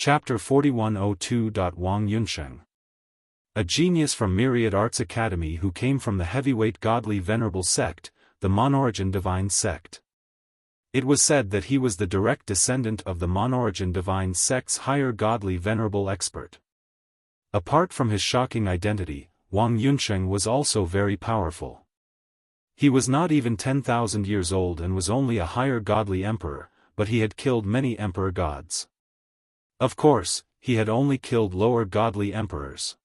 Chapter 4102. Wang Yunsheng. A genius from Myriad Arts Academy who came from the heavyweight godly venerable sect, the Monorigin Divine Sect. It was said that he was the direct descendant of the Monorigin Divine Sect's higher godly venerable expert. Apart from his shocking identity, Wang Yunsheng was also very powerful. He was not even 10,000 years old and was only a higher godly emperor, but he had killed many emperor gods. Of course, he had only killed lower godly emperors.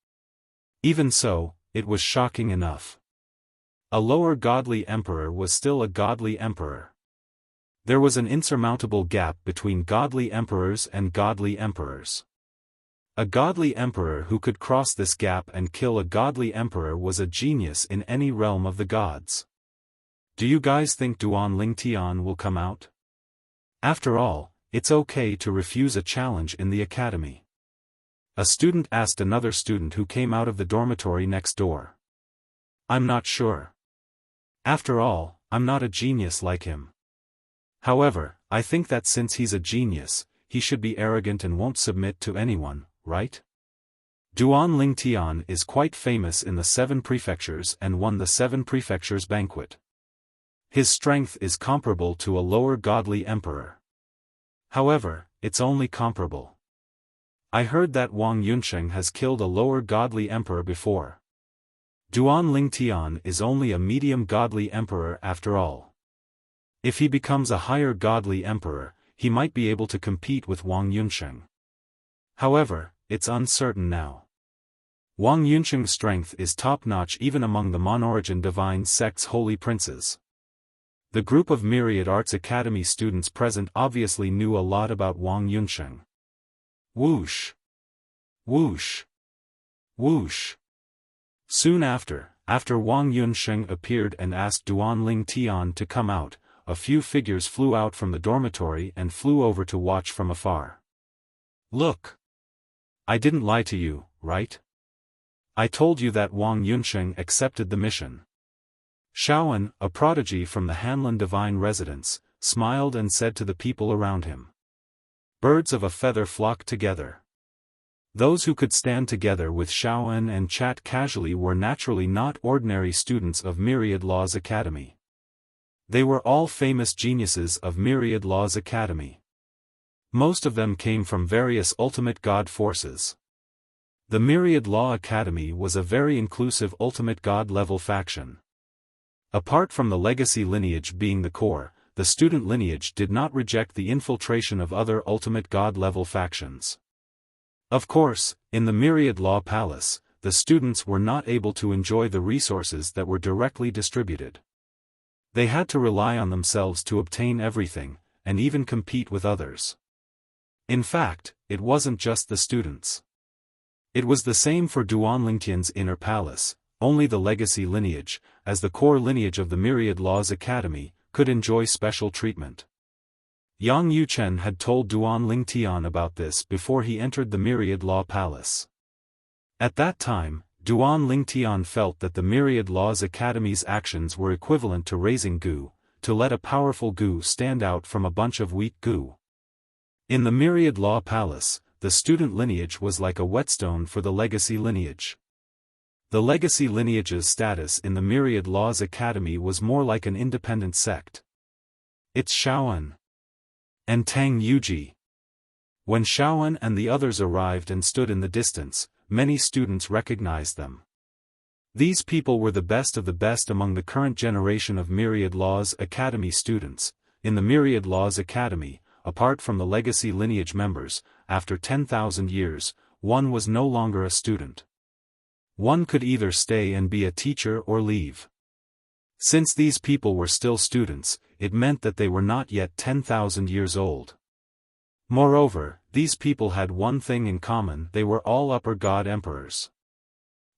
Even so, it was shocking enough. A lower godly emperor was still a godly emperor. There was an insurmountable gap between godly emperors and godly emperors. A godly emperor who could cross this gap and kill a godly emperor was a genius in any realm of the gods. Do you guys think Duan Lingtian will come out? After all, it's okay to refuse a challenge in the academy. A student asked another student who came out of the dormitory next door. I'm not sure. After all, I'm not a genius like him. However, I think that since he's a genius, he should be arrogant and won't submit to anyone, right? Duan Lingtian is quite famous in the 7 prefectures and won the 7 prefectures banquet. His strength is comparable to a lower godly emperor. However, it's only comparable. I heard that Wang Yunsheng has killed a lower godly emperor before. Duan Lingtian is only a medium godly emperor after all. If he becomes a higher godly emperor, he might be able to compete with Wang Yunsheng. However, it's uncertain now. Wang Yunsheng's strength is top-notch even among the Monorigin Divine Sect's holy princes. The group of Myriad Arts Academy students present obviously knew a lot about Wang Yunsheng. Whoosh! Whoosh! Whoosh! Soon after Wang Yunsheng appeared and asked Duan Lingtian to come out, a few figures flew out from the dormitory and flew over to watch from afar. Look! I didn't lie to you, right? I told you that Wang Yunsheng accepted the mission. Xiaofan, a prodigy from the Hanlin Divine Residence, smiled and said to the people around him. Birds of a feather flock together. Those who could stand together with Xiaofan and chat casually were naturally not ordinary students of Myriad Laws Academy. They were all famous geniuses of Myriad Laws Academy. Most of them came from various ultimate god forces. The Myriad Law Academy was a very inclusive ultimate god level faction. Apart from the legacy lineage being the core, the student lineage did not reject the infiltration of other ultimate god-level factions. Of course, in the Myriad Law Palace, the students were not able to enjoy the resources that were directly distributed. They had to rely on themselves to obtain everything, and even compete with others. In fact, it wasn't just the students. It was the same for Duan Lingtian's inner palace. Only the legacy lineage, as the core lineage of the Myriad Laws Academy, could enjoy special treatment. Yang Yuchen had told Duan Lingtian about this before he entered the Myriad Law Palace. At that time, Duan Lingtian felt that the Myriad Laws Academy's actions were equivalent to raising goo, to let a powerful goo stand out from a bunch of weak goo. In the Myriad Law Palace, the student lineage was like a whetstone for the legacy lineage. The legacy lineage's status in the Myriad Laws Academy was more like an independent sect. It's Xiaofan and Tang Yuji. When Xiaofan and the others arrived and stood in the distance, many students recognized them. These people were the best of the best among the current generation of Myriad Laws Academy students. In the Myriad Laws Academy, apart from the legacy lineage members, after 10,000 years, one was no longer a student. One could either stay and be a teacher or leave. Since these people were still students, it meant that they were not yet 10,000 years old. Moreover, these people had one thing in common: they were all upper god emperors.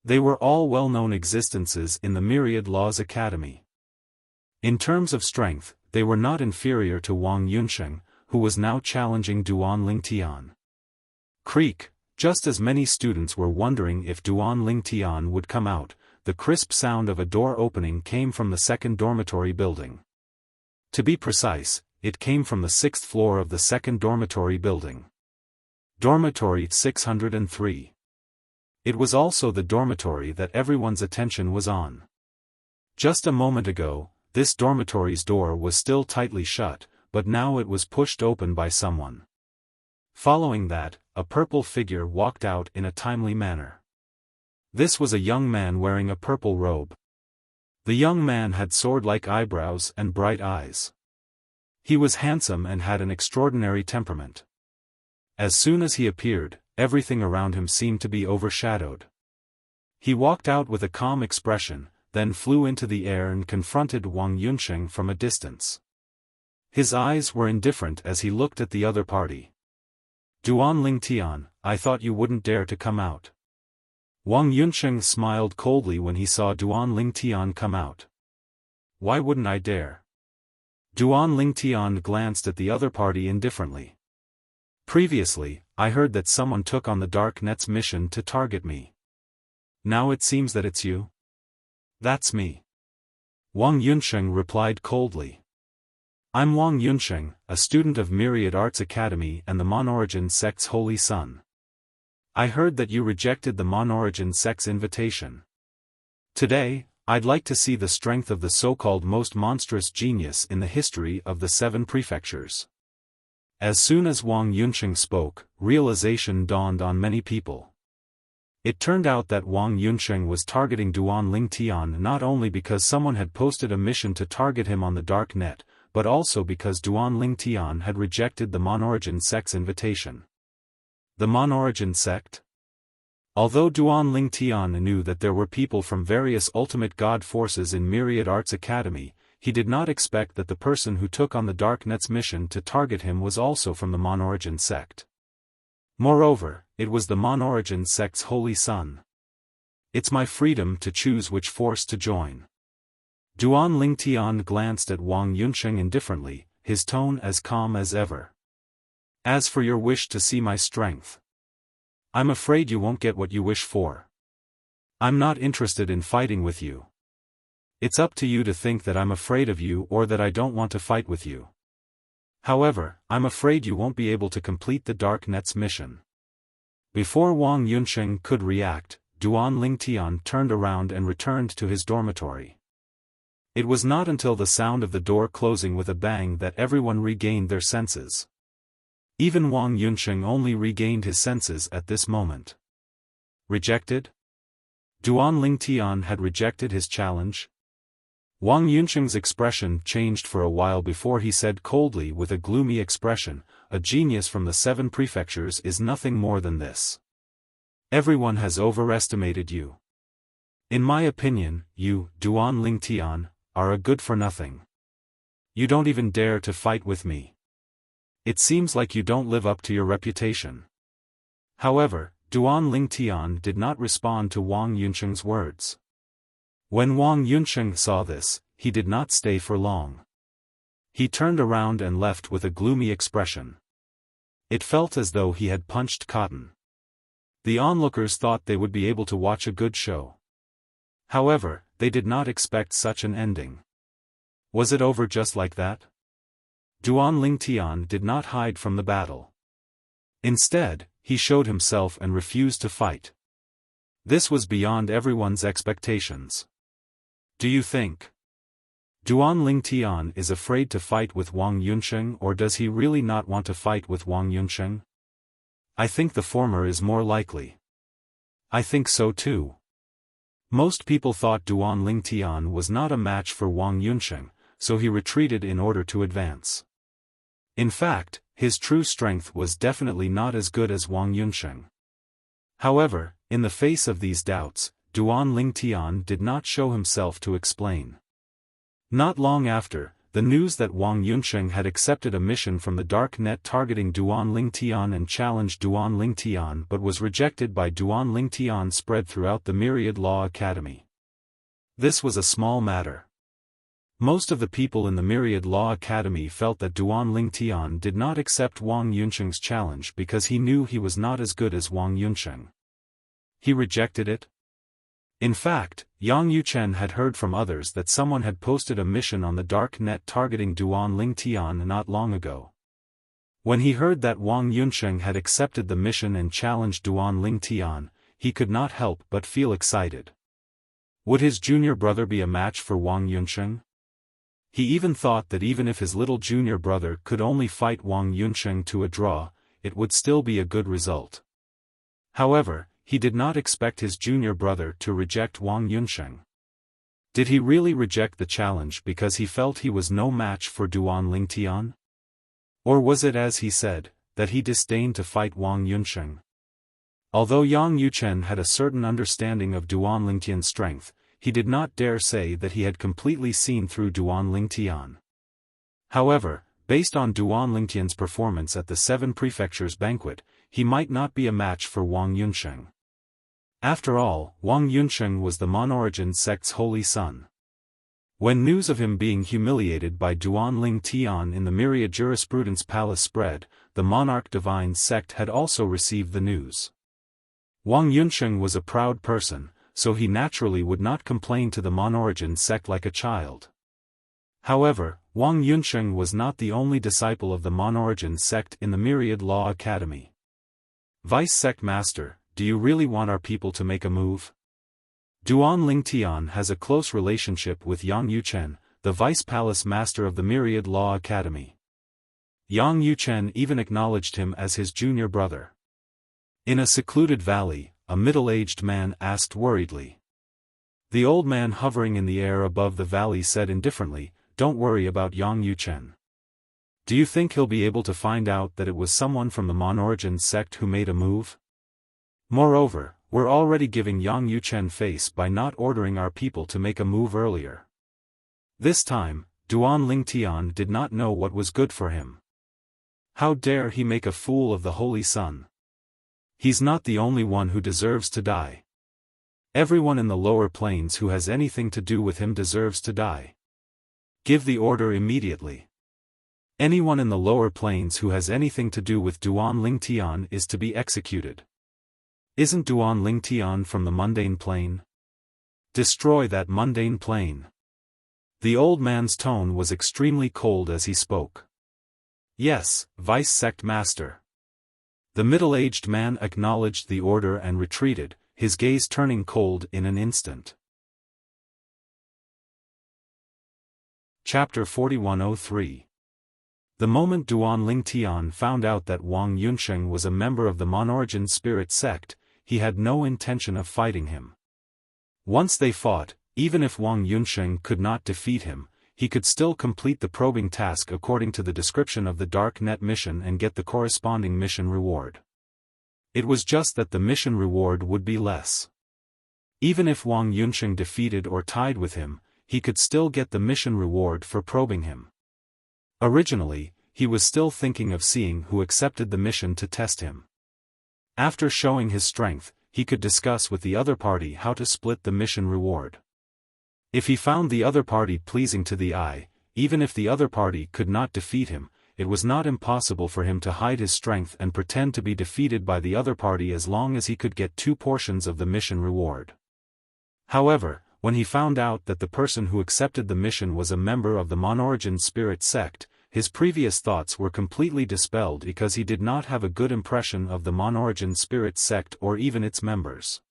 They were all well-known existences in the Myriad Laws Academy. In terms of strength, they were not inferior to Wang Yunsheng, who was now challenging Duan Lingtian. Creak! Just as many students were wondering if Duan Lingtian would come out, the crisp sound of a door opening came from the second dormitory building. To be precise, it came from the 6th floor of the second dormitory building. Dormitory 603. It was also the dormitory that everyone's attention was on. Just a moment ago, this dormitory's door was still tightly shut, but now it was pushed open by someone. Following that, a purple figure walked out in a timely manner. This was a young man wearing a purple robe. The young man had sword-like eyebrows and bright eyes. He was handsome and had an extraordinary temperament. As soon as he appeared, everything around him seemed to be overshadowed. He walked out with a calm expression, then flew into the air and confronted Wang Yunsheng from a distance. His eyes were indifferent as he looked at the other party. Duan Lingtian, I thought you wouldn't dare to come out. Wang Yunsheng smiled coldly when he saw Duan Lingtian come out. Why wouldn't I dare? Duan Lingtian glanced at the other party indifferently. Previously, I heard that someone took on the Dark Net's mission to target me. Now it seems that it's you? That's me. Wang Yunsheng replied coldly. I'm Wang Yunsheng, a student of Myriad Arts Academy and the Mon-Origin sect's holy son. I heard that you rejected the Mon-Origin sect's invitation. Today, I'd like to see the strength of the so-called most monstrous genius in the history of the 7 prefectures. As soon as Wang Yunsheng spoke, realization dawned on many people. It turned out that Wang Yunsheng was targeting Duan Lingtian not only because someone had posted a mission to target him on the Dark Net, but also because Duan Lingtian had rejected the Mon-Origin sect's invitation. The Mon-Origin sect? Although Duan Lingtian knew that there were people from various ultimate god forces in Myriad Arts Academy, he did not expect that the person who took on the Dark Net's mission to target him was also from the Mon-Origin sect. Moreover, it was the Mon-Origin sect's holy son. It's my freedom to choose which force to join. Duan Lingtian glanced at Wang Yunsheng indifferently, his tone as calm as ever. As for your wish to see my strength, I'm afraid you won't get what you wish for. I'm not interested in fighting with you. It's up to you to think that I'm afraid of you or that I don't want to fight with you. However, I'm afraid you won't be able to complete the Dark Net's mission. Before Wang Yunsheng could react, Duan Lingtian turned around and returned to his dormitory. It was not until the sound of the door closing with a bang that everyone regained their senses. Even Wang Yunsheng only regained his senses at this moment. Rejected? Duan Lingtian had rejected his challenge? Wang Yunsheng's expression changed for a while before he said coldly with a gloomy expression, a genius from the 7 prefectures is nothing more than this. Everyone has overestimated you. In my opinion, you, Duan Lingtian, are a good-for-nothing. You don't even dare to fight with me. It seems like you don't live up to your reputation. However, Duan Lingtian did not respond to Wang Yunsheng's words. When Wang Yunsheng saw this, he did not stay for long. He turned around and left with a gloomy expression. It felt as though he had punched cotton. The onlookers thought they would be able to watch a good show. However, they did not expect such an ending. Was it over just like that? Duan Lingtian did not hide from the battle. Instead, he showed himself and refused to fight. This was beyond everyone's expectations. Do you think Duan Lingtian is afraid to fight with Wang Yunsheng, or does he really not want to fight with Wang Yunsheng? I think the former is more likely. I think so too. Most people thought Duan Lingtian was not a match for Wang Yunsheng, so he retreated in order to advance. In fact, his true strength was definitely not as good as Wang Yunsheng. However, in the face of these doubts, Duan Lingtian did not show himself to explain. Not long after, the news that Wang Yunsheng had accepted a mission from the Dark Net targeting Duan Lingtian and challenged Duan Lingtian but was rejected by Duan Lingtian spread throughout the Myriad Law Academy. This was a small matter. Most of the people in the Myriad Law Academy felt that Duan Lingtian did not accept Wang Yunsheng's challenge because he knew he was not as good as Wang Yunsheng. He rejected it? In fact, Yang Yuchen had heard from others that someone had posted a mission on the Dark Net targeting Duan Lingtian not long ago. When he heard that Wang Yunsheng had accepted the mission and challenged Duan Lingtian, he could not help but feel excited. Would his junior brother be a match for Wang Yunsheng? He even thought that even if his little junior brother could only fight Wang Yunsheng to a draw, it would still be a good result. However, he did not expect his junior brother to reject Wang Yunsheng. Did he really reject the challenge because he felt he was no match for Duan Lingtian? Or was it as he said, that he disdained to fight Wang Yunsheng? Although Yang Yuchen had a certain understanding of Duan Lingtian's strength, he did not dare say that he had completely seen through Duan Lingtian. However, based on Duan Lingtian's performance at the Seven Prefectures banquet, he might not be a match for Wang Yunsheng. After all, Wang Yunsheng was the Monorigin sect's holy son. When news of him being humiliated by Duan Lingtian in the Myriad Jurisprudence Palace spread, the Monarch Divine sect had also received the news. Wang Yunsheng was a proud person, so he naturally would not complain to the Monorigin sect like a child. However, Wang Yunsheng was not the only disciple of the Monorigin sect in the Myriad Law Academy. Vice Sect Master, do you really want our people to make a move? Duan Lingtian has a close relationship with Yang Yuchen, the Vice Palace Master of the Myriad Law Academy. Yang Yuchen even acknowledged him as his junior brother. In a secluded valley, a middle-aged man asked worriedly. The old man hovering in the air above the valley said indifferently, "Don't worry about Yang Yuchen. Do you think he'll be able to find out that it was someone from the Monorigin sect who made a move? Moreover, we're already giving Yang Yuchen face by not ordering our people to make a move earlier." This time, Duan Lingtian did not know what was good for him. How dare he make a fool of the Holy Son? He's not the only one who deserves to die. Everyone in the lower planes who has anything to do with him deserves to die. Give the order immediately. Anyone in the lower planes who has anything to do with Duan Lingtian is to be executed. Isn't Duan Lingtian from the mundane plane? Destroy that mundane plane. The old man's tone was extremely cold as he spoke. Yes, Vice Sect Master. The middle-aged man acknowledged the order and retreated, his gaze turning cold in an instant. Chapter 4103. The moment Duan Lingtian found out that Wang Yunsheng was a member of the Monorigin spirit sect, he had no intention of fighting him. Once they fought, even if Wang Yunsheng could not defeat him, he could still complete the probing task according to the description of the Dark Net mission and get the corresponding mission reward. It was just that the mission reward would be less. Even if Wang Yunsheng defeated or tied with him, he could still get the mission reward for probing him. Originally, he was still thinking of seeing who accepted the mission to test him. After showing his strength, he could discuss with the other party how to split the mission reward. If he found the other party pleasing to the eye, even if the other party could not defeat him, it was not impossible for him to hide his strength and pretend to be defeated by the other party as long as he could get 2 portions of the mission reward. However, when he found out that the person who accepted the mission was a member of the Monorigin spirit sect, his previous thoughts were completely dispelled because he did not have a good impression of the Monorigin spirit sect or even its members.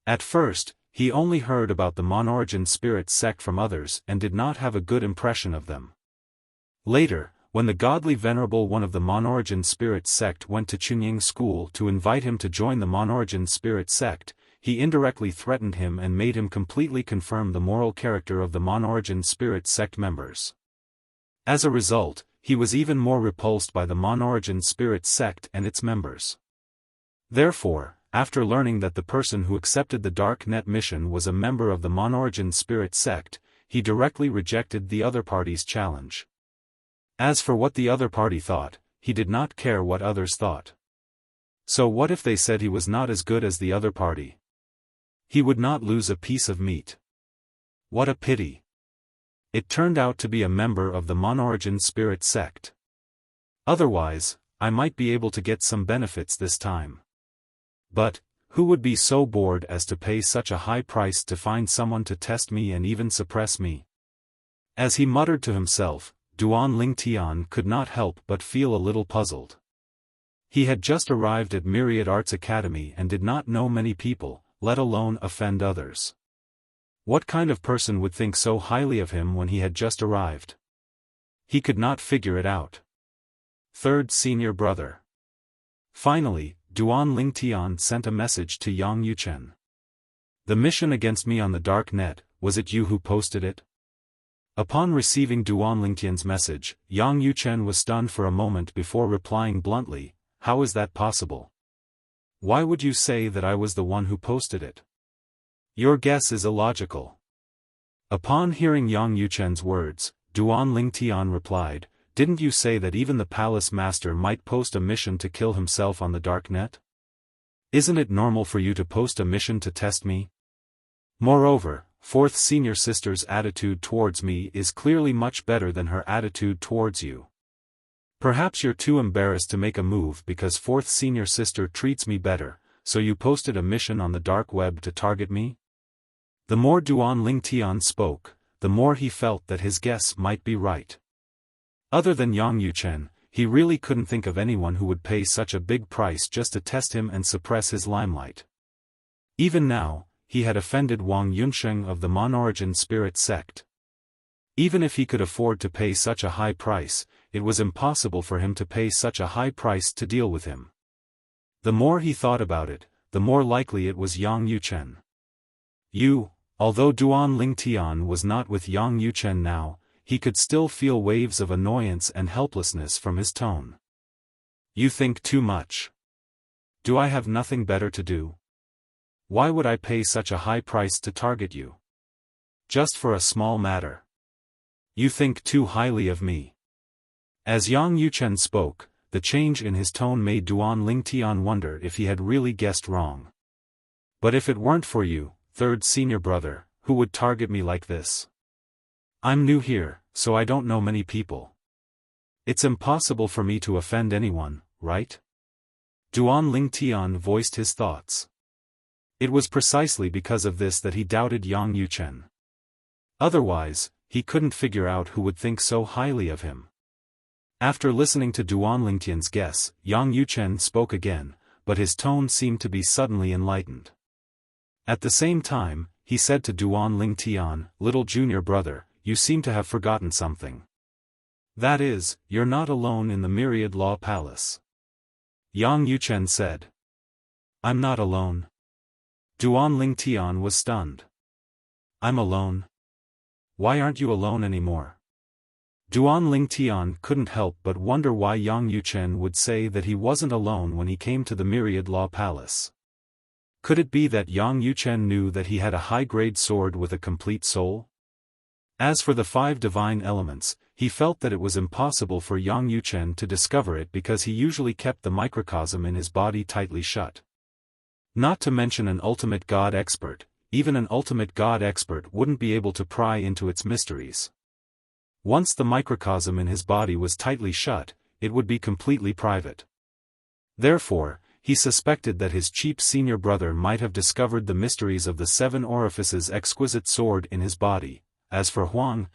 At first, he only heard about the Monorigin spirit sect from others and did not have a good impression of them. Later, when the godly venerable one of the Monorigin spirit sect went to Chunying school to invite him to join the Monorigin spirit sect, he indirectly threatened him and made him completely confirm the moral character of the Monorigin spirit sect members. As a result, he was even more repulsed by the Monorigin spirit sect and its members. Therefore, after learning that the person who accepted the Dark Net mission was a member of the Monorigin spirit sect, he directly rejected the other party's challenge. As for what the other party thought, he did not care what others thought. So what if they said he was not as good as the other party? He would not lose a piece of meat. What a pity. It turned out to be a member of the Monorigin spirit sect. Otherwise, I might be able to get some benefits this time. But, who would be so bored as to pay such a high price to find someone to test me and even suppress me? As he muttered to himself, Duan Lingtian could not help but feel a little puzzled. He had just arrived at Myriad Arts Academy and did not know many people, let alone offend others. What kind of person would think so highly of him when he had just arrived? He could not figure it out. Third senior brother. Finally, Duan Lingtian sent a message to Yang Yuchen. The mission against me on the dark net, was it you who posted it? Upon receiving Duan Lingtian's message, Yang Yuchen was stunned for a moment before replying bluntly, "How is that possible? Why would you say that I was the one who posted it? Your guess is illogical." Upon hearing Yang Yuchen's words, Duan Lingtian replied, "Didn't you say that even the palace master might post a mission to kill himself on the dark net? Isn't it normal for you to post a mission to test me? Moreover, fourth senior sister's attitude towards me is clearly much better than her attitude towards you. Perhaps you're too embarrassed to make a move because fourth senior sister treats me better, so you posted a mission on the dark web to target me?" The more Duan Lingtian spoke, the more he felt that his guess might be right. Other than Yang Yuchen, he really couldn't think of anyone who would pay such a big price just to test him and suppress his limelight. Even now, he had offended Wang Yunsheng of the Monorigin spirit sect. Even if he could afford to pay such a high price, it was impossible for him to pay such a high price to deal with him. The more he thought about it, the more likely it was Yang Yuchen. Although Duan Lingtian was not with Yang Yuchen now, he could still feel waves of annoyance and helplessness from his tone. "You think too much. Do I have nothing better to do? Why would I pay such a high price to target you? Just for a small matter. You think too highly of me." As Yang Yuchen spoke, the change in his tone made Duan Lingtian wonder if he had really guessed wrong. "But if it weren't for you, third senior brother, who would target me like this? I'm new here, so I don't know many people. It's impossible for me to offend anyone, right?" Duan Lingtian voiced his thoughts. It was precisely because of this that he doubted Yang Yuchen. Otherwise, he couldn't figure out who would think so highly of him. After listening to Duan Lingtian's guess, Yang Yuchen spoke again, but his tone seemed to be suddenly enlightened. At the same time, he said to Duan Lingtian, "Little junior brother, you seem to have forgotten something. That is, you're not alone in the Myriad Law Palace." Yang Yuchen said. "I'm not alone." Duan Lingtian was stunned. "I'm alone? Why aren't you alone anymore?" Duan Lingtian couldn't help but wonder why Yang Yuchen would say that he wasn't alone when he came to the Myriad Law Palace. Could it be that Yang Yuchen knew that he had a high-grade sword with a complete soul? As for the 5 divine elements, he felt that it was impossible for Yang Yuchen to discover it because he usually kept the microcosm in his body tightly shut. Not to mention an ultimate god expert, even an ultimate god expert wouldn't be able to pry into its mysteries. Once the microcosm in his body was tightly shut, it would be completely private. Therefore, he suspected that his cheap senior brother might have discovered the mysteries of the 7 orifices exquisite sword in his body. As for Huang,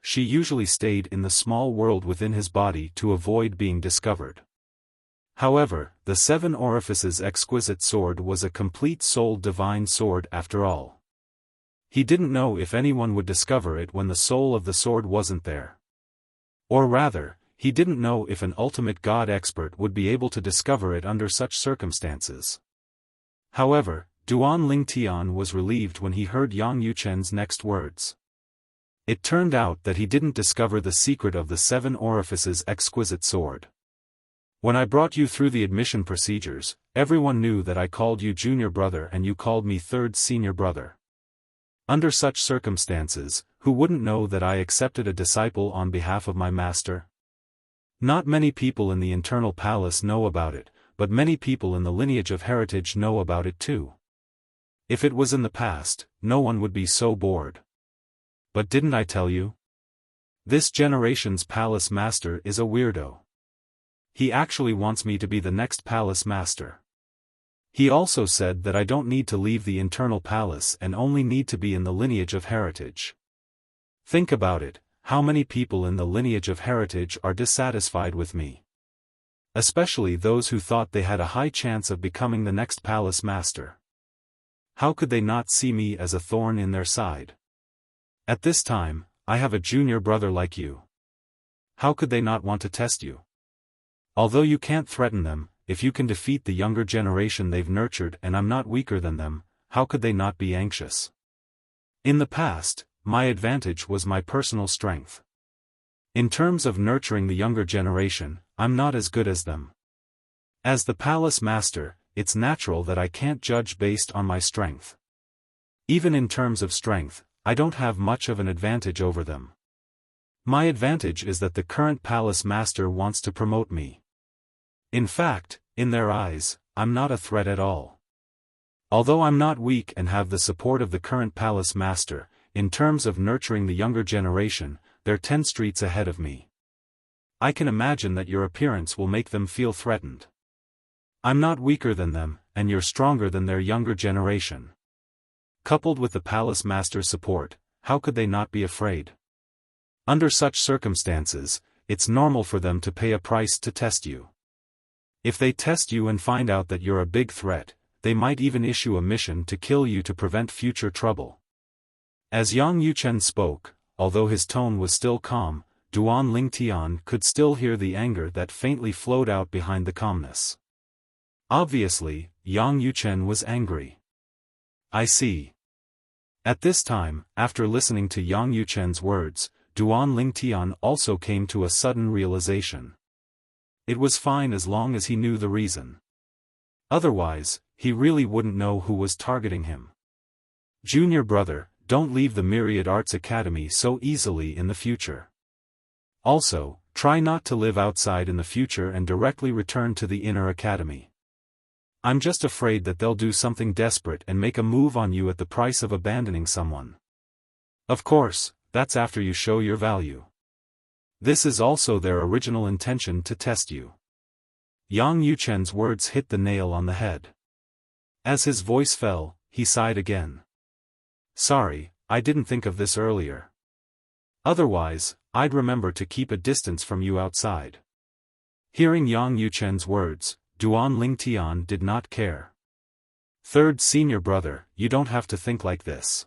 she usually stayed in the small world within his body to avoid being discovered. However, the 7 orifices exquisite sword was a complete soul divine sword after all. He didn't know if anyone would discover it when the soul of the sword wasn't there. Or rather, he didn't know if an ultimate god expert would be able to discover it under such circumstances. However, Duan Lingtian was relieved when he heard Yang Yuchen's next words. It turned out that he didn't discover the secret of the 7 orifices exquisite sword. When I brought you through the admission procedures, everyone knew that I called you junior brother and you called me third senior brother. Under such circumstances, who wouldn't know that I accepted a disciple on behalf of my master? Not many people in the internal palace know about it, but many people in the lineage of heritage know about it too. If it was in the past, no one would be so bored. But didn't I tell you? This generation's palace master is a weirdo. He actually wants me to be the next palace master. He also said that I don't need to leave the internal palace and only need to be in the lineage of heritage. Think about it, how many people in the lineage of heritage are dissatisfied with me? Especially those who thought they had a high chance of becoming the next palace master. How could they not see me as a thorn in their side? At this time, I have a junior brother like you. How could they not want to test you? Although you can't threaten them, if you can defeat the younger generation they've nurtured and I'm not weaker than them, how could they not be anxious? In the past, my advantage was my personal strength. In terms of nurturing the younger generation, I'm not as good as them. As the palace master, it's natural that I can't judge based on my strength. Even in terms of strength, I don't have much of an advantage over them. My advantage is that the current palace master wants to promote me. In fact, in their eyes, I'm not a threat at all. Although I'm not weak and have the support of the current palace master, in terms of nurturing the younger generation, they're 10 streets ahead of me. I can imagine that your appearance will make them feel threatened. I'm not weaker than them, and you're stronger than their younger generation. Coupled with the palace master's support, how could they not be afraid? Under such circumstances, it's normal for them to pay a price to test you. If they test you and find out that you're a big threat, they might even issue a mission to kill you to prevent future trouble. As Yang Yuchen spoke, although his tone was still calm, Duan Lingtian could still hear the anger that faintly flowed out behind the calmness. Obviously, Yang Yuchen was angry. I see. At this time, after listening to Yang Yuchen's words, Duan Lingtian also came to a sudden realization. It was fine as long as he knew the reason. Otherwise, he really wouldn't know who was targeting him. Junior brother, don't leave the Myriad Arts Academy so easily in the future. Also, try not to live outside in the future and directly return to the inner academy. I'm just afraid that they'll do something desperate and make a move on you at the price of abandoning someone. Of course, that's after you show your value. This is also their original intention to test you. Yang Yuchen's words hit the nail on the head. As his voice fell, he sighed again. Sorry, I didn't think of this earlier. Otherwise, I'd remember to keep a distance from you outside. Hearing Yang Yuchen's words, Duan Lingtian did not care. Third senior brother, you don't have to think like this.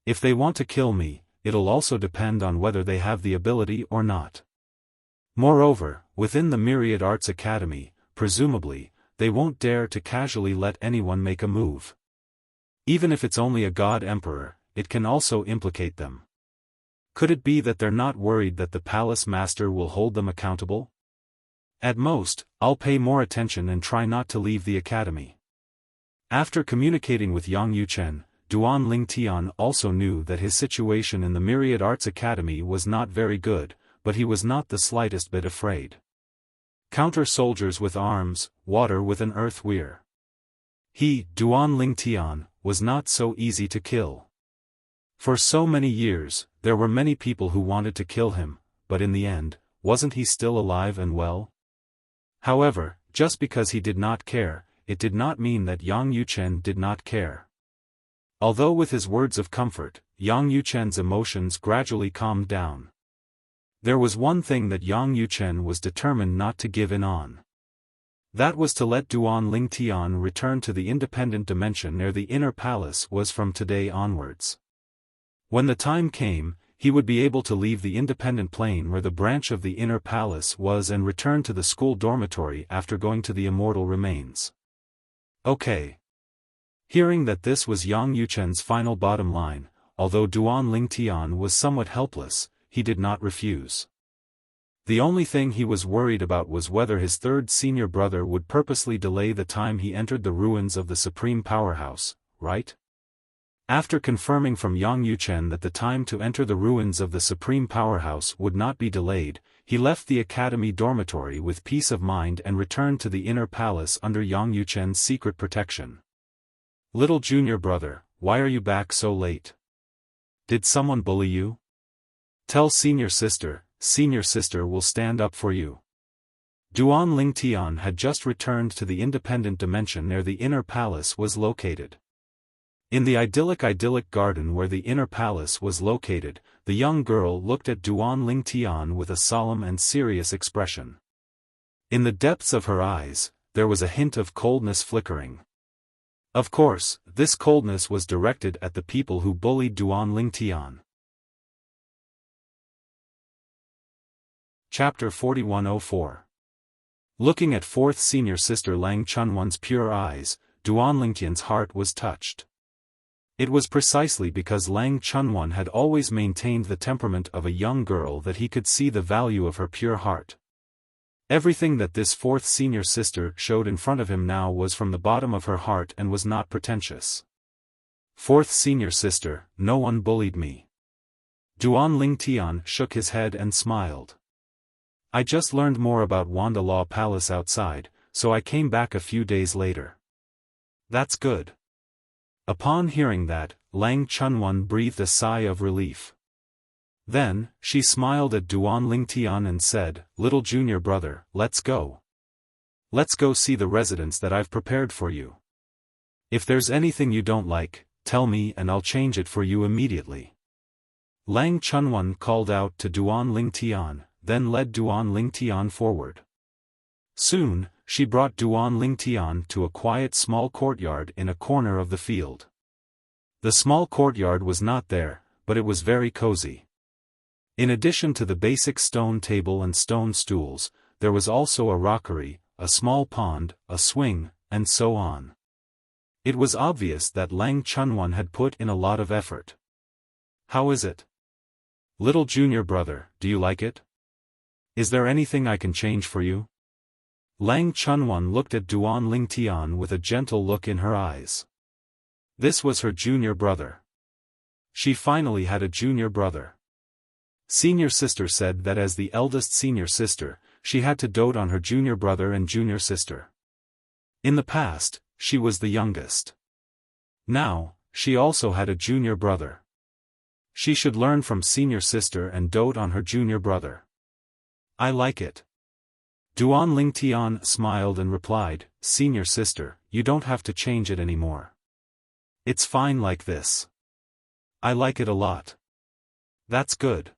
If they want to kill me, it'll also depend on whether they have the ability or not. Moreover, within the Myriad Arts Academy, presumably, they won't dare to casually let anyone make a move. Even if it's only a god emperor, it can also implicate them. Could it be that they're not worried that the palace master will hold them accountable? At most, I'll pay more attention and try not to leave the academy. After communicating with Yang Yuchen, Duan Lingtian also knew that his situation in the Myriad Arts Academy was not very good, but he was not the slightest bit afraid. Counter soldiers with arms, water with an earth weir. He, Duan Lingtian, was not so easy to kill. For so many years, there were many people who wanted to kill him, but in the end, wasn't he still alive and well? However, just because he did not care, it did not mean that Yang Yuchen did not care. Although with his words of comfort, Yang Yuchen's emotions gradually calmed down. There was one thing that Yang Yuchen was determined not to give in on. That was to let Duan Lingtian return to the independent dimension near the inner palace was from today onwards. When the time came, he would be able to leave the independent plane where the branch of the inner palace was and return to the school dormitory after going to the immortal remains. Okay. Hearing that this was Yang Yuchen's final bottom line, although Duan Lingtian was somewhat helpless, he did not refuse. The only thing he was worried about was whether his third senior brother would purposely delay the time he entered the ruins of the Supreme Powerhouse, right? After confirming from Yang Yuchen that the time to enter the ruins of the Supreme Powerhouse would not be delayed, he left the academy dormitory with peace of mind and returned to the inner palace under Yang Yuchen's secret protection. Little junior brother, why are you back so late? Did someone bully you? Tell senior sister will stand up for you. Duan Lingtian had just returned to the independent dimension near the inner palace was located. In the idyllic garden where the inner palace was located, the young girl looked at Duan Lingtian with a solemn and serious expression. In the depths of her eyes, there was a hint of coldness flickering. Of course, this coldness was directed at the people who bullied Duan Lingtian. Chapter 4104. Looking at fourth senior sister Lang Chunwan's pure eyes, Duan Lingtian's heart was touched. It was precisely because Lang Chunwan had always maintained the temperament of a young girl that he could see the value of her pure heart. Everything that this fourth senior sister showed in front of him now was from the bottom of her heart and was not pretentious. Fourth senior sister, no one bullied me. Duan Lingtian shook his head and smiled. I just learned more about Wanda Law Palace outside, so I came back a few days later. That's good. Upon hearing that, Lang Chunwan breathed a sigh of relief. Then, she smiled at Duan Lingtian and said, "Little junior brother, let's go. Let's go see the residence that I've prepared for you. If there's anything you don't like, tell me and I'll change it for you immediately." Lang Chunwan called out to Duan Lingtian, then led Duan Lingtian forward. Soon, she brought Duan Lingtian to a quiet small courtyard in a corner of the field. The small courtyard was not there, but it was very cozy. In addition to the basic stone table and stone stools, there was also a rockery, a small pond, a swing, and so on. It was obvious that Lang Chunwan had put in a lot of effort. "How is it? Little junior brother, do you like it? Is there anything I can change for you?" Lang Chunwan looked at Duan Lingtian with a gentle look in her eyes. This was her junior brother. She finally had a junior brother. Senior sister said that as the eldest senior sister, she had to dote on her junior brother and junior sister. In the past, she was the youngest. Now, she also had a junior brother. She should learn from senior sister and dote on her junior brother. "I like it." Duan Lingtian smiled and replied, "Senior sister, you don't have to change it anymore. It's fine like this. I like it a lot." "That's good."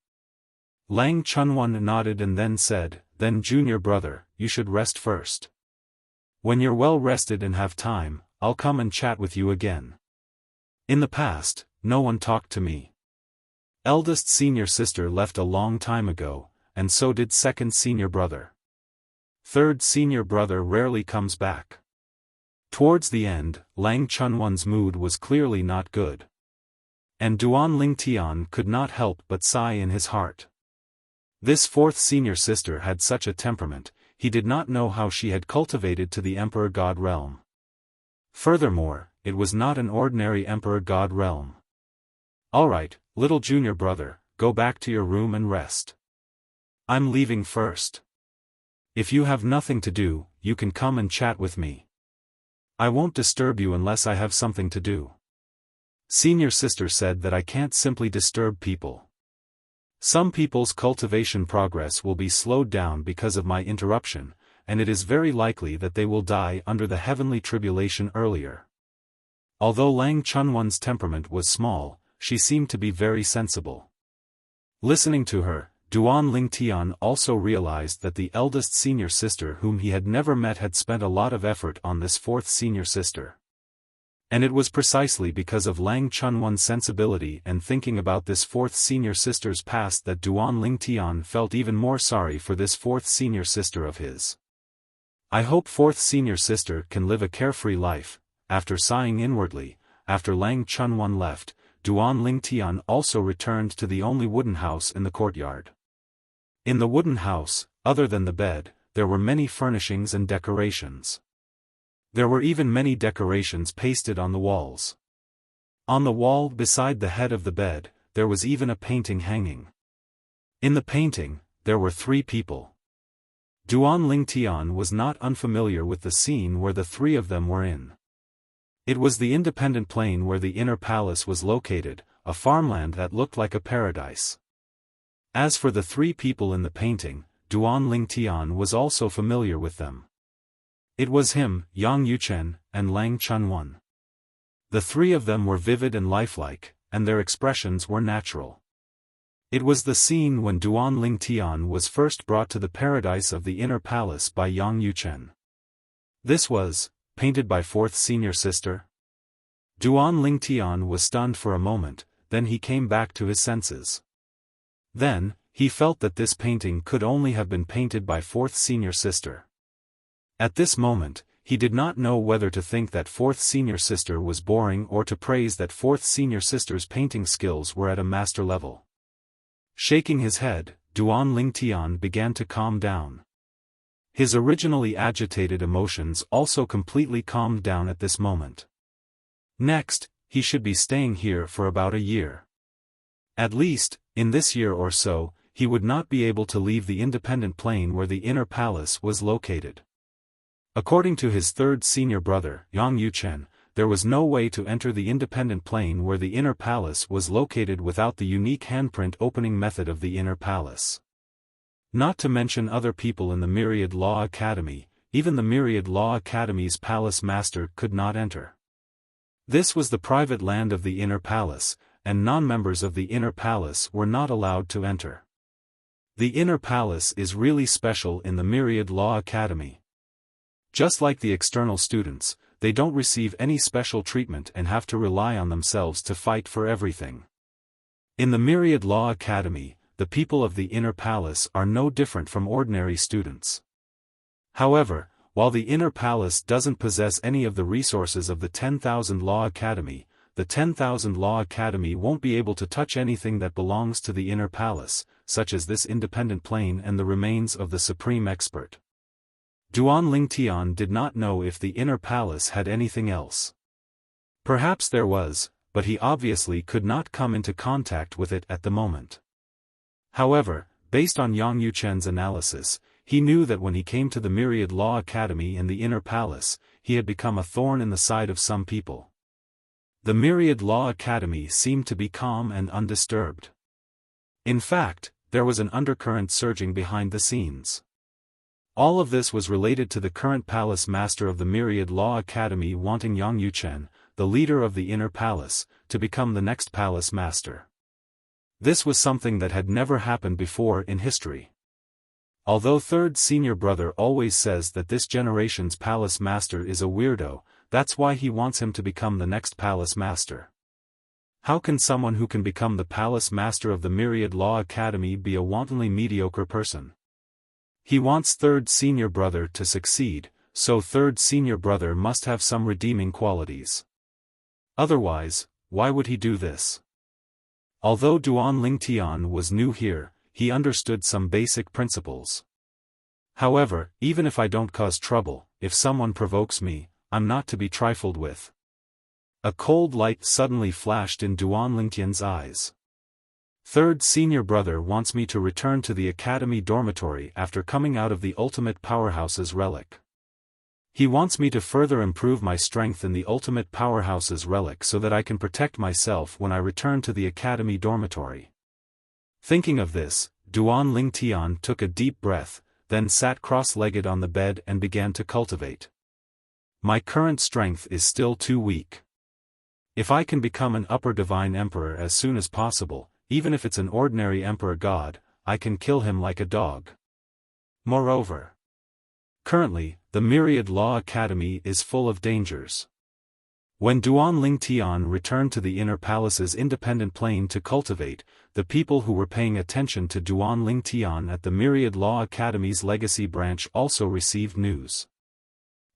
Lang Chunwan nodded and then said, "Then junior brother, you should rest first. When you're well rested and have time, I'll come and chat with you again. In the past, no one talked to me. Eldest senior sister left a long time ago, and so did second senior brother. Third senior brother rarely comes back." Towards the end, Lang Chunwan's mood was clearly not good. And Duan Lingtian could not help but sigh in his heart. This fourth senior sister had such a temperament, he did not know how she had cultivated to the Emperor God realm. Furthermore, it was not an ordinary Emperor God realm. "Alright, little junior brother, go back to your room and rest. I'm leaving first. If you have nothing to do, you can come and chat with me. I won't disturb you unless I have something to do." Senior sister said that I can't simply disturb people. Some people's cultivation progress will be slowed down because of my interruption, and it is very likely that they will die under the heavenly tribulation earlier. Although Lang Chunwan's temperament was small, she seemed to be very sensible. Listening to her, Duan Lingtian also realized that the eldest senior sister whom he had never met had spent a lot of effort on this fourth senior sister. And it was precisely because of Lang Chunwan's sensibility and thinking about this fourth senior sister's past that Duan Lingtian felt even more sorry for this fourth senior sister of his. "I hope fourth senior sister can live a carefree life." After sighing inwardly, after Lang Chunwan left, Duan Lingtian also returned to the only wooden house in the courtyard. In the wooden house, other than the bed, there were many furnishings and decorations. There were even many decorations pasted on the walls. On the wall beside the head of the bed, there was even a painting hanging. In the painting, there were 3 people. Duan Lingtian was not unfamiliar with the scene where the 3 of them were in. It was the independent plain where the inner palace was located, a farmland that looked like a paradise. As for the 3 people in the painting, Duan Lingtian was also familiar with them. It was him, Yang Yuchen, and Lang Chunwan. The three of them were vivid and lifelike, and their expressions were natural. It was the scene when Duan Lingtian was first brought to the paradise of the inner palace by Yang Yuchen. This was, painted by fourth senior sister. Duan Lingtian was stunned for a moment, then he came back to his senses. Then, he felt that this painting could only have been painted by fourth senior sister. At this moment, he did not know whether to think that fourth senior sister was boring or to praise that fourth senior sister's painting skills were at a master level. Shaking his head, Duan Lingtian began to calm down. His originally agitated emotions also completely calmed down at this moment. Next, he should be staying here for about a year. At least, in this year or so, he would not be able to leave the independent plane where the inner palace was located. According to his third senior brother, Yang Yuchen, there was no way to enter the independent plane where the inner palace was located without the unique handprint opening method of the inner palace. Not to mention other people in the Myriad Law Academy, even the Myriad Law Academy's palace master could not enter. This was the private land of the inner palace, and non-members of the inner palace were not allowed to enter. The inner palace is really special in the Myriad Law Academy. Just like the external students, they don't receive any special treatment and have to rely on themselves to fight for everything. In the Myriad Law Academy, the people of the inner palace are no different from ordinary students. However, while the inner palace doesn't possess any of the resources of the 10,000 Law Academy, the 10,000 Law Academy won't be able to touch anything that belongs to the inner palace, such as this independent plane and the remains of the supreme expert. Duan Lingtian did not know if the inner palace had anything else. Perhaps there was, but he obviously could not come into contact with it at the moment. However, based on Yang Yuchen's analysis, he knew that when he came to the Myriad Law Academy in the inner palace, he had become a thorn in the side of some people. The Myriad Law Academy seemed to be calm and undisturbed. In fact, there was an undercurrent surging behind the scenes. All of this was related to the current palace master of the Myriad Law Academy wanting Yang Yuchen, the leader of the inner palace, to become the next palace master. This was something that had never happened before in history. Although third senior brother always says that this generation's palace master is a weirdo, that's why he wants him to become the next palace master. How can someone who can become the palace master of the Myriad Law Academy be a wantonly mediocre person? He wants third senior brother to succeed, so third senior brother must have some redeeming qualities. Otherwise, why would he do this? Although Duan Lingtian was new here, he understood some basic principles. However, even if I don't cause trouble, if someone provokes me, I'm not to be trifled with. A cold light suddenly flashed in Duan Lingtian's eyes. Third senior brother wants me to return to the academy dormitory after coming out of the ultimate powerhouse's relic. He wants me to further improve my strength in the ultimate powerhouse's relic so that I can protect myself when I return to the academy dormitory. Thinking of this, Duan Lingtian took a deep breath, then sat cross-legged on the bed and began to cultivate. My current strength is still too weak. If I can become an upper divine emperor as soon as possible, even if it's an ordinary emperor god, I can kill him like a dog. Moreover, currently, the Myriad Law Academy is full of dangers. When Duan Lingtian returned to the inner palace's independent plane to cultivate, the people who were paying attention to Duan Lingtian at the Myriad Law Academy's legacy branch also received news.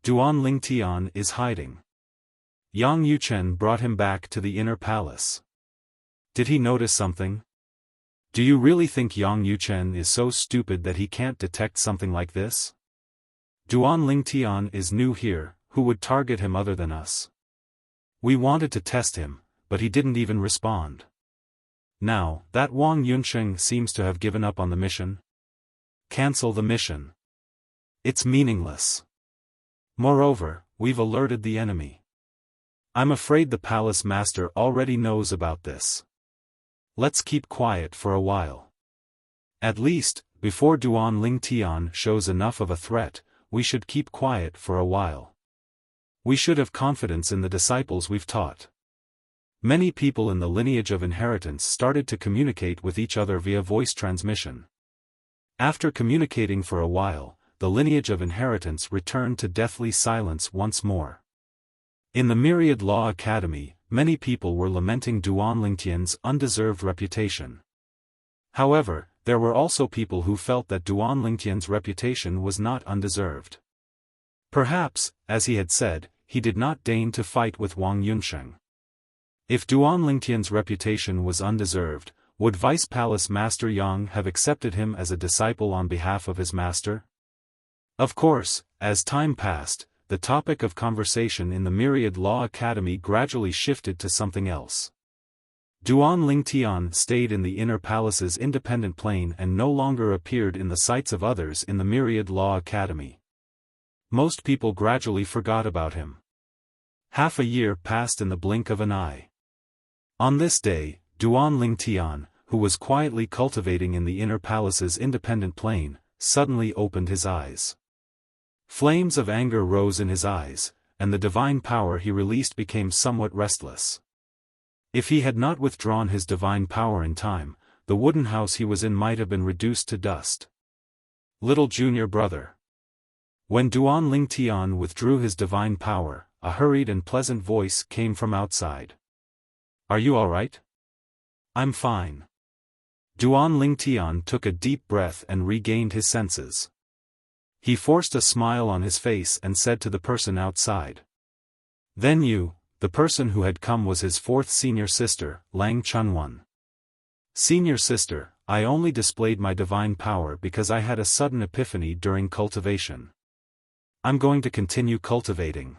Duan Lingtian is hiding. Yang Yuchen brought him back to the inner palace. Did he notice something? Do you really think Yang Yuchen is so stupid that he can't detect something like this? Duan Lingtian is new here, who would target him other than us? We wanted to test him, but he didn't even respond. Now, that Wang Yunsheng seems to have given up on the mission. Cancel the mission. It's meaningless. Moreover, we've alerted the enemy. I'm afraid the palace master already knows about this. Let's keep quiet for a while. At least, before Duan Lingtian shows enough of a threat, we should keep quiet for a while. We should have confidence in the disciples we've taught. Many people in the lineage of inheritance started to communicate with each other via voice transmission. After communicating for a while, the lineage of inheritance returned to deathly silence once more. In the Myriad Law Academy, many people were lamenting Duan Lingtian's undeserved reputation. However, there were also people who felt that Duan Lingtian's reputation was not undeserved. Perhaps, as he had said, he did not deign to fight with Wang Yunsheng. If Duan Lingtian's reputation was undeserved, would Vice Palace Master Yang have accepted him as a disciple on behalf of his master? Of course, as time passed, the topic of conversation in the Myriad Law Academy gradually shifted to something else. Duan Lingtian stayed in the inner palace's independent plane and no longer appeared in the sights of others in the Myriad Law Academy. Most people gradually forgot about him. Half a year passed in the blink of an eye. On this day, Duan Lingtian, who was quietly cultivating in the inner palace's independent plane, suddenly opened his eyes. Flames of anger rose in his eyes, and the divine power he released became somewhat restless. If he had not withdrawn his divine power in time, the wooden house he was in might have been reduced to dust. Little junior brother. When Duan Lingtian withdrew his divine power, a hurried and pleasant voice came from outside. "Are you all right?" "I'm fine." Duan Lingtian took a deep breath and regained his senses. He forced a smile on his face and said to the person outside. "Then you," the person who had come was his fourth senior sister, Lang Chunwan. "Senior sister, I only displayed my divine power because I had a sudden epiphany during cultivation. I'm going to continue cultivating."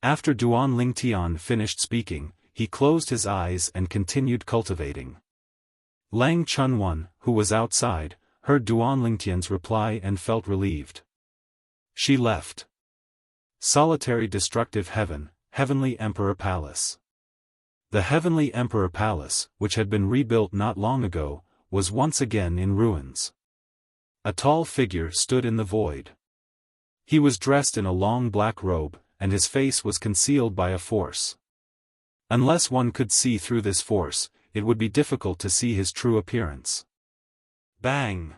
After Duan Lingtian finished speaking, he closed his eyes and continued cultivating. Lang Chunwan, who was outside, heard Duan Lingtian's reply and felt relieved. She left. Solitary Destructive Heaven, Heavenly Emperor Palace. The Heavenly Emperor Palace, which had been rebuilt not long ago, was once again in ruins. A tall figure stood in the void. He was dressed in a long black robe, and his face was concealed by a force. Unless one could see through this force, it would be difficult to see his true appearance. Bang!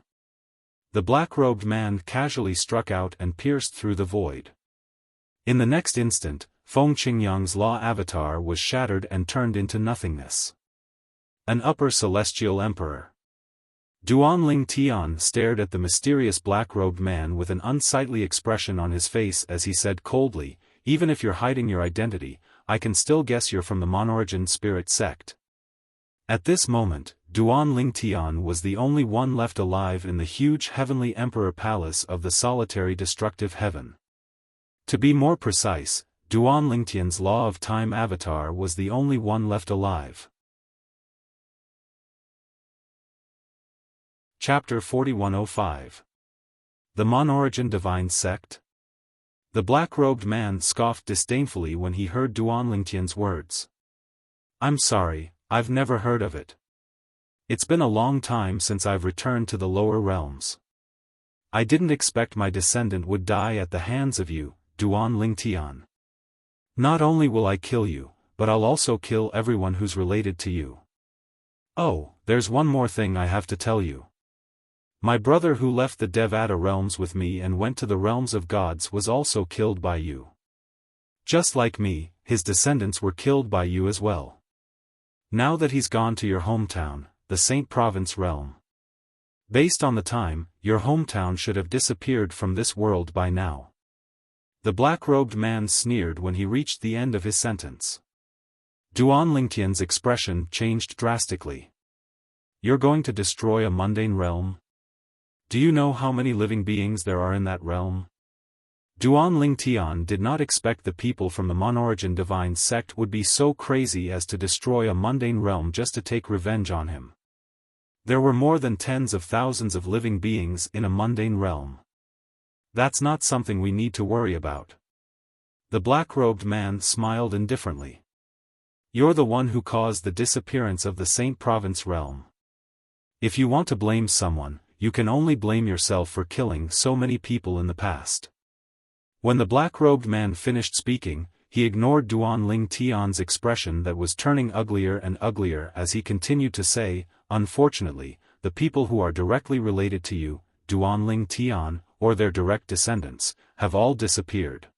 The black-robed man casually struck out and pierced through the void. In the next instant, Feng Qingyang's law avatar was shattered and turned into nothingness. An upper celestial emperor. Duan Lingtian stared at the mysterious black-robed man with an unsightly expression on his face as he said coldly, "Even if you're hiding your identity, I can still guess you're from the Monorigin spirit sect." At this moment, Duan Lingtian was the only one left alive in the huge Heavenly Emperor Palace of the Solitary Destructive Heaven. To be more precise, Duan Lingtian's Law of Time avatar was the only one left alive. Chapter 4105. The Monorigin Divine Sect? The black-robed man scoffed disdainfully when he heard Duan Lingtian's words. "I'm sorry, I've never heard of it. It's been a long time since I've returned to the lower realms. I didn't expect my descendant would die at the hands of you, Duan Lingtian. Not only will I kill you, but I'll also kill everyone who's related to you. Oh, there's one more thing I have to tell you. My brother who left the Devata realms with me and went to the realms of gods was also killed by you. Just like me, his descendants were killed by you as well. Now that he's gone to your hometown, the Saint Province realm. Based on the time, your hometown should have disappeared from this world by now." The black-robed man sneered when he reached the end of his sentence. Duan Lingtian's expression changed drastically. "You're going to destroy a mundane realm? Do you know how many living beings there are in that realm?" Duan Lingtian did not expect the people from the Monorigin Divine Sect would be so crazy as to destroy a mundane realm just to take revenge on him. There were more than tens of thousands of living beings in a mundane realm. That's not something we need to worry about. The black-robed man smiled indifferently. "You're the one who caused the disappearance of the Saint Province realm. If you want to blame someone, you can only blame yourself for killing so many people in the past. When the black-robed man finished speaking, he ignored Duan Ling Tian's expression that was turning uglier and uglier as he continued to say, "Unfortunately, the people who are directly related to you, Duan Ling Tian, or their direct descendants, have all disappeared.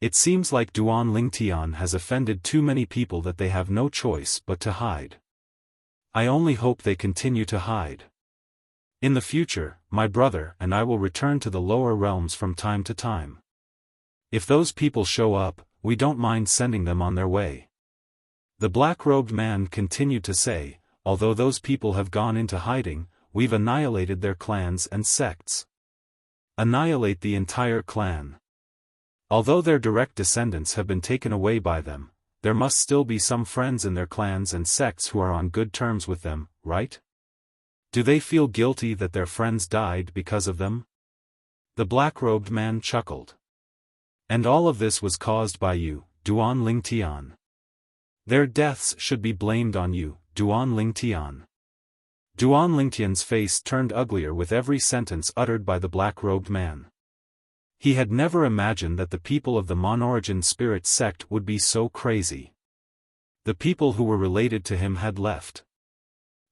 It seems like Duan Ling Tian has offended too many people that they have no choice but to hide. I only hope they continue to hide. In the future, my brother and I will return to the lower realms from time to time. If those people show up, we don't mind sending them on their way." The black-robed man continued to say, "Although those people have gone into hiding, we've annihilated their clans and sects." Annihilate the entire clan. Although their direct descendants have been taken away by them, there must still be some friends in their clans and sects who are on good terms with them, right? Do they feel guilty that their friends died because of them? The black-robed man chuckled. "And all of this was caused by you, Duan Ling Tian. Their deaths should be blamed on you, Duan Ling Tian." Duan Ling Tian's face turned uglier with every sentence uttered by the black-robed man. He had never imagined that the people of the Monorigin spirit sect would be so crazy. The people who were related to him had left.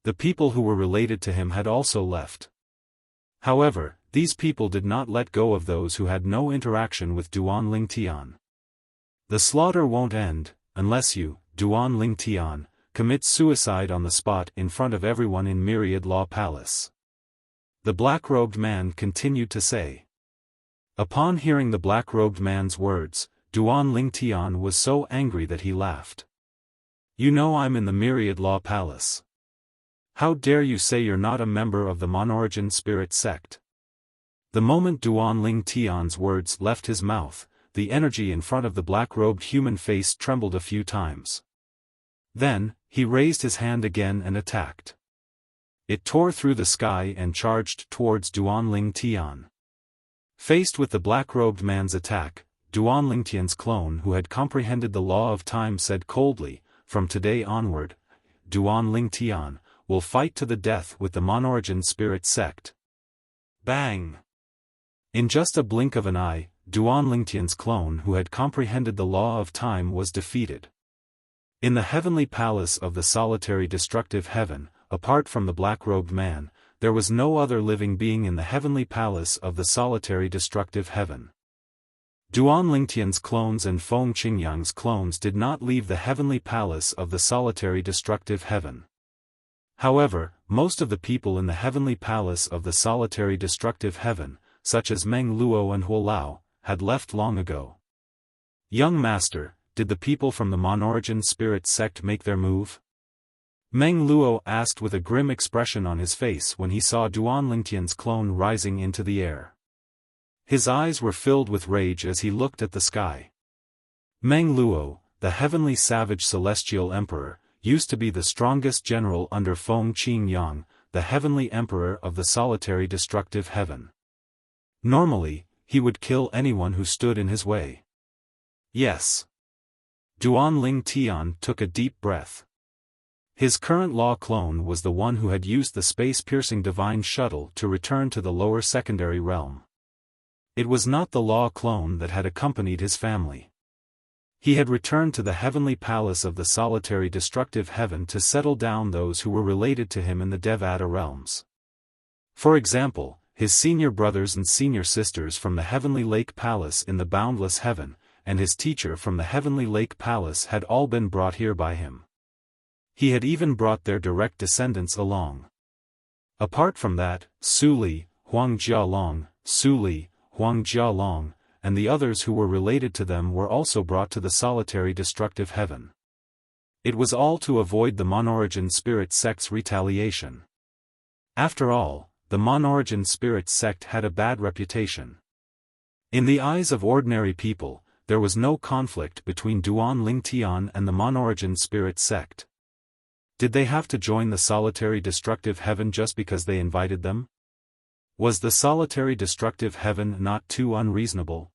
The people who were related to him had also left. However, these people did not let go of those who had no interaction with Duan Ling Tian. "The slaughter won't end, unless you, Duan Ling Tian, commit suicide on the spot in front of everyone in Myriad Law Palace." The black-robed man continued to say. Upon hearing the black-robed man's words, Duan Ling Tian was so angry that he laughed. "You know I'm in the Myriad Law Palace. How dare you say you're not a member of the Monorigin spirit sect?" The moment Duan Ling Tian's words left his mouth, the energy in front of the black-robed human face trembled a few times. Then, he raised his hand again and attacked. It tore through the sky and charged towards Duan Ling Tian. Faced with the black-robed man's attack, Duan Ling Tian's clone who had comprehended the law of time said coldly, "From today onward, Duan Ling Tian will fight to the death with the Monorigin spirit sect." Bang! In just a blink of an eye, Duan Ling Tian's clone who had comprehended the law of time was defeated. In the heavenly palace of the solitary destructive heaven, apart from the black-robed man, there was no other living being in the heavenly palace of the solitary destructive heaven. Duan Ling Tian's clones and Feng Qingyang's clones did not leave the heavenly palace of the solitary destructive heaven. However, most of the people in the heavenly palace of the solitary destructive heaven, such as Meng Luo and Huo Lao, had left long ago. "Young master, did the people from the Monorigin spirit sect make their move?" Meng Luo asked with a grim expression on his face when he saw Duan Ling Tian's clone rising into the air. His eyes were filled with rage as he looked at the sky. Meng Luo, the heavenly savage celestial emperor, used to be the strongest general under Feng Qingyang, the heavenly emperor of the solitary destructive heaven. Normally, he would kill anyone who stood in his way. Yes. Duan Ling Tian took a deep breath. His current law clone was the one who had used the space-piercing divine shuttle to return to the lower secondary realm. It was not the law clone that had accompanied his family. He had returned to the heavenly palace of the solitary destructive heaven to settle down those who were related to him in the Devata realms. For example, his senior brothers and senior sisters from the heavenly lake palace in the boundless heaven, and his teacher from the heavenly lake palace had all been brought here by him. He had even brought their direct descendants along. Apart from that, Su Li, Huang Jialong, and the others who were related to them were also brought to the solitary destructive heaven. It was all to avoid the Monorigin spirit sect's retaliation. After all, the Monorigin spirit sect had a bad reputation. In the eyes of ordinary people, there was no conflict between Duan Ling Tian and the Monorigin spirit sect. Did they have to join the solitary destructive heaven just because they invited them? Was the solitary destructive heaven not too unreasonable?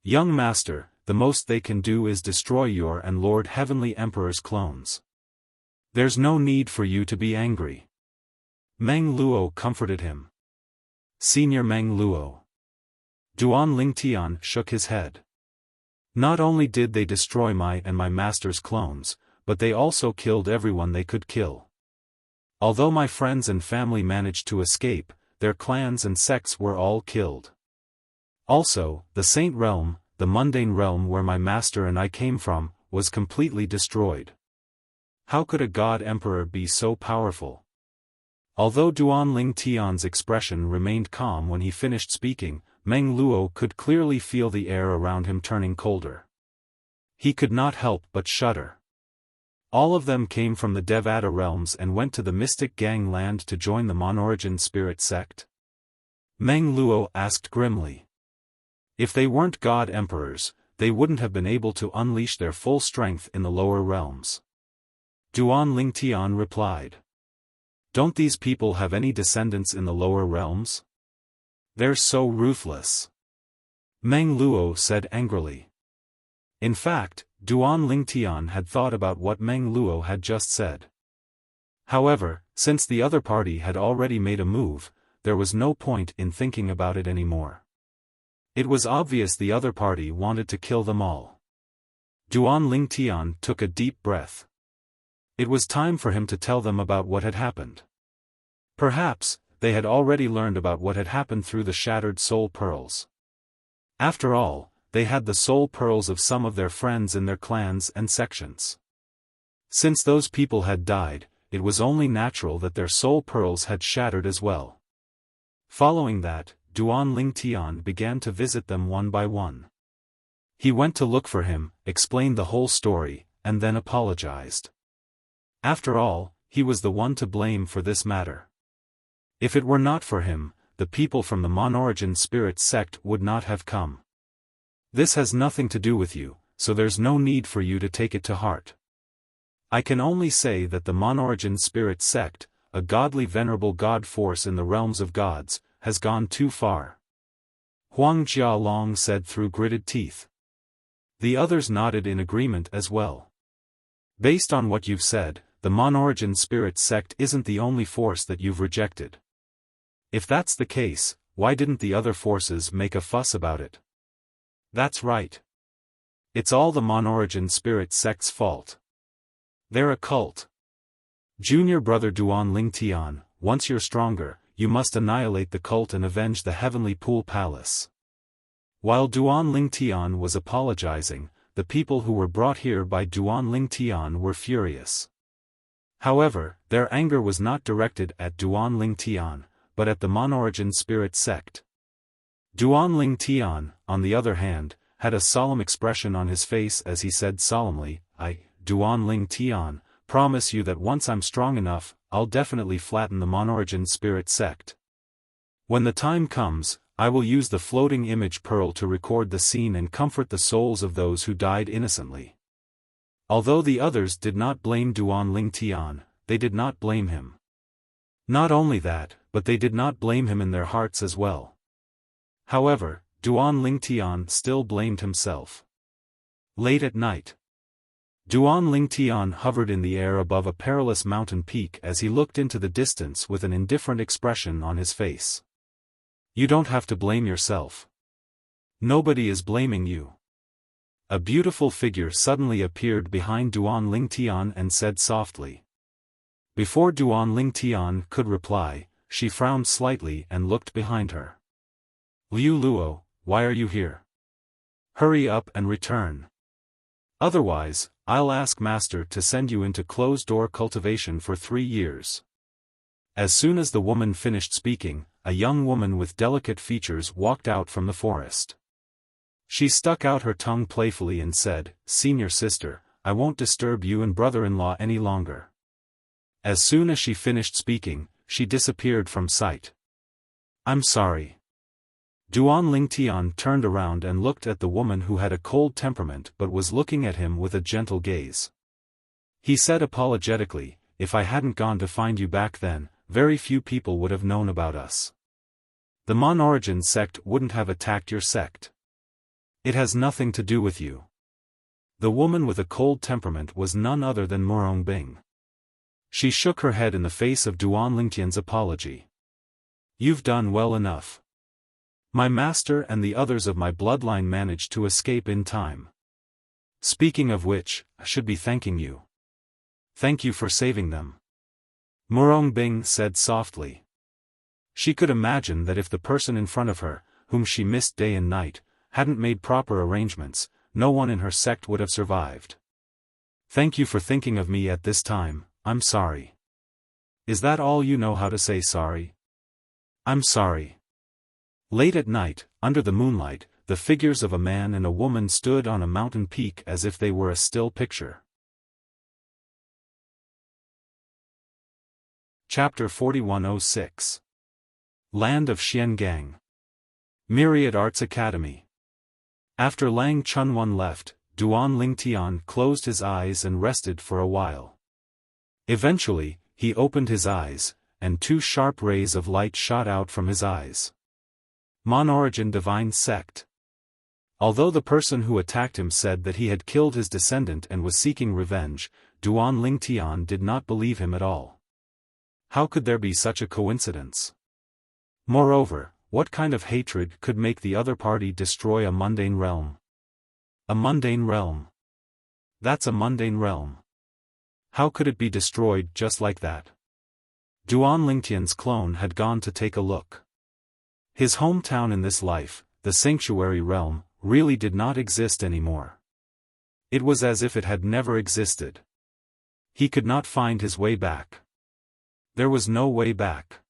Young master, the most they can do is destroy your and Lord Heavenly Emperor's clones. There's no need for you to be angry. Meng Luo comforted him. Senior Meng Luo. Duan Lingtian shook his head. Not only did they destroy my and my master's clones, but they also killed everyone they could kill. Although my friends and family managed to escape, their clans and sects were all killed. Also, the Saint Realm, the mundane realm where my master and I came from, was completely destroyed. How could a god emperor be so powerful? Although Duan Lingtian's expression remained calm when he finished speaking, Meng Luo could clearly feel the air around him turning colder. He could not help but shudder. All of them came from the Devata realms and went to the mystic Gang land to join the Monorigin spirit sect? Meng Luo asked grimly. If they weren't god emperors, they wouldn't have been able to unleash their full strength in the lower realms. Duan Lingtian replied. Don't these people have any descendants in the lower realms? They're so ruthless. Meng Luo said angrily. In fact, Duan Lingtian had thought about what Meng Luo had just said. However, since the other party had already made a move, there was no point in thinking about it anymore. It was obvious the other party wanted to kill them all. Duan Lingtian took a deep breath. It was time for him to tell them about what had happened. Perhaps, they had already learned about what had happened through the shattered soul pearls. After all, they had the soul pearls of some of their friends in their clans and sections. Since those people had died, it was only natural that their soul pearls had shattered as well. Following that, Duan Lingtian began to visit them one by one. He went to look for him, explained the whole story, and then apologized. After all, he was the one to blame for this matter. If it were not for him, the people from the Monorigin spirit sect would not have come. This has nothing to do with you, so there's no need for you to take it to heart. I can only say that the Monorigin spirit sect, a godly venerable god force in the realms of gods, has gone too far. Huang Jialong said through gritted teeth. The others nodded in agreement as well. Based on what you've said, the Monorigin spirit sect isn't the only force that you've rejected. If that's the case, why didn't the other forces make a fuss about it? That's right. It's all the Monorigin spirit sect's fault. They're a cult. Junior brother Duan Lingtian, once you're stronger, you must annihilate the cult and avenge the Heavenly Pool Palace. While Duan Lingtian was apologizing, the people who were brought here by Duan Lingtian were furious. However, their anger was not directed at Duan Lingtian, but at the Monorigin spirit sect. Duan Lingtian, on the other hand, had a solemn expression on his face as he said solemnly, I, Duan Lingtian, promise you that once I'm strong enough, I'll definitely flatten the Monorigin spirit sect. When the time comes, I will use the floating image pearl to record the scene and comfort the souls of those who died innocently. Although the others did not blame Duan Lingtian, they did not blame him. Not only that, but they did not blame him in their hearts as well. However, Duan Lingtian still blamed himself. Late at night, Duan Lingtian hovered in the air above a perilous mountain peak as he looked into the distance with an indifferent expression on his face. You don't have to blame yourself. Nobody is blaming you. A beautiful figure suddenly appeared behind Duan Lingtian and said softly. Before Duan Lingtian could reply, she frowned slightly and looked behind her. Liu Luo, why are you here? Hurry up and return. Otherwise, I'll ask Master to send you into closed-door cultivation for 3 years. As soon as the woman finished speaking, a young woman with delicate features walked out from the forest. She stuck out her tongue playfully and said, Senior sister, I won't disturb you and brother-in-law any longer. As soon as she finished speaking, she disappeared from sight. I'm sorry. Duan Lingtian turned around and looked at the woman who had a cold temperament but was looking at him with a gentle gaze. He said apologetically, if I hadn't gone to find you back then, very few people would have known about us. The Monorigin sect wouldn't have attacked your sect. It has nothing to do with you. The woman with a cold temperament was none other than Murong Bing. She shook her head in the face of Duan Lingtian's apology. You've done well enough. My master and the others of my bloodline managed to escape in time. Speaking of which, I should be thanking you. Thank you for saving them. Murong Bing said softly. She could imagine that if the person in front of her, whom she missed day and night, hadn't made proper arrangements, no one in her sect would have survived. Thank you for thinking of me at this time. I'm sorry. Is that all you know how to say sorry? I'm sorry. Late at night, under the moonlight, the figures of a man and a woman stood on a mountain peak as if they were a still picture. Chapter 4106. Land of Xiangang. Myriad Arts Academy. After Lang Chunwan left, Duan Lingtian closed his eyes and rested for a while. Eventually, he opened his eyes, and two sharp rays of light shot out from his eyes. Mon-origin divine sect. Although the person who attacked him said that he had killed his descendant and was seeking revenge, Duan Lingtian did not believe him at all. How could there be such a coincidence? Moreover, what kind of hatred could make the other party destroy a mundane realm? A mundane realm. That's a mundane realm. How could it be destroyed just like that? Duan Lingtian's clone had gone to take a look. His hometown in this life, the sanctuary realm, really did not exist anymore. It was as if it had never existed. He could not find his way back. There was no way back.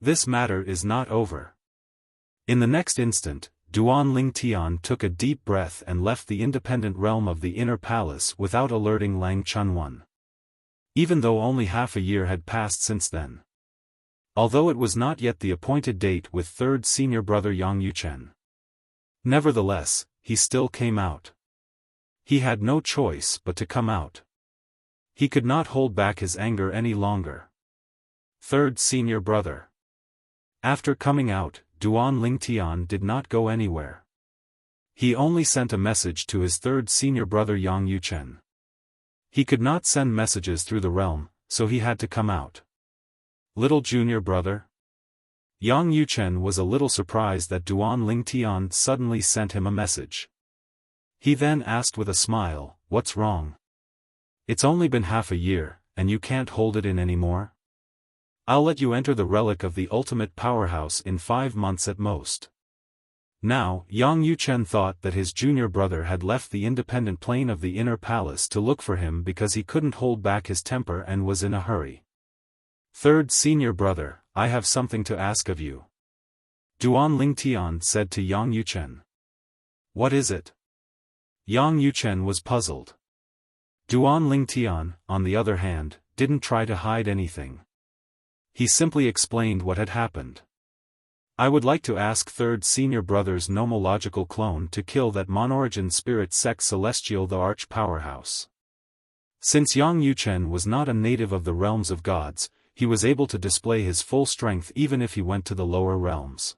This matter is not over. In the next instant, Duan Lingtian took a deep breath and left the independent realm of the inner palace without alerting Lang Chunwan. Even though only half a year had passed since then. Although it was not yet the appointed date with third senior brother Yang Yuchen. Nevertheless, he still came out. He had no choice but to come out. He could not hold back his anger any longer. Third senior brother. After coming out, Duan Lingtian did not go anywhere. He only sent a message to his third senior brother Yang Yuchen. He could not send messages through the realm, so he had to come out. Little junior brother? Yang Yuchen was a little surprised that Duan Lingtian suddenly sent him a message. He then asked with a smile, "What's wrong? It's only been half a year, and you can't hold it in anymore? I'll let you enter the relic of the ultimate powerhouse in 5 months at most." Now, Yang Yuchen thought that his junior brother had left the independent plane of the inner palace to look for him because he couldn't hold back his temper and was in a hurry. "Third senior brother, I have something to ask of you," Duan Lingtian said to Yang Yuchen. "What is it?" Yang Yuchen was puzzled. Duan Lingtian, on the other hand, didn't try to hide anything. He simply explained what had happened. "I would like to ask third senior brother's nomological clone to kill that mon-origin spirit sect celestial the arch powerhouse." Since Yang Yuchen was not a native of the realms of gods, he was able to display his full strength even if he went to the lower realms.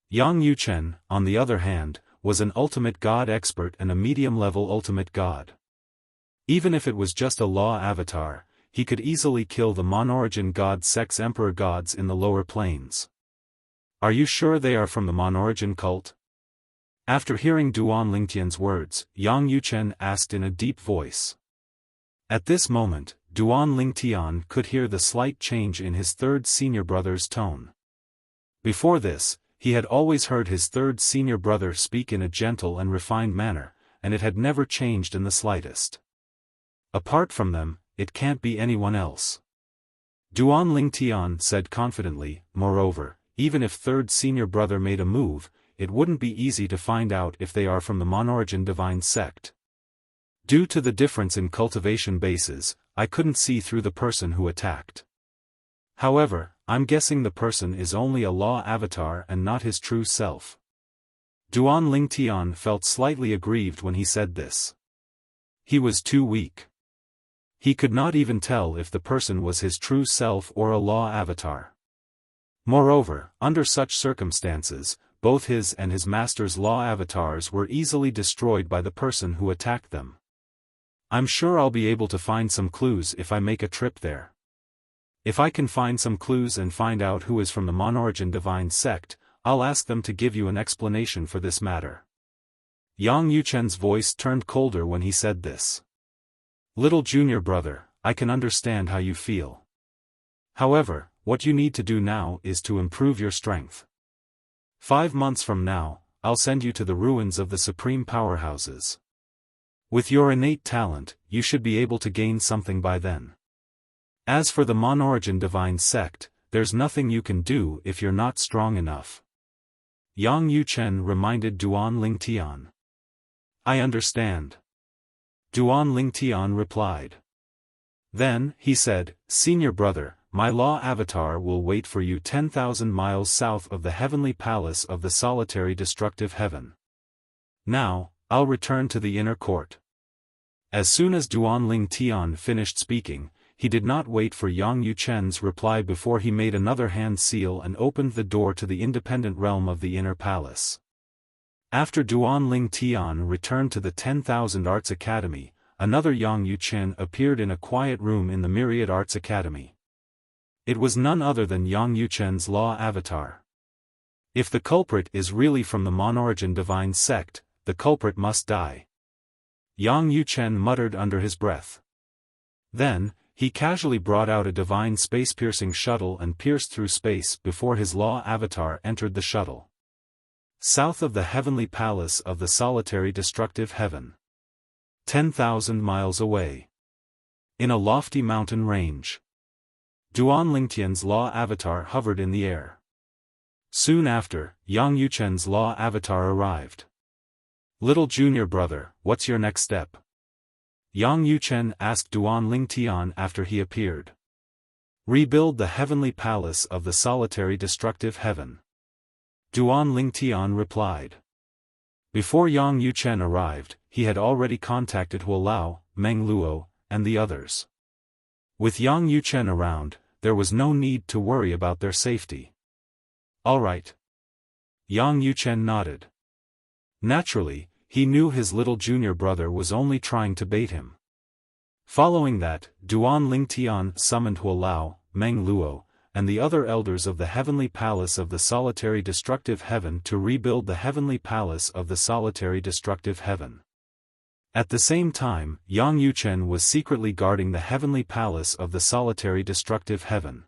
Yang Yuchen, on the other hand, was an ultimate god expert and a medium-level ultimate god. Even if it was just a law avatar, he could easily kill the mon-origin god sect's emperor gods in the lower planes. "Are you sure they are from the mon-origin cult?" After hearing Duan Lingtian's words, Yang Yuchen asked in a deep voice. At this moment, Duan Lingtian could hear the slight change in his third senior brother's tone. Before this, he had always heard his third senior brother speak in a gentle and refined manner, and it had never changed in the slightest. "Apart from them, it can't be anyone else," Duan Lingtian said confidently. Moreover, even if third senior brother made a move, it wouldn't be easy to find out if they are from the mon-origin divine sect. Due to the difference in cultivation bases, I couldn't see through the person who attacked. However, I'm guessing the person is only a law avatar and not his true self. Duan Lingtian felt slightly aggrieved when he said this. He was too weak. He could not even tell if the person was his true self or a law avatar. Moreover, under such circumstances, both his and his master's law avatars were easily destroyed by the person who attacked them. "I'm sure I'll be able to find some clues if I make a trip there. If I can find some clues and find out who is from the mon-origin divine sect, I'll ask them to give you an explanation for this matter. Yang Yuchen's voice turned colder when he said this. Little junior brother, I can understand how you feel. However, what you need to do now is to improve your strength. 5 months from now, I'll send you to the ruins of the supreme powerhouses. With your innate talent, you should be able to gain something by then. As for the Monorigin Divine Sect, there's nothing you can do if you're not strong enough. Yang Yuchen reminded Duan Lingtian. I understand. Duan Lingtian replied. Then, he said, Senior brother, my law avatar will wait for you 10,000 miles south of the heavenly palace of the solitary destructive heaven. Now, I'll return to the inner court. As soon as Duan Lingtian finished speaking, he did not wait for Yang Yuchen's reply before he made another hand seal and opened the door to the independent realm of the inner palace. After Duan Lingtian returned to the 10,000 Arts Academy, another Yang Yuchen appeared in a quiet room in the Myriad Arts Academy. It was none other than Yang Yuchen's law avatar. If the culprit is really from the Monorigin Divine Sect, the culprit must die. Yang Yuchen muttered under his breath. Then, he casually brought out a divine space-piercing shuttle and pierced through space before his law avatar entered the shuttle. South of the heavenly palace of the solitary destructive heaven. 10,000 miles away. In a lofty mountain range. Duan Lingtian's law avatar hovered in the air. Soon after, Yang Yuchen's law avatar arrived. Little junior brother, what's your next step? Yang Yuchen asked Duan Lingtian after he appeared. Rebuild the heavenly palace of the solitary destructive heaven. Duan Lingtian replied. Before Yang Yuchen arrived, he had already contacted Huolao, Meng Luo, and the others. With Yang Yuchen around, there was no need to worry about their safety. All right. Yang Yuchen nodded. Naturally, he knew his little junior brother was only trying to bait him. Following that, Duan Lingtian summoned Huolao, Meng Luo, and the other elders of the heavenly palace of the solitary destructive heaven to rebuild the heavenly palace of the solitary destructive heaven. At the same time, Yang Yuchen was secretly guarding the heavenly palace of the solitary destructive heaven.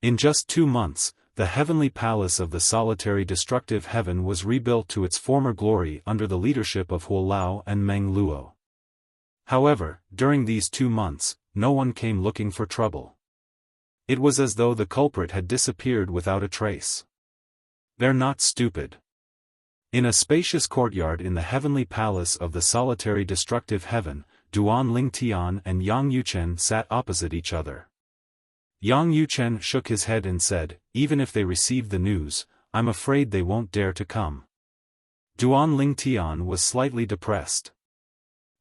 In just 2 months, the heavenly palace of the solitary destructive heaven was rebuilt to its former glory under the leadership of Huolao and Meng Luo. However, during these 2 months, no one came looking for trouble. It was as though the culprit had disappeared without a trace. They're not stupid. In a spacious courtyard in the heavenly palace of the solitary destructive heaven, Duan Lingtian and Yang Yuchen sat opposite each other. Yang Yuchen shook his head and said, even if they receive the news, I'm afraid they won't dare to come. Duan Lingtian was slightly depressed.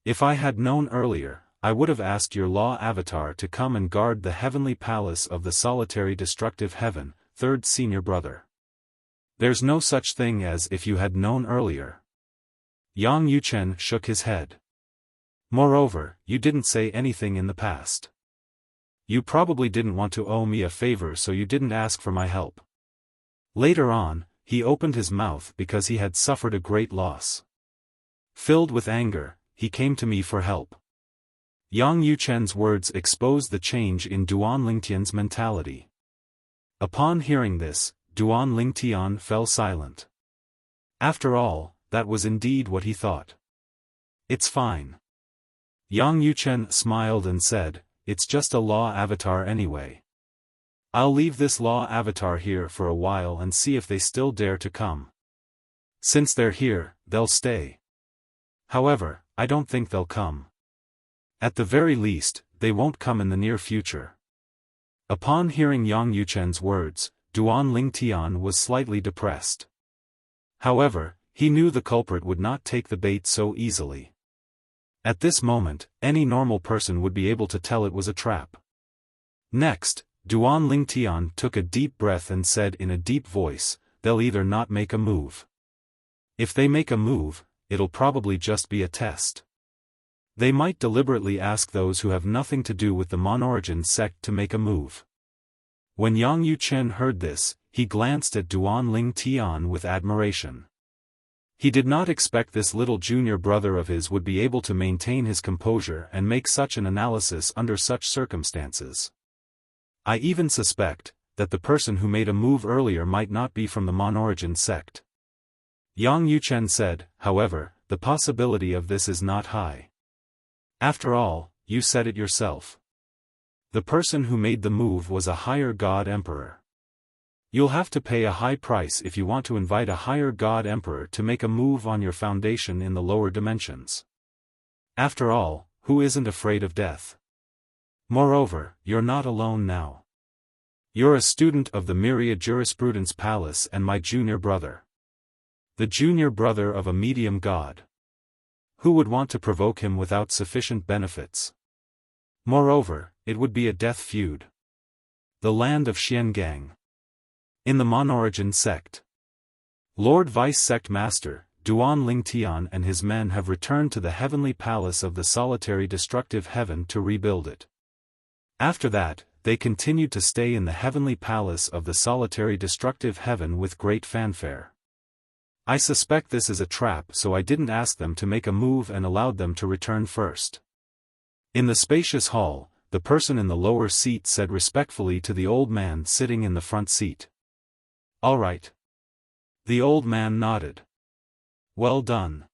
If I had known earlier, I would have asked your law avatar to come and guard the heavenly palace of the solitary destructive heaven, third senior brother. There's no such thing as if you had known earlier. Yang Yuchen shook his head. Moreover, you didn't say anything in the past. You probably didn't want to owe me a favor, so you didn't ask for my help. Later on, he opened his mouth because he had suffered a great loss. Filled with anger, he came to me for help. Yang Yuchen's words exposed the change in Duan Lingtian's mentality. Upon hearing this, Duan Lingtian fell silent. After all, that was indeed what he thought. It's fine. Yang Yuchen smiled and said, it's just a law avatar anyway. I'll leave this law avatar here for a while and see if they still dare to come. Since they're here, they'll stay. However, I don't think they'll come. At the very least, they won't come in the near future. Upon hearing Yang Yuchen's words, Duan Lingtian was slightly depressed. However, he knew the culprit would not take the bait so easily. At this moment, any normal person would be able to tell it was a trap. Next, Duan Lingtian took a deep breath and said in a deep voice, they'll either not make a move. If they make a move, it'll probably just be a test. They might deliberately ask those who have nothing to do with the Monorigin sect to make a move. When Yang Yuchen heard this, he glanced at Duan Ling Tian with admiration. He did not expect this little junior brother of his would be able to maintain his composure and make such an analysis under such circumstances. I even suspect that the person who made a move earlier might not be from the Mon-Origin sect. Yang Yuchen said, however, the possibility of this is not high. After all, you said it yourself. The person who made the move was a higher god emperor. You'll have to pay a high price if you want to invite a higher god emperor to make a move on your foundation in the lower dimensions. After all, who isn't afraid of death? Moreover, you're not alone now. You're a student of the Myriad Jurisprudence Palace and my junior brother. The junior brother of a medium god. Who would want to provoke him without sufficient benefits? Moreover, it would be a death feud. The land of Xiangang. In the Mon-Origin sect. Lord Vice Sect Master, Duan Ling Tian and his men have returned to the heavenly palace of the solitary destructive heaven to rebuild it. After that, they continued to stay in the heavenly palace of the solitary destructive heaven with great fanfare. I suspect this is a trap, so I didn't ask them to make a move and allowed them to return first. In the spacious hall, the person in the lower seat said respectfully to the old man sitting in the front seat. All right. The old man nodded. Well done.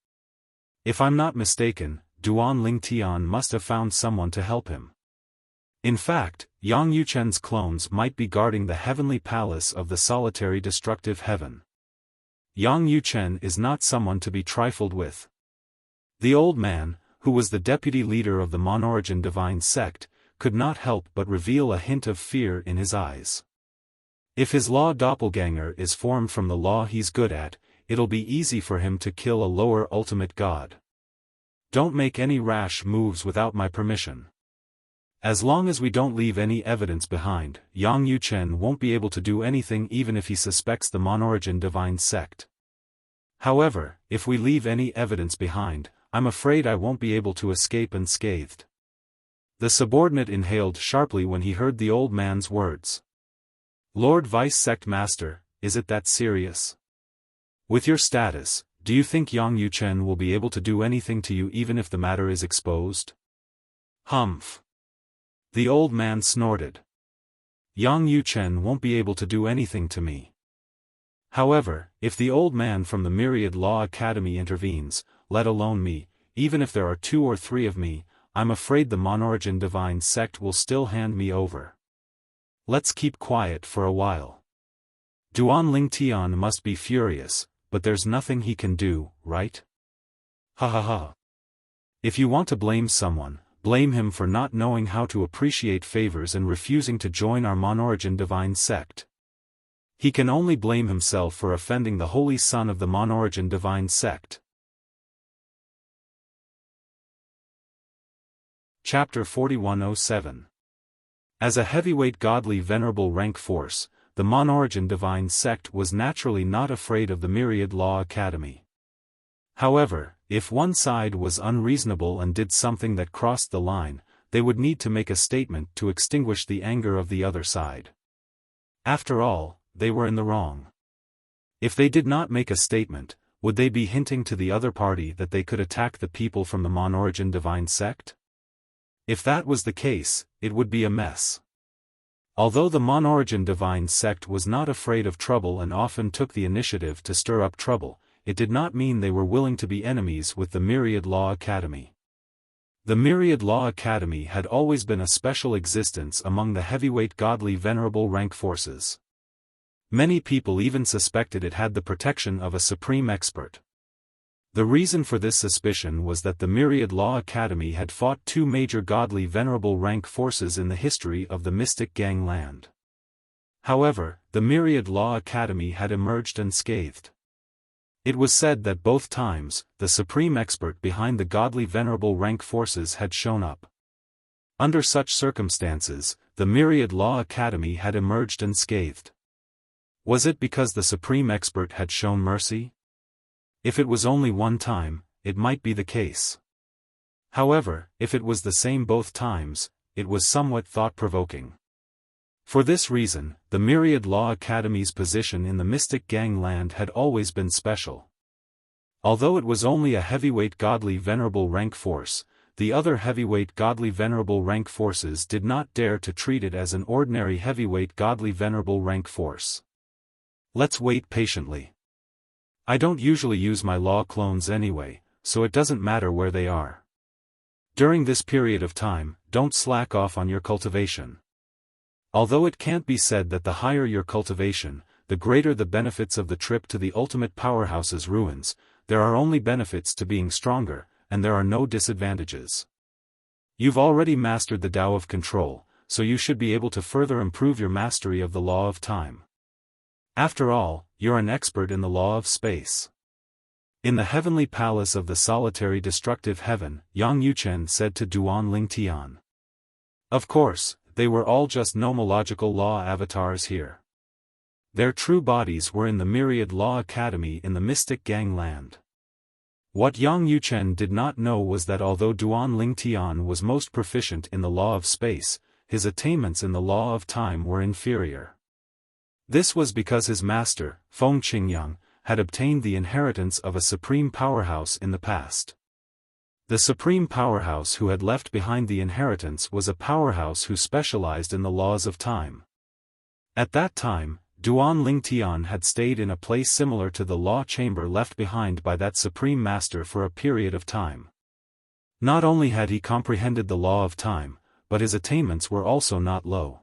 If I'm not mistaken, Duan Ling Tian must have found someone to help him. In fact, Yang Yuchen's clones might be guarding the heavenly palace of the solitary destructive heaven. Yang Yuchen is not someone to be trifled with. The old man, who was the deputy leader of the Mon-Origin divine sect, could not help but reveal a hint of fear in his eyes. If his law doppelganger is formed from the law he's good at, it'll be easy for him to kill a lower ultimate god. Don't make any rash moves without my permission. As long as we don't leave any evidence behind, Yang Yuchen won't be able to do anything even if he suspects the Mon-Origin divine sect. However, if we leave any evidence behind, I'm afraid I won't be able to escape unscathed. The subordinate inhaled sharply when he heard the old man's words. Lord Vice Sect Master, is it that serious? With your status, do you think Yang Yuchen will be able to do anything to you even if the matter is exposed? Humph. The old man snorted. Yang Yuchen won't be able to do anything to me. However, if the old man from the Myriad Law Academy intervenes, let alone me, even if there are 2 or 3 of me, I'm afraid the Mon-Origin divine sect will still hand me over. Let's keep quiet for a while. Duan Ling Tian must be furious, but there's nothing he can do, right? Ha ha ha. If you want to blame someone, blame him for not knowing how to appreciate favors and refusing to join our Mon-Origin divine sect. He can only blame himself for offending the holy son of the Mon-Origin divine sect. Chapter 4107. As a heavyweight godly venerable rank force, the Mon-Origin divine sect was naturally not afraid of the Myriad Law Academy. However, if one side was unreasonable and did something that crossed the line, they would need to make a statement to extinguish the anger of the other side. After all, they were in the wrong. If they did not make a statement, would they be hinting to the other party that they could attack the people from the Mon-Origin divine sect? If that was the case, it would be a mess. Although the Mon-Origin divine sect was not afraid of trouble and often took the initiative to stir up trouble, it did not mean they were willing to be enemies with the Myriad Law Academy. The Myriad Law Academy had always been a special existence among the heavyweight godly venerable rank forces. Many people even suspected it had the protection of a supreme expert. The reason for this suspicion was that the Myriad Law Academy had fought 2 major godly venerable rank forces in the history of the Mystic Gangland. However, the Myriad Law Academy had emerged unscathed. It was said that both times, the supreme expert behind the godly venerable rank forces had shown up. Under such circumstances, the Myriad Law Academy had emerged unscathed. Was it because the supreme expert had shown mercy? If it was only one time, it might be the case. However, if it was the same both times, it was somewhat thought-provoking. For this reason, the Myriad Law Academy's position in the Mystic Gangland had always been special. Although it was only a heavyweight godly venerable rank force, the other heavyweight godly venerable rank forces did not dare to treat it as an ordinary heavyweight godly venerable rank force. Let's wait patiently. I don't usually use my law clones anyway, so it doesn't matter where they are. During this period of time, don't slack off on your cultivation. Although it can't be said that the higher your cultivation, the greater the benefits of the trip to the ultimate powerhouse's ruins, there are only benefits to being stronger, and there are no disadvantages. You've already mastered the Tao of Control, so you should be able to further improve your mastery of the law of time. After all, you're an expert in the law of space. In the heavenly palace of the solitary destructive heaven, Yang Yuchen said to Duan Lingtian. Of course, they were all just nomological law avatars here. Their true bodies were in the Myriad Law Academy in the Mystic Gangland. What Yang Yuchen did not know was that although Duan Lingtian was most proficient in the law of space, his attainments in the law of time were inferior. This was because his master, Feng Qingyang, had obtained the inheritance of a supreme powerhouse in the past. The supreme powerhouse who had left behind the inheritance was a powerhouse who specialized in the laws of time. At that time, Duan Lingtian had stayed in a place similar to the law chamber left behind by that supreme master for a period of time. Not only had he comprehended the law of time, but his attainments were also not low.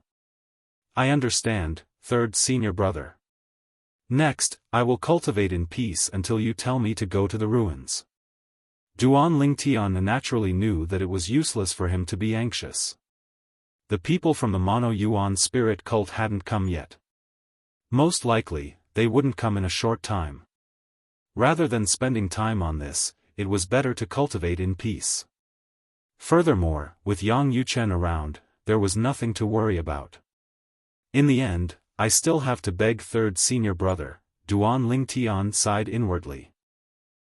I understand, third senior brother. Next, I will cultivate in peace until you tell me to go to the ruins. Duan Lingtian naturally knew that it was useless for him to be anxious. The people from the Mono Yuan spirit cult hadn't come yet. Most likely, they wouldn't come in a short time. Rather than spending time on this, it was better to cultivate in peace. Furthermore, with Yang Yuchen around, there was nothing to worry about. In the end, I still have to beg third senior brother, Duan Lingtian sighed inwardly.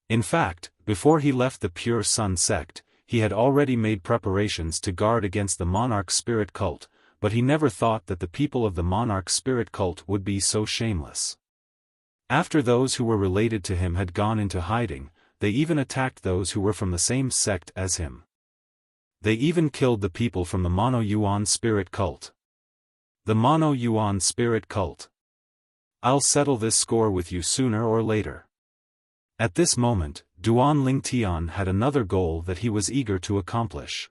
In fact, before he left the Pure Sun sect, he had already made preparations to guard against the Monarch spirit cult, but he never thought that the people of the Monarch spirit cult would be so shameless. After those who were related to him had gone into hiding, they even attacked those who were from the same sect as him. They even killed the people from the Mono Yuan spirit cult. The Mono Yuan spirit cult. I'll settle this score with you sooner or later. At this moment, Duan Lingtian had another goal that he was eager to accomplish.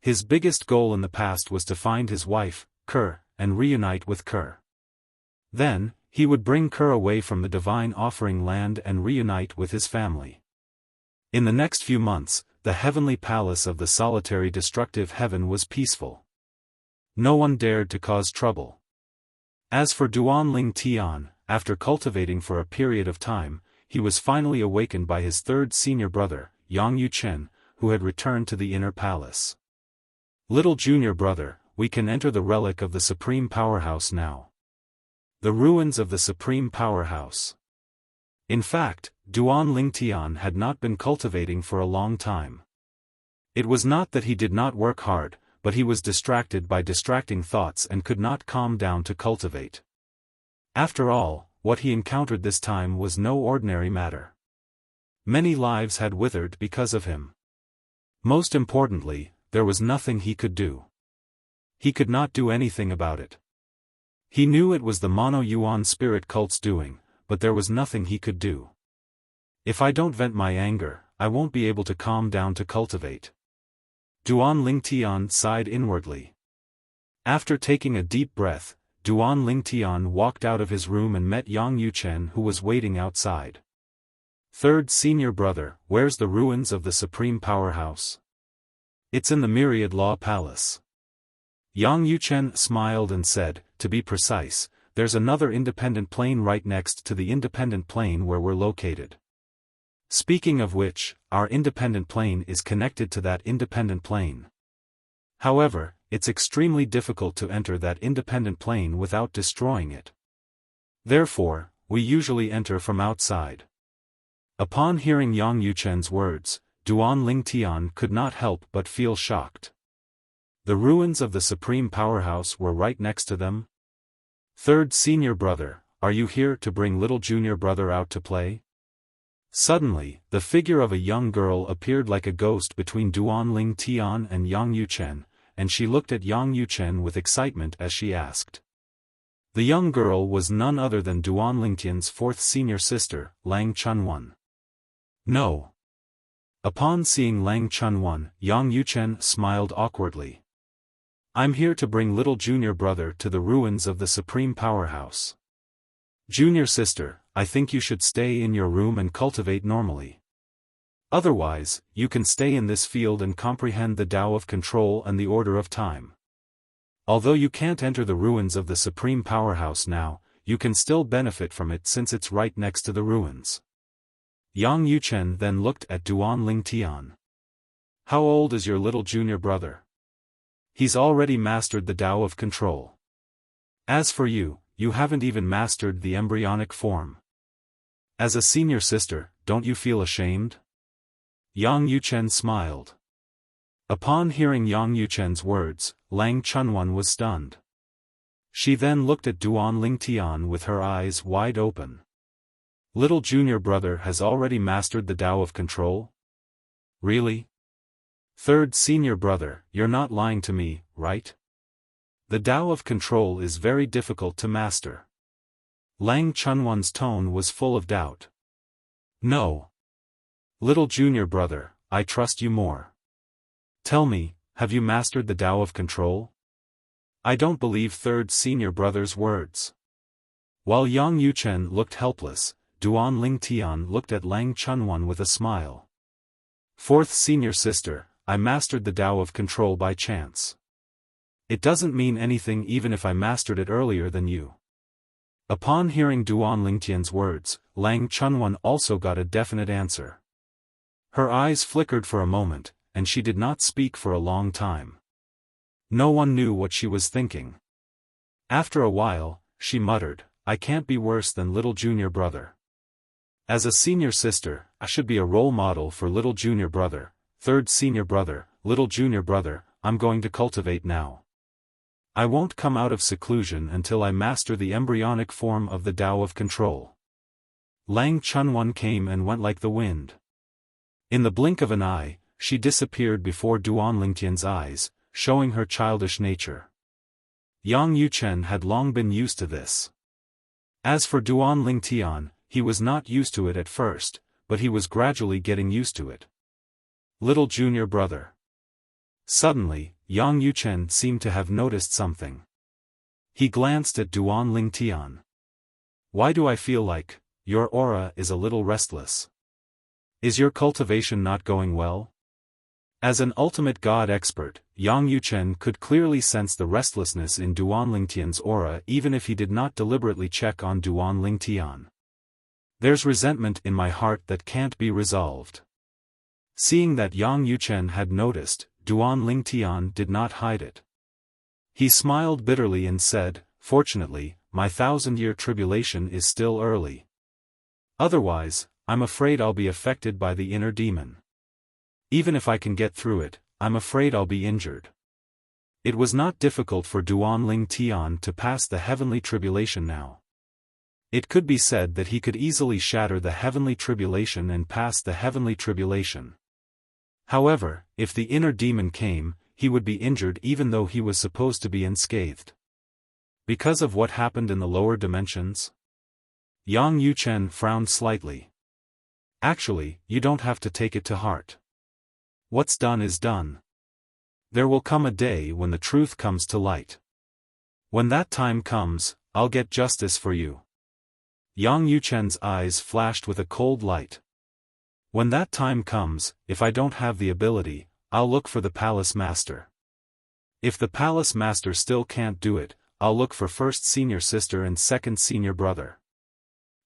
His biggest goal in the past was to find his wife, Kerr, and reunite with Kerr. Then, he would bring Kerr away from the divine offering land and reunite with his family. In the next few months, the heavenly palace of the solitary destructive heaven was peaceful. No one dared to cause trouble. As for Duan Lingtian, after cultivating for a period of time, he was finally awakened by his third senior brother, Yang Yuchen, who had returned to the inner palace. Little junior brother, we can enter the relic of the Supreme Powerhouse now. The ruins of the Supreme Powerhouse. In fact, Duan Lingtian had not been cultivating for a long time. It was not that he did not work hard, but he was distracted by distracting thoughts and could not calm down to cultivate. After all, what he encountered this time was no ordinary matter. Many lives had withered because of him. Most importantly, there was nothing he could do. He could not do anything about it. He knew it was the Mono Yuan spirit cult's doing, but there was nothing he could do. If I don't vent my anger, I won't be able to calm down to cultivate. Duan Lingtian sighed inwardly. After taking a deep breath, Duan Lingtian walked out of his room and met Yang Yuchen, who was waiting outside. Third senior brother, where's the ruins of the Supreme Powerhouse? It's in the Myriad Law Palace. Yang Yuchen smiled and said, to be precise, there's another independent plane right next to the independent plane where we're located. Speaking of which, our independent plane is connected to that independent plane. However, it's extremely difficult to enter that independent plane without destroying it. Therefore, we usually enter from outside. Upon hearing Yang Yuchen's words, Duan Lingtian could not help but feel shocked. The ruins of the supreme powerhouse were right next to them. Third senior brother, are you here to bring little junior brother out to play? Suddenly, the figure of a young girl appeared like a ghost between Duan Tian and Yang Yuchen, and she looked at Yang Yuchen with excitement as she asked. The young girl was none other than Duan Tian's fourth senior sister, Lang Chunwan. No. Upon seeing Lang Chunwan, Yang Yuchen smiled awkwardly. I'm here to bring little junior brother to the ruins of the supreme powerhouse. Junior sister, I think you should stay in your room and cultivate normally. Otherwise, you can stay in this field and comprehend the Tao of control and the order of time. Although you can't enter the ruins of the supreme powerhouse now, you can still benefit from it since it's right next to the ruins. Yang Yuchen then looked at Duan Tian. How old is your little junior brother? He's already mastered the Tao of control. As for you, you haven't even mastered the embryonic form. As a senior sister, don't you feel ashamed? Yang Yuchen smiled. Upon hearing Yang Yuchen's words, Lang Chunwan was stunned. She then looked at Duan Tian with her eyes wide open. Little junior brother has already mastered the Tao of control? Really? Third senior brother, you're not lying to me, right? The Tao of control is very difficult to master. Lang Chunwan's tone was full of doubt. No. Little junior brother, I trust you more. Tell me, have you mastered the Tao of control? I don't believe third senior brother's words. While Yang Yuchen looked helpless, Duan Tian looked at Lang Chunwan with a smile. Fourth senior sister, I mastered the Tao of control by chance. It doesn't mean anything even if I mastered it earlier than you. Upon hearing Duan Tian's words, Lang Chunwan also got a definite answer. Her eyes flickered for a moment, and she did not speak for a long time. No one knew what she was thinking. After a while, she muttered, I can't be worse than little junior brother. As a senior sister, I should be a role model for little junior brother. Third senior brother, little junior brother, I'm going to cultivate now. I won't come out of seclusion until I master the embryonic form of the Tao of control. Lang Chunwan came and went like the wind. In the blink of an eye, she disappeared before Duan Tian's eyes, showing her childish nature. Yang Yuchen had long been used to this. As for Duan Tian, he was not used to it at first, but he was gradually getting used to it. Little junior brother. Suddenly, Yang Yuchen seemed to have noticed something. He glanced at Duan Tian. Why do I feel like your aura is a little restless? Is your cultivation not going well? As an ultimate god expert, Yang Yuchen could clearly sense the restlessness in Duan Tian's aura even if he did not deliberately check on Duan Tian. There's resentment in my heart that can't be resolved. Seeing that Yang Yuchen had noticed, Duan Tian did not hide it. He smiled bitterly and said, fortunately, my 1,000-year tribulation is still early. Otherwise, I'm afraid I'll be affected by the inner demon. Even if I can get through it, I'm afraid I'll be injured. It was not difficult for Duan Tian to pass the heavenly tribulation now. It could be said that he could easily shatter the heavenly tribulation and pass the heavenly tribulation. However, if the inner demon came, he would be injured even though he was supposed to be unscathed. Because of what happened in the lower dimensions? Yang Yuchen frowned slightly. Actually, you don't have to take it to heart. What's done is done. There will come a day when the truth comes to light. When that time comes, I'll get justice for you. Yang Yuchen's eyes flashed with a cold light. When that time comes, if I don't have the ability, I'll look for the palace master. If the palace master still can't do it, I'll look for first senior sister and second senior brother.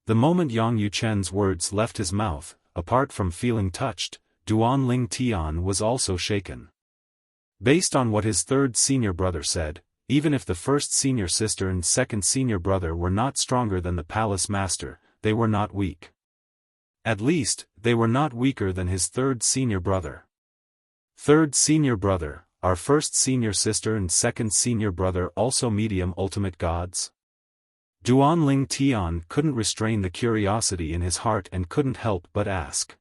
The moment Yang Yuchen's words left his mouth, apart from feeling touched, Duan Tian was also shaken. Based on what his third senior brother said, even if the first senior sister and second senior brother were not stronger than the palace master, they were not weak. At least, they were not weaker than his third senior brother. Third senior brother, are first senior sister and second senior brother also medium ultimate gods? Duan Ling Tian couldn't restrain the curiosity in his heart and couldn't help but ask.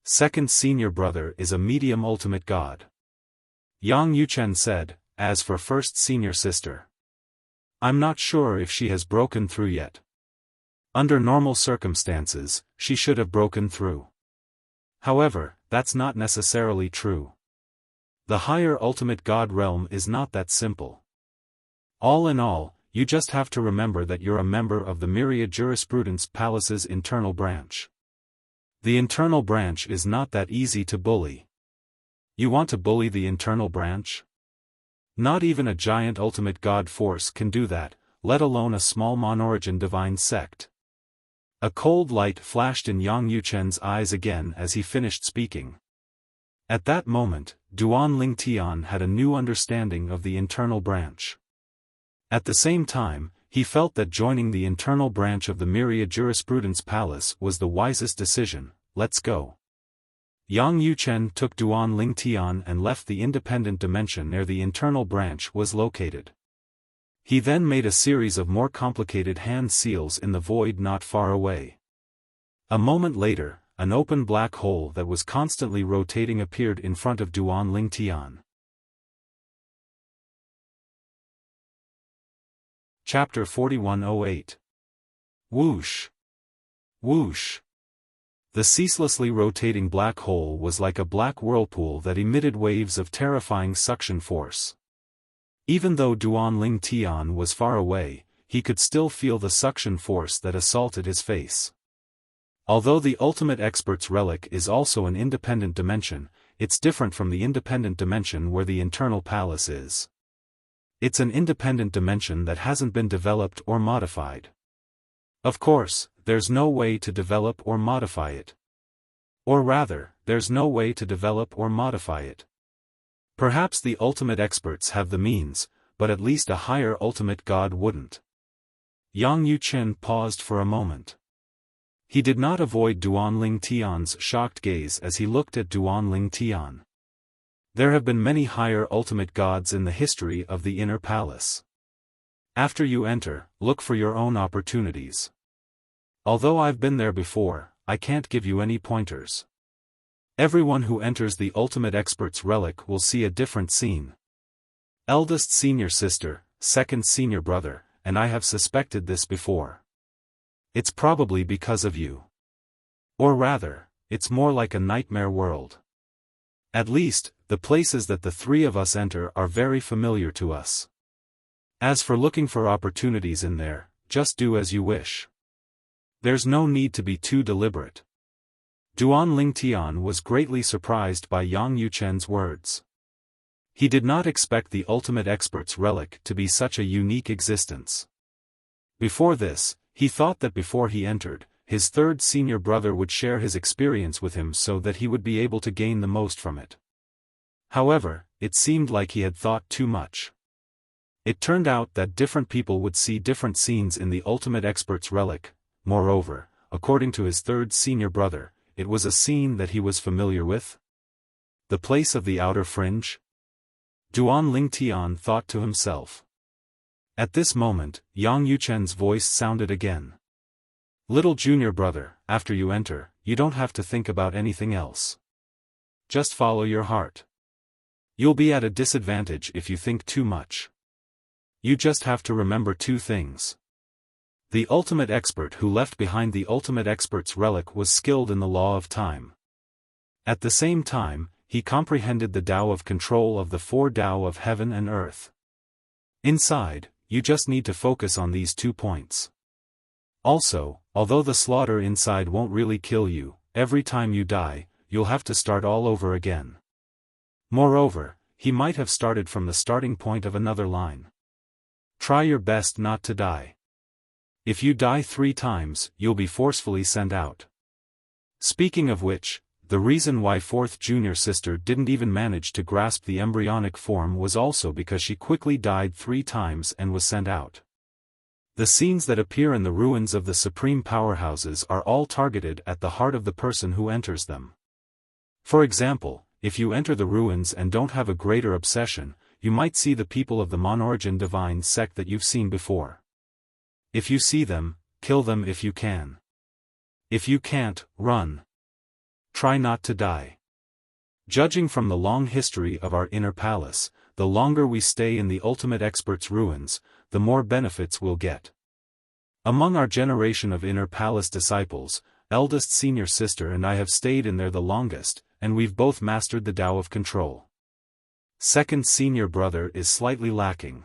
Second senior brother is a medium ultimate god. Yang Yuchen said, as for first senior sister, I'm not sure if she has broken through yet. Under normal circumstances, she should have broken through. However, that's not necessarily true. The higher ultimate god realm is not that simple. All in all, you just have to remember that you're a member of the Myriad Jurisprudence Palace's internal branch. The internal branch is not that easy to bully. You want to bully the internal branch? Not even a giant ultimate god force can do that, let alone a small monorigin divine sect. A cold light flashed in Yang Yuchen's eyes again as he finished speaking. At that moment, Duan Ling Tian had a new understanding of the internal branch. At the same time, he felt that joining the internal branch of the Myriad Jurisprudence Palace was the wisest decision. Let's go. Yang Yuchen took Duan Ling Tian and left the independent dimension where the internal branch was located. He then made a series of more complicated hand seals in the void not far away. A moment later, an open black hole that was constantly rotating appeared in front of Duan Ling Tian. Chapter 4108. Whoosh! Whoosh! The ceaselessly rotating black hole was like a black whirlpool that emitted waves of terrifying suction force. Even though Duan Ling Tian was far away, he could still feel the suction force that assaulted his face. Although the Ultimate Expert's relic is also an independent dimension, it's different from the independent dimension where the internal palace is. It's an independent dimension that hasn't been developed or modified. Of course, there's no way to develop or modify it. Or rather, there's no way to develop or modify it. Perhaps the ultimate experts have the means, but at least a higher ultimate god wouldn't. Yang Yuchen paused for a moment. He did not avoid Duan Ling Tian's shocked gaze as he looked at Duan Ling Tian. There have been many higher ultimate gods in the history of the inner palace. After you enter, look for your own opportunities. Although I've been there before, I can't give you any pointers. Everyone who enters the Ultimate Expert's relic will see a different scene. Eldest senior sister, second senior brother, and I have suspected this before. It's probably because of you. Or rather, it's more like a nightmare world. At least, the places that the three of us enter are very familiar to us. As for looking for opportunities in there, just do as you wish. There's no need to be too deliberate. Duan Ling Tian was greatly surprised by Yang Yuchen's words. He did not expect the Ultimate Expert's relic to be such a unique existence. Before this, he thought that before he entered, his third senior brother would share his experience with him so that he would be able to gain the most from it. However, it seemed like he had thought too much. It turned out that different people would see different scenes in the Ultimate Expert's relic. Moreover, according to his third senior brother, it was a scene that he was familiar with. The place of the outer fringe? Duan Ling Tian thought to himself. At this moment, Yang Yuchen's voice sounded again. Little junior brother, after you enter, you don't have to think about anything else. Just follow your heart. You'll be at a disadvantage if you think too much. You just have to remember two things. The Ultimate Expert who left behind the Ultimate Expert's relic was skilled in the law of time. At the same time, he comprehended the Tao of control of the four Tao of heaven and earth. Inside, you just need to focus on these 2 points. Also, although the slaughter inside won't really kill you, every time you die, you'll have to start all over again. Moreover, he might have started from the starting point of another line. Try your best not to die. If you die 3 times, you'll be forcefully sent out. Speaking of which, the reason why fourth junior sister didn't even manage to grasp the embryonic form was also because she quickly died 3 times and was sent out. The scenes that appear in the ruins of the supreme powerhouses are all targeted at the heart of the person who enters them. For example, if you enter the ruins and don't have a greater obsession, you might see the people of the Monorigin divine sect that you've seen before. If you see them, kill them if you can. If you can't, run. Try not to die. Judging from the long history of our inner palace, the longer we stay in the ultimate expert's ruins, the more benefits we'll get. Among our generation of inner palace disciples, eldest senior sister and I have stayed in there the longest, and we've both mastered the Tao of control. Second senior brother is slightly lacking.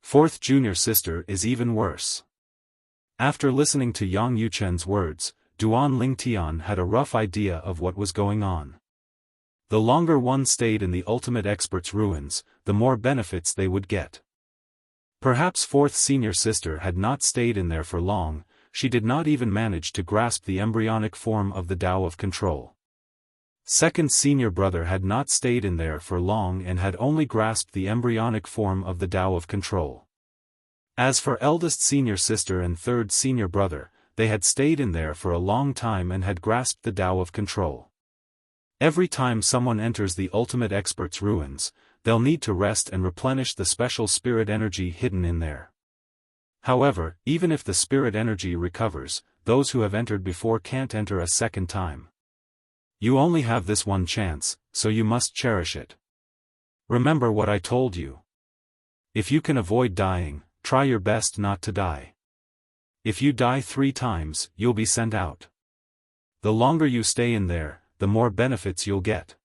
Fourth junior sister is even worse. After listening to Yang Yuchen's words, Duan Lingtian had a rough idea of what was going on. The longer one stayed in the ultimate expert's ruins, the more benefits they would get. Perhaps fourth senior sister had not stayed in there for long, she did not even manage to grasp the embryonic form of the Tao of control. Second senior brother had not stayed in there for long and had only grasped the embryonic form of the Tao of control. As for eldest senior sister and third senior brother, they had stayed in there for a long time and had grasped the Tao of control. Every time someone enters the ultimate expert's ruins, they'll need to rest and replenish the special spirit energy hidden in there. However, even if the spirit energy recovers, those who have entered before can't enter a second time. You only have this one chance, so you must cherish it. Remember what I told you. If you can avoid dying, try your best not to die. If you die 3 times, you'll be sent out. The longer you stay in there, the more benefits you'll get.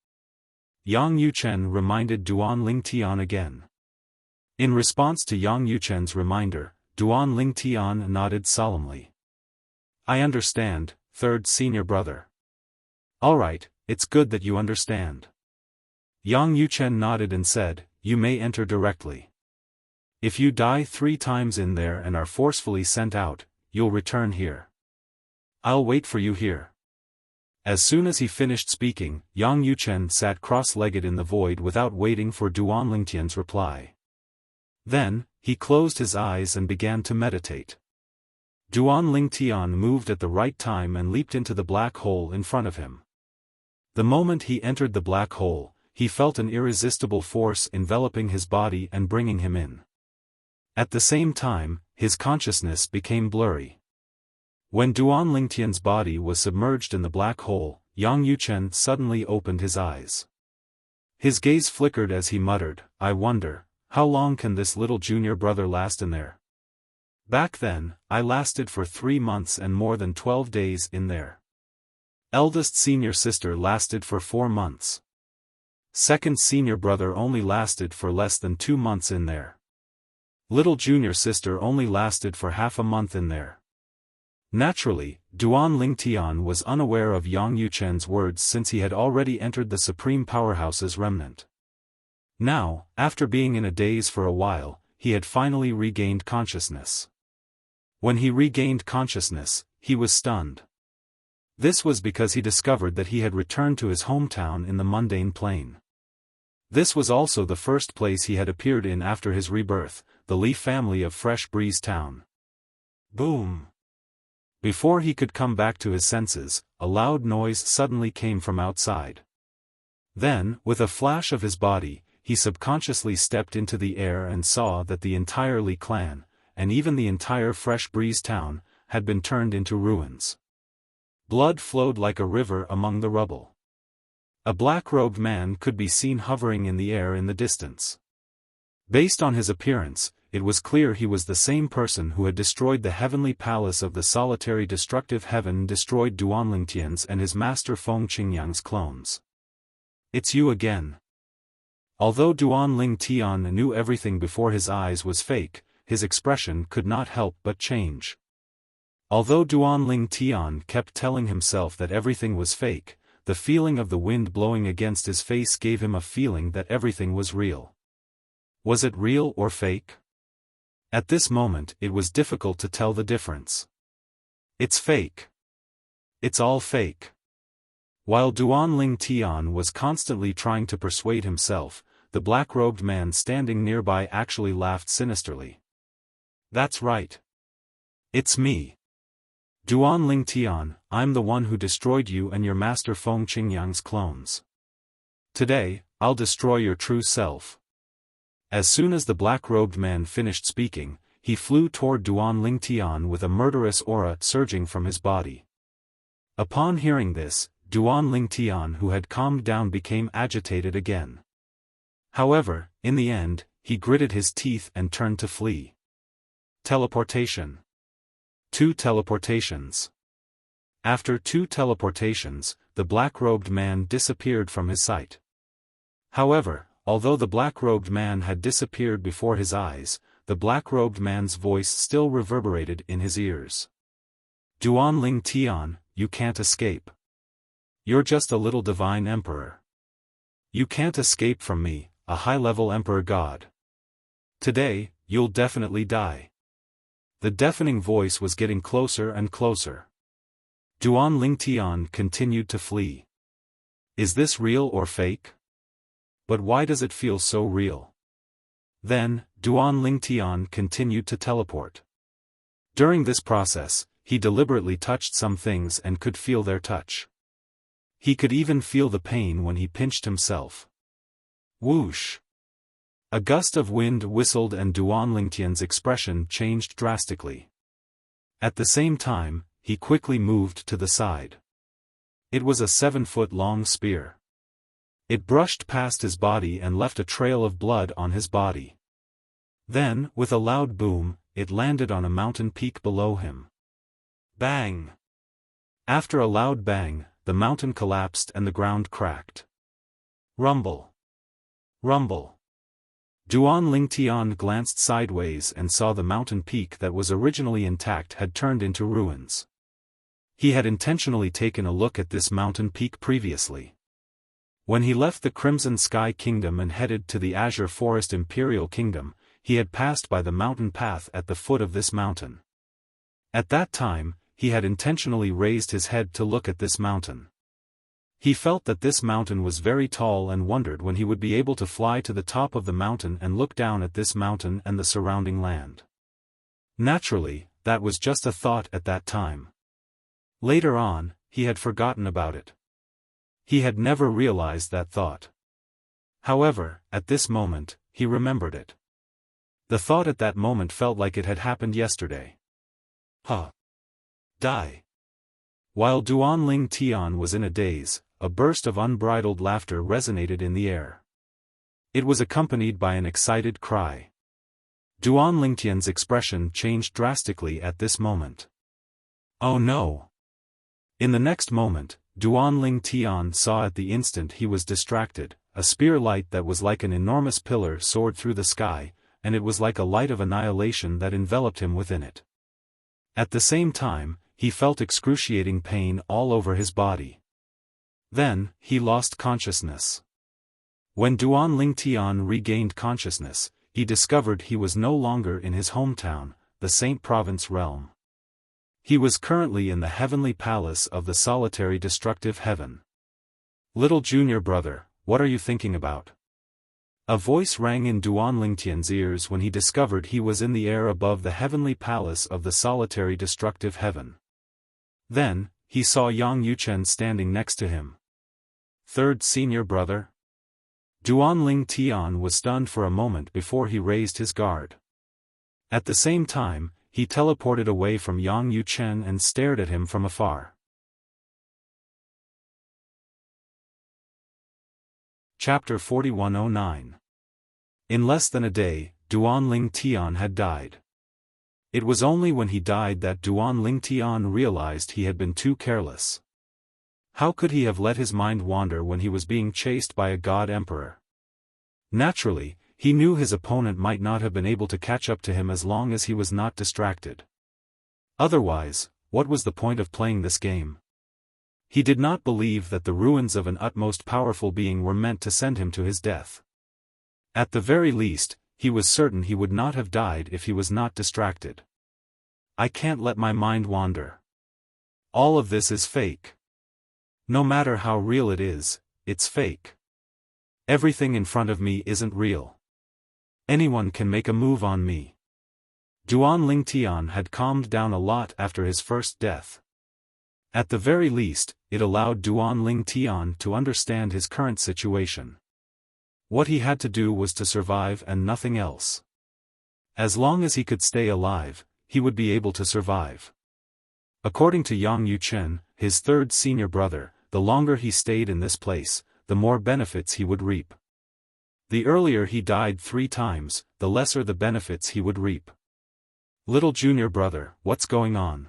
Yang Yuchen reminded Duan Lingtian again. In response to Yang Yuchen's reminder, Duan Lingtian nodded solemnly. I understand, third senior brother. Alright, it's good that you understand. Yang Yuchen nodded and said, you may enter directly. If you die 3 times in there and are forcefully sent out, you'll return here. I'll wait for you here. As soon as he finished speaking, Yang Yuchen sat cross-legged in the void without waiting for Duan Lingtian's reply. Then, he closed his eyes and began to meditate. Duan Lingtian moved at the right time and leaped into the black hole in front of him. The moment he entered the black hole, he felt an irresistible force enveloping his body and bringing him in. At the same time, his consciousness became blurry. When Duan Lingtian's body was submerged in the black hole, Yang Yuchen suddenly opened his eyes. His gaze flickered as he muttered, I wonder, how long can this little junior brother last in there? Back then, I lasted for 3 months and more than 12 days in there. Eldest senior sister lasted for 4 months. Second senior brother only lasted for less than 2 months in there. Little junior sister only lasted for half a month in there. Naturally, Duan Lingtian was unaware of Yang Yuchen's words since he had already entered the Supreme Powerhouse's remnant. Now, after being in a daze for a while, he had finally regained consciousness. When he regained consciousness, he was stunned. This was because he discovered that he had returned to his hometown in the mundane plane. This was also the first place he had appeared in after his rebirth, the Li family of Fresh Breeze Town. Boom! Before he could come back to his senses, a loud noise suddenly came from outside. Then, with a flash of his body, he subconsciously stepped into the air and saw that the entire Li clan, and even the entire Fresh Breeze Town, had been turned into ruins. Blood flowed like a river among the rubble. A black-robed man could be seen hovering in the air in the distance. Based on his appearance, it was clear he was the same person who had destroyed the heavenly palace of the solitary destructive heaven, destroyed Duan Lingtian's and his master Feng Qingyang's clones. It's you again. Although Duan Lingtian knew everything before his eyes was fake, his expression could not help but change. Although Duan Lingtian kept telling himself that everything was fake, the feeling of the wind blowing against his face gave him a feeling that everything was real. Was it real or fake? At this moment it was difficult to tell the difference. It's fake. It's all fake. While Duan Lingtian was constantly trying to persuade himself, the black-robed man standing nearby actually laughed sinisterly. That's right. It's me. Duan Lingtian, I'm the one who destroyed you and your master Feng Qingyang's clones. Today, I'll destroy your true self. As soon as the black-robed man finished speaking, he flew toward Duan Lingtian with a murderous aura surging from his body. Upon hearing this, Duan Lingtian, who had calmed down, became agitated again. However, in the end, he gritted his teeth and turned to flee. Teleportation. 2 teleportations. After 2 teleportations, the black-robed man disappeared from his sight. However, although the black-robed man had disappeared before his eyes, the black-robed man's voice still reverberated in his ears. Duan Lingtian, you can't escape. You're just a little divine emperor. You can't escape from me, a high-level emperor god. Today, you'll definitely die. The deafening voice was getting closer and closer. Duan Lingtian continued to flee. Is this real or fake? But why does it feel so real? Then, Duan Lingtian continued to teleport. During this process, he deliberately touched some things and could feel their touch. He could even feel the pain when he pinched himself. Whoosh! A gust of wind whistled and Duan Lingtian's expression changed drastically. At the same time, he quickly moved to the side. It was a 7-foot-long spear. It brushed past his body and left a trail of blood on his body. Then, with a loud boom, it landed on a mountain peak below him. Bang! After a loud bang, the mountain collapsed and the ground cracked. Rumble! Rumble! Duan Lingtian glanced sideways and saw the mountain peak that was originally intact had turned into ruins. He had intentionally taken a look at this mountain peak previously. When he left the Crimson Sky Kingdom and headed to the Azure Forest Imperial Kingdom, he had passed by the mountain path at the foot of this mountain. At that time, he had intentionally raised his head to look at this mountain. He felt that this mountain was very tall and wondered when he would be able to fly to the top of the mountain and look down at this mountain and the surrounding land. Naturally, that was just a thought at that time. Later on, he had forgotten about it. He had never realized that thought. However, at this moment, he remembered it. The thought at that moment felt like it had happened yesterday. Die. While Duan Lingtian was in a daze, a burst of unbridled laughter resonated in the air. It was accompanied by an excited cry. Duan Lingtian's expression changed drastically at this moment. Oh no! In the next moment, Duan Lingtian saw at the instant he was distracted, a spear light that was like an enormous pillar soared through the sky, and it was like a light of annihilation that enveloped him within it. At the same time, he felt excruciating pain all over his body. Then, he lost consciousness. When Duan Lingtian regained consciousness, he discovered he was no longer in his hometown, the Saint Province realm. He was currently in the heavenly palace of the solitary destructive heaven. Little junior brother, what are you thinking about? A voice rang in Duan Lingtian's ears when he discovered he was in the air above the heavenly palace of the solitary destructive heaven. Then, he saw Yang Yuchen standing next to him. Third senior brother? Duan Lingtian was stunned for a moment before he raised his guard. At the same time, he teleported away from Yang Yuchen and stared at him from afar. Chapter 4109. In less than a day, Duan Lingtian had died. It was only when he died that Duan Lingtian realized he had been too careless. How could he have let his mind wander when he was being chased by a god emperor? Naturally, he knew his opponent might not have been able to catch up to him as long as he was not distracted. Otherwise, what was the point of playing this game? He did not believe that the ruins of an utmost powerful being were meant to send him to his death. At the very least, he was certain he would not have died if he was not distracted. I can't let my mind wander. All of this is fake. No matter how real it is, it's fake. Everything in front of me isn't real. Anyone can make a move on me. Duan Lingtian had calmed down a lot after his first death. At the very least, it allowed Duan Ling Tian to understand his current situation. What he had to do was to survive and nothing else. As long as he could stay alive, he would be able to survive. According to Yang Yuchen, his third senior brother, the longer he stayed in this place, the more benefits he would reap. The earlier he died 3 times, the lesser the benefits he would reap. Little junior brother, what's going on?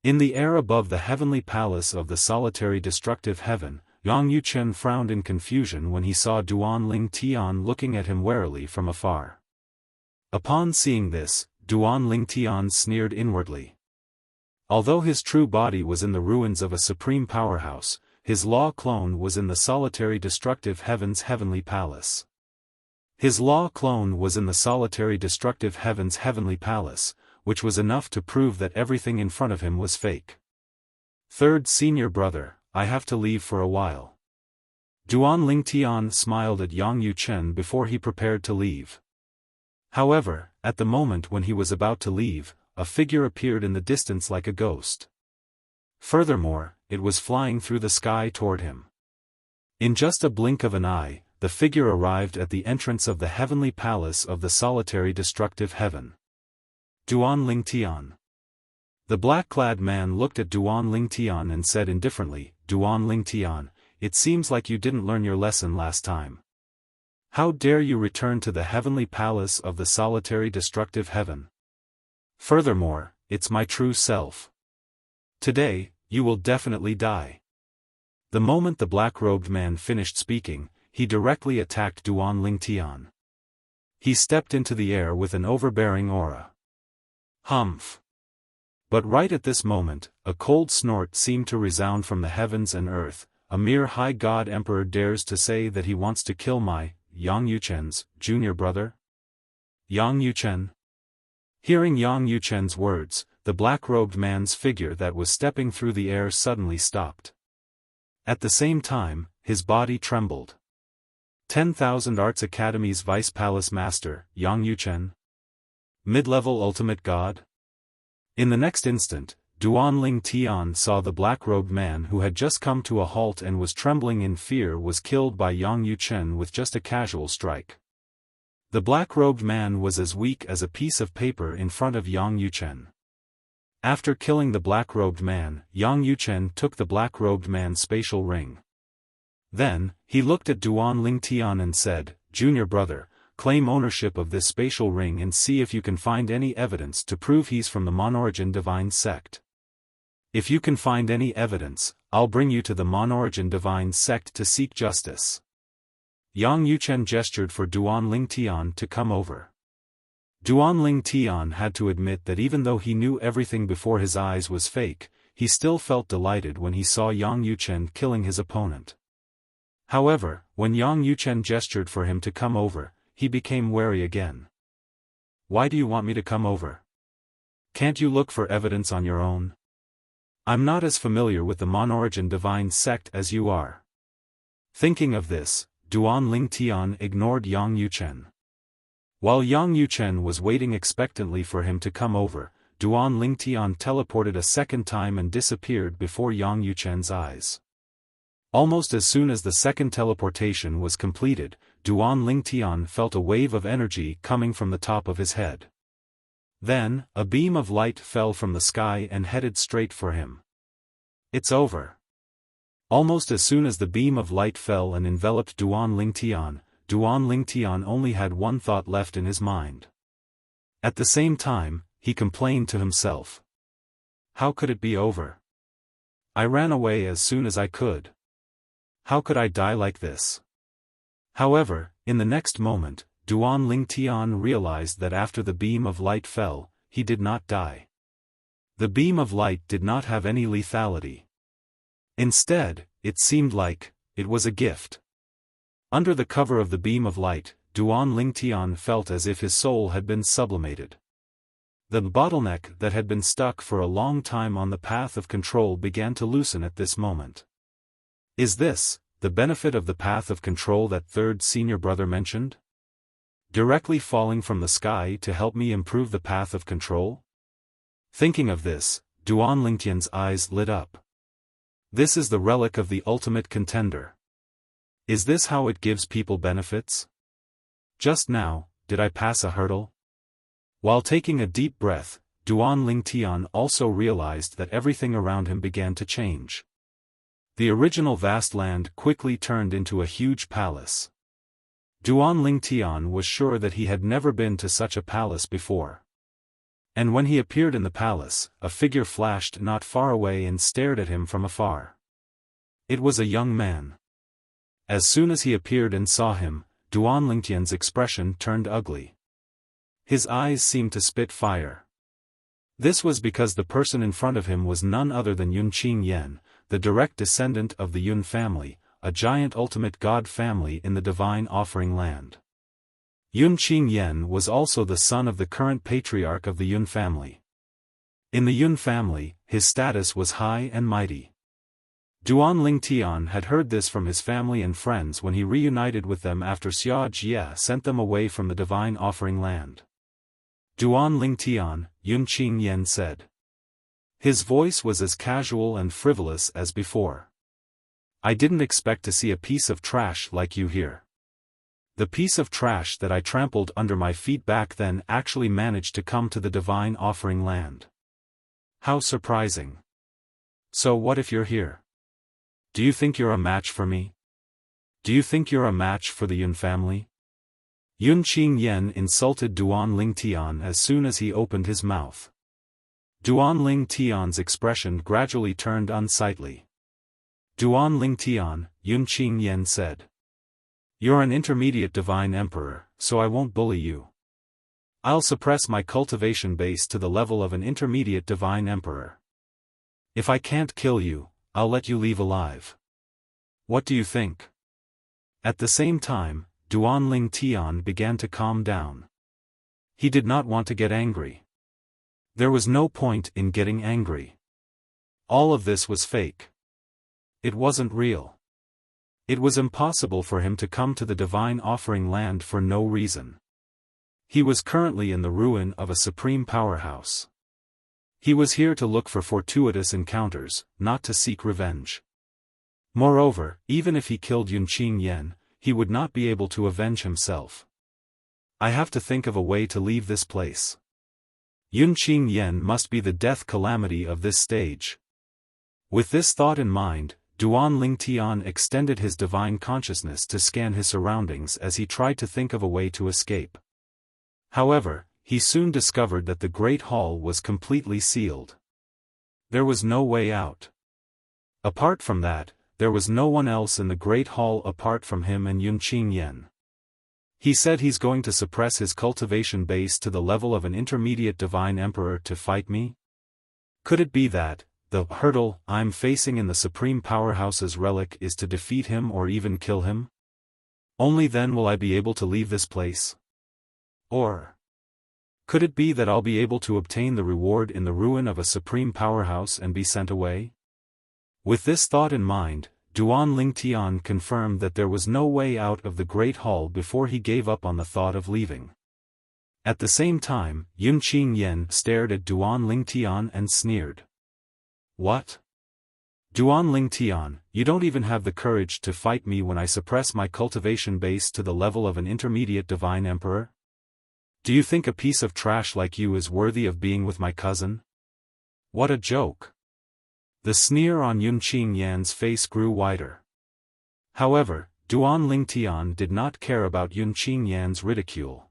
In the air above the heavenly palace of the solitary destructive heaven, Yang Yuchen frowned in confusion when he saw Duan Ling Tian looking at him warily from afar. Upon seeing this, Duan Ling Tian sneered inwardly. Although his true body was in the ruins of a supreme powerhouse, his law clone was in the solitary destructive heaven's heavenly palace. His law clone was in the solitary destructive heaven's heavenly palace, which was enough to prove that everything in front of him was fake. Third senior brother, I have to leave for a while. Duan Ling Tian smiled at Yang Yuchen before he prepared to leave. However, at the moment when he was about to leave, a figure appeared in the distance like a ghost. Furthermore, it was flying through the sky toward him. In just a blink of an eye, the figure arrived at the entrance of the heavenly palace of the solitary destructive heaven. Duan Ling Tian. The black-clad man looked at Duan Ling Tian and said indifferently, Duan Ling Tian, it seems like you didn't learn your lesson last time. How dare you return to the heavenly palace of the solitary destructive heaven? Furthermore, it's my true self. Today, you will definitely die. The moment the black-robed man finished speaking, he directly attacked Duan Ling Tian. He stepped into the air with an overbearing aura. Humph! But right at this moment, a cold snort seemed to resound from the heavens and earth. A mere high god emperor dares to say that he wants to kill my, Yang Yuchen's, junior brother? Yang Yuchen? Hearing Yang Yuchen's words, the black-robed man's figure that was stepping through the air suddenly stopped. At the same time, his body trembled. 10,000 Arts Academy's Vice Palace Master, Yang Yuchen? Mid-level ultimate god? In the next instant, Duan Ling Tian saw the black-robed man who had just come to a halt and was trembling in fear was killed by Yang Yuchen with just a casual strike. The black-robed man was as weak as a piece of paper in front of Yang Yuchen. After killing the black-robed man, Yang Yuchen took the black-robed man's spatial ring. Then, he looked at Duan Ling Tian and said, Junior brother, claim ownership of this spatial ring and see if you can find any evidence to prove he's from the Monorigin Divine Sect. If you can find any evidence, I'll bring you to the Monorigin Divine Sect to seek justice. Yang Yuchen gestured for Duan Ling Tian to come over. Duan Ling Tian had to admit that even though he knew everything before his eyes was fake, he still felt delighted when he saw Yang Yuchen killing his opponent. However, when Yang Yuchen gestured for him to come over, he became wary again. Why do you want me to come over? Can't you look for evidence on your own? I'm not as familiar with the Monorigin Divine Sect as you are. Thinking of this, Duan Ling Tian ignored Yang Yuchen. While Yang Yuchen was waiting expectantly for him to come over, Duan Ling Tian teleported a second time and disappeared before Yang Yuchen's eyes. Almost as soon as the second teleportation was completed, Duan Ling Tian felt a wave of energy coming from the top of his head. Then, a beam of light fell from the sky and headed straight for him. It's over. Almost as soon as the beam of light fell and enveloped Duan Ling Tian only had one thought left in his mind. At the same time, he complained to himself. How could it be over? I ran away as soon as I could. How could I die like this? However, in the next moment, Duan Ling Tian realized that after the beam of light fell, he did not die. The beam of light did not have any lethality. Instead, it seemed like it was a gift. Under the cover of the beam of light, Duan Ling Tian felt as if his soul had been sublimated. The bottleneck that had been stuck for a long time on the path of control began to loosen at this moment. Is this the benefit of the path of control that third senior brother mentioned? Directly falling from the sky to help me improve the path of control? Thinking of this, Duan Ling Tian's eyes lit up. This is the relic of the ultimate contender. Is this how it gives people benefits? Just now, did I pass a hurdle? While taking a deep breath, Duan Lingtian also realized that everything around him began to change. The original vast land quickly turned into a huge palace. Duan Lingtian was sure that he had never been to such a palace before. And when he appeared in the palace, a figure flashed not far away and stared at him from afar. It was a young man. As soon as he appeared and saw him, Duan Lingtian's expression turned ugly. His eyes seemed to spit fire. This was because the person in front of him was none other than Yun Qingyan, the direct descendant of the Yun family, a giant ultimate god family in the divine offering land. Yun Qingyan was also the son of the current patriarch of the Yun family. In the Yun family, his status was high and mighty. Duan Lingtian had heard this from his family and friends when he reunited with them after Xia Jie sent them away from the divine offering land. Duan Lingtian, Yun Qingyan said. His voice was as casual and frivolous as before. I didn't expect to see a piece of trash like you here. The piece of trash that I trampled under my feet back then actually managed to come to the divine offering land. How surprising. So what if you're here? Do you think you're a match for me? Do you think you're a match for the Yun family? Yun Qingyan insulted Duan Lingtian as soon as he opened his mouth. Duan Lingtian's expression gradually turned unsightly. Duan Lingtian, Yun Qingyan said. You're an intermediate divine emperor, so I won't bully you. I'll suppress my cultivation base to the level of an intermediate divine emperor. If I can't kill you, I'll let you leave alive. What do you think? At the same time, Duan Lingtian began to calm down. He did not want to get angry. There was no point in getting angry. All of this was fake. It wasn't real. It was impossible for him to come to the divine offering land for no reason. He was currently in the ruin of a supreme powerhouse. He was here to look for fortuitous encounters, not to seek revenge. Moreover, even if he killed Yun Qingyan, he would not be able to avenge himself. I have to think of a way to leave this place. Yun Qingyan must be the death calamity of this stage. With this thought in mind, Duan Lingtian extended his divine consciousness to scan his surroundings as he tried to think of a way to escape. However, he soon discovered that the Great Hall was completely sealed. There was no way out. Apart from that, there was no one else in the Great Hall apart from him and Yun Qingyan. He said he's going to suppress his cultivation base to the level of an intermediate divine emperor to fight me? Could it be that the hurdle I'm facing in the supreme powerhouse's relic is to defeat him or even kill him? Only then will I be able to leave this place. Or could it be that I'll be able to obtain the reward in the ruin of a supreme powerhouse and be sent away? With this thought in mind, Duan Lingtian confirmed that there was no way out of the Great Hall before he gave up on the thought of leaving. At the same time, Yun Qingyan stared at Duan Lingtian and sneered. What? Duan Lingtian, you don't even have the courage to fight me when I suppress my cultivation base to the level of an intermediate divine emperor? Do you think a piece of trash like you is worthy of being with my cousin? What a joke. The sneer on Yun Qingyan's face grew wider. However, Duan Lingtian did not care about Yun Qingyan's ridicule.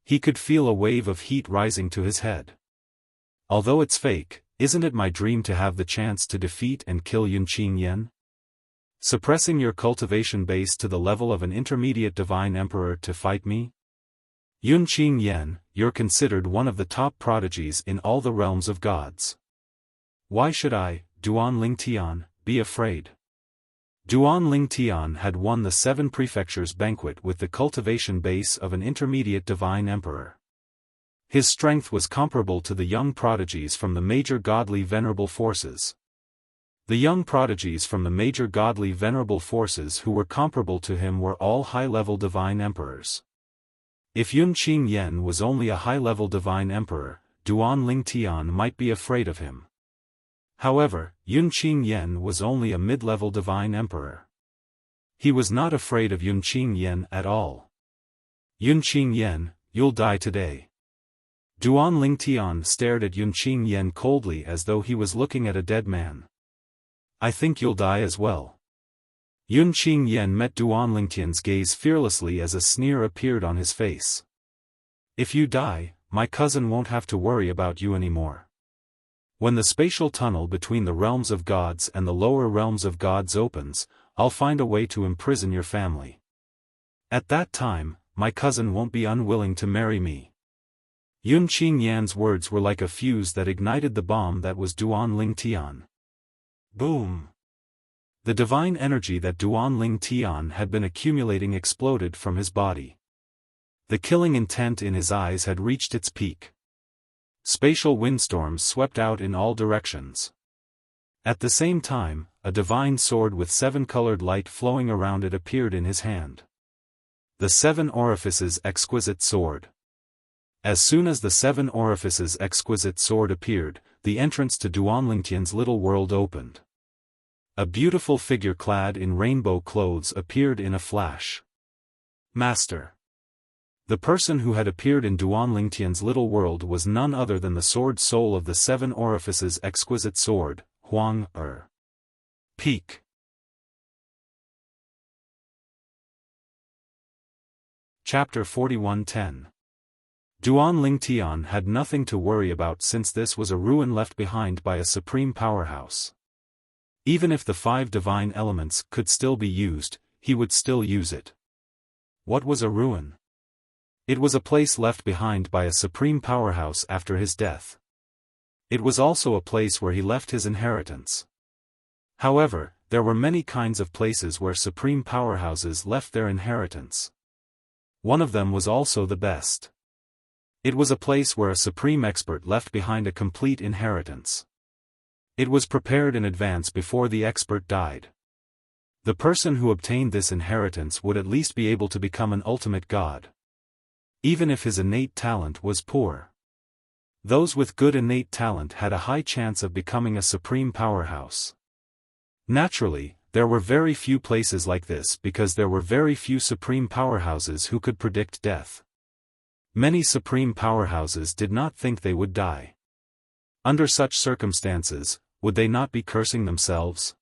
He could feel a wave of heat rising to his head. Although it's fake, isn't it my dream to have the chance to defeat and kill Yun Qingyan? Suppressing your cultivation base to the level of an intermediate divine emperor to fight me? Yun Qingyan, you're considered one of the top prodigies in all the realms of gods. Why should I, Duan Lingtian, be afraid? Duan Lingtian had won the 7 prefectures banquet with the cultivation base of an intermediate divine emperor. His strength was comparable to the young prodigies from the major godly venerable forces. The young prodigies from the major godly venerable forces who were comparable to him were all high-level divine emperors. If Yun Qingyan was only a high-level divine emperor, Duan Lingtian might be afraid of him. However, Yun Qingyan was only a mid-level divine emperor. He was not afraid of Yun Qingyan at all. Yun Qingyan, you'll die today. Duan Lingtian stared at Yun Qingyan coldly as though he was looking at a dead man. I think you'll die as well. Yun Qingyan met Duan Lingtian's gaze fearlessly as a sneer appeared on his face. If you die, my cousin won't have to worry about you anymore. When the spatial tunnel between the realms of gods and the lower realms of gods opens, I'll find a way to imprison your family. At that time, my cousin won't be unwilling to marry me. Yun Qingyan's words were like a fuse that ignited the bomb that was Duan Lingtian. Boom! The divine energy that Duan Lingtian had been accumulating exploded from his body. The killing intent in his eyes had reached its peak. Spatial windstorms swept out in all directions. At the same time, a divine sword with 7-colored light flowing around it appeared in his hand. The 7 Orifices Exquisite Sword. As soon as the 7 Orifices Exquisite Sword appeared, the entrance to Duan Lingtian's little world opened. A beautiful figure clad in rainbow clothes appeared in a flash. Master. The person who had appeared in Duan Lingtian's little world was none other than the sword soul of the 7 Orifices Exquisite Sword, Huang Er. Peak. Chapter 41:10. Duan Lingtian had nothing to worry about since this was a ruin left behind by a supreme powerhouse. Even if the 5 divine elements could still be used, he would still use it. What was a ruin? It was a place left behind by a supreme powerhouse after his death. It was also a place where he left his inheritance. However, there were many kinds of places where supreme powerhouses left their inheritance. One of them was also the best. It was a place where a supreme expert left behind a complete inheritance. It was prepared in advance before the expert died. The person who obtained this inheritance would at least be able to become an ultimate god. Even if his innate talent was poor. Those with good innate talent had a high chance of becoming a supreme powerhouse. Naturally, there were very few places like this because there were very few supreme powerhouses who could predict death. Many supreme powerhouses did not think they would die. Under such circumstances, would they not be cursing themselves?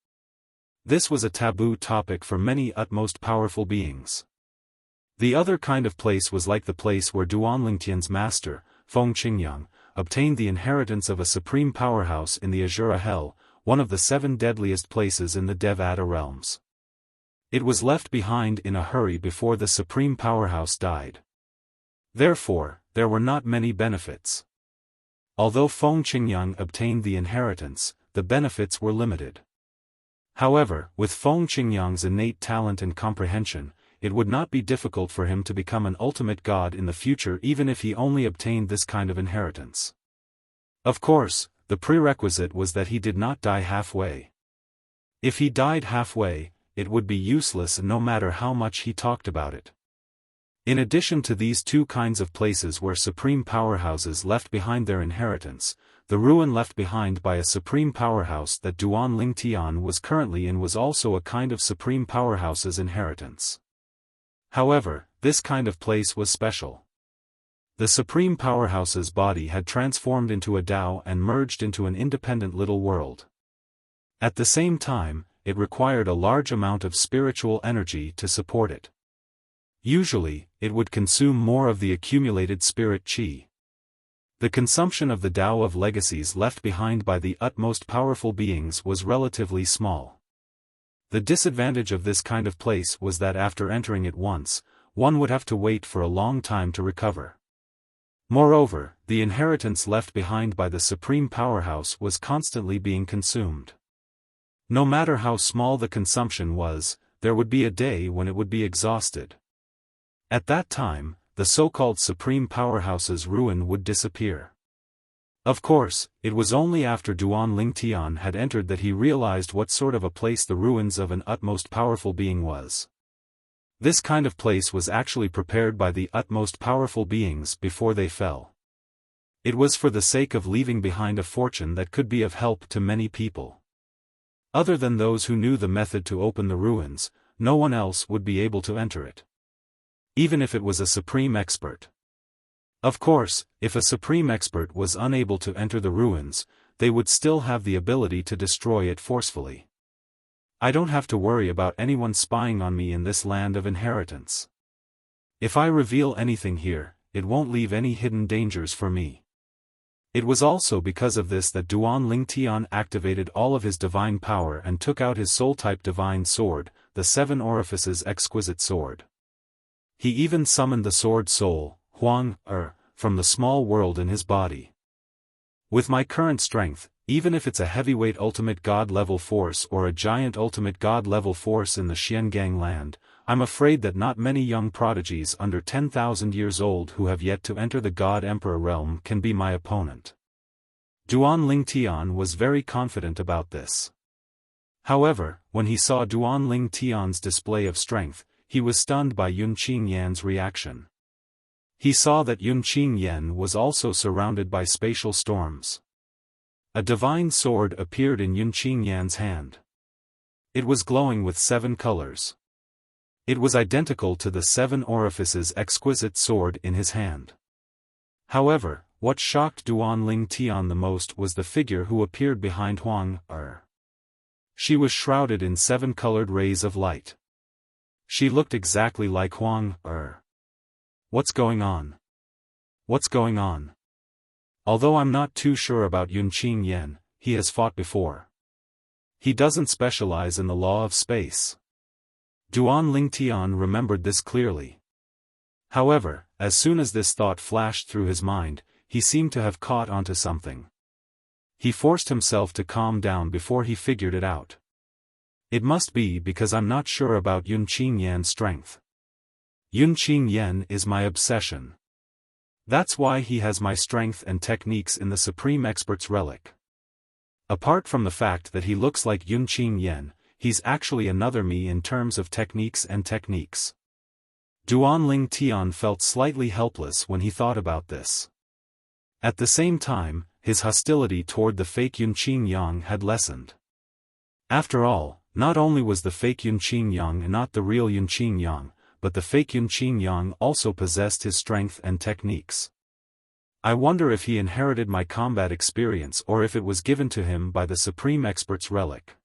This was a taboo topic for many utmost powerful beings. The other kind of place was like the place where Duan Lingtian's master, Feng Qingyang, obtained the inheritance of a supreme powerhouse in the Azura Hell, one of the 7 deadliest places in the Devata realms. It was left behind in a hurry before the supreme powerhouse died. Therefore, there were not many benefits. Although Feng Qingyang obtained the inheritance, the benefits were limited. However, with Feng Qingyang's innate talent and comprehension, it would not be difficult for him to become an ultimate god in the future even if he only obtained this kind of inheritance. Of course, the prerequisite was that he did not die halfway. If he died halfway, it would be useless no matter how much he talked about it. In addition to these 2 kinds of places where supreme powerhouses left behind their inheritance, the ruin left behind by a supreme powerhouse that Duan Lingtian was currently in was also a kind of supreme powerhouse's inheritance. However, this kind of place was special. The supreme powerhouse's body had transformed into a Tao and merged into an independent little world. At the same time, it required a large amount of spiritual energy to support it. Usually, it would consume more of the accumulated spirit qi. The consumption of the Tao of legacies left behind by the utmost powerful beings was relatively small. The disadvantage of this kind of place was that after entering it once, one would have to wait for a long time to recover. Moreover, the inheritance left behind by the supreme powerhouse was constantly being consumed. No matter how small the consumption was, there would be a day when it would be exhausted. At that time, the so-called supreme powerhouse's ruin would disappear. Of course, it was only after Duan Lingtian had entered that he realized what sort of a place the ruins of an utmost powerful being was. This kind of place was actually prepared by the utmost powerful beings before they fell. It was for the sake of leaving behind a fortune that could be of help to many people. Other than those who knew the method to open the ruins, no one else would be able to enter it. Even if it was a supreme expert. Of course, if a supreme expert was unable to enter the ruins, they would still have the ability to destroy it forcefully. I don't have to worry about anyone spying on me in this land of inheritance. If I reveal anything here, it won't leave any hidden dangers for me. It was also because of this that Duan Lingtian activated all of his divine power and took out his soul-type divine sword, the Seven Orifices Exquisite Sword. He even summoned the sword soul, Huang, from the small world in his body. With my current strength, even if it's a heavyweight ultimate god-level force or a giant ultimate god-level force in the Xiangang land, I'm afraid that not many young prodigies under 10,000 years old who have yet to enter the God-Emperor realm can be my opponent. Duan Lingtian was very confident about this. However, when he saw Duan Lingtian's display of strength, he was stunned by Yun Qingyan's reaction. He saw that Yun Qingyan was also surrounded by spatial storms. A divine sword appeared in Yun Qingyan's hand. It was glowing with 7 colors. It was identical to the Seven Orifices Exquisite Sword in his hand. However, what shocked Duan Lingtian the most was the figure who appeared behind Huang. She was shrouded in 7 colored rays of light. She looked exactly like Huang. What's going on? What's going on? Although I'm not too sure about Yun Qingyan, he has fought before. He doesn't specialize in the law of space. Duan Lingtian remembered this clearly. However, as soon as this thought flashed through his mind, he seemed to have caught onto something. He forced himself to calm down before he figured it out. It must be because I'm not sure about Yun Qingyan's strength. Yun Qingyan is my obsession. That's why he has my strength and techniques in the Supreme Expert's relic. Apart from the fact that he looks like Yun Qingyan, he's actually another me in terms of techniques and techniques. Duan Lingtian felt slightly helpless when he thought about this. At the same time, his hostility toward the fake Yun Qingyan had lessened. After all, not only was the fake Yun Qingyan not the real Yun Qingyan, but the fake Yun Qingyan also possessed his strength and techniques. I wonder if he inherited my combat experience or if it was given to him by the Supreme Expert's relic.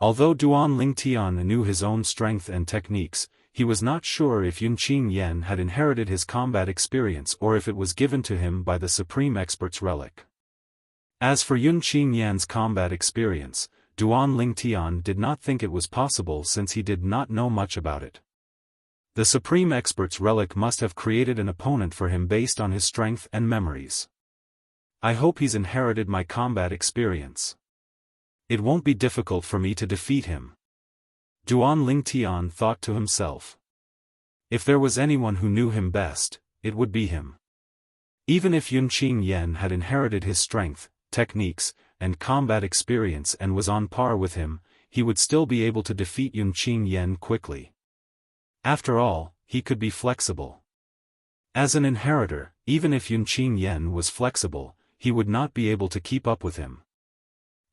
Although Duan Lingtian knew his own strength and techniques, he was not sure if Yun Qingyan had inherited his combat experience or if it was given to him by the Supreme Expert's relic. As for Yun Qingyan's combat experience, Duan Lingtian did not think it was possible since he did not know much about it. The Supreme Expert's relic must have created an opponent for him based on his strength and memories. I hope he's inherited my combat experience. It won't be difficult for me to defeat him. Duan Lingtian thought to himself. If there was anyone who knew him best, it would be him. Even if Yun Qingyan had inherited his strength, techniques, and combat experience and was on par with him, he would still be able to defeat Yun Qingyan quickly. After all, he could be flexible. As an inheritor, even if Yun Qingyan was flexible, he would not be able to keep up with him.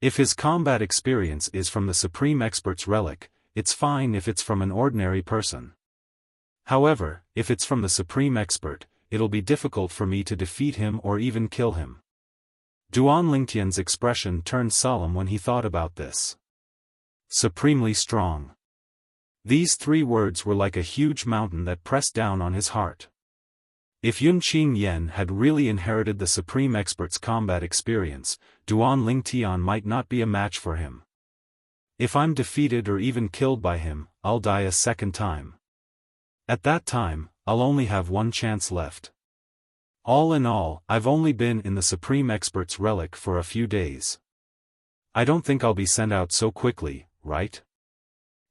If his combat experience is from the Supreme Expert's relic, it's fine if it's from an ordinary person. However, if it's from the Supreme Expert, it'll be difficult for me to defeat him or even kill him. Duan Lingtian's expression turned solemn when he thought about this. Supremely strong. These 3 words were like a huge mountain that pressed down on his heart. If Yun Qingyan had really inherited the Supreme Expert's combat experience, Duan Lingtian might not be a match for him. If I'm defeated or even killed by him, I'll die a second time. At that time, I'll only have one chance left. All in all, I've only been in the Supreme Expert's relic for a few days. I don't think I'll be sent out so quickly, right?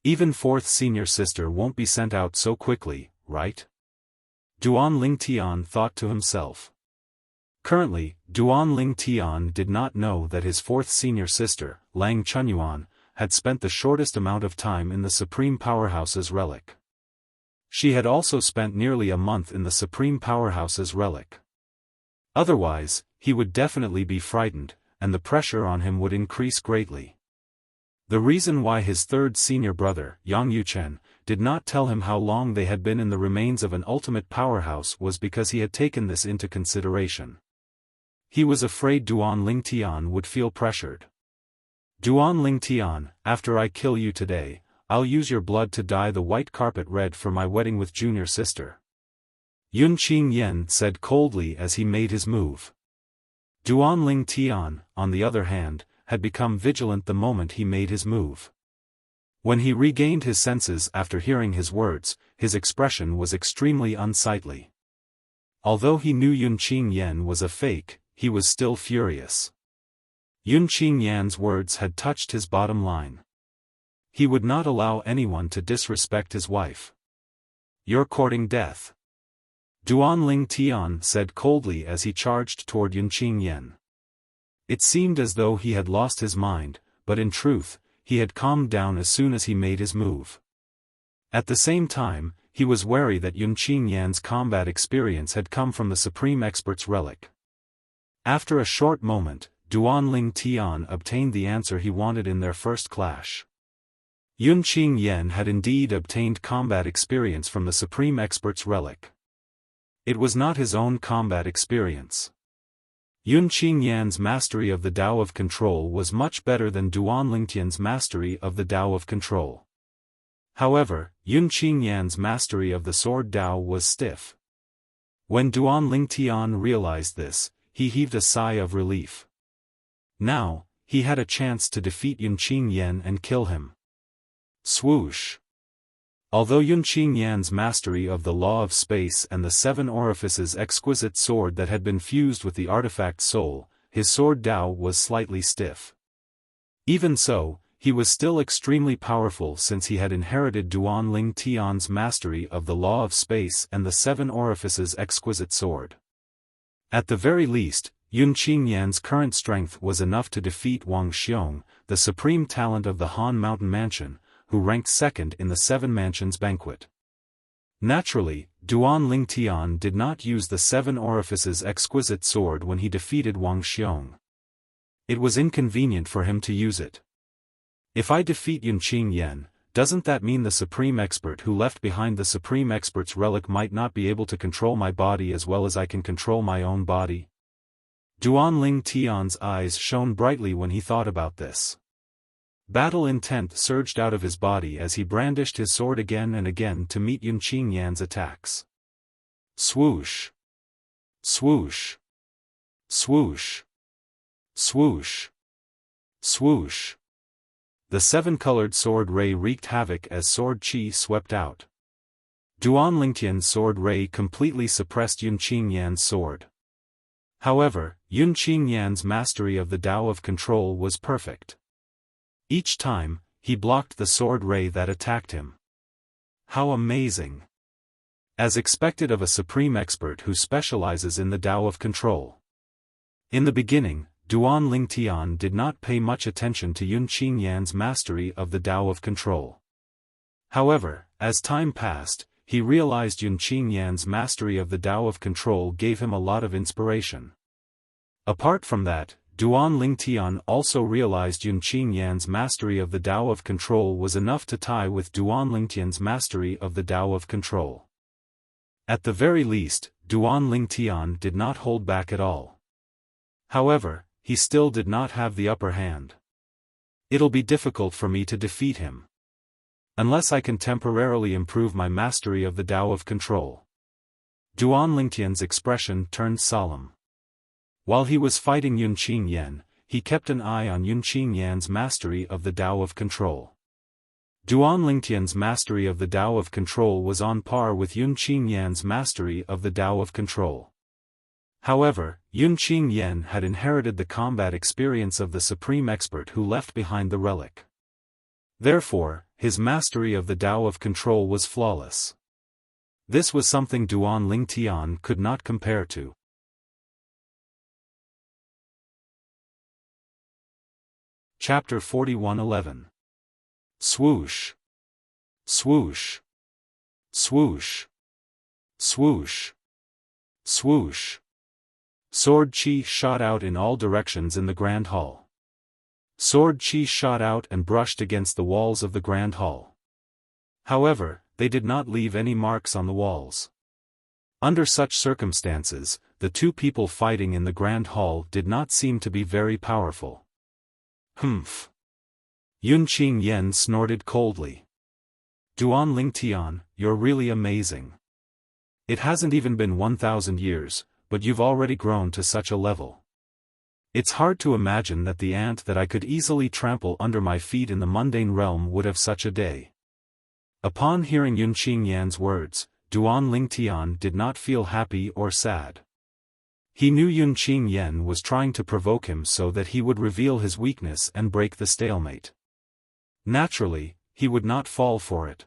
Even 4th senior sister won't be sent out so quickly, right? Duan Lingtian thought to himself. Currently, Duan Lingtian did not know that his 4th senior sister, Lang Chunyuan, had spent the shortest amount of time in the Supreme Powerhouse's relic. She had also spent nearly a month in the Supreme Powerhouse's relic. Otherwise, he would definitely be frightened, and the pressure on him would increase greatly. The reason why his third senior brother, Yang Yuchen, did not tell him how long they had been in the remains of an ultimate powerhouse was because he had taken this into consideration. He was afraid Duan Lingtian would feel pressured. Duan Lingtian, after I kill you today, I'll use your blood to dye the white carpet red for my wedding with junior sister. Yun Qingyan said coldly as he made his move. Duan Lingtian, on the other hand, had become vigilant the moment he made his move. When he regained his senses after hearing his words, his expression was extremely unsightly. Although he knew Yun Qingyan was a fake, he was still furious. Yun Qingyan's words had touched his bottom line. He would not allow anyone to disrespect his wife. You're courting death. Duan Lingtian said coldly as he charged toward Yun Qingyan. It seemed as though he had lost his mind, but in truth, he had calmed down as soon as he made his move. At the same time, he was wary that Yun Qingyan's combat experience had come from the Supreme Expert's relic. After a short moment, Duan Lingtian obtained the answer he wanted in their first clash. Yun Qingyan had indeed obtained combat experience from the Supreme Expert's relic. It was not his own combat experience. Yun Qingyan's mastery of the Tao of Control was much better than Duan Lingtian's mastery of the Tao of Control. However, Yun Qingyan's mastery of the Sword Tao was stiff. When Duan Lingtian realized this, he heaved a sigh of relief. Now, he had a chance to defeat Yun Qingyan and kill him. Swoosh! Although Yun Qingyan's mastery of the law of space and the seven orifices exquisite sword that had been fused with the artifact soul, his sword Tao was slightly stiff. Even so, he was still extremely powerful since he had inherited Duan Lingtian's mastery of the law of space and the seven orifices exquisite sword. At the very least, Yun Qingyan's current strength was enough to defeat Wang Xiong, the supreme talent of the Han Mountain Mansion, who ranked second in the Seven Mansions banquet. Naturally, Duan Lingtian did not use the Seven Orifices exquisite sword when he defeated Wang Xiong. It was inconvenient for him to use it. If I defeat Yun Qingyan, doesn't that mean the Supreme Expert who left behind the Supreme Expert's relic might not be able to control my body as well as I can control my own body? Duan Lingtian's eyes shone brightly when he thought about this. Battle intent surged out of his body as he brandished his sword again and again to meet Yun Qingyan's attacks. Swoosh! Swoosh! Swoosh! Swoosh! Swoosh! The seven-colored sword ray wreaked havoc as sword chi swept out. Duan Lingtian's sword ray completely suppressed Yun Qingyan's sword. However, Yun Qingyan's mastery of the Tao of Control was perfect. Each time, he blocked the sword ray that attacked him. How amazing! As expected of a supreme expert who specializes in the Tao of Control. In the beginning, Duan Lingtian did not pay much attention to Yun Qingyan's mastery of the Tao of Control. However, as time passed, he realized Yun Qingyan's mastery of the Tao of Control gave him a lot of inspiration. Apart from that, Duan Lingtian also realized Yun Qingyan's mastery of the Tao of Control was enough to tie with Duan Lingtian's mastery of the Tao of Control. At the very least, Duan Lingtian did not hold back at all. However, he still did not have the upper hand. It'll be difficult for me to defeat him. Unless I can temporarily improve my mastery of the Tao of Control. Duan Lingtian's expression turned solemn. While he was fighting Yun Qingyan, he kept an eye on Yun Qingyan's mastery of the Tao of Control. Duan Lingtian's mastery of the Tao of Control was on par with Yun Qingyan's mastery of the Tao of Control. However, Yun Qingyan had inherited the combat experience of the Supreme Expert who left behind the relic. Therefore, his mastery of the Tao of Control was flawless. This was something Duan Lingtian could not compare to. Chapter 41:11. Swoosh! Swoosh! Swoosh! Swoosh! Swoosh! Sword chi shot out in all directions in the grand hall. Sword chi shot out and brushed against the walls of the grand hall. However, they did not leave any marks on the walls. Under such circumstances, the two people fighting in the grand hall did not seem to be very powerful. Humph. Yunqing Yen snorted coldly. Duan Lingtian, you're really amazing. It hasn't even been 1,000 years, but you've already grown to such a level. It's hard to imagine that the ant that I could easily trample under my feet in the mundane realm would have such a day. Upon hearing Yunqing Yan's words, Duan Lingtian did not feel happy or sad. He knew Yunqing Yan was trying to provoke him so that he would reveal his weakness and break the stalemate. Naturally, he would not fall for it.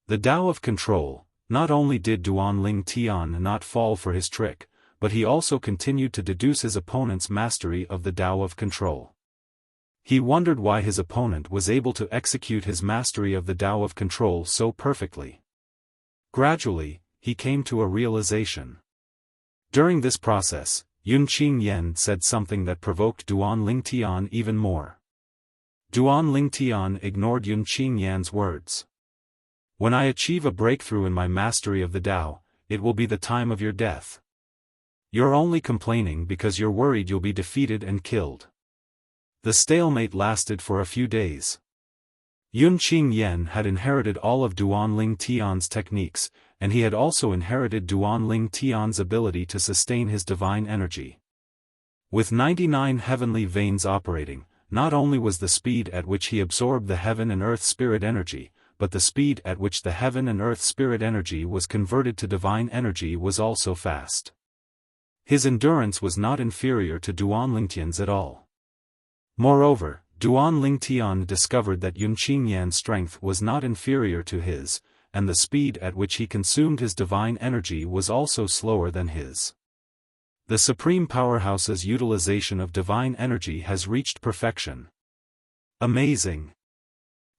The Tao of Control. Not only did Duan Lingtian not fall for his trick, but he also continued to deduce his opponent's mastery of the Tao of Control. He wondered why his opponent was able to execute his mastery of the Tao of Control so perfectly. Gradually, he came to a realization. During this process, Yunqing Yan said something that provoked Duan Lingtian even more. Duan Lingtian ignored Yunqing Yan's words. When I achieve a breakthrough in my mastery of the Tao, it will be the time of your death. You're only complaining because you're worried you'll be defeated and killed. The stalemate lasted for a few days. Yunqing Yan had inherited all of Duan Lingtian's techniques, and he had also inherited Duan Lingtian's ability to sustain his divine energy. With 99 heavenly veins operating, not only was the speed at which he absorbed the heaven and earth spirit energy, but the speed at which the heaven and earth spirit energy was converted to divine energy was also fast. His endurance was not inferior to Duan Lingtian's at all. Moreover, Duan Lingtian discovered that Yunqing Yan's strength was not inferior to his, and the speed at which he consumed his divine energy was also slower than his. The Supreme Powerhouse's utilization of divine energy has reached perfection. Amazing!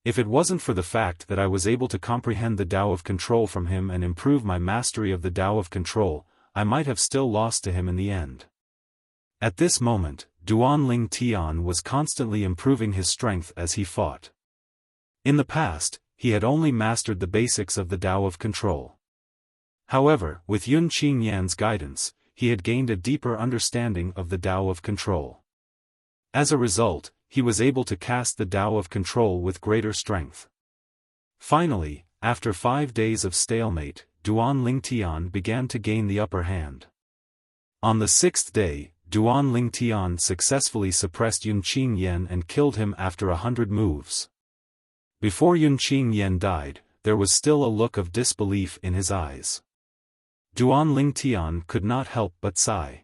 If it wasn't for the fact that I was able to comprehend the Tao of Control from him and improve my mastery of the Tao of Control, I might have still lost to him in the end. At this moment, Duan Lingtian was constantly improving his strength as he fought. In the past, he had only mastered the basics of the Tao of Control. However, with Yunqing Yan's guidance, he had gained a deeper understanding of the Tao of Control. As a result, he was able to cast the Tao of Control with greater strength. Finally, after 5 days of stalemate, Duan Lingtian began to gain the upper hand. On the 6th day, Duan Lingtian successfully suppressed Yunqing Yan and killed him after 100 moves. Before Yunqing Yan died, there was still a look of disbelief in his eyes. Duan Lingtian could not help but sigh.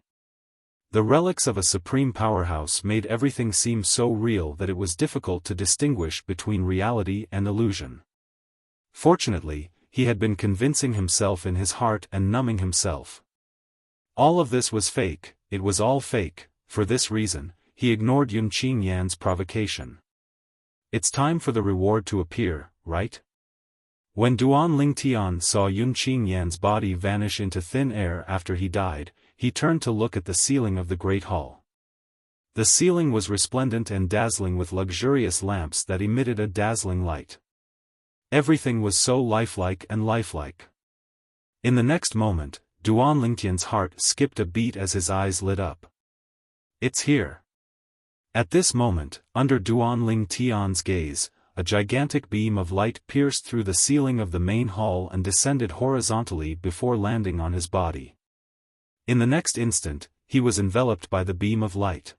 The relics of a supreme powerhouse made everything seem so real that it was difficult to distinguish between reality and illusion. Fortunately, he had been convincing himself in his heart and numbing himself. All of this was fake, it was all fake. For this reason, he ignored Yunqing Yan's provocation. It's time for the reward to appear, right? When Duan Lingtian saw Yunqing Yan's body vanish into thin air after he died, he turned to look at the ceiling of the Great Hall. The ceiling was resplendent and dazzling with luxurious lamps that emitted a dazzling light. Everything was so lifelike and lifelike. In the next moment, Duan Lingtian's heart skipped a beat as his eyes lit up. It's here. At this moment, under Duan Lingtian's gaze, a gigantic beam of light pierced through the ceiling of the main hall and descended horizontally before landing on his body. In the next instant, he was enveloped by the beam of light.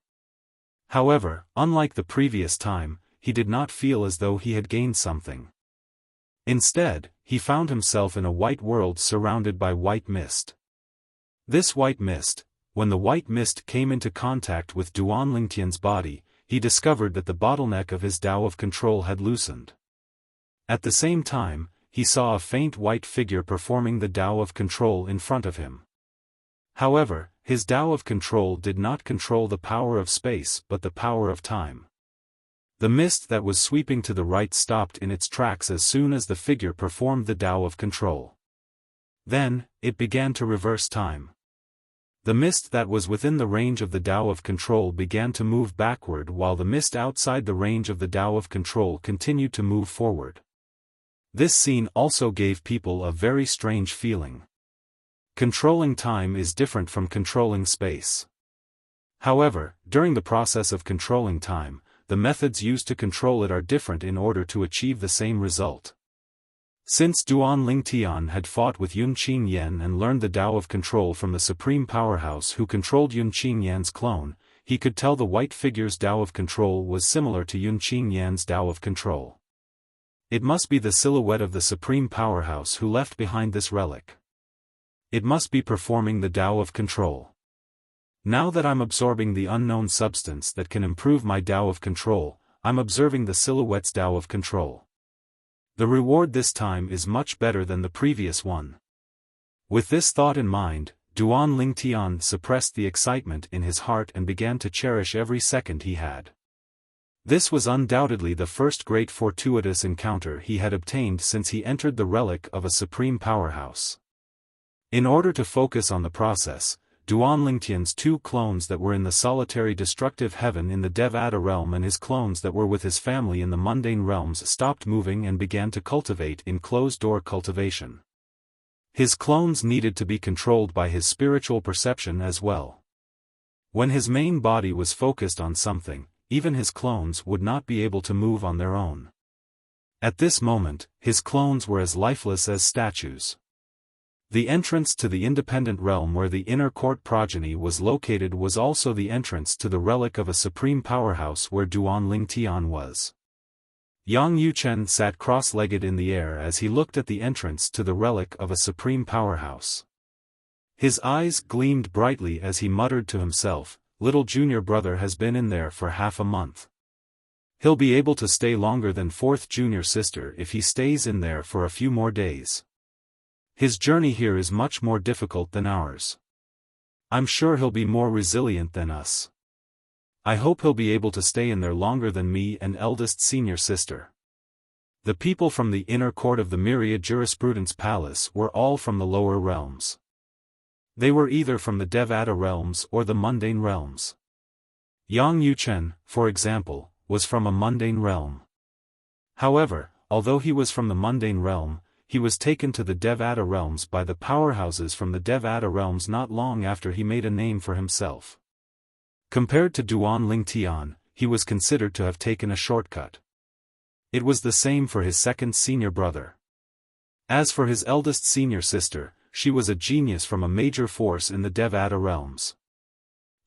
However, unlike the previous time, he did not feel as though he had gained something. Instead, he found himself in a white world surrounded by white mist. This white mist, when the white mist came into contact with Duan Lingtian's body, he discovered that the bottleneck of his Tao of Control had loosened. At the same time, he saw a faint white figure performing the Tao of Control in front of him. However, his Tao of Control did not control the power of space but the power of time. The mist that was sweeping to the right stopped in its tracks as soon as the figure performed the Tao of Control. Then, it began to reverse time. The mist that was within the range of the Tao of control began to move backward while the mist outside the range of the Tao of control continued to move forward. This scene also gave people a very strange feeling. Controlling time is different from controlling space. However, during the process of controlling time, the methods used to control it are different in order to achieve the same result. Since Duan Lingtian had fought with Yun Qing Yan and learned the Tao of control from the supreme powerhouse who controlled Yun Qing Yan's clone, he could tell the white figure's Tao of control was similar to Yun Qing Yan's Tao of control. It must be the silhouette of the supreme powerhouse who left behind this relic. It must be performing the Tao of control. Now that I'm absorbing the unknown substance that can improve my Tao of control, I'm observing the silhouette's Tao of control. The reward this time is much better than the previous one. With this thought in mind, Duan Lingtian suppressed the excitement in his heart and began to cherish every second he had. This was undoubtedly the first great fortuitous encounter he had obtained since he entered the relic of a supreme powerhouse. In order to focus on the process, Duan Lingtian's two clones that were in the solitary destructive heaven in the Devata realm and his clones that were with his family in the mundane realms stopped moving and began to cultivate in closed-door cultivation. His clones needed to be controlled by his spiritual perception as well. When his main body was focused on something, even his clones would not be able to move on their own. At this moment, his clones were as lifeless as statues. The entrance to the independent realm where the inner court progeny was located was also the entrance to the relic of a supreme powerhouse where Duan Lingtian was. Yang Yuchen sat cross-legged in the air as he looked at the entrance to the relic of a supreme powerhouse. His eyes gleamed brightly as he muttered to himself, "Little junior brother has been in there for half a month. He'll be able to stay longer than fourth junior sister if he stays in there for a few more days. His journey here is much more difficult than ours. I'm sure he'll be more resilient than us. I hope he'll be able to stay in there longer than me and eldest senior sister." The people from the inner court of the Myriad Jurisprudence Palace were all from the lower realms. They were either from the Devata realms or the mundane realms. Yang Yuchen, for example, was from a mundane realm. However, although he was from the mundane realm, he was taken to the Devata realms by the powerhouses from the Devata realms not long after he made a name for himself. Compared to Duan Lingtian, he was considered to have taken a shortcut. It was the same for his second senior brother. As for his eldest senior sister, she was a genius from a major force in the Devata realms.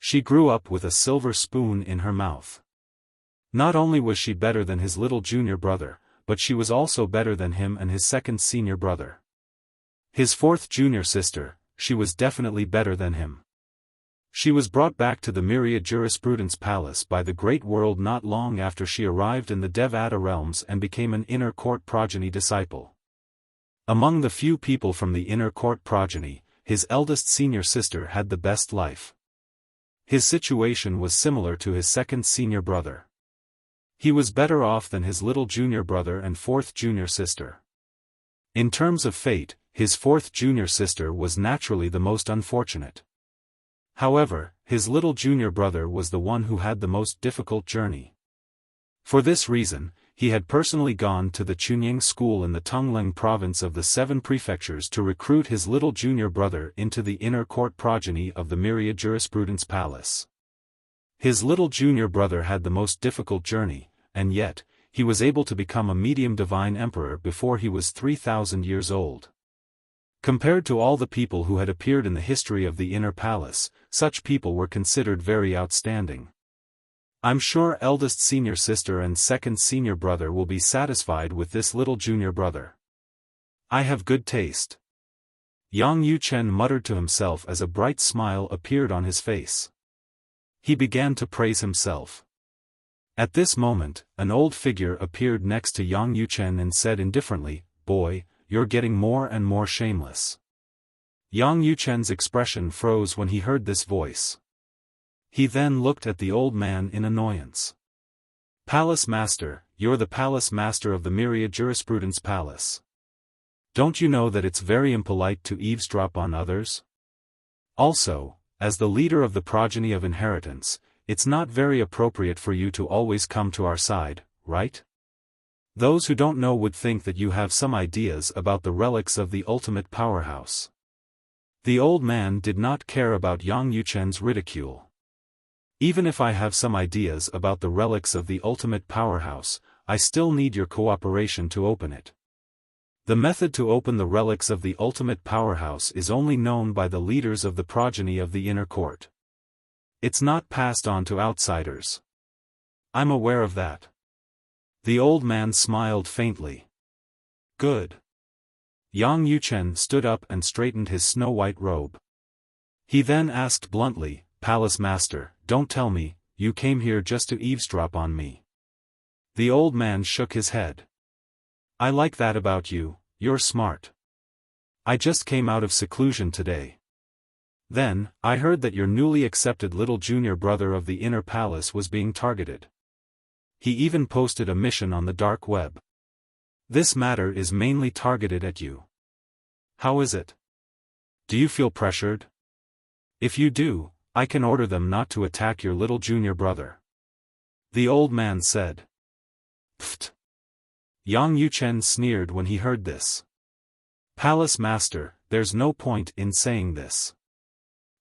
She grew up with a silver spoon in her mouth. Not only was she better than his little junior brother, but she was also better than him and his second senior brother. His fourth junior sister, she was definitely better than him. She was brought back to the Myriad Jurisprudence Palace by the Great World not long after she arrived in the Devata realms and became an inner court progeny disciple. Among the few people from the inner court progeny, his eldest senior sister had the best life. His situation was similar to his second senior brother. He was better off than his little junior brother and fourth junior sister. In terms of fate, his fourth junior sister was naturally the most unfortunate. However, his little junior brother was the one who had the most difficult journey. For this reason, he had personally gone to the Chunying school in the Tongling province of the Seven Prefectures to recruit his little junior brother into the inner court progeny of the Myriad Jurisprudence Palace. His little junior brother had the most difficult journey, and yet, he was able to become a medium divine emperor before he was 3,000 years old. Compared to all the people who had appeared in the history of the inner palace, such people were considered very outstanding. I'm sure eldest senior sister and second senior brother will be satisfied with this little junior brother. I have good taste. Yang Yuchen muttered to himself as a bright smile appeared on his face. He began to praise himself. At this moment, an old figure appeared next to Yang Yuchen and said indifferently, "Boy, you're getting more and more shameless." Yang Yuchen's expression froze when he heard this voice. He then looked at the old man in annoyance. "Palace Master, you're the Palace Master of the Myriad Jurisprudence Palace. Don't you know that it's very impolite to eavesdrop on others? Also, as the leader of the progeny of inheritance, it's not very appropriate for you to always come to our side, right? Those who don't know would think that you have some ideas about the relics of the ultimate powerhouse. The old man did not care about Yang Yuchen's ridicule. Even if I have some ideas about the relics of the ultimate powerhouse, I still need your cooperation to open it. The method to open the relics of the ultimate powerhouse is only known by the leaders of the progeny of the inner court. It's not passed on to outsiders. I'm aware of that. The old man smiled faintly. Good. Yang Yuchen stood up and straightened his snow-white robe. He then asked bluntly, "Palace Master, don't tell me, you came here just to eavesdrop on me." The old man shook his head. "I like that about you, you're smart. I just came out of seclusion today. Then, I heard that your newly accepted little junior brother of the inner palace was being targeted. He even posted a mission on the dark web. This matter is mainly targeted at you. How is it? Do you feel pressured? If you do, I can order them not to attack your little junior brother." The old man said. Pfft. Yang Yuchen sneered when he heard this. "Palace Master, there's no point in saying this.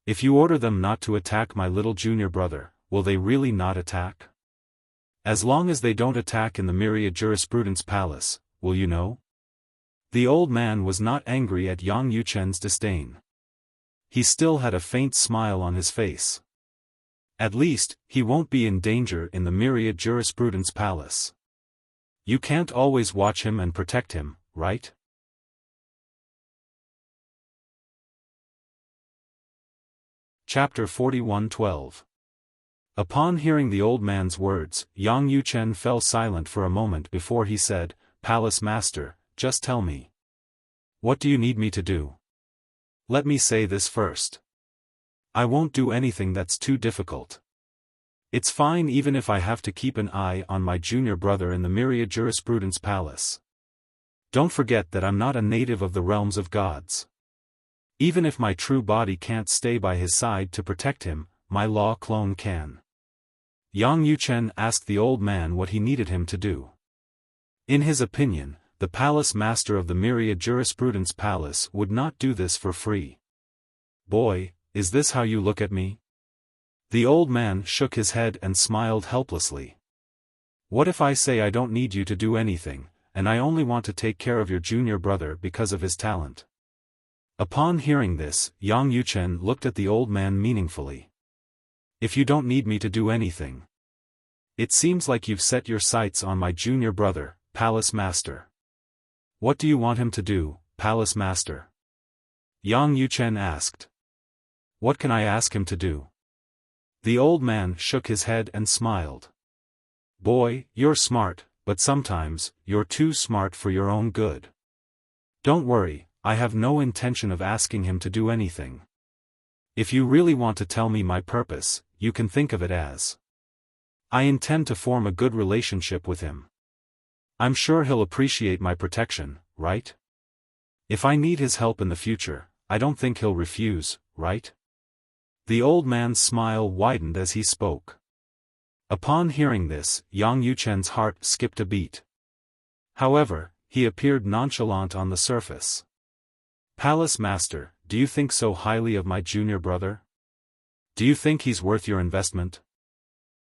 If you order them not to attack my little junior brother, will they really not attack? As long as they don't attack in the Myriad Jurisprudence Palace, will you know?" The old man was not angry at Yang Yuchen's disdain. He still had a faint smile on his face. At least, he won't be in danger in the Myriad Jurisprudence Palace. You can't always watch him and protect him, right? Chapter 41:12. Upon hearing the old man's words, Yang Yuchen fell silent for a moment before he said, "Palace Master, just tell me. What do you need me to do? Let me say this first. I won't do anything that's too difficult. It's fine even if I have to keep an eye on my junior brother in the Myriad Jurisprudence Palace. Don't forget that I'm not a native of the realms of gods. Even if my true body can't stay by his side to protect him, my law clone can." Yang Yuchen asked the old man what he needed him to do. In his opinion, the palace master of the Myriad Jurisprudence Palace would not do this for free. "Boy, is this how you look at me?" The old man shook his head and smiled helplessly. "What if I say I don't need you to do anything, and I only want to take care of your junior brother because of his talent?" Upon hearing this, Yang Yuchen looked at the old man meaningfully. "If you don't need me to do anything. It seems like you've set your sights on my junior brother, Palace Master. What do you want him to do, Palace Master?" Yang Yuchen asked. "What can I ask him to do?" The old man shook his head and smiled. "Boy, you're smart, but sometimes, you're too smart for your own good. Don't worry, I have no intention of asking him to do anything. If you really want to tell me my purpose, you can think of it as: I intend to form a good relationship with him. I'm sure he'll appreciate my protection, right? If I need his help in the future, I don't think he'll refuse, right?" The old man's smile widened as he spoke. Upon hearing this, Yang Yuchen's heart skipped a beat. However, he appeared nonchalant on the surface. "Palace Master, do you think so highly of my junior brother? Do you think he's worth your investment?"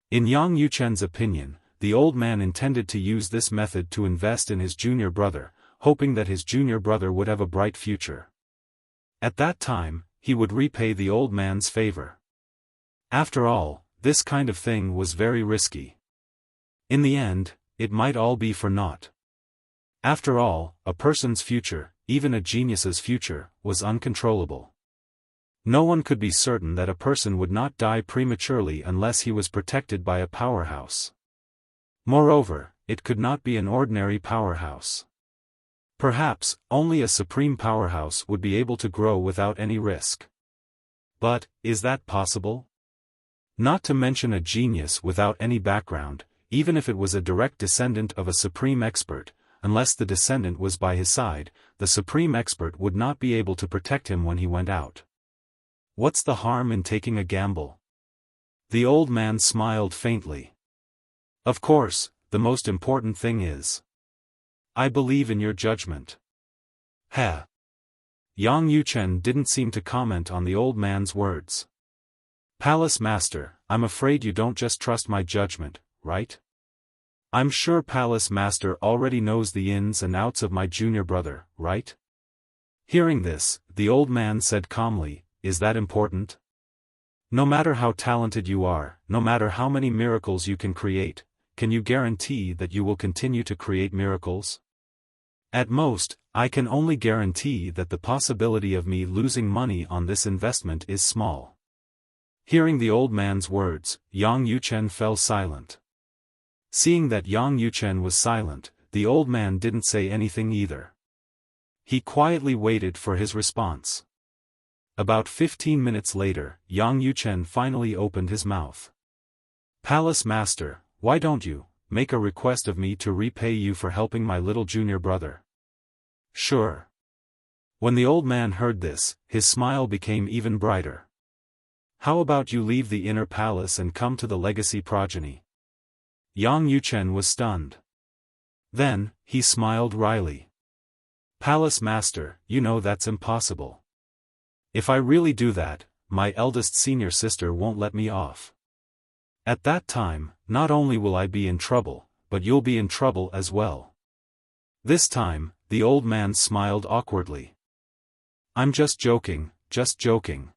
In Yang Yuchen's opinion, the old man intended to use this method to invest in his junior brother, hoping that his junior brother would have a bright future. At that time, he would repay the old man's favor. After all, this kind of thing was very risky. In the end, it might all be for naught. After all, a person's future, even a genius's future, was uncontrollable. No one could be certain that a person would not die prematurely unless he was protected by a powerhouse. Moreover, it could not be an ordinary powerhouse. Perhaps, only a supreme powerhouse would be able to grow without any risk. But, is that possible? Not to mention a genius without any background, even if it was a direct descendant of a supreme expert, unless the descendant was by his side, the supreme expert would not be able to protect him when he went out. What's the harm in taking a gamble? The old man smiled faintly. Of course, the most important thing is, I believe in your judgment. Heh. Yang Yuchen didn't seem to comment on the old man's words. Palace Master, I'm afraid you don't just trust my judgment, right? I'm sure Palace Master already knows the ins and outs of my junior brother, right? Hearing this, the old man said calmly, is that important? No matter how talented you are, no matter how many miracles you can create, can you guarantee that you will continue to create miracles? At most, I can only guarantee that the possibility of me losing money on this investment is small. Hearing the old man's words, Yang Yuchen fell silent. Seeing that Yang Yuchen was silent, the old man didn't say anything either. He quietly waited for his response. About 15 minutes later, Yang Yuchen finally opened his mouth. Palace Master, why don't you make a request of me to repay you for helping my little junior brother? Sure. When the old man heard this, his smile became even brighter. How about you leave the inner palace and come to the legacy progeny? Yang Yuchen was stunned. Then, he smiled wryly. Palace Master, you know that's impossible. If I really do that, my eldest senior sister won't let me off. At that time, not only will I be in trouble, but you'll be in trouble as well. This time, the old man smiled awkwardly. I'm just joking, just joking.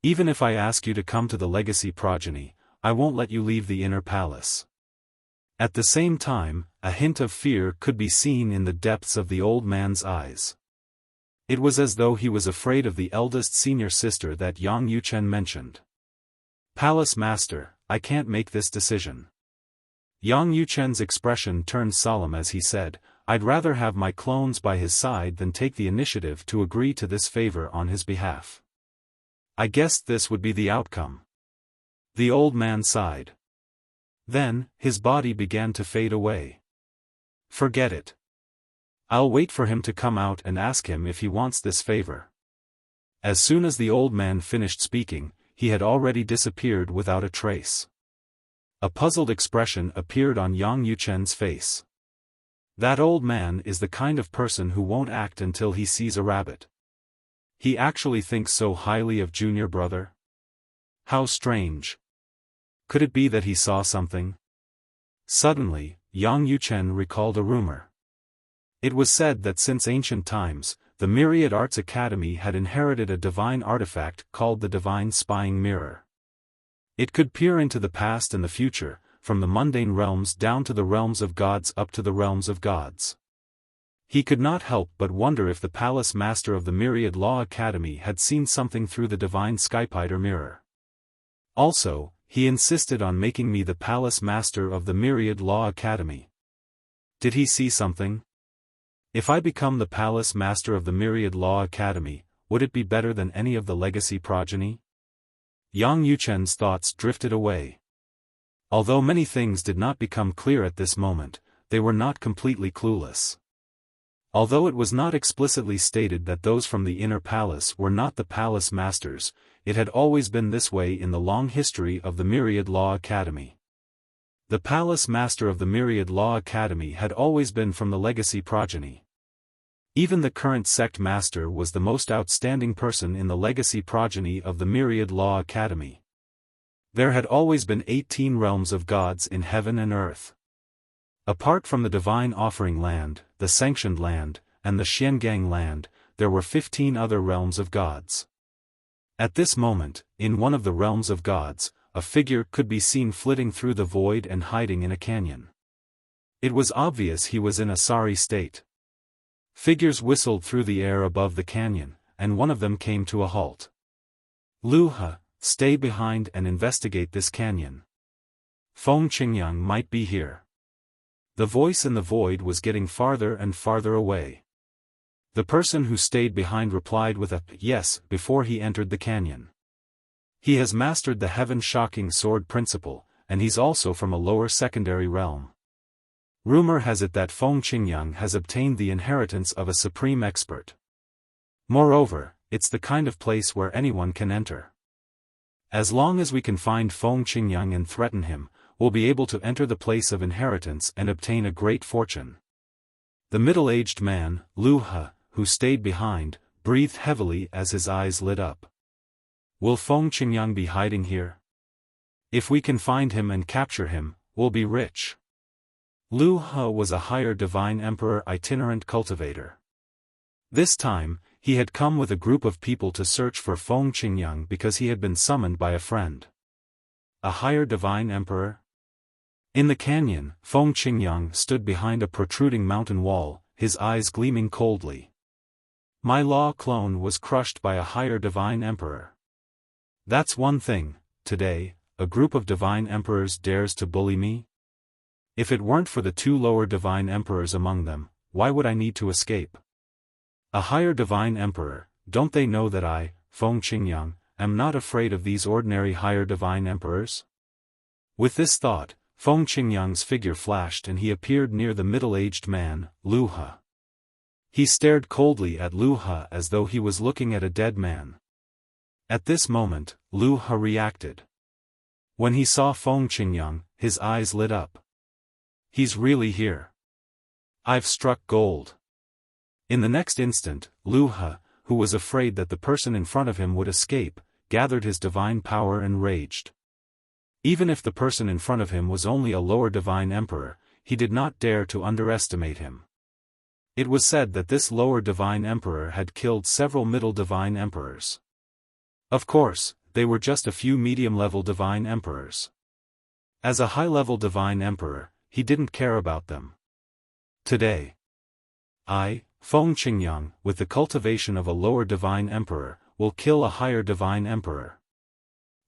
Even if I ask you to come to the legacy progeny, I won't let you leave the inner palace. At the same time, a hint of fear could be seen in the depths of the old man's eyes. It was as though he was afraid of the eldest senior sister that Yang Yuchen mentioned. Palace Master, I can't make this decision. Yang Yuchen's expression turned solemn as he said, I'd rather have my clones by his side than take the initiative to agree to this favor on his behalf. I guessed this would be the outcome. The old man sighed. Then, his body began to fade away. Forget it. I'll wait for him to come out and ask him if he wants this favor. As soon as the old man finished speaking, he had already disappeared without a trace. A puzzled expression appeared on Yang Yuchen's face. That old man is the kind of person who won't act until he sees a rabbit. He actually thinks so highly of junior brother? How strange. Could it be that he saw something? Suddenly, Yang Yuchen recalled a rumor. It was said that since ancient times, the Myriad Arts Academy had inherited a divine artifact called the Divine Spying Mirror. It could peer into the past and the future, from the mundane realms down to the realms of gods up to the realms of gods. He could not help but wonder if the Palace Master of the Myriad Law Academy had seen something through the Divine Skypider Mirror. Also, he insisted on making me the Palace Master of the Myriad Law Academy. Did he see something? If I become the Palace Master of the Myriad Law Academy, would it be better than any of the legacy progeny? Yang Yuchen's thoughts drifted away. Although many things did not become clear at this moment, they were not completely clueless. Although it was not explicitly stated that those from the inner palace were not the Palace Masters, it had always been this way in the long history of the Myriad Law Academy. The Palace Master of the Myriad Law Academy had always been from the legacy progeny. Even the current sect master was the most outstanding person in the legacy progeny of the Myriad Law Academy. There had always been 18 realms of gods in heaven and earth. Apart from the Divine Offering Land, the Sanctioned Land, and the Xiangang Land, there were 15 other realms of gods. At this moment, in one of the realms of gods, a figure could be seen flitting through the void and hiding in a canyon. It was obvious he was in a sorry state. Figures whistled through the air above the canyon, and one of them came to a halt. Lu He, stay behind and investigate this canyon. Feng Qingyang might be here. The voice in the void was getting farther and farther away. The person who stayed behind replied with a yes before he entered the canyon. He has mastered the heaven-shocking sword principle, and he's also from a lower secondary realm. Rumor has it that Feng Qingyang has obtained the inheritance of a supreme expert. Moreover, it's the kind of place where anyone can enter. As long as we can find Feng Qingyang and threaten him, we'll be able to enter the place of inheritance and obtain a great fortune. The middle-aged man, Lu He, who stayed behind, breathed heavily as his eyes lit up. Will Feng Qingyang be hiding here? If we can find him and capture him, we'll be rich. Lu He was a higher divine emperor itinerant cultivator. This time, he had come with a group of people to search for Feng Qingyang because he had been summoned by a friend. A higher divine emperor? In the canyon, Feng Qingyang stood behind a protruding mountain wall, his eyes gleaming coldly. My law clone was crushed by a higher divine emperor. That's one thing, today, a group of divine emperors dares to bully me? If it weren't for the 2 lower divine emperors among them, why would I need to escape? A higher divine emperor, don't they know that I, Feng Qingyang, am not afraid of these ordinary higher divine emperors? With this thought, Feng Qingyang's figure flashed and he appeared near the middle-aged man, Lu He. He stared coldly at Lu He as though he was looking at a dead man. At this moment, Lu He reacted. When he saw Feng Qingyang, his eyes lit up. He's really here. I've struck gold. In the next instant, Lu He, who was afraid that the person in front of him would escape, gathered his divine power and raged. Even if the person in front of him was only a lower divine emperor, he did not dare to underestimate him. It was said that this lower divine emperor had killed several middle divine emperors. Of course, they were just a few medium-level divine emperors. As a high-level divine emperor, he didn't care about them. Today, I, Feng Qingyang, with the cultivation of a lower divine emperor, will kill a higher divine emperor.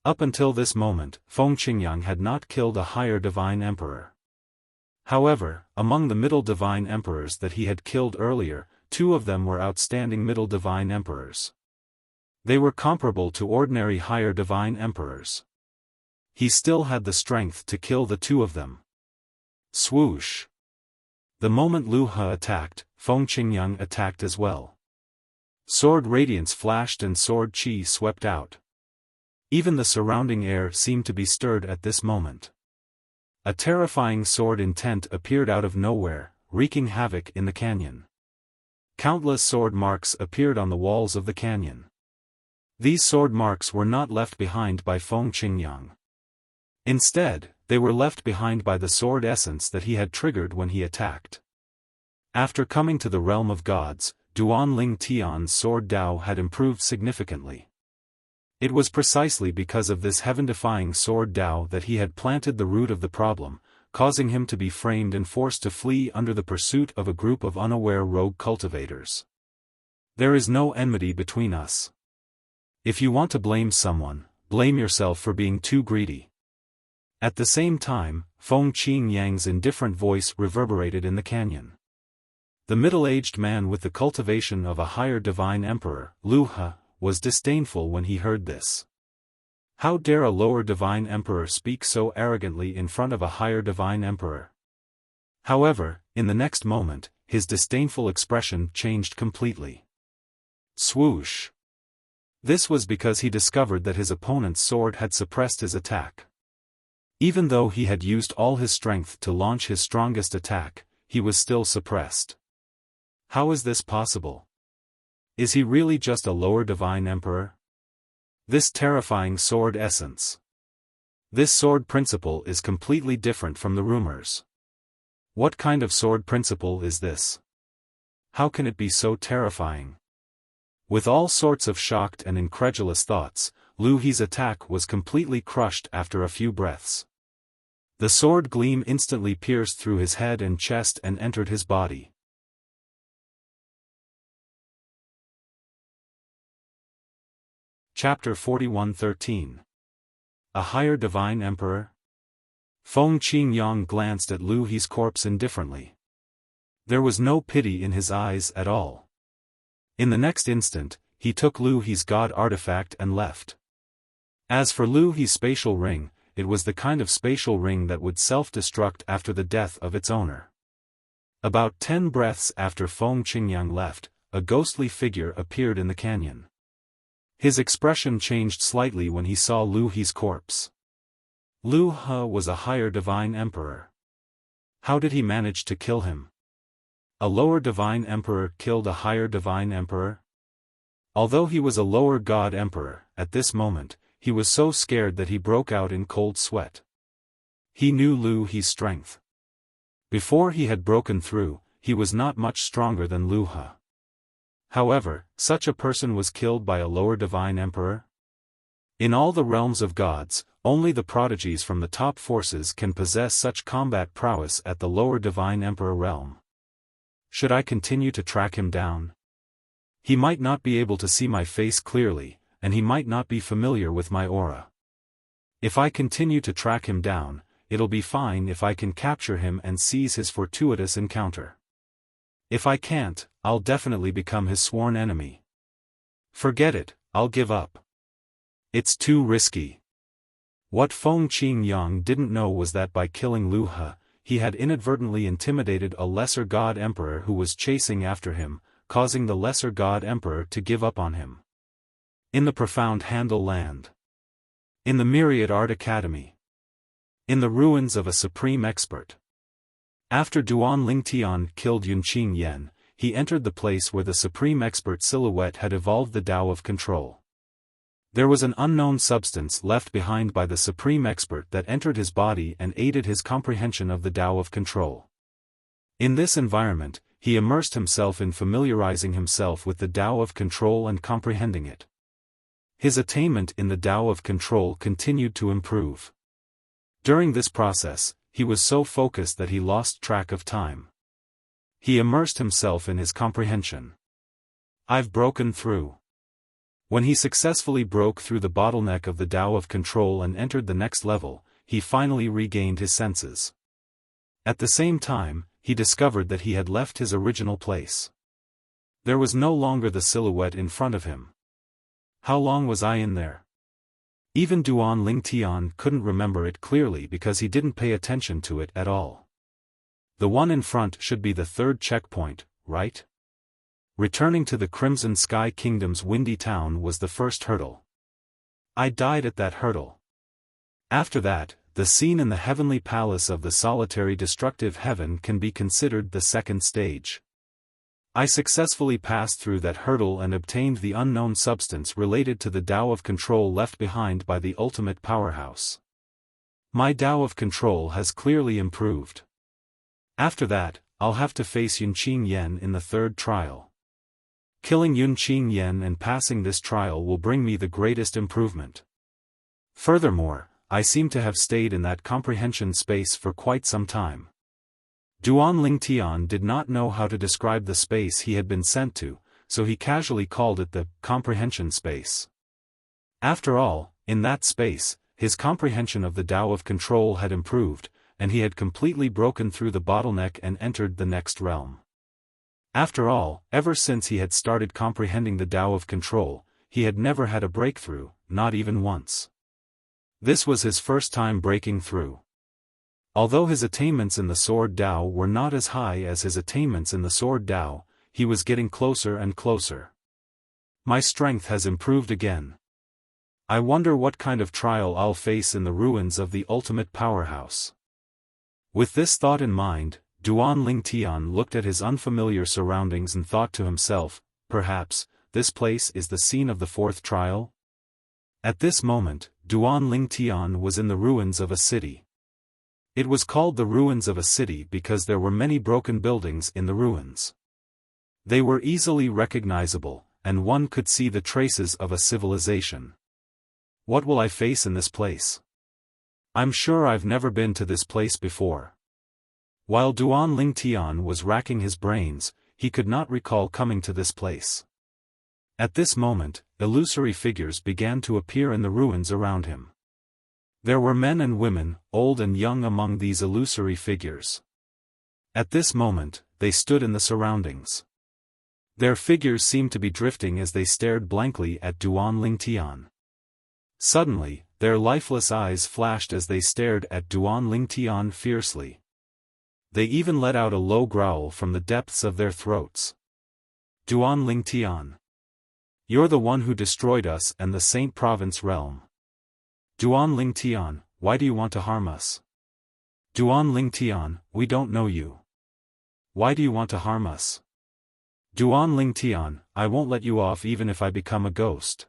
Up until this moment, Feng Qingyang had not killed a higher divine emperor. However, among the middle divine emperors that he had killed earlier, 2 of them were outstanding middle divine emperors. They were comparable to ordinary higher divine emperors. He still had the strength to kill the 2 of them. Swoosh! The moment Lu He attacked, Feng Qingyang attacked as well. Sword radiance flashed and sword qi swept out. Even the surrounding air seemed to be stirred at this moment. A terrifying sword intent appeared out of nowhere, wreaking havoc in the canyon. Countless sword marks appeared on the walls of the canyon. These sword marks were not left behind by Feng Qingyang. Instead, they were left behind by the sword essence that he had triggered when he attacked. After coming to the realm of gods, Duan Ling Tian's sword Dao had improved significantly. It was precisely because of this heaven-defying sword Dao that he had planted the root of the problem, causing him to be framed and forced to flee under the pursuit of a group of unaware rogue cultivators. There is no enmity between us. If you want to blame someone, blame yourself for being too greedy. At the same time, Feng Qingyang's indifferent voice reverberated in the canyon. The middle-aged man with the cultivation of a higher divine emperor, Lu He, was disdainful when he heard this. How dare a lower divine emperor speak so arrogantly in front of a higher divine emperor? However, in the next moment, his disdainful expression changed completely. Swoosh! This was because he discovered that his opponent's sword had suppressed his attack. Even though he had used all his strength to launch his strongest attack, he was still suppressed. How is this possible? Is he really just a lower divine emperor? This terrifying sword essence. This sword principle is completely different from the rumors. What kind of sword principle is this? How can it be so terrifying? With all sorts of shocked and incredulous thoughts, Lu He's attack was completely crushed after a few breaths. The sword gleam instantly pierced through his head and chest and entered his body. Chapter 41:13. A Higher Divine Emperor? Feng Qingyang glanced at Lu He's corpse indifferently. There was no pity in his eyes at all. In the next instant, he took Lu He's god artifact and left. As for Lu He's spatial ring, it was the kind of spatial ring that would self-destruct after the death of its owner. About 10 breaths after Feng Qingyang left, a ghostly figure appeared in the canyon. His expression changed slightly when he saw Lu He's corpse. Lu He was a higher divine emperor. How did he manage to kill him? A lower divine emperor killed a higher divine emperor? Although he was a lower god emperor, at this moment, he was so scared that he broke out in cold sweat. He knew Lu He's strength. Before he had broken through, he was not much stronger than Lu He. However, such a person was killed by a lower divine emperor? In all the realms of gods, only the prodigies from the top forces can possess such combat prowess at the lower divine emperor realm. Should I continue to track him down? He might not be able to see my face clearly, and he might not be familiar with my aura. If I continue to track him down, it'll be fine if I can capture him and seize his fortuitous encounter. If I can't, I'll definitely become his sworn enemy. Forget it, I'll give up. It's too risky. What Feng Qingyang didn't know was that by killing Lu He had inadvertently intimidated a lesser god emperor who was chasing after him, causing the lesser god emperor to give up on him. In the profound Handle land. In the Myriad Art Academy. In the ruins of a supreme expert. After Duan Lingtian killed Yunqing Yen, he entered the place where the supreme expert silhouette had evolved the Tao of control. There was an unknown substance left behind by the supreme expert that entered his body and aided his comprehension of the Tao of control. In this environment, he immersed himself in familiarizing himself with the Tao of control and comprehending it. His attainment in the Tao of control continued to improve. During this process, he was so focused that he lost track of time. He immersed himself in his comprehension. I've broken through. When he successfully broke through the bottleneck of the Tao of control and entered the next level, he finally regained his senses. At the same time, he discovered that he had left his original place. There was no longer the silhouette in front of him. How long was I in there? Even Duan Lingtian couldn't remember it clearly because he didn't pay attention to it at all. The one in front should be the third checkpoint, right? Returning to the Crimson Sky Kingdom's windy town was the first hurdle. I died at that hurdle. After that, the scene in the heavenly palace of the solitary destructive heaven can be considered the second stage. I successfully passed through that hurdle and obtained the unknown substance related to the Tao of control left behind by the ultimate powerhouse. My Tao of control has clearly improved. After that, I'll have to face Yunqing Yen in the third trial. Killing Yunqing Yen and passing this trial will bring me the greatest improvement. Furthermore, I seem to have stayed in that comprehension space for quite some time. Duan Lingtian did not know how to describe the space he had been sent to, so he casually called it the comprehension space. After all, in that space, his comprehension of the Tao of control had improved, and he had completely broken through the bottleneck and entered the next realm. After all, ever since he had started comprehending the Tao of control, he had never had a breakthrough, not even once. This was his first time breaking through. Although his attainments in the Sword Tao were not as high as his attainments in the Sword Tao, he was getting closer and closer. My strength has improved again. I wonder what kind of trial I'll face in the ruins of the ultimate powerhouse. With this thought in mind, Duan Lingtian looked at his unfamiliar surroundings and thought to himself, perhaps, this place is the scene of the fourth trial? At this moment, Duan Lingtian was in the ruins of a city. It was called the ruins of a city because there were many broken buildings in the ruins. They were easily recognizable, and one could see the traces of a civilization. What will I face in this place? I'm sure I've never been to this place before. While Duan Lingtian was racking his brains, he could not recall coming to this place. At this moment, illusory figures began to appear in the ruins around him. There were men and women, old and young among these illusory figures. At this moment, they stood in the surroundings. Their figures seemed to be drifting as they stared blankly at Duan Lingtian. Suddenly, their lifeless eyes flashed as they stared at Duan Lingtian fiercely. They even let out a low growl from the depths of their throats. Duan Lingtian. You're the one who destroyed us and the Saint Province realm. Duan Ling Tian, why do you want to harm us? Duan Ling Tian, we don't know you. Why do you want to harm us? Duan Ling Tian, I won't let you off even if I become a ghost.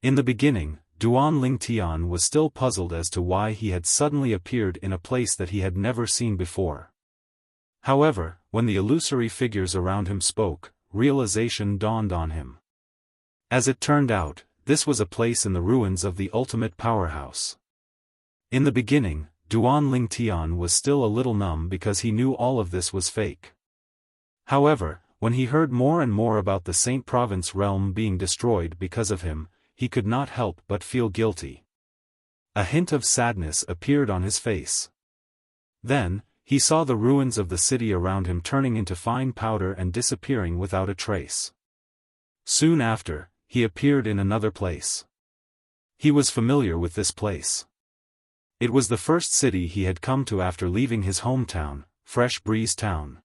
In the beginning, Duan Ling Tian was still puzzled as to why he had suddenly appeared in a place that he had never seen before. However, when the illusory figures around him spoke, realization dawned on him. As it turned out, this was a place in the ruins of the ultimate powerhouse. In the beginning, Duan Ling Tian was still a little numb because he knew all of this was fake. However, when he heard more and more about the Saint Province realm being destroyed because of him, he could not help but feel guilty. A hint of sadness appeared on his face. Then, he saw the ruins of the city around him turning into fine powder and disappearing without a trace. Soon after, he appeared in another place. He was familiar with this place. It was the first city he had come to after leaving his hometown, Fresh Breeze Town.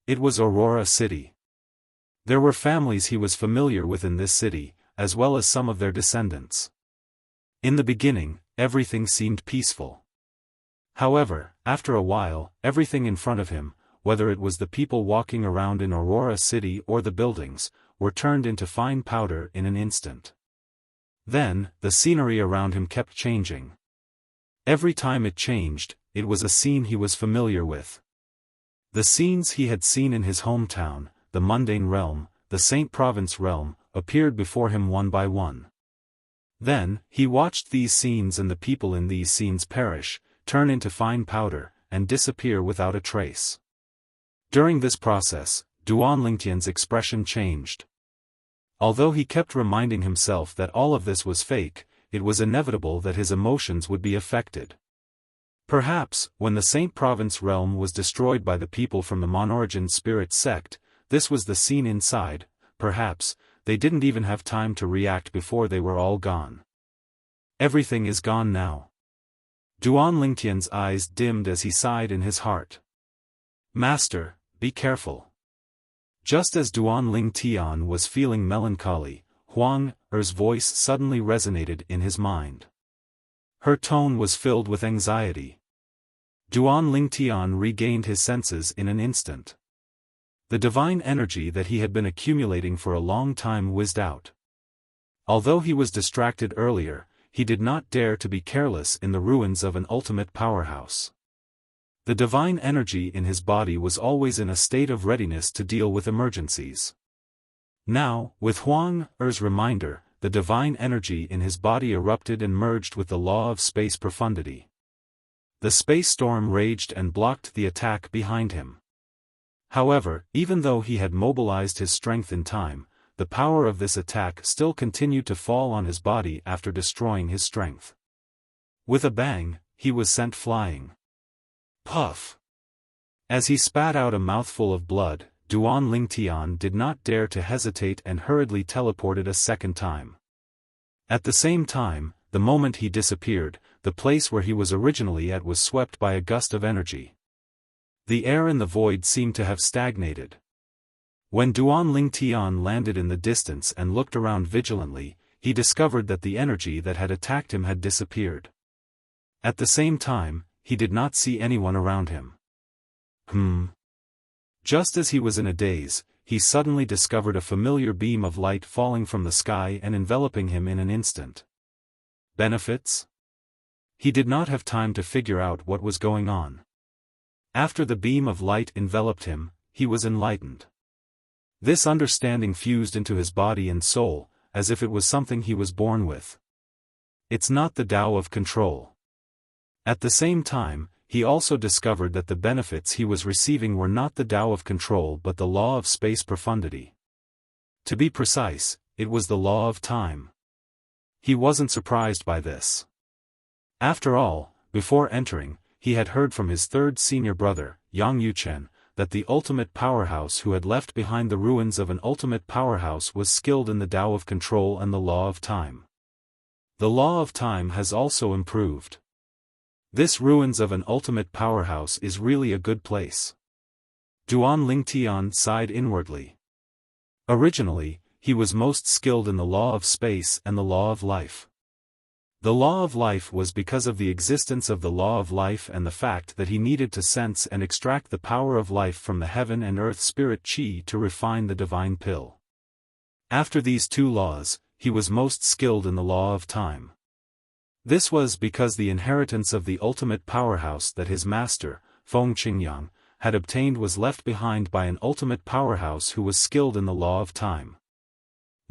It was Aurora City. There were families he was familiar with in this city, as well as some of their descendants. In the beginning, everything seemed peaceful. However, after a while, everything in front of him, whether it was the people walking around in Aurora City or the buildings, were turned into fine powder in an instant. Then, the scenery around him kept changing. Every time it changed, it was a scene he was familiar with. The scenes he had seen in his hometown, the mundane realm, the Saint Province realm, appeared before him one by one. Then, he watched these scenes and the people in these scenes perish, turn into fine powder, and disappear without a trace. During this process, Duan Lingtian's expression changed. Although he kept reminding himself that all of this was fake, it was inevitable that his emotions would be affected. Perhaps, when the Saint Province realm was destroyed by the people from the Monorigin spirit sect, this was the scene inside. Perhaps, they didn't even have time to react before they were all gone. Everything is gone now. Duan Lingtian's eyes dimmed as he sighed in his heart. Master, be careful. Just as Duan Ling Tian was feeling melancholy, Huang Er's voice suddenly resonated in his mind. Her tone was filled with anxiety. Duan Ling Tian regained his senses in an instant. The divine energy that he had been accumulating for a long time whizzed out. Although he was distracted earlier, he did not dare to be careless in the ruins of an ultimate powerhouse. The divine energy in his body was always in a state of readiness to deal with emergencies. Now, with Huang Er's reminder, the divine energy in his body erupted and merged with the law of space profundity. The space storm raged and blocked the attack behind him. However, even though he had mobilized his strength in time, the power of this attack still continued to fall on his body after destroying his strength. With a bang, he was sent flying. Puff! As he spat out a mouthful of blood, Duan Ling Tian did not dare to hesitate and hurriedly teleported a second time. At the same time, the moment he disappeared, the place where he was originally at was swept by a gust of energy. The air in the void seemed to have stagnated. When Duan Ling Tian landed in the distance and looked around vigilantly, he discovered that the energy that had attacked him had disappeared. At the same time, he did not see anyone around him. Just as he was in a daze, he suddenly discovered a familiar beam of light falling from the sky and enveloping him in an instant. Benefits? He did not have time to figure out what was going on. After the beam of light enveloped him, he was enlightened. This understanding fused into his body and soul, as if it was something he was born with. It's not the Tao of control. At the same time, he also discovered that the benefits he was receiving were not the Tao of control but the law of space profundity. To be precise, it was the law of time. He wasn't surprised by this. After all, before entering, he had heard from his third senior brother, Yang Yuchen, that the ultimate powerhouse who had left behind the ruins of an ultimate powerhouse was skilled in the Tao of control and the law of time. The law of time has also improved. This ruins of an ultimate powerhouse is really a good place. Duan Ling Tian sighed inwardly. Originally, he was most skilled in the law of space and the law of life. The law of life was because of the existence of the law of life and the fact that he needed to sense and extract the power of life from the heaven and earth spirit chi to refine the divine pill. After these two laws, he was most skilled in the law of time. This was because the inheritance of the ultimate powerhouse that his master, Feng Qingyang, had obtained was left behind by an ultimate powerhouse who was skilled in the law of time.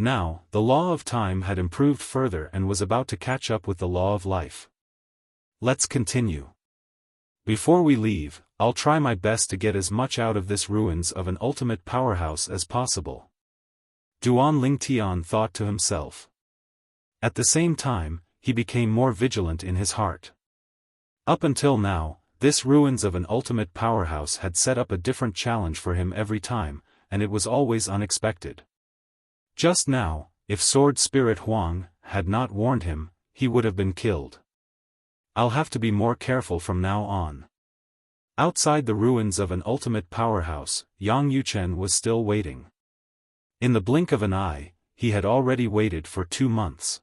Now, the law of time had improved further and was about to catch up with the law of life. Let's continue. Before we leave, I'll try my best to get as much out of this ruins of an ultimate powerhouse as possible. Duan Lingtian thought to himself. At the same time, he became more vigilant in his heart. Up until now, this ruins of an ultimate powerhouse had set up a different challenge for him every time, and it was always unexpected. Just now, if Sword Spirit Huang had not warned him, he would have been killed. I'll have to be more careful from now on. Outside the ruins of an ultimate powerhouse, Yang Yuchen was still waiting. In the blink of an eye, he had already waited for 2 months.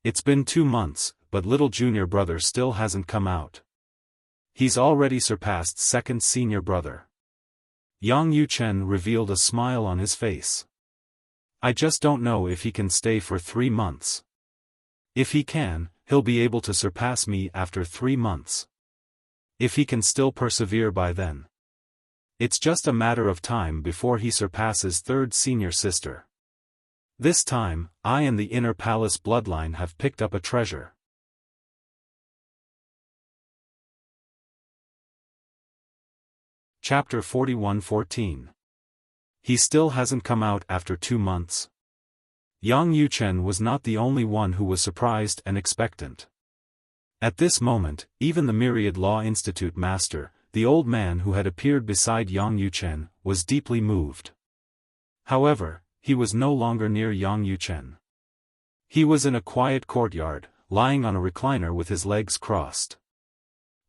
It's been 2 months, but little junior brother still hasn't come out. He's already surpassed second senior brother. Yang Yuchen revealed a smile on his face. I just don't know if he can stay for 3 months. If he can, he'll be able to surpass me after 3 months. If he can still persevere by then. It's just a matter of time before he surpasses third senior sister. This time, I and the inner palace bloodline have picked up a treasure. Chapter 41-14. He still hasn't come out after 2 months. Yang Yuchen was not the only one who was surprised and expectant. At this moment, even the Myriad Law Institute master, the old man who had appeared beside Yang Yuchen, was deeply moved. However, he was no longer near Yang Yuchen. He was in a quiet courtyard, lying on a recliner with his legs crossed.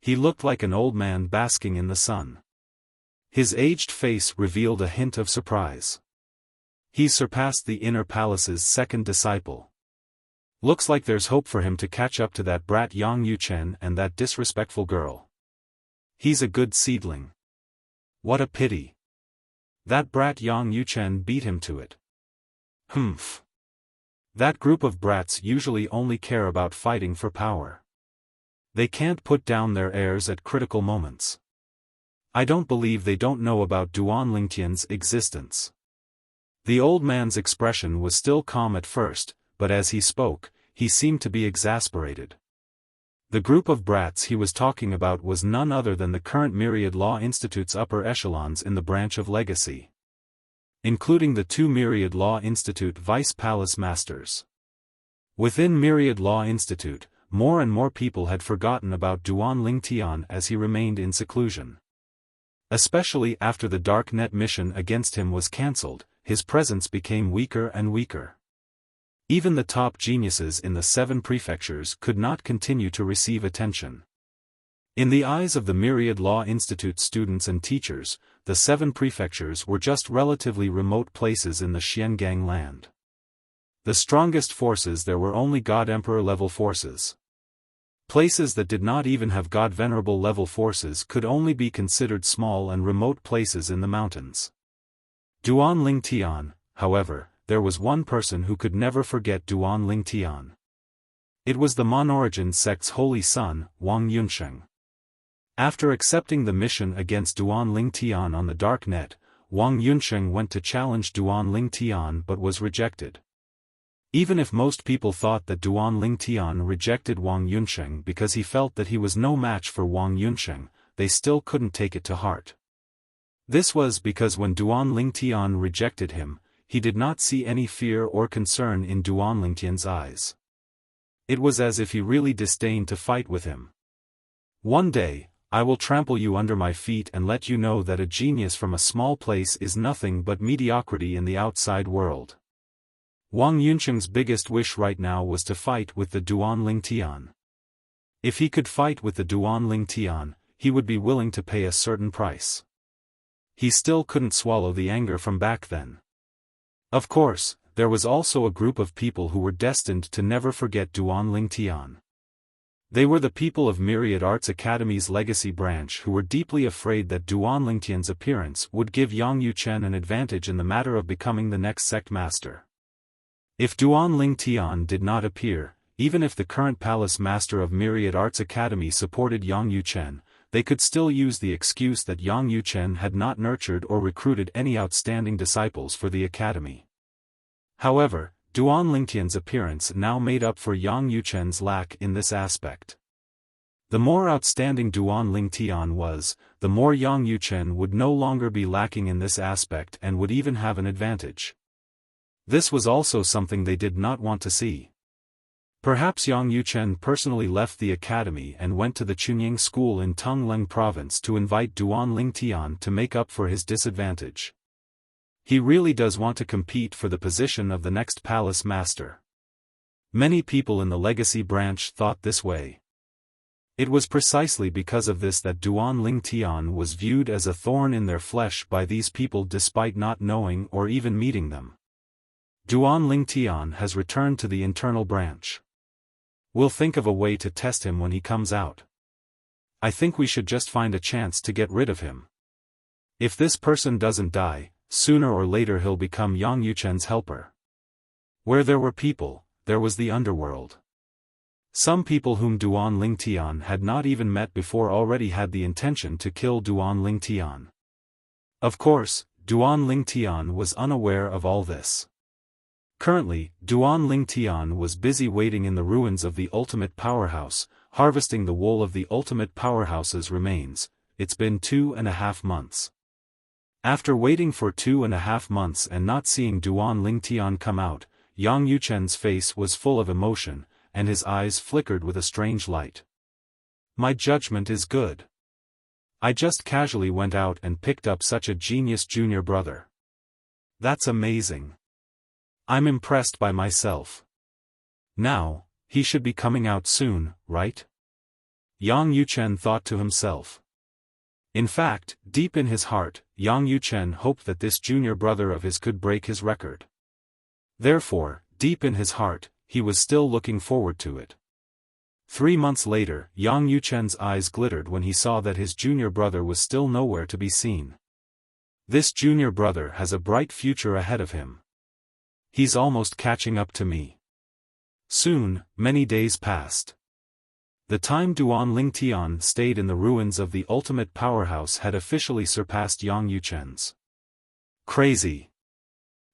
He looked like an old man basking in the sun. His aged face revealed a hint of surprise. He's surpassed the inner palace's second disciple. Looks like there's hope for him to catch up to that brat Yang Yuchen and that disrespectful girl. He's a good seedling. What a pity. That brat Yang Yuchen beat him to it. Humph. That group of brats usually only care about fighting for power. They can't put down their heirs at critical moments. I don't believe they don't know about Duan Lingtian's existence. The old man's expression was still calm at first, but as he spoke, he seemed to be exasperated. The group of brats he was talking about was none other than the current Myriad Law Institute's upper echelons in the branch of legacy, including the 2 Myriad Law Institute Vice Palace Masters. Within Myriad Law Institute, more and more people had forgotten about Duan Lingtian as he remained in seclusion. Especially after the Dark Net mission against him was cancelled, his presence became weaker and weaker. Even the top geniuses in the 7 prefectures could not continue to receive attention. In the eyes of the Myriad Law Institute students and teachers, the 7 prefectures were just relatively remote places in the Xiangang land. The strongest forces there were only God Emperor level forces. Places that did not even have God Venerable level forces could only be considered small and remote places in the mountains. Duan Lingtian, however, there was one person who could never forget Duan Lingtian. It was the Monorigin sect's holy son, Wang Yunsheng. After accepting the mission against Duan Lingtian on the Dark Net, Wang Yunsheng went to challenge Duan Lingtian but was rejected. Even if most people thought that Duan Lingtian rejected Wang Yunsheng because he felt that he was no match for Wang Yunsheng, they still couldn't take it to heart. This was because when Duan Lingtian rejected him, he did not see any fear or concern in Duan Lingtian's eyes. It was as if he really disdained to fight with him. One day, I will trample you under my feet and let you know that a genius from a small place is nothing but mediocrity in the outside world. Wang Yunsheng's biggest wish right now was to fight with the Duan Lingtian. If he could fight with the Duan Lingtian, he would be willing to pay a certain price. He still couldn't swallow the anger from back then. Of course, there was also a group of people who were destined to never forget Duan Lingtian. They were the people of Myriad Arts Academy's legacy branch who were deeply afraid that Duan Lingtian's appearance would give Yang Yuchen an advantage in the matter of becoming the next sect master. If Duan Lingtian did not appear, even if the current palace master of Myriad Arts Academy supported Yang Yuchen, they could still use the excuse that Yang Yuchen had not nurtured or recruited any outstanding disciples for the academy. However, Duan Lingtian's appearance now made up for Yang Yuchen's lack in this aspect. The more outstanding Duan Lingtian was, the more Yang Yuchen would no longer be lacking in this aspect and would even have an advantage. This was also something they did not want to see. Perhaps Yang Yuchen personally left the academy and went to the Chunying school in Tongleng province to invite Duan Lingtian to make up for his disadvantage. He really does want to compete for the position of the next palace master. Many people in the legacy branch thought this way. It was precisely because of this that Duan Lingtian was viewed as a thorn in their flesh by these people despite not knowing or even meeting them. Duan Lingtian has returned to the internal branch. We'll think of a way to test him when he comes out. I think we should just find a chance to get rid of him. If this person doesn't die, sooner or later he'll become Yang Yuchen's helper. Where there were people, there was the underworld. Some people whom Duan Lingtian had not even met before already had the intention to kill Duan Lingtian. Of course, Duan Lingtian was unaware of all this. Currently, Duan Lingtian was busy waiting in the ruins of the ultimate powerhouse, harvesting the wool of the ultimate powerhouse's remains. It's been 2.5 months. After waiting for 2.5 months and not seeing Duan Lingtian come out, Yang Yuchen's face was full of emotion, and his eyes flickered with a strange light. My judgment is good. I just casually went out and picked up such a genius junior brother. That's amazing. I'm impressed by myself. Now, he should be coming out soon, right? Yang Yuchen thought to himself. In fact, deep in his heart, Yang Yuchen hoped that this junior brother of his could break his record. Therefore, deep in his heart, he was still looking forward to it. 3 months later, Yang Yuchen's eyes glittered when he saw that his junior brother was still nowhere to be seen. This junior brother has a bright future ahead of him. He's almost catching up to me. Soon, many days passed. The time Duan Lingtian stayed in the ruins of the ultimate powerhouse had officially surpassed Yang Yuchen's. Crazy.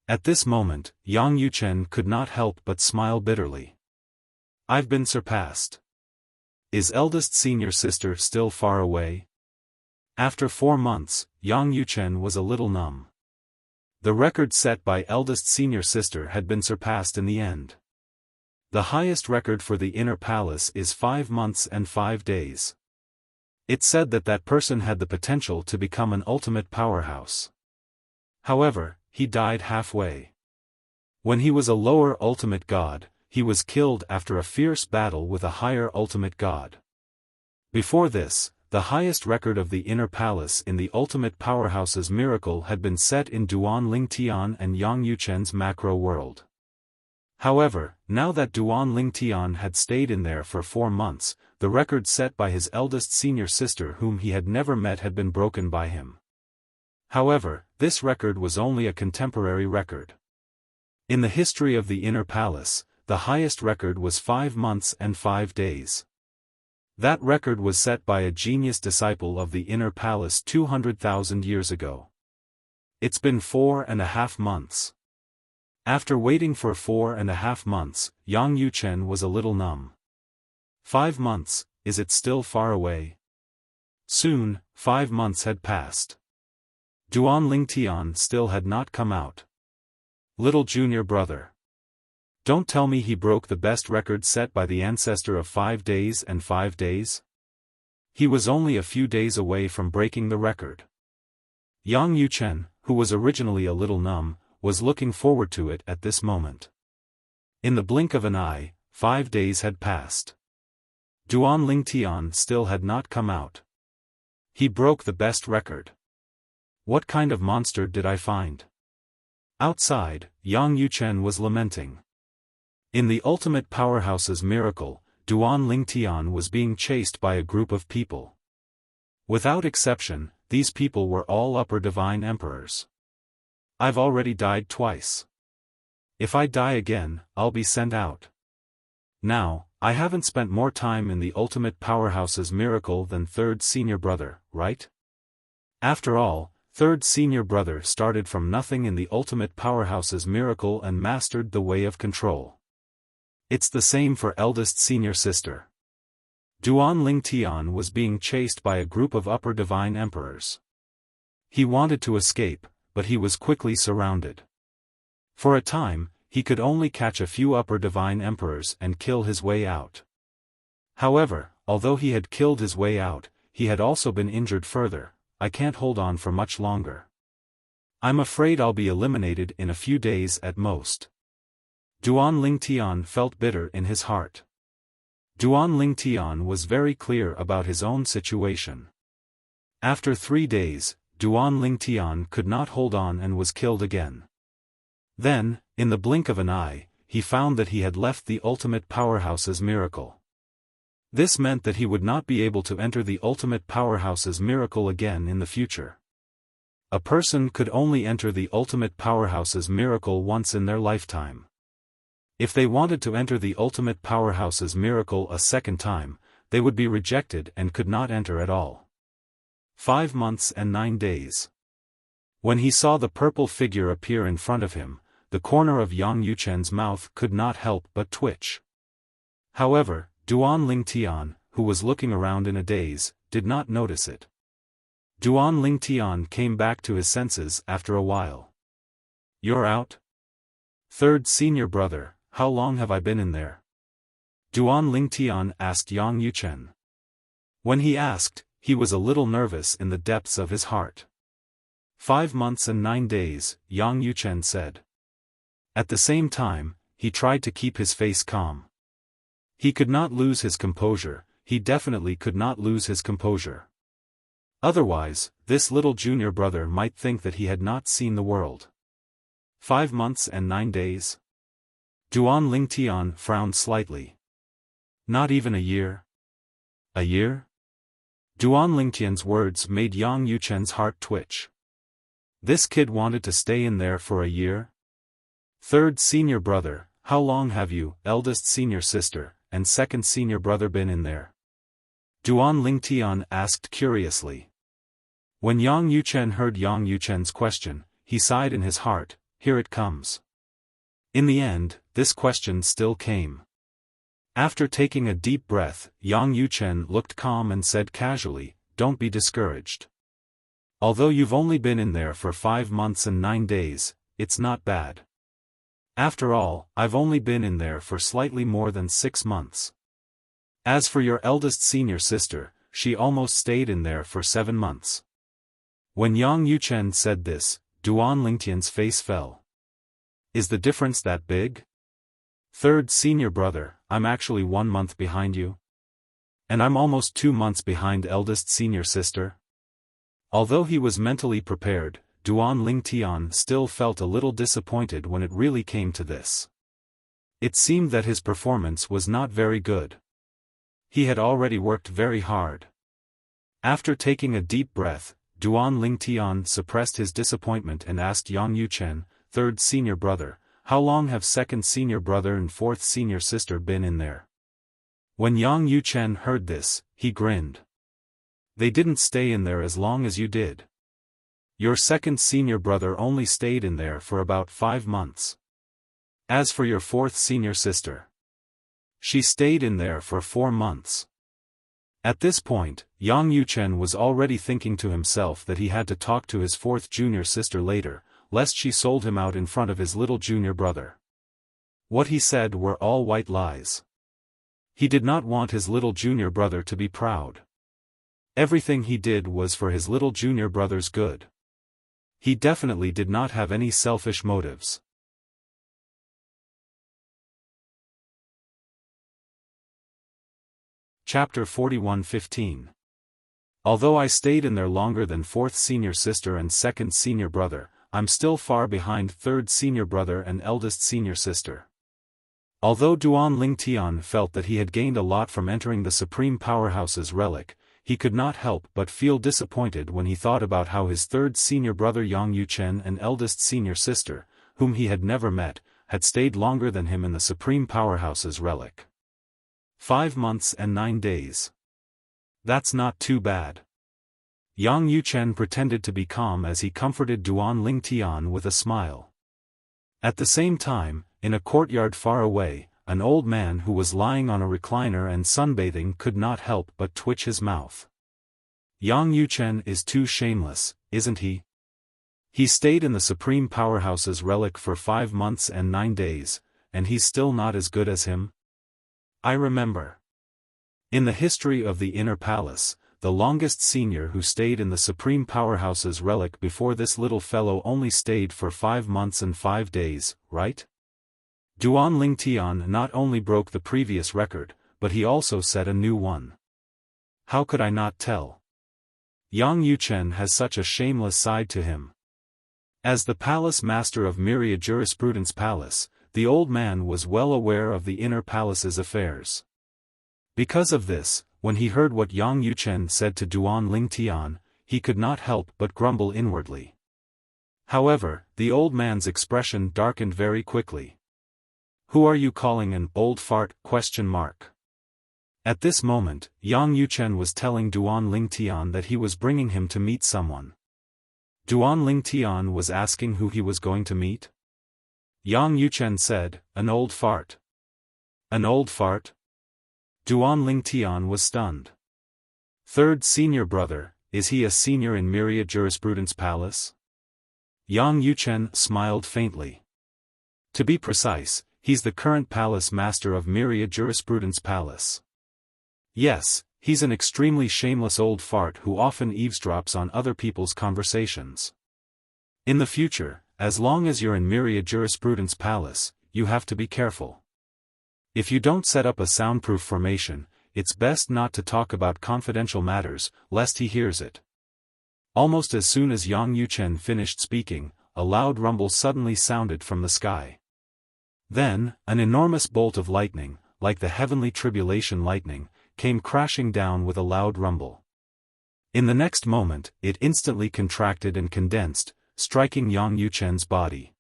At this moment, Yang Yuchen could not help but smile bitterly. I've been surpassed. Is eldest senior sister still far away? After 4 months, Yang Yuchen was a little numb. The record set by eldest senior sister had been surpassed in the end. The highest record for the inner palace is 5 months and 5 days. It said that that person had the potential to become an ultimate powerhouse. However, he died halfway. When he was a lower ultimate god, he was killed after a fierce battle with a higher ultimate god. Before this, the highest record of the inner palace in the ultimate powerhouse's miracle had been set in Duan Lingtian and Yang Yuchen's macro world. However, now that Duan Lingtian had stayed in there for 4 months, the record set by his eldest senior sister whom he had never met had been broken by him. However, this record was only a contemporary record. In the history of the inner palace, the highest record was 5 months and 5 days. That record was set by a genius disciple of the inner palace 200,000 years ago. It's been 4.5 months. After waiting for 4.5 months, Yang Yuchen was a little numb. 5 months, is it still far away? Soon, 5 months had passed. Duan Lingtian still had not come out. Little junior brother. Don't tell me he broke the best record set by the ancestor of 5 days and 5 days? He was only a few days away from breaking the record. Yang Yuchen, who was originally a little numb, was looking forward to it at this moment. In the blink of an eye, 5 days had passed. Duan Lingtian still had not come out. He broke the best record. What kind of monster did I find? Outside, Yang Yuchen was lamenting. In the ultimate powerhouse's miracle, Duan Lingtian was being chased by a group of people. Without exception, these people were all upper divine emperors. I've already died twice. If I die again, I'll be sent out. Now, I haven't spent more time in the ultimate powerhouse's miracle than third senior brother, right? After all, third senior brother started from nothing in the ultimate powerhouse's miracle and mastered the way of control. It's the same for eldest senior sister. Duan Lingtian was being chased by a group of upper divine emperors. He wanted to escape, but he was quickly surrounded. For a time, he could only catch a few upper divine emperors and kill his way out. However, although he had killed his way out, he had also been injured further. I can't hold on for much longer. I'm afraid I'll be eliminated in a few days at most. Duan Lingtian felt bitter in his heart. Duan Lingtian was very clear about his own situation. After 3 days, Duan Lingtian could not hold on and was killed again. Then, in the blink of an eye, he found that he had left the ultimate powerhouse's miracle. This meant that he would not be able to enter the ultimate powerhouse's miracle again in the future. A person could only enter the ultimate powerhouse's miracle once in their lifetime. If they wanted to enter the ultimate powerhouse's miracle a second time, they would be rejected and could not enter at all. 5 months and 9 days. When he saw the purple figure appear in front of him, the corner of Yang Yuchen's mouth could not help but twitch. However, Duan Lingtian, who was looking around in a daze, did not notice it. Duan Lingtian came back to his senses after a while. You're out? Third senior brother, how long have I been in there? Duan Lingtian asked Yang Yuchen. When he asked, he was a little nervous in the depths of his heart. 5 months and 9 days, Yang Yuchen said. At the same time, he tried to keep his face calm. He could not lose his composure, he definitely could not lose his composure. Otherwise, this little junior brother might think that he had not seen the world. 5 months and 9 days? Duan Lingtian frowned slightly. Not even a year? A year? Duan Lingtian's words made Yang Yuchen's heart twitch. This kid wanted to stay in there for a year? Third senior brother, how long have you, eldest senior sister, and second senior brother been in there? Duan Lingtian asked curiously. When Yang Yuchen heard Yang Yuchen's question, he sighed in his heart, here it comes. In the end, this question still came. After taking a deep breath, Yang Yuchen looked calm and said casually, don't be discouraged. Although you've only been in there for 5 months and 9 days, it's not bad. After all, I've only been in there for slightly more than 6 months. As for your eldest senior sister, she almost stayed in there for 7 months. When Yang Yuchen said this, Duan Lingtian's face fell. Is the difference that big? Third senior brother, I'm actually 1 month behind you. And I'm almost 2 months behind eldest senior sister. Although he was mentally prepared, Duan Lingtian still felt a little disappointed when it really came to this. It seemed that his performance was not very good. He had already worked very hard. After taking a deep breath, Duan Lingtian suppressed his disappointment and asked Yang Yuchen, third senior brother, how long have second senior brother and fourth senior sister been in there? When Yang Yuchen heard this, he grinned. They didn't stay in there as long as you did. Your second senior brother only stayed in there for about 5 months. As for your fourth senior sister, she stayed in there for 4 months. At this point, Yang Yuchen was already thinking to himself that he had to talk to his fourth junior sister later, lest she sold him out in front of his little junior brother. What he said were all white lies. He did not want his little junior brother to be proud. Everything he did was for his little junior brother's good. He definitely did not have any selfish motives. Chapter 41:15. Although I stayed in there longer than fourth senior sister and second senior brother, I'm still far behind third senior brother and eldest senior sister. Although Duan Lingtian felt that he had gained a lot from entering the Supreme Powerhouse's relic, he could not help but feel disappointed when he thought about how his third senior brother Yang Yuchen and eldest senior sister, whom he had never met, had stayed longer than him in the Supreme Powerhouse's relic. 5 months and 9 days. That's not too bad. Yang Yuchen pretended to be calm as he comforted Duan Lingtian with a smile. At the same time, in a courtyard far away, an old man who was lying on a recliner and sunbathing could not help but twitch his mouth. Yang Yuchen is too shameless, isn't he? He stayed in the Supreme Powerhouse's relic for 5 months and 9 days, and he's still not as good as him? I remember. In the history of the Inner Palace, the longest senior who stayed in the Supreme Powerhouse's relic before this little fellow only stayed for 5 months and 5 days, right? Duan Lingtian not only broke the previous record, but he also set a new one. How could I not tell? Yang Yuchen has such a shameless side to him. As the palace master of Myriad Jurisprudence Palace, the old man was well aware of the Inner Palace's affairs. Because of this, when he heard what Yang Yuchen said to Duan Lingtian, he could not help but grumble inwardly. However, the old man's expression darkened very quickly. Who are you calling an old fart? At this moment, Yang Yuchen was telling Duan Lingtian that he was bringing him to meet someone. Duan Lingtian was asking who he was going to meet. Yang Yuchen said, an old fart. An old fart? Duan Lingtian was stunned. Third senior brother, is he a senior in Myriad Jurisprudence Palace? Yang Yuchen smiled faintly. To be precise, he's the current palace master of Myriad Jurisprudence Palace. Yes, he's an extremely shameless old fart who often eavesdrops on other people's conversations. In the future, as long as you're in Myriad Jurisprudence Palace, you have to be careful. If you don't set up a soundproof formation, it's best not to talk about confidential matters, lest he hears it. Almost as soon as Yang Yuchen finished speaking, a loud rumble suddenly sounded from the sky. Then, an enormous bolt of lightning, like the heavenly tribulation lightning, came crashing down with a loud rumble. In the next moment, it instantly contracted and condensed, striking Yang Yuchen's body.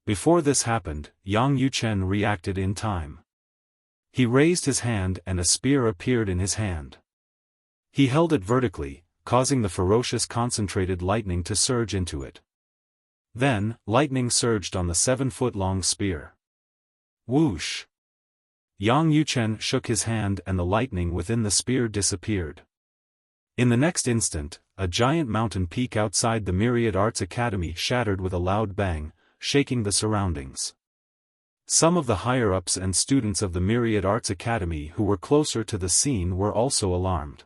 Before this happened, Yang Yuchen reacted in time. He raised his hand and a spear appeared in his hand. He held it vertically, causing the ferocious concentrated lightning to surge into it. Then, lightning surged on the 7-foot-long spear. Whoosh! Yang Yuchen shook his hand and the lightning within the spear disappeared. In the next instant, a giant mountain peak outside the Myriad Arts Academy shattered with a loud bang, shaking the surroundings. Some of the higher-ups and students of the Myriad Arts Academy who were closer to the scene were also alarmed.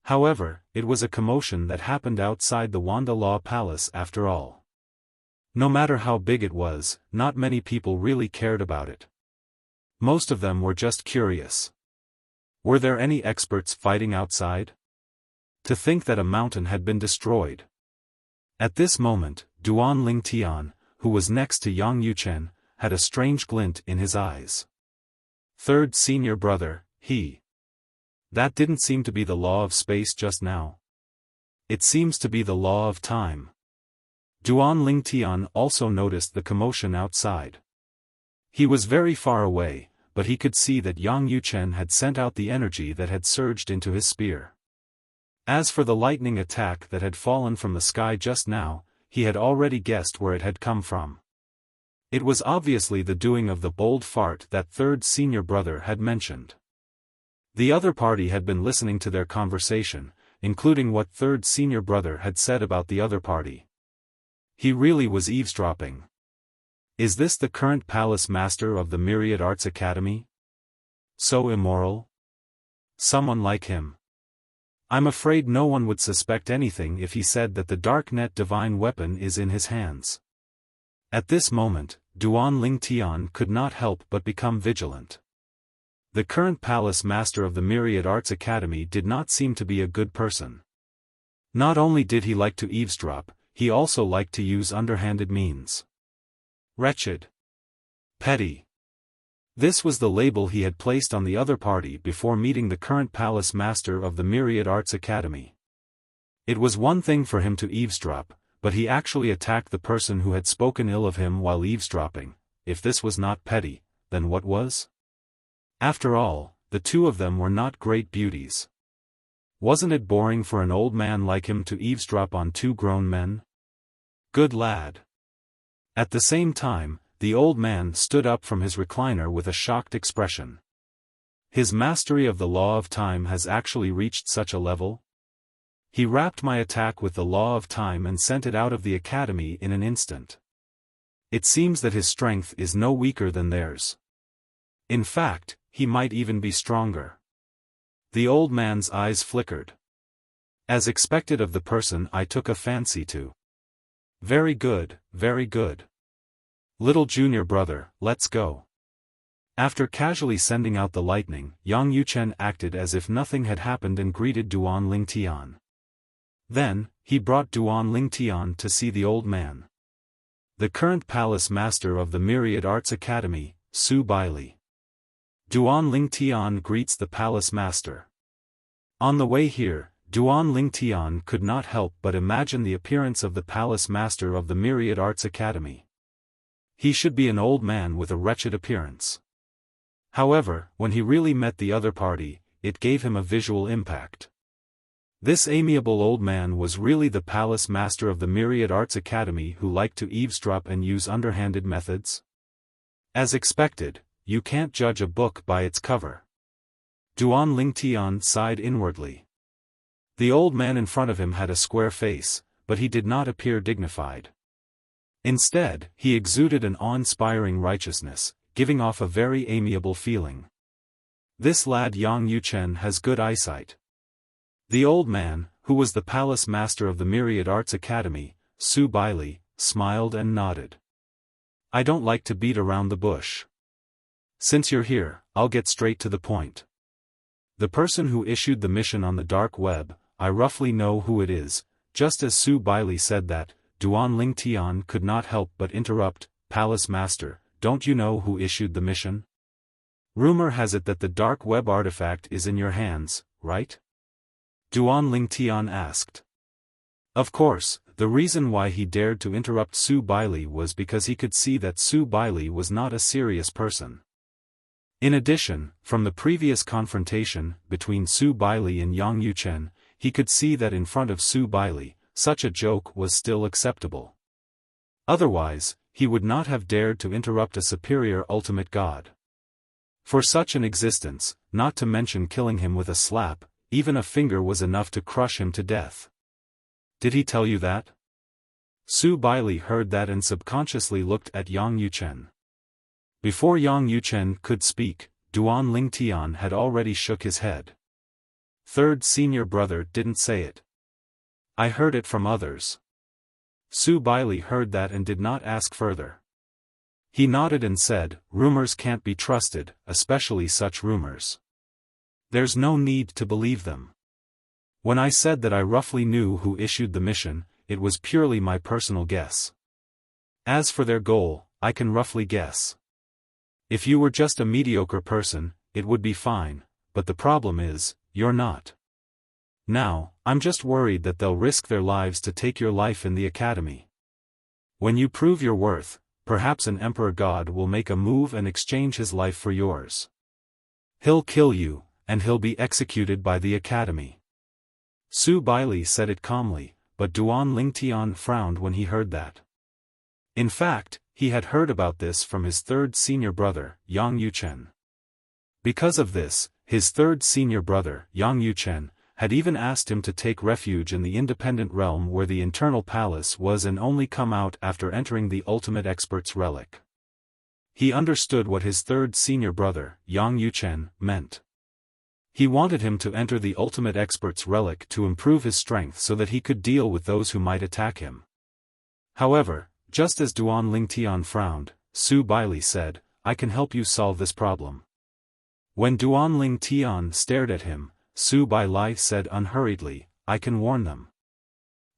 However, it was a commotion that happened outside the Wanda Law Palace after all. No matter how big it was, not many people really cared about it. Most of them were just curious. Were there any experts fighting outside? To think that a mountain had been destroyed. At this moment, Duan Lingtian, who was next to Yang Yuchen, had a strange glint in his eyes. Third senior brother, he. That didn't seem to be the law of space just now. It seems to be the law of time. Duan Lingtian also noticed the commotion outside. He was very far away, but he could see that Yang Yuchen had sent out the energy that had surged into his spear. As for the lightning attack that had fallen from the sky just now, he had already guessed where it had come from. It was obviously the doing of the bold fart that third senior brother had mentioned. The other party had been listening to their conversation, including what third senior brother had said about the other party. He really was eavesdropping. Is this the current palace master of the Myriad Arts Academy? So immoral? Someone like him. I'm afraid no one would suspect anything if he said that the Darknet divine weapon is in his hands. At this moment, Duan Lingtian could not help but become vigilant. The current palace master of the Myriad Arts Academy did not seem to be a good person. Not only did he like to eavesdrop, he also liked to use underhanded means. Wretched. Petty. This was the label he had placed on the other party before meeting the current palace master of the Myriad Arts Academy. It was one thing for him to eavesdrop, but he actually attacked the person who had spoken ill of him while eavesdropping. If this was not petty, then what was? After all, the two of them were not great beauties. Wasn't it boring for an old man like him to eavesdrop on two grown men? Good lad. At the same time, the old man stood up from his recliner with a shocked expression. His mastery of the law of time has actually reached such a level? He wrapped my attack with the law of time and sent it out of the academy in an instant. It seems that his strength is no weaker than theirs. In fact, he might even be stronger. The old man's eyes flickered. As expected of the person I took a fancy to. Very good, very good. Little junior brother, let's go. After casually sending out the lightning, Yang Yuchen acted as if nothing had happened and greeted Duan Lingtian. Then, he brought Duan Lingtian to see the old man. The current palace master of the Myriad Arts Academy, Su Baili. Duan Lingtian greets the palace master. On the way here, Duan Lingtian could not help but imagine the appearance of the palace master of the Myriad Arts Academy. He should be an old man with a wretched appearance. However, when he really met the other party, it gave him a visual impact. This amiable old man was really the palace master of the Myriad Arts Academy who liked to eavesdrop and use underhanded methods? As expected, you can't judge a book by its cover. Duan Lingtian sighed inwardly. The old man in front of him had a square face, but he did not appear dignified. Instead, he exuded an awe-inspiring righteousness, giving off a very amiable feeling. This lad Yang Yuchen has good eyesight. The old man, who was the palace master of the Myriad Arts Academy, Su Baili, smiled and nodded. I don't like to beat around the bush. Since you're here, I'll get straight to the point. The person who issued the mission on the dark web, I roughly know who it is. Just as Su Baili said that, Duan Lingtian could not help but interrupt, Palace Master, don't you know who issued the mission? Rumor has it that the dark web artifact is in your hands, right? Duan Lingtian asked. Of course, the reason why he dared to interrupt Su Baili was because he could see that Su Baili was not a serious person. In addition, from the previous confrontation between Su Baili and Yang Yuchen, he could see that in front of Su Baili, such a joke was still acceptable. Otherwise, he would not have dared to interrupt a superior ultimate god. For such an existence, not to mention killing him with a slap, even a finger was enough to crush him to death. Did he tell you that? Su Baili heard that and subconsciously looked at Yang Yuchen. Before Yang Yuchen could speak, Duan Lingtian had already shook his head. Third senior brother didn't say it. I heard it from others. Su Baili heard that and did not ask further. He nodded and said, rumors can't be trusted, especially such rumors. There's no need to believe them. When I said that I roughly knew who issued the mission, it was purely my personal guess. As for their goal, I can roughly guess. If you were just a mediocre person, it would be fine, but the problem is, you're not. Now, I'm just worried that they'll risk their lives to take your life in the academy. When you prove your worth, perhaps an emperor god will make a move and exchange his life for yours. He'll kill you, and he'll be executed by the academy. Su Baili said it calmly, but Duan Lingtian frowned when he heard that. In fact, he had heard about this from his third senior brother, Yang Yuchen. Because of this, his third senior brother, Yang Yuchen, had even asked him to take refuge in the independent realm where the internal palace was and only come out after entering the ultimate expert's relic. He understood what his third senior brother, Yang Yuchen, meant. He wanted him to enter the ultimate expert's relic to improve his strength so that he could deal with those who might attack him. However, just as Duan Lingtian frowned, Su Baili said, I can help you solve this problem. When Duan Lingtian stared at him, Su Baili said unhurriedly, I can warn them.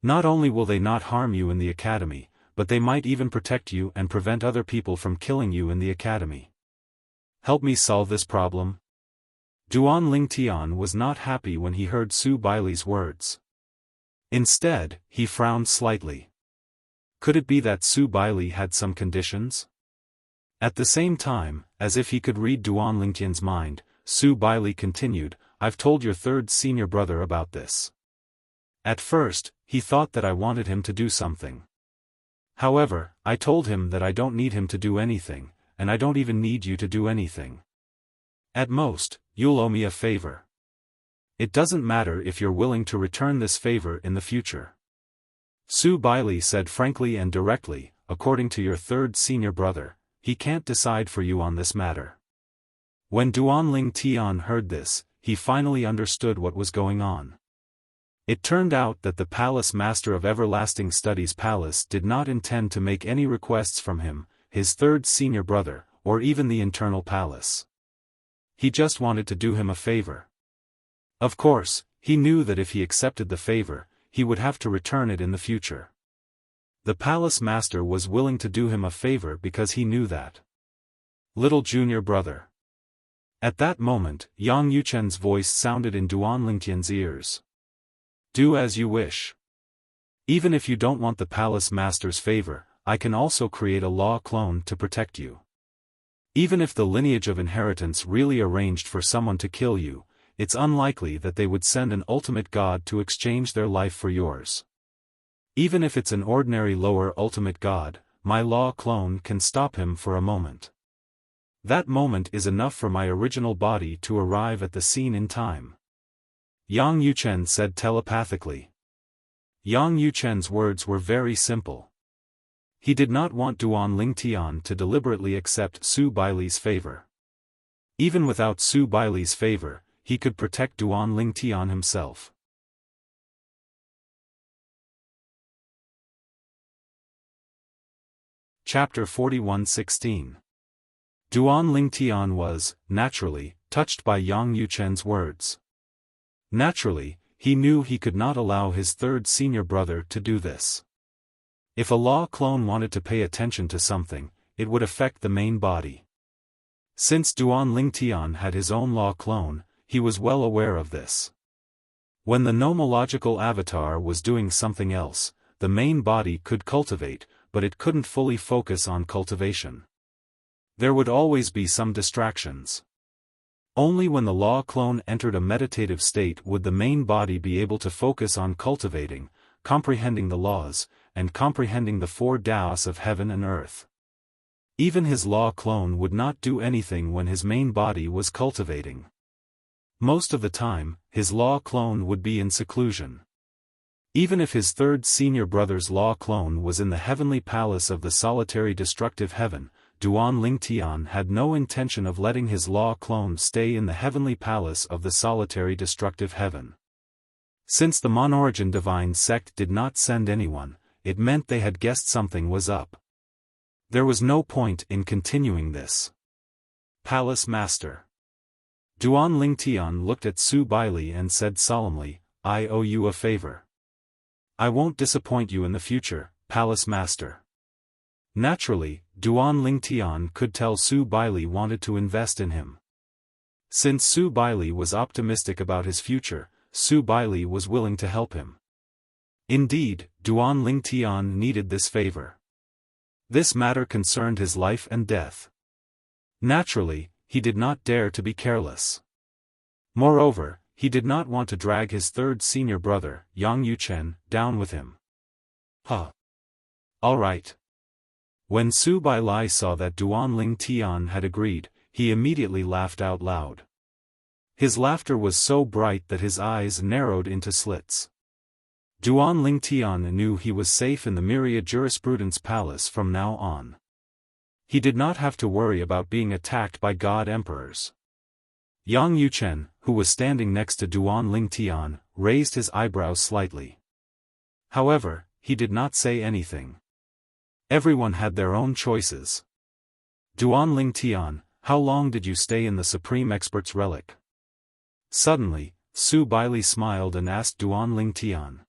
Not only will they not harm you in the academy, but they might even protect you and prevent other people from killing you in the academy. Help me solve this problem." Duan Lingtian was not happy when he heard Su Baili's words. Instead, he frowned slightly. Could it be that Su Baili had some conditions? At the same time, as if he could read Duan Lingtian's mind, Su Baili continued, "I've told your third senior brother about this. At first, he thought that I wanted him to do something. However, I told him that I don't need him to do anything, and I don't even need you to do anything. At most, you'll owe me a favor. It doesn't matter if you're willing to return this favor in the future." Su Baili said frankly and directly, "According to your third senior brother, he can't decide for you on this matter." When Duan Lingtian heard this, he finally understood what was going on. It turned out that the Palace Master of Everlasting Studies Palace did not intend to make any requests from him, his third senior brother, or even the internal palace. He just wanted to do him a favor. Of course, he knew that if he accepted the favor, he would have to return it in the future. The Palace Master was willing to do him a favor because he knew that. Little junior brother. At that moment, Yang Yuchen's voice sounded in Duan Lingtian's ears. "Do as you wish. Even if you don't want the Palace Master's favor, I can also create a law clone to protect you. Even if the lineage of inheritance really arranged for someone to kill you, it's unlikely that they would send an ultimate god to exchange their life for yours. Even if it's an ordinary lower ultimate god, my law clone can stop him for a moment. That moment is enough for my original body to arrive at the scene in time." Yang Yuchen said telepathically. Yang Yuchen's words were very simple. He did not want Duan Lingtian to deliberately accept Su Baili's favor. Even without Su Baili's favor, he could protect Duan Lingtian himself. Chapter 41:16. Duan Lingtian was, naturally, touched by Yang Yuchen's words. Naturally, he knew he could not allow his third senior brother to do this. If a law clone wanted to pay attention to something, it would affect the main body. Since Duan Lingtian had his own law clone, he was well aware of this. When the nomological avatar was doing something else, the main body could cultivate, but it couldn't fully focus on cultivation. There would always be some distractions. Only when the law clone entered a meditative state would the main body be able to focus on cultivating, comprehending the laws, and comprehending the four Taoists of heaven and earth. Even his law clone would not do anything when his main body was cultivating. Most of the time, his law clone would be in seclusion. Even if his third senior brother's law clone was in the heavenly palace of the solitary destructive heaven, Duan Lingtian had no intention of letting his law clone stay in the heavenly palace of the solitary destructive heaven. Since the Monorigin divine sect did not send anyone, it meant they had guessed something was up. There was no point in continuing this. Palace Master. Duan Lingtian looked at Su Baili and said solemnly, "I owe you a favor. I won't disappoint you in the future, Palace Master." Naturally, Duan Lingtian could tell Su Baili wanted to invest in him. Since Su Baili was optimistic about his future, Su Baili was willing to help him. Indeed, Duan Lingtian needed this favor. This matter concerned his life and death. Naturally, he did not dare to be careless. Moreover, he did not want to drag his third senior brother, Yang Yuchen, down with him. All right. When Su Baili saw that Duan Lingtian had agreed, he immediately laughed out loud. His laughter was so bright that his eyes narrowed into slits. Duan Lingtian knew he was safe in the Myriad Jurisprudence Palace from now on. He did not have to worry about being attacked by god emperors. Yang Yuchen, who was standing next to Duan Lingtian, raised his eyebrows slightly. However, he did not say anything. Everyone had their own choices. Duan Lingtian, how long did you stay in the Supreme Expert's relic? Suddenly, Su Baili smiled and asked Duan Lingtian.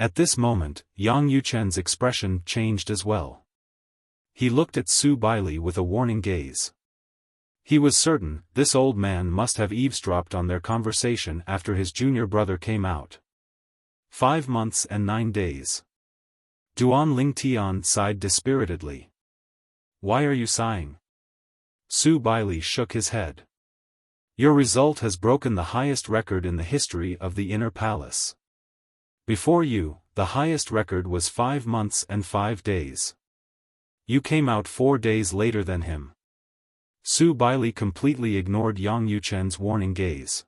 At this moment, Yang Yuchen's expression changed as well. He looked at Su Bailey with a warning gaze. He was certain this old man must have eavesdropped on their conversation after his junior brother came out. 5 months and 9 days. Duan Lingtian sighed dispiritedly. Why are you sighing? Su Bailey shook his head. Your result has broken the highest record in the history of the Inner Palace. Before you, the highest record was 5 months and 5 days. You came out 4 days later than him. Su Bailey completely ignored Yang Yuchen's warning gaze.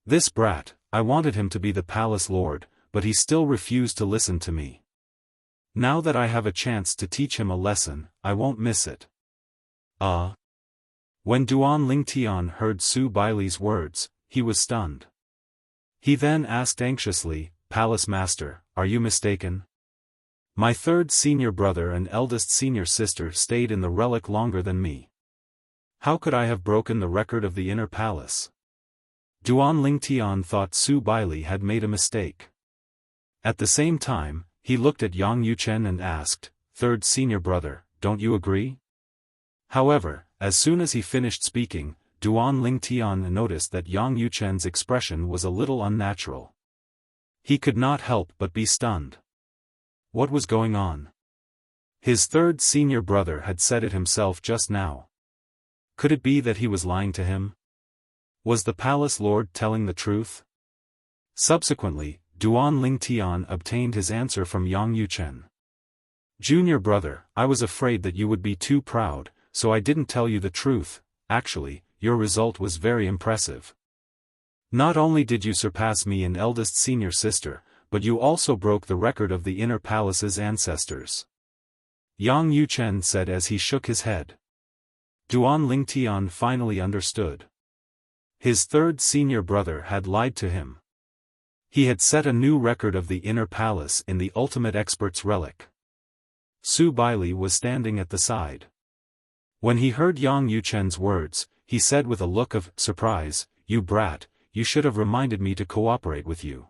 This brat, I wanted him to be the palace lord, but he still refused to listen to me. Now that I have a chance to teach him a lesson, I won't miss it. When Duan Lingtian heard Su Bailey's words, he was stunned. He then asked anxiously, Palace Master, are you mistaken? My third senior brother and eldest senior sister stayed in the relic longer than me. How could I have broken the record of the Inner Palace? Duan Lingtian thought Su Bailey had made a mistake. At the same time, he looked at Yang Yuchen and asked, Third senior brother, don't you agree? However, as soon as he finished speaking, Duan Lingtian noticed that Yang Yuchen's expression was a little unnatural. He could not help but be stunned. What was going on? His third senior brother had said it himself just now. Could it be that he was lying to him? Was the palace lord telling the truth? Subsequently, Duan Lingtian obtained his answer from Yang Yuchen. Junior brother, I was afraid that you would be too proud, so I didn't tell you the truth. Actually, your result was very impressive. Not only did you surpass me in eldest senior sister, but you also broke the record of the Inner Palace's ancestors. Yang Yuchen said as he shook his head. Duan Lingtian finally understood. His third senior brother had lied to him. He had set a new record of the Inner Palace in the Ultimate Expert's relic. Su Bailey was standing at the side. When he heard Yang Yuchen's words, he said with a look of surprise, You brat, you should have reminded me to cooperate with you.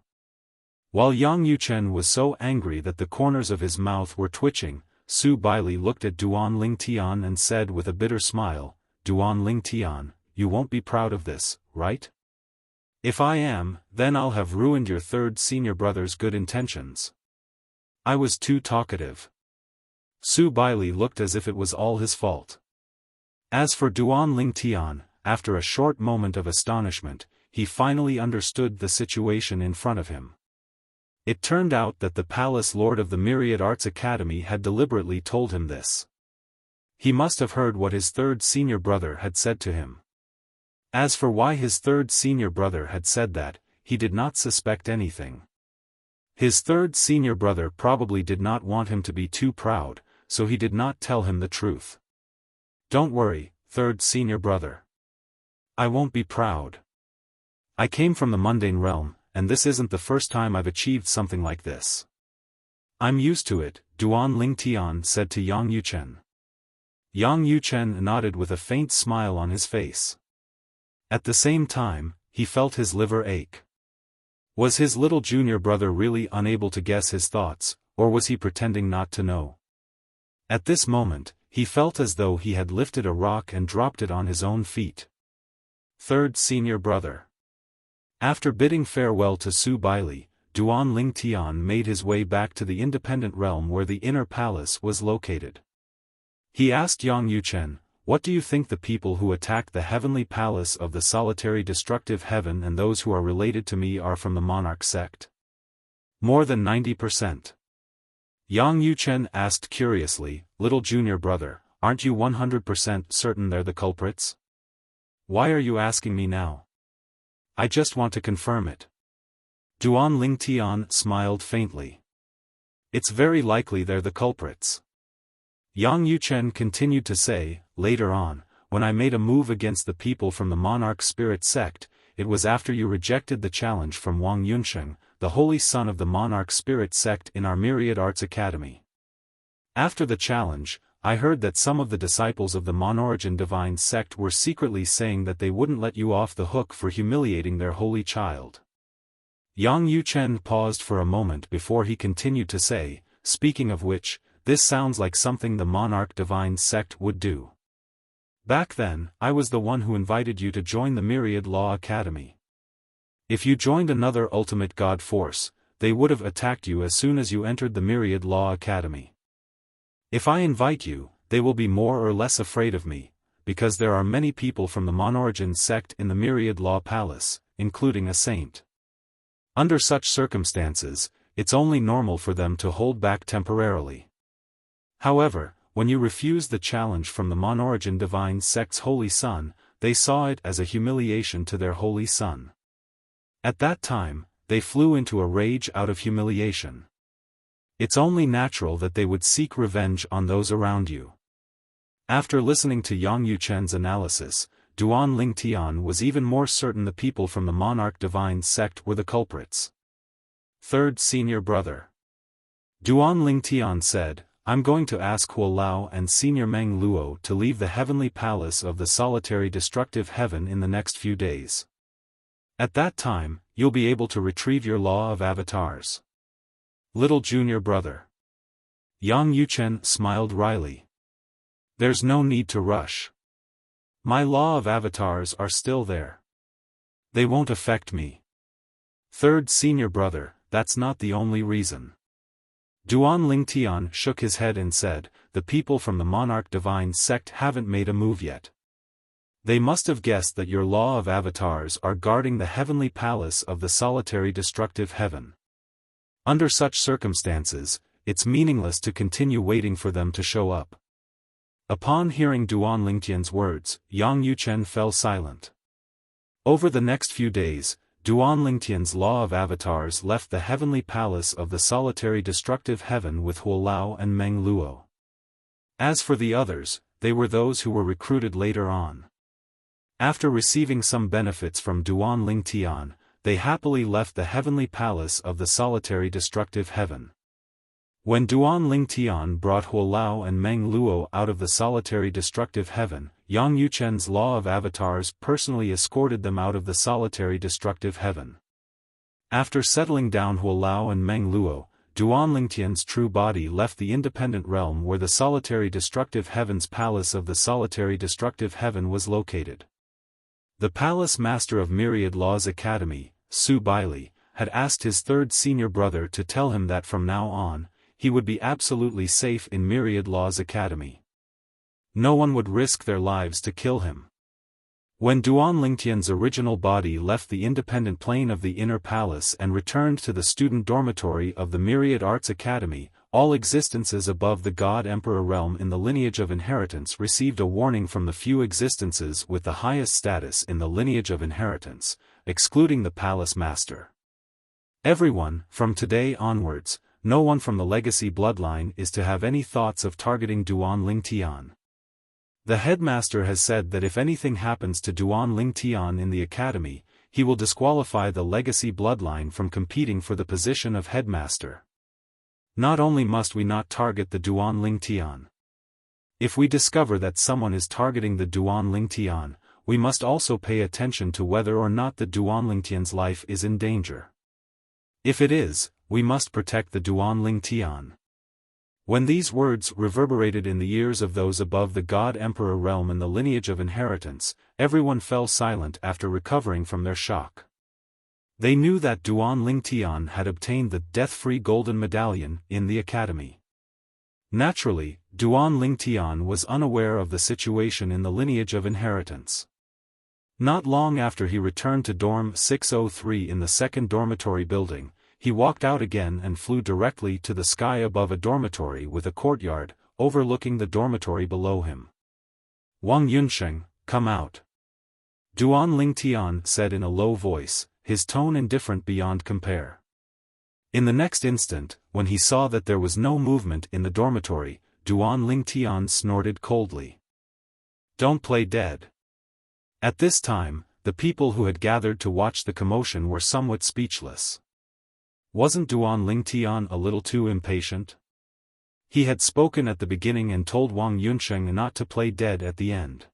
While Yang Yuchen was so angry that the corners of his mouth were twitching, Su Bailey looked at Duan Lingtian and said with a bitter smile, Duan Lingtian, you won't be proud of this, right? If I am, then I'll have ruined your third senior brother's good intentions. I was too talkative. Su Bailey looked as if it was all his fault. As for Duan Lingtian, after a short moment of astonishment, he finally understood the situation in front of him. It turned out that the palace lord of the Myriad Arts Academy had deliberately told him this. He must have heard what his third senior brother had said to him. As for why his third senior brother had said that, he did not suspect anything. His third senior brother probably did not want him to be too proud, so he did not tell him the truth. Don't worry, third senior brother. I won't be proud. I came from the mundane realm, and this isn't the first time I've achieved something like this. I'm used to it, Duan Lingtian said to Yang Yuchen. Yang Yuchen nodded with a faint smile on his face. At the same time, he felt his liver ache. Was his little junior brother really unable to guess his thoughts, or was he pretending not to know? At this moment, he felt as though he had lifted a rock and dropped it on his own feet. Third senior brother. After bidding farewell to Su Bailey, Duan Lingtian made his way back to the independent realm where the Inner Palace was located. He asked Yang Yuchen, What do you think the people who attacked the heavenly palace of the solitary destructive heaven and those who are related to me are from the monarch sect? More than 90%. Yang Yuchen asked curiously, Little junior brother, aren't you 100% certain they're the culprits? Why are you asking me now? I just want to confirm it. Duan Lingtian smiled faintly. It's very likely they're the culprits. Yang Yuchen continued to say, Later on, when I made a move against the people from the monarch spirit sect, it was after you rejected the challenge from Wang Yunsheng, the holy son of the monarch spirit sect in our Myriad Arts Academy. After the challenge, I heard that some of the disciples of the Monorigin divine sect were secretly saying that they wouldn't let you off the hook for humiliating their holy child. Yang Yuchen paused for a moment before he continued to say, speaking of which, this sounds like something the monarch divine sect would do. Back then, I was the one who invited you to join the Myriad Law Academy. If you joined another ultimate god force, they would have attacked you as soon as you entered the Myriad Law Academy. If I invite you, they will be more or less afraid of me, because there are many people from the Monorigin sect in the Myriad Law Palace, including a saint. Under such circumstances, it's only normal for them to hold back temporarily. However, when you refused the challenge from the Monorigin divine sect's holy son, they saw it as a humiliation to their holy son. At that time, they flew into a rage out of humiliation. It's only natural that they would seek revenge on those around you. After listening to Yang Yuchen's analysis, Duan Lingtian was even more certain the people from the Monarch Divine sect were the culprits. Third Senior Brother. Duan Lingtian said, I'm going to ask Huo Lao and Senior Meng Luo to leave the heavenly palace of the solitary destructive heaven in the next few days. At that time, you'll be able to retrieve your law of avatars. Little Junior Brother. Yang Yuchen smiled wryly. There's no need to rush. My law of avatars are still there. They won't affect me. Third Senior Brother, that's not the only reason. Duan Lingtian shook his head and said, the people from the Monarch Divine sect haven't made a move yet. They must have guessed that your law of avatars are guarding the heavenly palace of the solitary destructive heaven. Under such circumstances, it's meaningless to continue waiting for them to show up. Upon hearing Duan Lingtian's words, Yang Yuchen fell silent. Over the next few days, Duan Lingtian's law of avatars left the heavenly palace of the solitary destructive heaven with Huo Lao and Meng Luo. As for the others, they were those who were recruited later on. After receiving some benefits from Duan Lingtian, they happily left the heavenly palace of the solitary destructive heaven. When Duan Lingtian brought Huo Lao and Meng Luo out of the solitary destructive heaven, Yang Yuchen's law of avatars personally escorted them out of the solitary destructive heaven. After settling down Huo Lao and Meng Luo, Duan Lingtian's true body left the independent realm where the solitary destructive heaven's palace of the solitary destructive heaven was located. The Palace Master of Myriad Laws Academy, Su Bailey, had asked his third senior brother to tell him that from now on, he would be absolutely safe in Myriad Laws Academy. No one would risk their lives to kill him. When Duan Lingtian's original body left the independent plane of the inner palace and returned to the student dormitory of the Myriad Arts Academy, all existences above the God Emperor realm in the lineage of inheritance received a warning from the few existences with the highest status in the lineage of inheritance, excluding the Palace Master. Everyone, from today onwards, no one from the legacy bloodline is to have any thoughts of targeting Duan Lingtian. The headmaster has said that if anything happens to Duan Lingtian in the academy, he will disqualify the legacy bloodline from competing for the position of headmaster. Not only must we not target the Duan Lingtian. If we discover that someone is targeting the Duan Lingtian, we must also pay attention to whether or not the Duan Lingtian's life is in danger. If it is, we must protect the Duan Lingtian. When these words reverberated in the ears of those above the God Emperor realm in the lineage of inheritance, everyone fell silent after recovering from their shock. They knew that Duan Lingtian had obtained the death-free golden medallion in the academy. Naturally, Duan Lingtian was unaware of the situation in the lineage of inheritance. Not long after he returned to dorm 603 in the second dormitory building, he walked out again and flew directly to the sky above a dormitory with a courtyard, overlooking the dormitory below him. Wang Yunsheng, come out. Duan Lingtian said in a low voice, his tone indifferent beyond compare. In the next instant, when he saw that there was no movement in the dormitory, Duan Lingtian snorted coldly. Don't play dead. At this time, the people who had gathered to watch the commotion were somewhat speechless. Wasn't Duan Lingtian a little too impatient? He had spoken at the beginning and told Wang Yunsheng not to play dead at the end.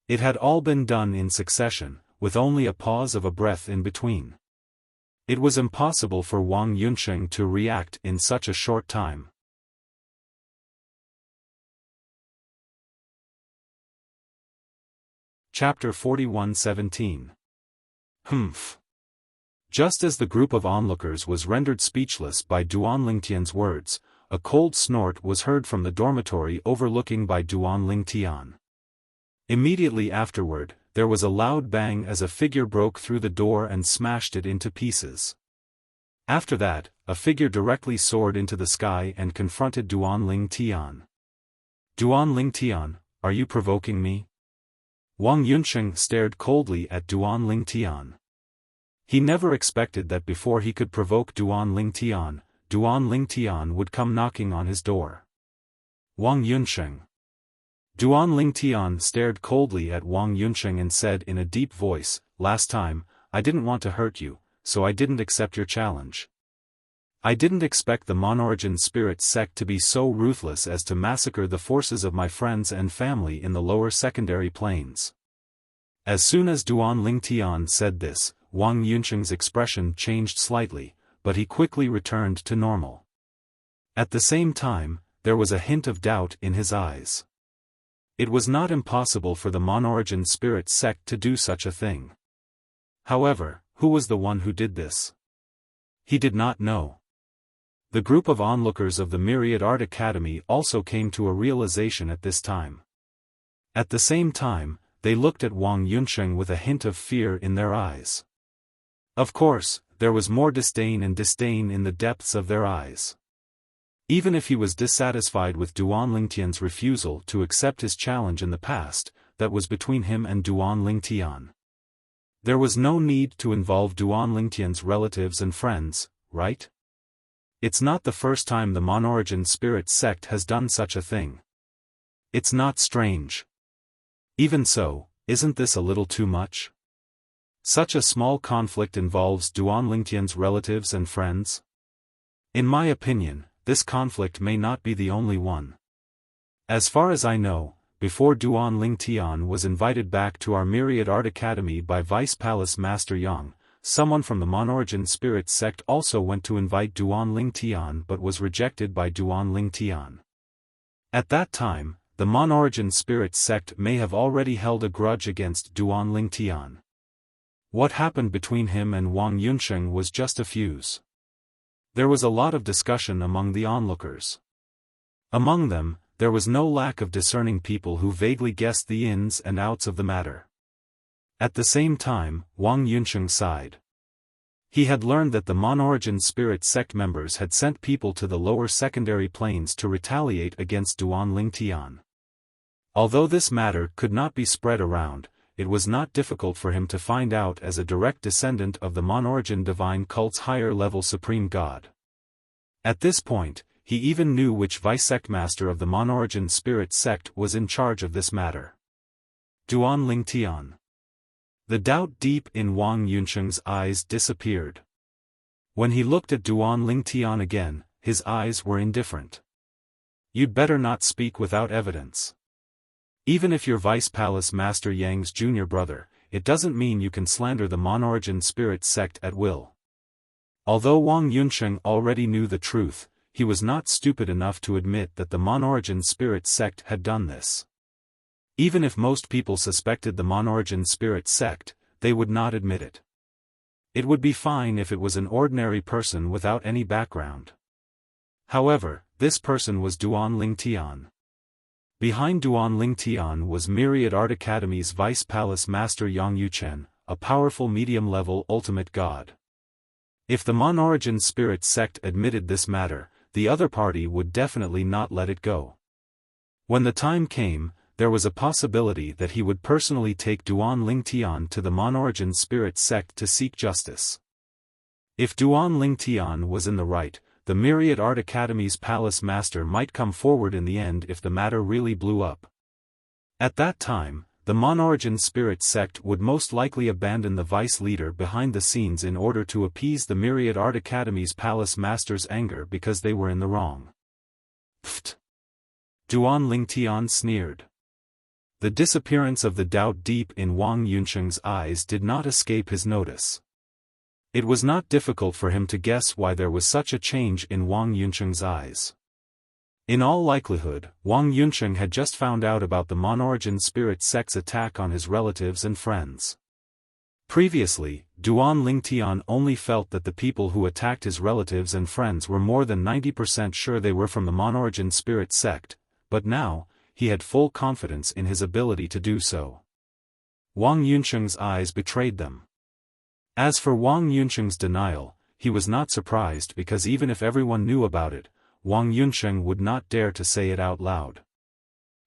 It had all been done in succession, with only a pause of a breath in between. It was impossible for Wang Yunsheng to react in such a short time. Chapter 41:17. Humph. Just as the group of onlookers was rendered speechless by Duan Lingtian's words, a cold snort was heard from the dormitory overlooking by Duan Lingtian. Immediately afterward, there was a loud bang as a figure broke through the door and smashed it into pieces. After that, a figure directly soared into the sky and confronted Duan Lingtian. "Duan Lingtian, are you provoking me?" Wang Yunsheng stared coldly at Duan Lingtian. He never expected that before he could provoke Duan Lingtian would come knocking on his door. Wang Yunsheng. Duan Lingtian stared coldly at Wang Yunsheng and said in a deep voice, "Last time, I didn't want to hurt you, so I didn't accept your challenge. I didn't expect the Monorigin spirit sect to be so ruthless as to massacre the forces of my friends and family in the lower secondary planes." As soon as Duan Lingtian said this, Wang Yunsheng's expression changed slightly, but he quickly returned to normal. At the same time, there was a hint of doubt in his eyes. It was not impossible for the Monorigin spirit sect to do such a thing. However, who was the one who did this? He did not know. The group of onlookers of the Myriad Art Academy also came to a realization at this time. At the same time, they looked at Wang Yunsheng with a hint of fear in their eyes. Of course, there was more disdain in the depths of their eyes. Even if he was dissatisfied with Duan Lingtian's refusal to accept his challenge in the past, that was between him and Duan Lingtian. There was no need to involve Duan Lingtian's relatives and friends, right? It's not the first time the Monorigin spirit sect has done such a thing. It's not strange. Even so, isn't this a little too much? Such a small conflict involves Duan Lingtian's relatives and friends? In my opinion, this conflict may not be the only one. As far as I know, before Duan Lingtian was invited back to our Myriad Art Academy by Vice Palace Master Yang, someone from the Monorigin spirit sect also went to invite Duan Lingtian but was rejected by Duan Lingtian. At that time, the Monorigin spirit sect may have already held a grudge against Duan Lingtian. What happened between him and Wang Yunsheng was just a fuse. There was a lot of discussion among the onlookers. Among them, there was no lack of discerning people who vaguely guessed the ins and outs of the matter. At the same time, Wang Yunsheng sighed. He had learned that the Monorigin spirit sect members had sent people to the lower secondary planes to retaliate against Duan Lingtian. Although this matter could not be spread around, it was not difficult for him to find out as a direct descendant of the Monorigin divine cult's higher-level supreme god. At this point, he even knew which vice-sect master of the Monorigin spirit sect was in charge of this matter. Duan Lingtian. The doubt deep in Wang Yunsheng's eyes disappeared. When he looked at Duan Lingtian again, his eyes were indifferent. "You'd better not speak without evidence. Even if you're Vice Palace Master Yang's junior brother, it doesn't mean you can slander the Monorigin spirit sect at will." Although Wang Yunsheng already knew the truth, he was not stupid enough to admit that the Monorigin spirit sect had done this. Even if most people suspected the Monorigin spirit sect, they would not admit it. It would be fine if it was an ordinary person without any background. However, this person was Duan Lingtian. Behind Duan Lingtian was Myriad Art Academy's Vice Palace Master Yang Yuchen, a powerful medium-level ultimate god. If the Monorigin spirit sect admitted this matter, the other party would definitely not let it go. When the time came, there was a possibility that he would personally take Duan Lingtian to the Monorigin spirit sect to seek justice. If Duan Lingtian was in the right, the Myriad Art Academy's palace master might come forward in the end if the matter really blew up. At that time, the Monorigin spirit sect would most likely abandon the vice leader behind the scenes in order to appease the Myriad Art Academy's palace master's anger because they were in the wrong. Pfft! Duan Lingtian sneered. The disappearance of the doubt deep in Wang Yunsheng's eyes did not escape his notice. It was not difficult for him to guess why there was such a change in Wang Yunsheng's eyes. In all likelihood, Wang Yunsheng had just found out about the Monorigin spirit sect's attack on his relatives and friends. Previously, Duan Lingtian only felt that the people who attacked his relatives and friends were more than 90% sure they were from the Monorigin spirit sect, but now, he had full confidence in his ability to do so. Wang Yunsheng's eyes betrayed them. As for Wang Yunsheng's denial, he was not surprised because even if everyone knew about it, Wang Yunsheng would not dare to say it out loud.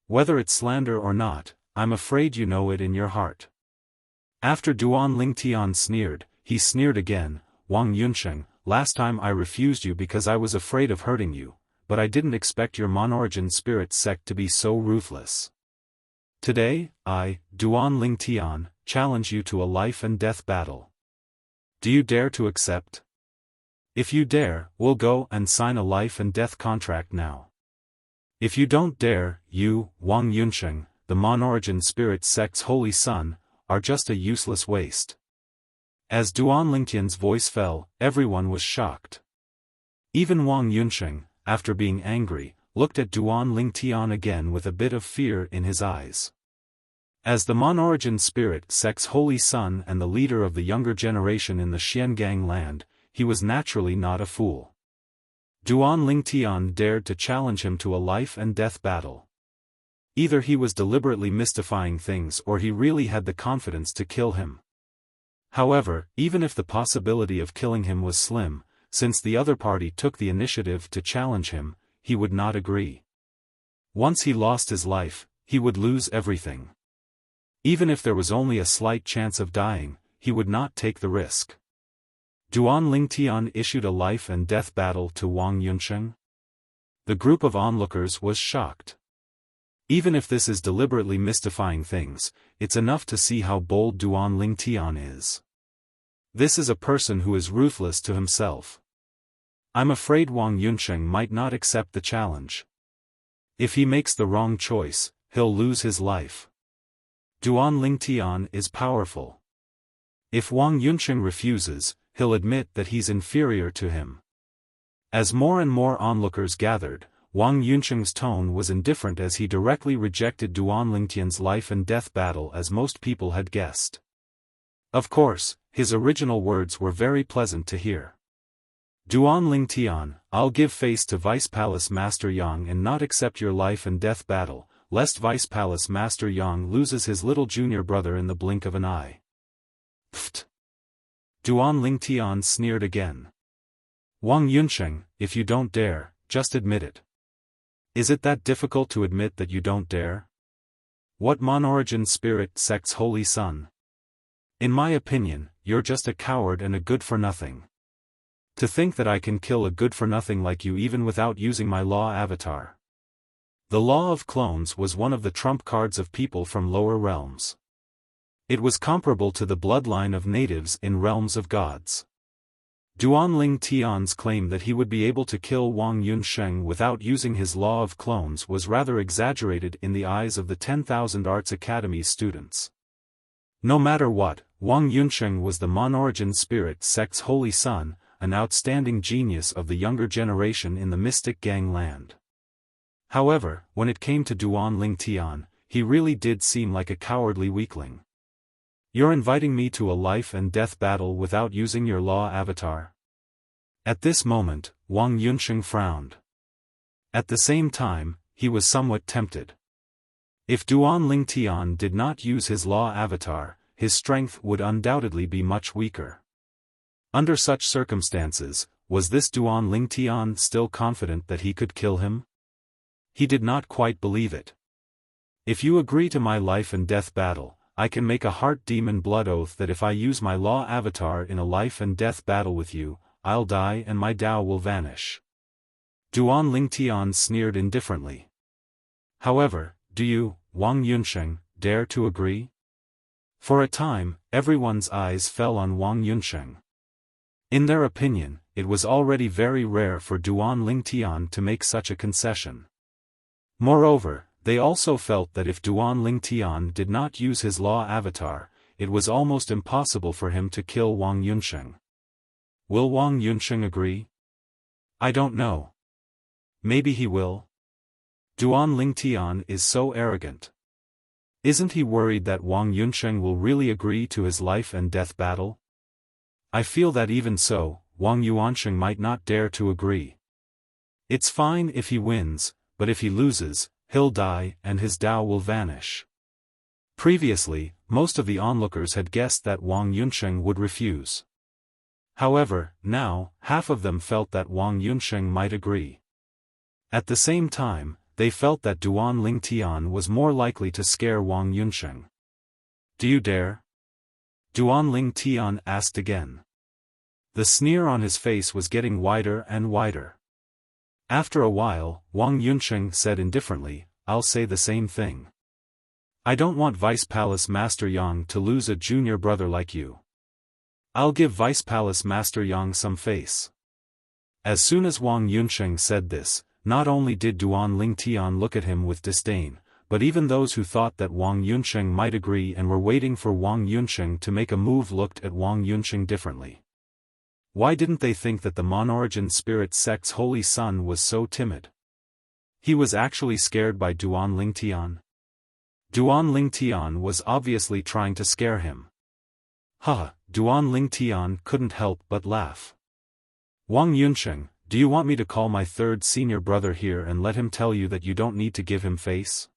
Whether it's slander or not, I'm afraid you know it in your heart. After Duan Lingtian sneered, he sneered again, Wang Yunsheng, last time I refused you because I was afraid of hurting you, but I didn't expect your Monorigin spirit sect to be so ruthless. Today, I, Duan Lingtian, challenge you to a life and death battle. Do you dare to accept? If you dare, we'll go and sign a life and death contract now. If you don't dare, you, Wang Yunsheng, the Monorigin spirit sect's holy son, are just a useless waste. As Duan Lingtian's voice fell, everyone was shocked. Even Wang Yunsheng, after being angry, looked at Duan Lingtian again with a bit of fear in his eyes. As the Monorigin spirit sect's holy son and the leader of the younger generation in the Xiangang land, he was naturally not a fool. Duan Lingtian dared to challenge him to a life and death battle. Either he was deliberately mystifying things or he really had the confidence to kill him. However, even if the possibility of killing him was slim, since the other party took the initiative to challenge him, he would not agree. Once he lost his life, he would lose everything. Even if there was only a slight chance of dying, he would not take the risk. Duan Lingtian issued a life and death battle to Wang Yunsheng. The group of onlookers was shocked. Even if this is deliberately mystifying things, it's enough to see how bold Duan Lingtian is. This is a person who is ruthless to himself. I'm afraid Wang Yunsheng might not accept the challenge. If he makes the wrong choice, he'll lose his life. Duan Lingtian is powerful. If Wang Yunsheng refuses, he'll admit that he's inferior to him. As more and more onlookers gathered, Wang Yunsheng's tone was indifferent as he directly rejected Duan Lingtian's life and death battle as most people had guessed. Of course, his original words were very pleasant to hear. Duan Lingtian, I'll give face to Vice Palace Master Yang and not accept your life and death battle, lest Vice Palace Master Yang loses his little junior brother in the blink of an eye. Pfft! Duan Lingtian sneered again. Wang Yunsheng, if you don't dare, just admit it. Is it that difficult to admit that you don't dare? What Monorigin spirit sect's holy son? In my opinion, you're just a coward and a good-for-nothing. To think that I can kill a good-for-nothing like you even without using my law avatar. The law of clones was one of the trump cards of people from lower realms. It was comparable to the bloodline of natives in realms of gods. Duan Lingtian's claim that he would be able to kill Wang Yunsheng without using his law of clones was rather exaggerated in the eyes of the 10,000 Arts Academy's students. No matter what, Wang Yunsheng was the Monorigin spirit sect's holy son, an outstanding genius of the younger generation in the Mystic Gang land. However, when it came to Duan Lingtian, he really did seem like a cowardly weakling. You're inviting me to a life and death battle without using your law avatar? At this moment, Wang Yunsheng frowned. At the same time, he was somewhat tempted. If Duan Lingtian did not use his law avatar, his strength would undoubtedly be much weaker. Under such circumstances, was this Duan Lingtian still confident that he could kill him? He did not quite believe it. If you agree to my life and death battle, I can make a heart demon blood oath that if I use my law avatar in a life and death battle with you, I'll die and my Tao will vanish. Duan Lingtian sneered indifferently. However, do you, Wang Yunsheng, dare to agree? For a time, everyone's eyes fell on Wang Yunsheng. In their opinion, it was already very rare for Duan Lingtian to make such a concession. Moreover, they also felt that if Duan Lingtian did not use his law avatar, it was almost impossible for him to kill Wang Yunsheng. Will Wang Yunsheng agree? I don't know. Maybe he will. Duan Lingtian is so arrogant. Isn't he worried that Wang Yunsheng will really agree to his life and death battle? I feel that even so, Wang Yuansheng might not dare to agree. It's fine if he wins, but if he loses, he'll die and his Dao will vanish. Previously, most of the onlookers had guessed that Wang Yunsheng would refuse. However, now, half of them felt that Wang Yunsheng might agree. At the same time, they felt that Duan Lingtian was more likely to scare Wang Yunsheng. Do you dare? Duan Lingtian asked again. The sneer on his face was getting wider and wider. After a while, Wang Yunsheng said indifferently, I'll say the same thing. I don't want Vice Palace Master Yang to lose a junior brother like you. I'll give Vice Palace Master Yang some face. As soon as Wang Yunsheng said this, not only did Duan Lingtian look at him with disdain, but even those who thought that Wang Yunsheng might agree and were waiting for Wang Yunsheng to make a move looked at Wang Yunsheng differently. Why didn't they think that the Monorigin Spirit sect's holy son was so timid? He was actually scared by Duan Lingtian. Duan Lingtian was obviously trying to scare him. Haha, Duan Lingtian couldn't help but laugh. Wang Yunsheng, do you want me to call my third senior brother here and let him tell you that you don't need to give him face?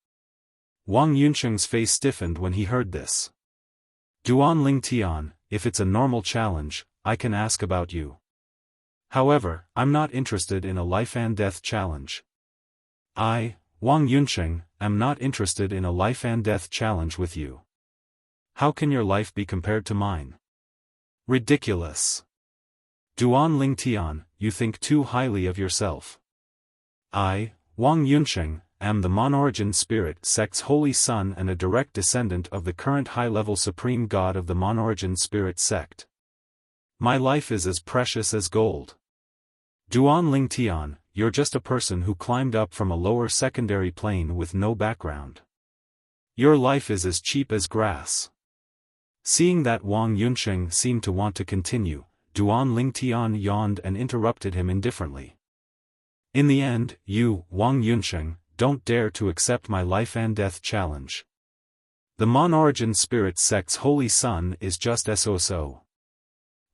Wang Yunsheng's face stiffened when he heard this. Duan Lingtian, if it's a normal challenge, I can ask about you. However, I'm not interested in a life and death challenge. I, Wang Yunsheng, am not interested in a life and death challenge with you. How can your life be compared to mine? Ridiculous. Duan Lingtian, you think too highly of yourself. I, Wang Yunsheng, am the Monorigin Spirit sect's holy son and a direct descendant of the current high-level supreme god of the Monorigin Spirit sect. My life is as precious as gold. Duan Lingtian, you're just a person who climbed up from a lower secondary plane with no background. Your life is as cheap as grass. Seeing that Wang Yunsheng seemed to want to continue, Duan Lingtian yawned and interrupted him indifferently. In the end, you, Wang Yunsheng, don't dare to accept my life and death challenge. The Monorigin Spirit sect's holy son is just so.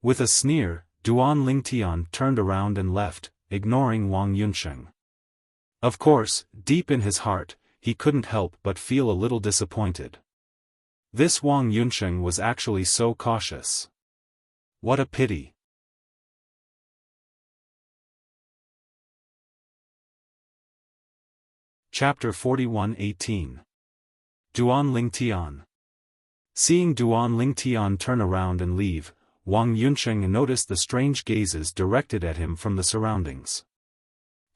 With a sneer, Duan Lingtian turned around and left, ignoring Wang Yunsheng. Of course, deep in his heart, he couldn't help but feel a little disappointed. This Wang Yunsheng was actually so cautious. What a pity. Chapter 41:18. Duan Lingtian. Seeing Duan Lingtian turn around and leave, Wang Yunsheng noticed the strange gazes directed at him from the surroundings.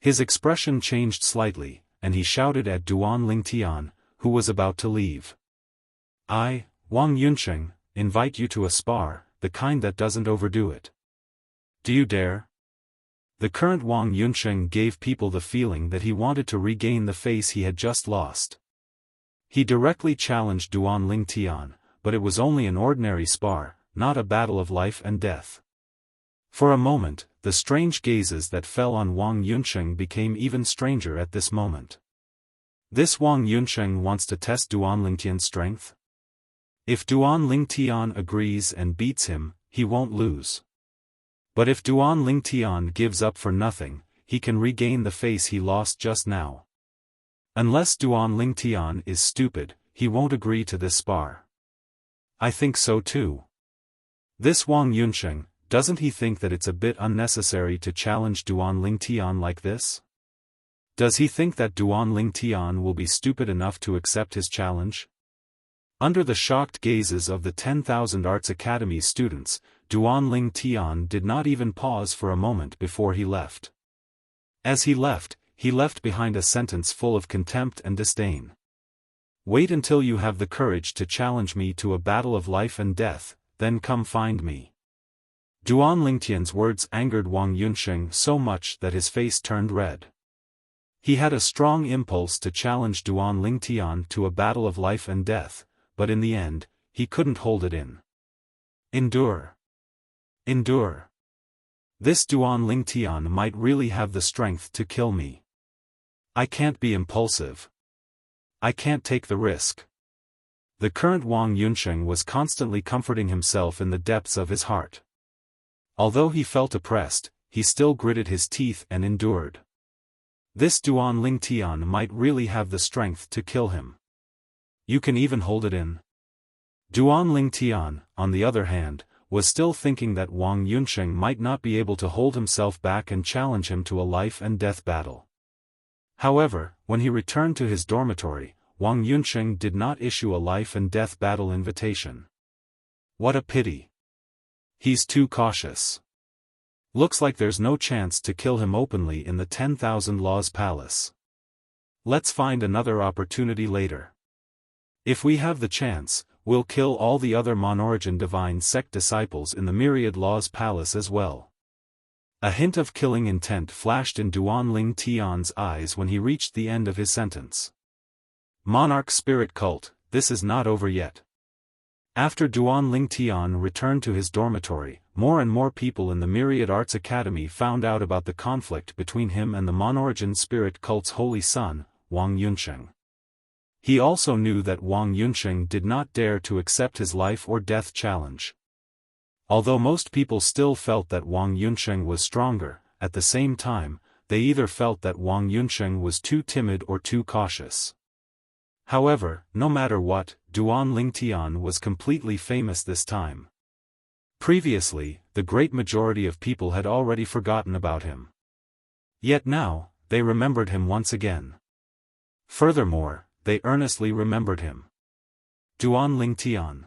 His expression changed slightly, and he shouted at Duan Lingtian, who was about to leave. I, Wang Yunsheng, invite you to a spar, the kind that doesn't overdo it. Do you dare? The current Wang Yunsheng gave people the feeling that he wanted to regain the face he had just lost. He directly challenged Duan Lingtian, but it was only an ordinary spar, not a battle of life and death. For a moment, the strange gazes that fell on Wang Yunsheng became even stranger at this moment. This Wang Yunsheng wants to test Duan Lingtian's strength? If Duan Lingtian agrees and beats him, he won't lose. But if Duan Lingtian gives up for nothing, he can regain the face he lost just now. Unless Duan Lingtian is stupid, he won't agree to this spar. I think so too. This Wang Yunsheng, doesn't he think that it's a bit unnecessary to challenge Duan Lingtian like this? Does he think that Duan Lingtian will be stupid enough to accept his challenge? Under the shocked gazes of the 10,000 Arts Academy students, Duan Lingtian did not even pause for a moment before he left. As he left behind a sentence full of contempt and disdain. Wait until you have the courage to challenge me to a battle of life and death, then come find me. Duan Lingtian's words angered Wang Yunsheng so much that his face turned red. He had a strong impulse to challenge Duan Lingtian to a battle of life and death, but in the end, he couldn't hold it in. Endure. Endure. This Duan Ling Tian might really have the strength to kill me. I can't be impulsive. I can't take the risk. The current Wang Yunsheng was constantly comforting himself in the depths of his heart. Although he felt oppressed, he still gritted his teeth and endured. This Duan Ling Tian might really have the strength to kill him. You can even hold it in. Duan Ling Tian, on the other hand, was still thinking that Wang Yunsheng might not be able to hold himself back and challenge him to a life-and-death battle. However, when he returned to his dormitory, Wang Yunsheng did not issue a life-and-death battle invitation. What a pity. He's too cautious. Looks like there's no chance to kill him openly in the 10,000 Laws Palace. Let's find another opportunity later. If we have the chance, we'll kill all the other Monorigin Divine Sect disciples in the Myriad Laws Palace as well. A hint of killing intent flashed in Duan Ling Tian's eyes when he reached the end of his sentence. Monarch Spirit Cult, this is not over yet. After Duan Ling Tian returned to his dormitory, more and more people in the Myriad Arts Academy found out about the conflict between him and the Monorigin Spirit Cult's holy son, Wang Yunsheng. He also knew that Wang Yunsheng did not dare to accept his life-or-death challenge. Although most people still felt that Wang Yunsheng was stronger, at the same time, they either felt that Wang Yunsheng was too timid or too cautious. However, no matter what, Duan Ling Tian was completely famous this time. Previously, the great majority of people had already forgotten about him. Yet now, they remembered him once again. Furthermore, they earnestly remembered him. Duan Ling Tian.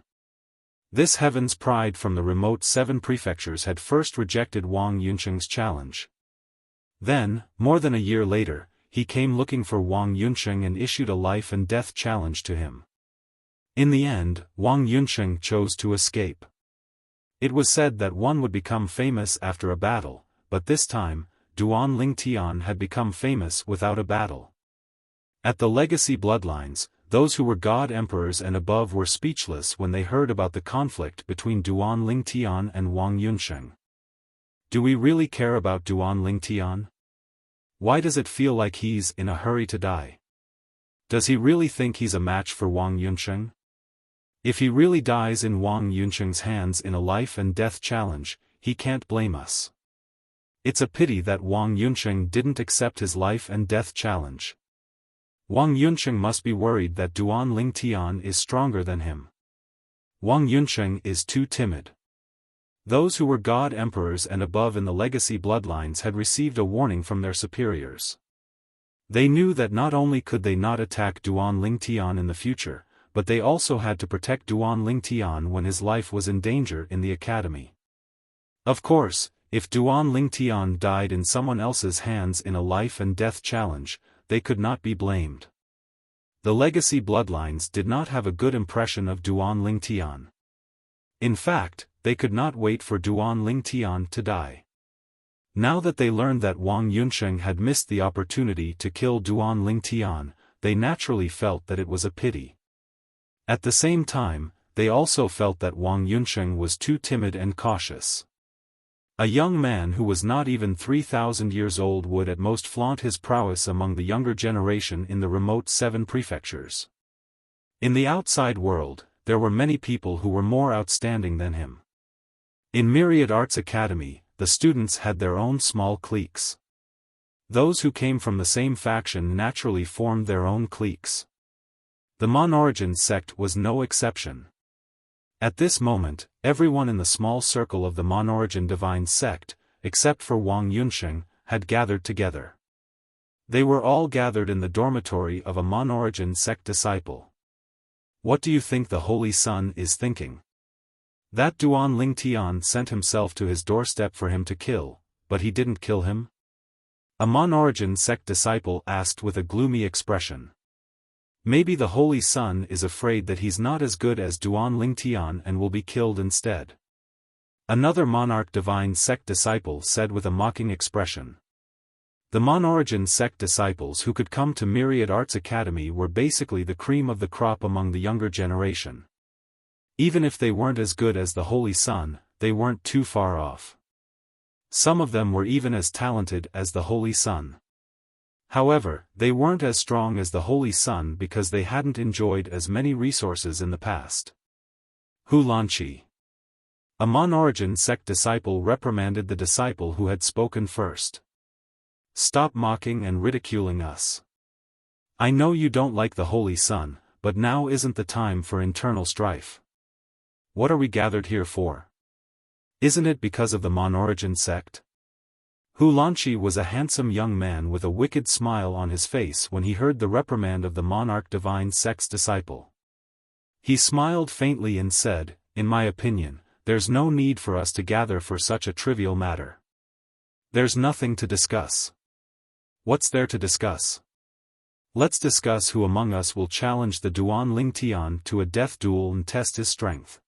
This heaven's pride from the remote 7 prefectures had first rejected Wang Yunsheng's challenge. Then, more than a year later, he came looking for Wang Yunsheng and issued a life-and-death challenge to him. In the end, Wang Yunsheng chose to escape. It was said that one would become famous after a battle, but this time, Duan Ling Tian had become famous without a battle. At the legacy bloodlines, those who were God Emperors and above were speechless when they heard about the conflict between Duan Ling Tian and Wang Yunsheng. Do we really care about Duan Ling Tian? Why does it feel like he's in a hurry to die? Does he really think he's a match for Wang Yunsheng? If he really dies in Wang Yunsheng's hands in a life-and-death challenge, he can't blame us. It's a pity that Wang Yunsheng didn't accept his life-and-death challenge. Wang Yunsheng must be worried that Duan Ling Tian is stronger than him. Wang Yunsheng is too timid. Those who were God Emperors and above in the legacy bloodlines had received a warning from their superiors. They knew that not only could they not attack Duan Ling Tian in the future, but they also had to protect Duan Ling Tian when his life was in danger in the academy. Of course, if Duan Ling Tian died in someone else's hands in a life-and-death challenge, they could not be blamed. The legacy bloodlines did not have a good impression of Duan Ling Tian. In fact, they could not wait for Duan Ling Tian to die. Now that they learned that Wang Yunsheng had missed the opportunity to kill Duan Ling Tian, they naturally felt that it was a pity. At the same time, they also felt that Wang Yunsheng was too timid and cautious. A young man who was not even 3,000 years old would at most flaunt his prowess among the younger generation in the remote 7 prefectures. In the outside world, there were many people who were more outstanding than him. In Myriad Arts Academy, the students had their own small cliques. Those who came from the same faction naturally formed their own cliques. The Monorigin sect was no exception. At this moment, everyone in the small circle of the Monorigin Divine Sect, except for Wang Yunsheng, had gathered together. They were all gathered in the dormitory of a Monorigin sect disciple. What do you think the Holy Son is thinking? That Duan Ling Tian sent himself to his doorstep for him to kill, but he didn't kill him? A Monorigin sect disciple asked with a gloomy expression. Maybe the Holy Son is afraid that he's not as good as Duan Ling Tian and will be killed instead. Another Monarch Divine Sect disciple said with a mocking expression. The Monorigin Sect disciples who could come to Myriad Arts Academy were basically the cream of the crop among the younger generation. Even if they weren't as good as the Holy Son, they weren't too far off. Some of them were even as talented as the Holy Sun. However, they weren't as strong as the Holy Sun because they hadn't enjoyed as many resources in the past. Hulanqi. A Mon-origin sect disciple reprimanded the disciple who had spoken first. Stop mocking and ridiculing us. I know you don't like the Holy Sun, but now isn't the time for internal strife. What are we gathered here for? Isn't it because of the Mon-origin sect? Hulanqi was a handsome young man with a wicked smile on his face when he heard the reprimand of the monarch divine sect's disciple. He smiled faintly and said, "In my opinion, there's no need for us to gather for such a trivial matter. There's nothing to discuss." What's there to discuss? Let's discuss who among us will challenge the Duan Lingtian to a death duel and test his strength.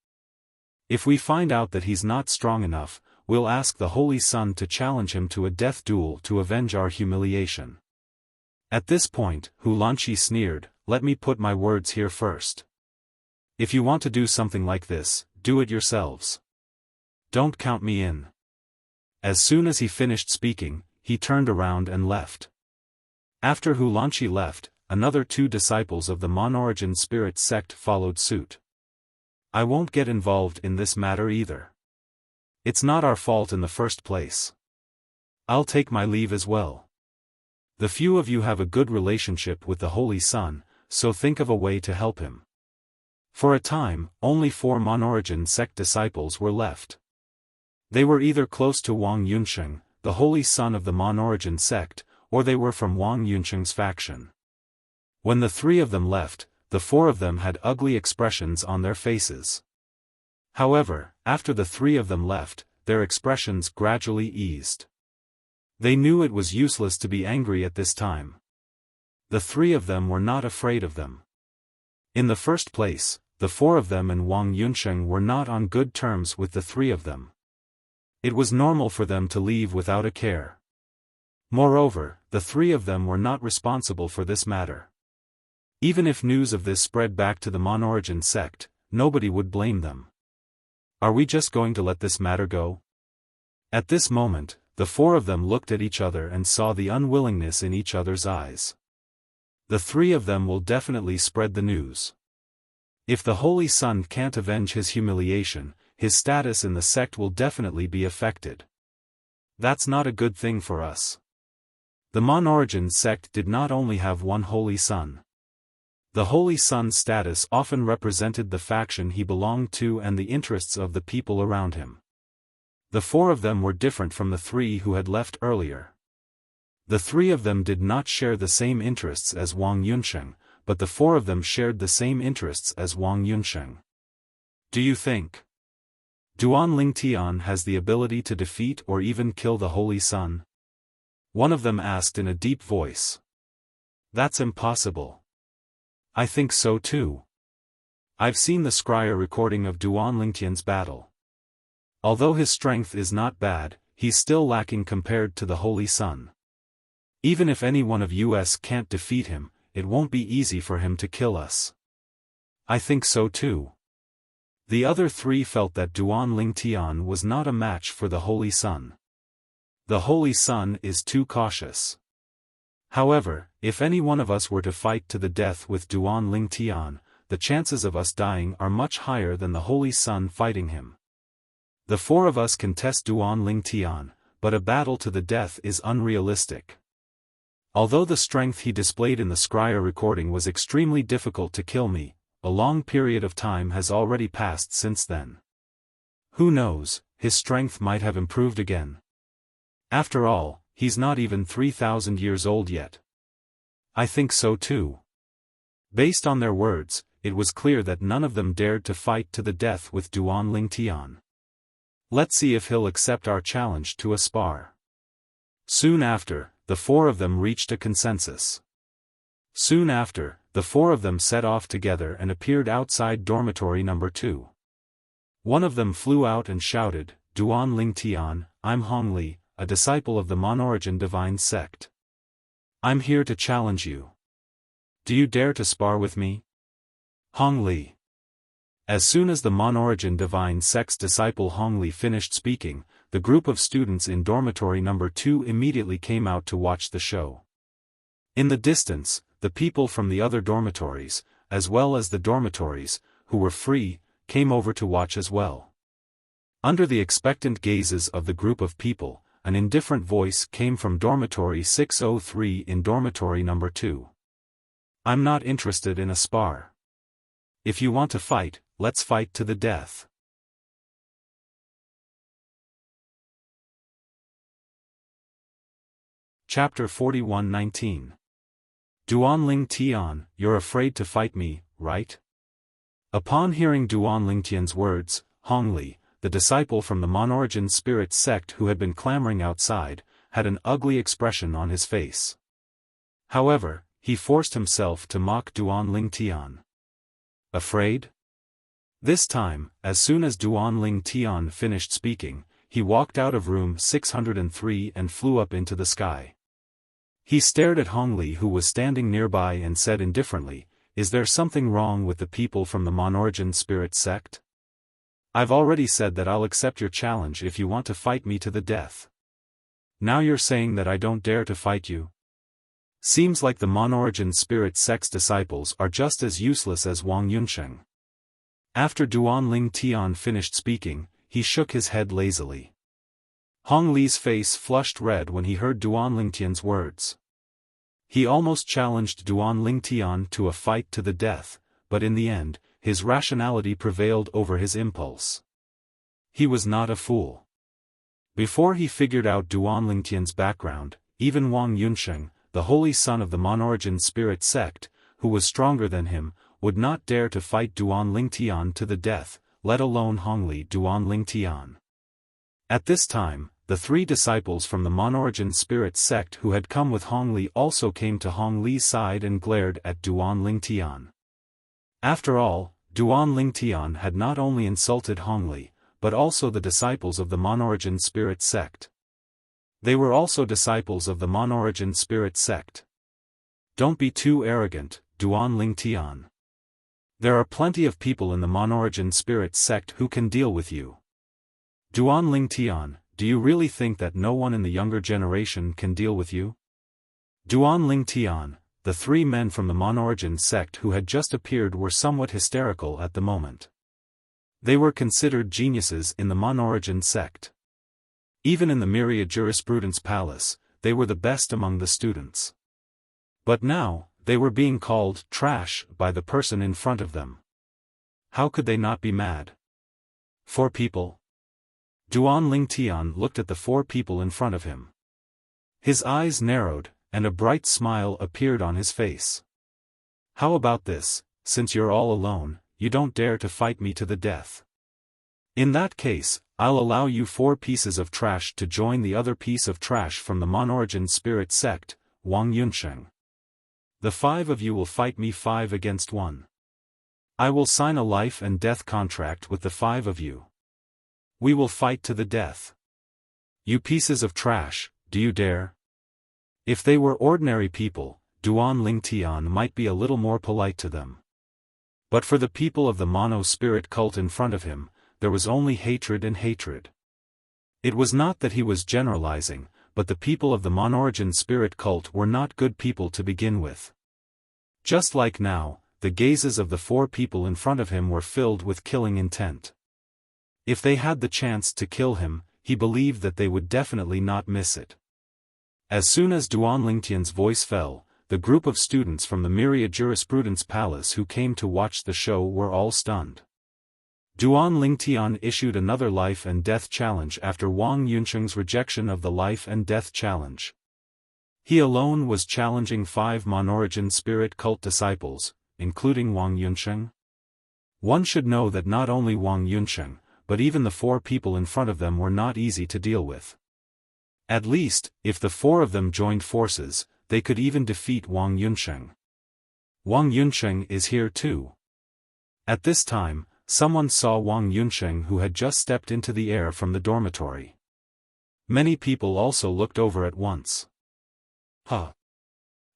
If we find out that he's not strong enough, we'll ask the Holy Sun to challenge him to a death duel to avenge our humiliation. At this point, Hulanqi sneered, "Let me put my words here first. If you want to do something like this, do it yourselves. Don't count me in." As soon as he finished speaking, he turned around and left. After Hulanqi left, another 2 disciples of the Mon-origin spirit sect followed suit. I won't get involved in this matter either. It's not our fault in the first place. I'll take my leave as well. The few of you have a good relationship with the Holy Sun, so think of a way to help him. For a time, only 4 Mon-origin sect disciples were left. They were either close to Wang Yunsheng, the Holy Son of the Mon-origin sect, or they were from Wang Yunsheng's faction. When the 3 of them left, the 4 of them had ugly expressions on their faces. However, after the 3 of them left, their expressions gradually eased. They knew it was useless to be angry at this time. The 3 of them were not afraid of them. In the first place, the 4 of them and Wang Yunsheng were not on good terms with the 3 of them. It was normal for them to leave without a care. Moreover, the 3 of them were not responsible for this matter. Even if news of this spread back to the Mon-origin sect, nobody would blame them. Are we just going to let this matter go? At this moment, the 4 of them looked at each other and saw the unwillingness in each other's eyes. The 3 of them will definitely spread the news. If the Holy Sun can't avenge his humiliation, his status in the sect will definitely be affected. That's not a good thing for us. The Mon-origin sect did not only have one Holy Sun. The Holy Sun's status often represented the faction he belonged to and the interests of the people around him. The 4 of them were different from the 3 who had left earlier. The 3 of them did not share the same interests as Wang Yunsheng, but the 4 of them shared the same interests as Wang Yunsheng. Do you think Duan Lingtian has the ability to defeat or even kill the Holy Sun? One of them asked in a deep voice. That's impossible. I think so too. I've seen the scryer recording of Duan Lingtian's battle. Although his strength is not bad, he's still lacking compared to the Holy Sun. Even if any one of us can't defeat him, it won't be easy for him to kill us. I think so too. The other 3 felt that Duan Lingtian was not a match for the Holy Sun. The Holy Sun is too cautious. However, if any one of us were to fight to the death with Duan Lingtian, the chances of us dying are much higher than the Holy Sun fighting him. The 4 of us can test Duan Lingtian, but a battle to the death is unrealistic. Although the strength he displayed in the scryer recording was extremely difficult to kill me, a long period of time has already passed since then. Who knows, his strength might have improved again. After all, he's not even 3,000 years old yet. I think so too. Based on their words, it was clear that none of them dared to fight to the death with Duan Lingtian. Let's see if he'll accept our challenge to a spar. Soon after, the 4 of them reached a consensus. Soon after, the 4 of them set off together and appeared outside dormitory number 2. One of them flew out and shouted, "Duan Lingtian, I'm Hongli, a disciple of the Mon-origin divine sect. I'm here to challenge you. Do you dare to spar with me?" Hongli. As soon as the Mon-origin divine sect's disciple Hongli finished speaking, the group of students in dormitory number 2 immediately came out to watch the show. In the distance, the people from the other dormitories, as well as the dormitories, who were free, came over to watch as well. Under the expectant gazes of the group of people, an indifferent voice came from dormitory 603 in dormitory number 2. "I'm not interested in a spar. If you want to fight, let's fight to the death." Chapter 41:19. Duanling Tian, you're afraid to fight me, right? Upon hearing Duanling Tian's words, Hongli, the disciple from the Monorigin spirit sect who had been clamoring outside, had an ugly expression on his face. However, he forced himself to mock Duanling Tian. Afraid? This time, as soon as Duanling Tian finished speaking, he walked out of room 603 and flew up into the sky. He stared at Hongli who was standing nearby and said indifferently, "Is there something wrong with the people from the Monorigin spirit sect? I've already said that I'll accept your challenge if you want to fight me to the death. Now you're saying that I don't dare to fight you? Seems like the Monorigin spirit sect's disciples are just as useless as Wang Yunsheng." After Duanling Tian finished speaking, he shook his head lazily. Hong Li's face flushed red when he heard Duanling Tian's words. He almost challenged Duanling Tian to a fight to the death, but in the end, his rationality prevailed over his impulse. He was not a fool. Before he figured out Duanling Tian's background, even Wang Yunsheng, the holy son of the Monorigin spirit sect, who was stronger than him, would not dare to fight Duanling Tian to the death, let alone Hongli Duanling Tian. At this time, the 3 disciples from the Monorigin spirit sect who had come with Hongli also came to Hong Li's side and glared at Duanling Tian. After all, Duanling Tian had not only insulted Hongli, but also the disciples of the Monorigin spirit sect. They were also disciples of the Monorigin spirit sect. "Don't be too arrogant, Duanling Tian. There are plenty of people in the Monorigin spirit sect who can deal with you. Duanling Tian, do you really think that no one in the younger generation can deal with you?" Duanling Tian, the 3 men from the Monorigin sect who had just appeared were somewhat hysterical at the moment. They were considered geniuses in the Monorigin sect. Even in the Myriad Jurisprudence Palace, they were the best among the students. But now, they were being called trash by the person in front of them. How could they not be mad? 4 people? Duanling Tian looked at the 4 people in front of him. His eyes narrowed, and a bright smile appeared on his face. "How about this, since you're all alone, you don't dare to fight me to the death. In that case, I'll allow you 4 pieces of trash to join the other piece of trash from the Monorigin spirit sect, Wang Yunsheng. The 5 of you will fight me 5 against 1. I will sign a life and death contract with the 5 of you. We will fight to the death. You pieces of trash, do you dare?" If they were ordinary people, Duanling Tian might be a little more polite to them. But for the people of the Mono spirit cult in front of him, there was only hatred and hatred. It was not that he was generalizing, but the people of the Monorigin spirit cult were not good people to begin with. Just like now, the gazes of the 4 people in front of him were filled with killing intent. If they had the chance to kill him, he believed that they would definitely not miss it. As soon as Duanling Tian's voice fell, the group of students from the Myriad Jurisprudence Palace who came to watch the show were all stunned. Duanling Tian issued another life and death challenge after Wang Yunsheng's rejection of the life and death challenge. He alone was challenging 5 Monorigin spirit cult disciples, including Wang Yunsheng. One should know that not only Wang Yunsheng, but even the 4 people in front of them were not easy to deal with. At least, if the 4 of them joined forces, they could even defeat Wang Yunsheng. Wang Yunsheng is here too. At this time, someone saw Wang Yunsheng who had just stepped into the air from the dormitory. Many people also looked over at once. Huh.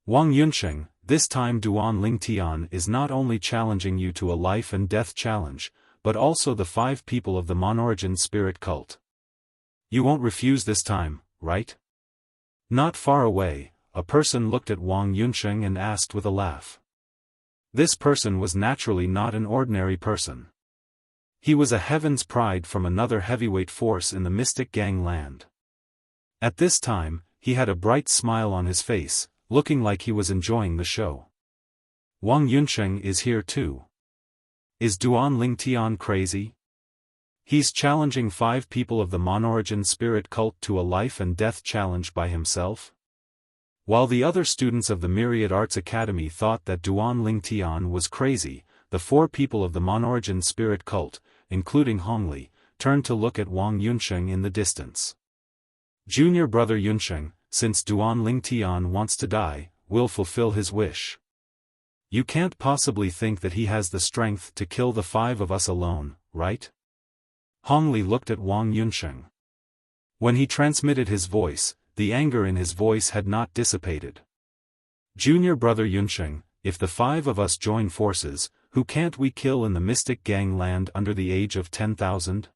Wang Yunsheng, this time Duanling Tian is not only challenging you to a life and death challenge, but also the 5 people of the Monorigin spirit cult. You won't refuse this time, right? Not far away, a person looked at Wang Yunsheng and asked with a laugh. This person was naturally not an ordinary person. He was a heaven's pride from another heavyweight force in the mystic gang land. At this time, he had a bright smile on his face, looking like he was enjoying the show. Wang Yunsheng is here too. Is Duan Lingtian crazy? He's challenging 5 people of the Monorigin spirit cult to a life and death challenge by himself? While the other students of the Myriad Arts Academy thought that Duan Lingtian was crazy, the 4 people of the Monorigin spirit cult, including Hongli, turned to look at Wang Yunsheng in the distance. Junior brother Yunsheng, since Duan Lingtian wants to die, will fulfill his wish. You can't possibly think that he has the strength to kill the 5 of us alone, right? Hongli looked at Wang Yunsheng. When he transmitted his voice, the anger in his voice had not dissipated. Junior brother Yunsheng, if the 5 of us join forces, who can't we kill in the mystic gang land under the age of 10,000?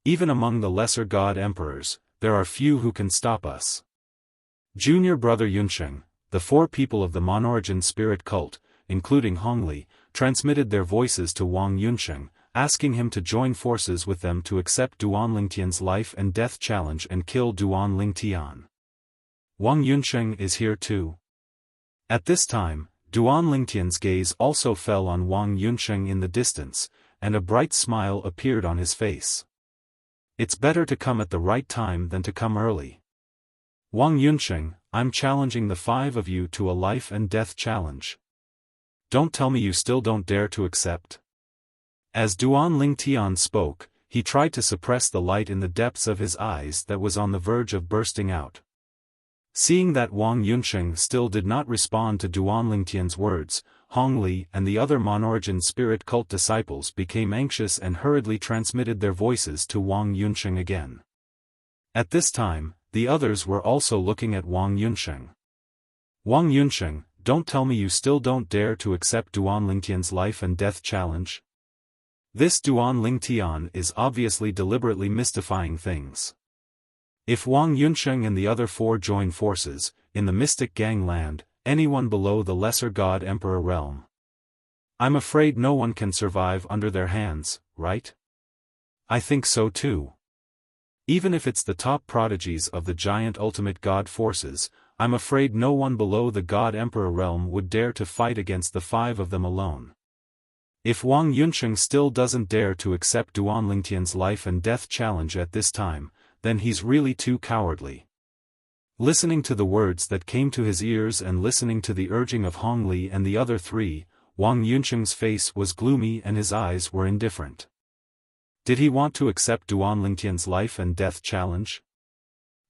Even among the lesser god emperors, there are few who can stop us. Junior brother Yunsheng, the 4 people of the Monorigin spirit cult, including Hongli, transmitted their voices to Wang Yunsheng, asking him to join forces with them to accept Duan Lingtian's life and death challenge and kill Duan Lingtian. Wang Yunsheng is here too. At this time, Duan Lingtian's gaze also fell on Wang Yunsheng in the distance, and a bright smile appeared on his face. It's better to come at the right time than to come early. Wang Yunsheng, I'm challenging the 5 of you to a life and death challenge. Don't tell me you still don't dare to accept. As Duan Lingtian spoke, he tried to suppress the light in the depths of his eyes that was on the verge of bursting out. Seeing that Wang Yunsheng still did not respond to Duan Lingtian's words, Hongli and the other Monorigin spirit cult disciples became anxious and hurriedly transmitted their voices to Wang Yunsheng again. At this time, the others were also looking at Wang Yunsheng. Wang Yunsheng, don't tell me you still don't dare to accept Duan Lingtian's life and death challenge? This Duan Lingtian is obviously deliberately mystifying things. If Wang Yunsheng and the other 4 join forces, in the mystic gang land, anyone below the lesser god emperor realm, I'm afraid no one can survive under their hands, right? I think so too. Even if it's the top prodigies of the giant ultimate god forces, I'm afraid no one below the god emperor realm would dare to fight against the 5 of them alone. If Wang Yunsheng still doesn't dare to accept Duan Lingtian's life and death challenge at this time, then he's really too cowardly. Listening to the words that came to his ears and listening to the urging of Hongli and the other 3, Wang Yunsheng's face was gloomy and his eyes were indifferent. Did he want to accept Duan Lingtian's life and death challenge?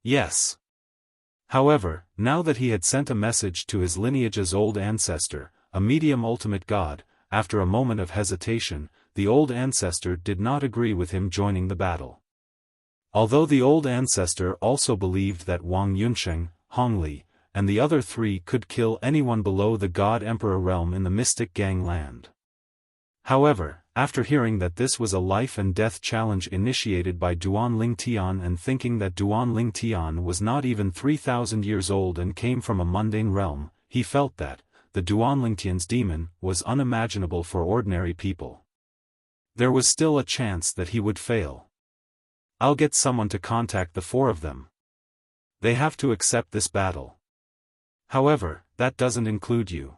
Yes. However, now that he had sent a message to his lineage's old ancestor, a medium ultimate god, after a moment of hesitation, the old ancestor did not agree with him joining the battle. Although the old ancestor also believed that Wang Yunsheng, Hongli, and the other 3 could kill anyone below the god emperor realm in the mystic gang land. However, after hearing that this was a life and death challenge initiated by Duan Lingtian and thinking that Duan Lingtian was not even 3,000 years old and came from a mundane realm, he felt that the Duan Lingtian's demon was unimaginable for ordinary people. There was still a chance that he would fail. I'll get someone to contact the 4 of them. They have to accept this battle. However, that doesn't include you.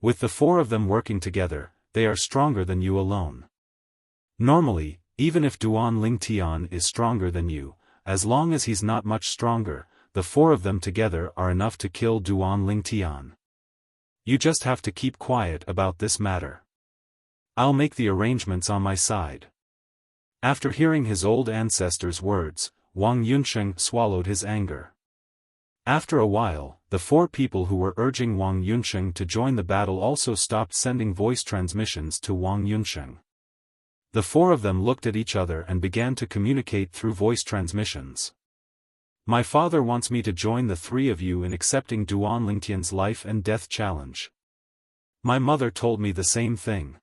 With the 4 of them working together, they are stronger than you alone. Normally, even if Duan Lingtian is stronger than you, as long as he's not much stronger, the 4 of them together are enough to kill Duan Lingtian. You just have to keep quiet about this matter. I'll make the arrangements on my side. After hearing his old ancestor's words, Wang Yunsheng swallowed his anger. After a while, the 4 people who were urging Wang Yunsheng to join the battle also stopped sending voice transmissions to Wang Yunsheng. The 4 of them looked at each other and began to communicate through voice transmissions. My father wants me to join the 3 of you in accepting Duan Lingtian's life and death challenge. My mother told me the same thing.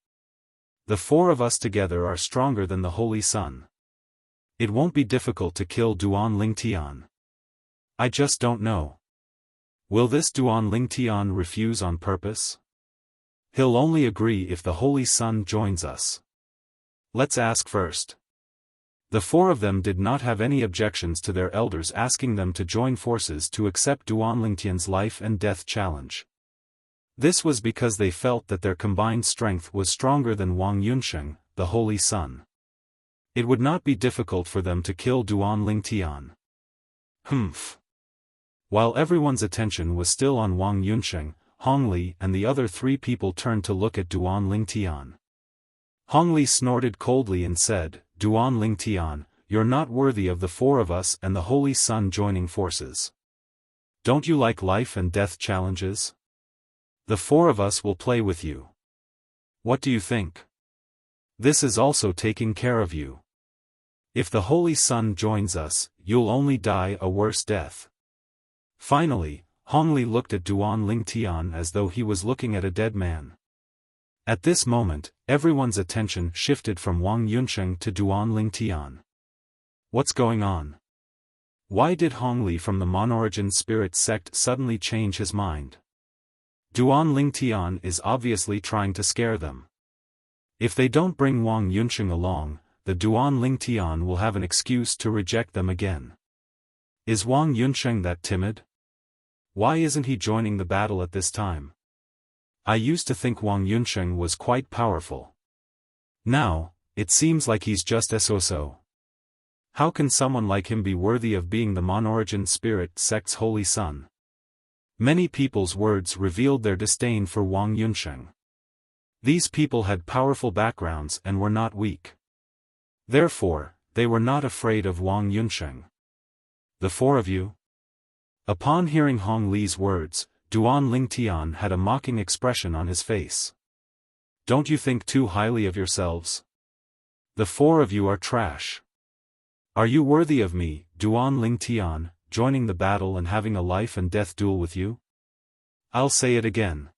The 4 of us together are stronger than the Holy Sun. It won't be difficult to kill Duan Lingtian. I just don't know. Will this Duan Lingtian refuse on purpose? He'll only agree if the Holy Sun joins us. Let's ask first. The four of them did not have any objections to their elders asking them to join forces to accept Duan Lingtian's life and death challenge. This was because they felt that their combined strength was stronger than Wang Yunsheng, the Holy Sun. It would not be difficult for them to kill Duan Lingtian. Humph. While everyone's attention was still on Wang Yunsheng, Hong Li and the other three people turned to look at Duan Lingtian. Hong Li snorted coldly and said, "Duan Lingtian, you're not worthy of the four of us and the Holy Sun joining forces. Don't you like life and death challenges? The four of us will play with you. What do you think? This is also taking care of you. If the Holy Sun joins us, you'll only die a worse death." Finally, Hong Li looked at Duan Lingtian as though he was looking at a dead man. At this moment, everyone's attention shifted from Wang Yunsheng to Duan Lingtian. What's going on? Why did Hong Li from the Monorigin Spirit sect suddenly change his mind? Duan Lingtian is obviously trying to scare them. If they don't bring Wang Yunsheng along, the Duan Lingtian will have an excuse to reject them again. Is Wang Yunsheng that timid? Why isn't he joining the battle at this time? I used to think Wang Yunsheng was quite powerful. Now, it seems like he's just so. How can someone like him be worthy of being the Monorigin Spirit sect's Holy Sun? Many people's words revealed their disdain for Wang Yunsheng. These people had powerful backgrounds and were not weak. Therefore, they were not afraid of Wang Yunsheng. The four of you? Upon hearing Hong Li's words, Duan Lingtian had a mocking expression on his face. Don't you think too highly of yourselves? The four of you are trash. Are you worthy of me, Duan Lingtian, joining the battle and having a life and death duel with you? I'll say it again.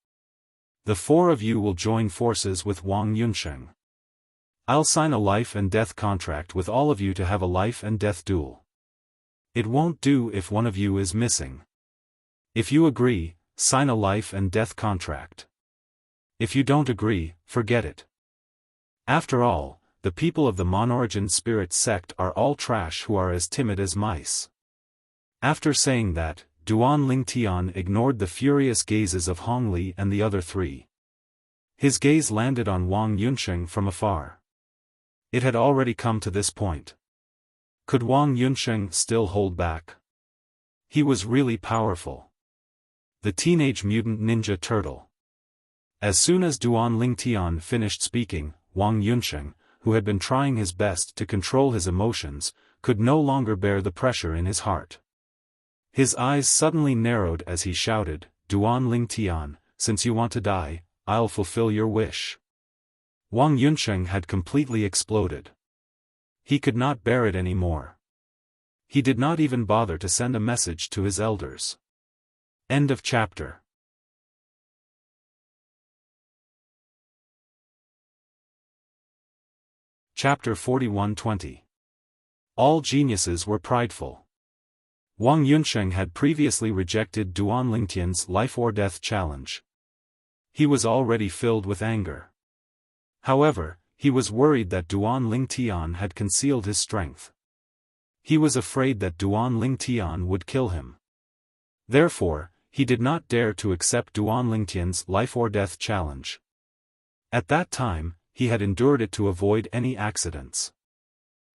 The four of you will join forces with Wang Yunsheng. I'll sign a life and death contract with all of you to have a life and death duel. It won't do if one of you is missing. If you agree, sign a life and death contract. If you don't agree, forget it. After all, the people of the Monorigin Spirit sect are all trash who are as timid as mice. After saying that, Duan Lingtian ignored the furious gazes of Hong Li and the other three. His gaze landed on Wang Yunsheng from afar. It had already come to this point. Could Wang Yunsheng still hold back? He was really powerful. The Teenage Mutant Ninja Turtle. As soon as Duan Lingtian finished speaking, Wang Yunsheng, who had been trying his best to control his emotions, could no longer bear the pressure in his heart. His eyes suddenly narrowed as he shouted, "Duan Lingtian, since you want to die, I'll fulfill your wish." Wang Yunsheng had completely exploded. He could not bear it anymore. He did not even bother to send a message to his elders. End of chapter. Chapter 41-20. All geniuses were prideful. Wang Yunsheng had previously rejected Duan Lingtian's life or death challenge. He was already filled with anger. However, he was worried that Duan Lingtian had concealed his strength. He was afraid that Duan Lingtian would kill him. Therefore, he did not dare to accept Duan Lingtian's life or death challenge. At that time, he had endured it to avoid any accidents.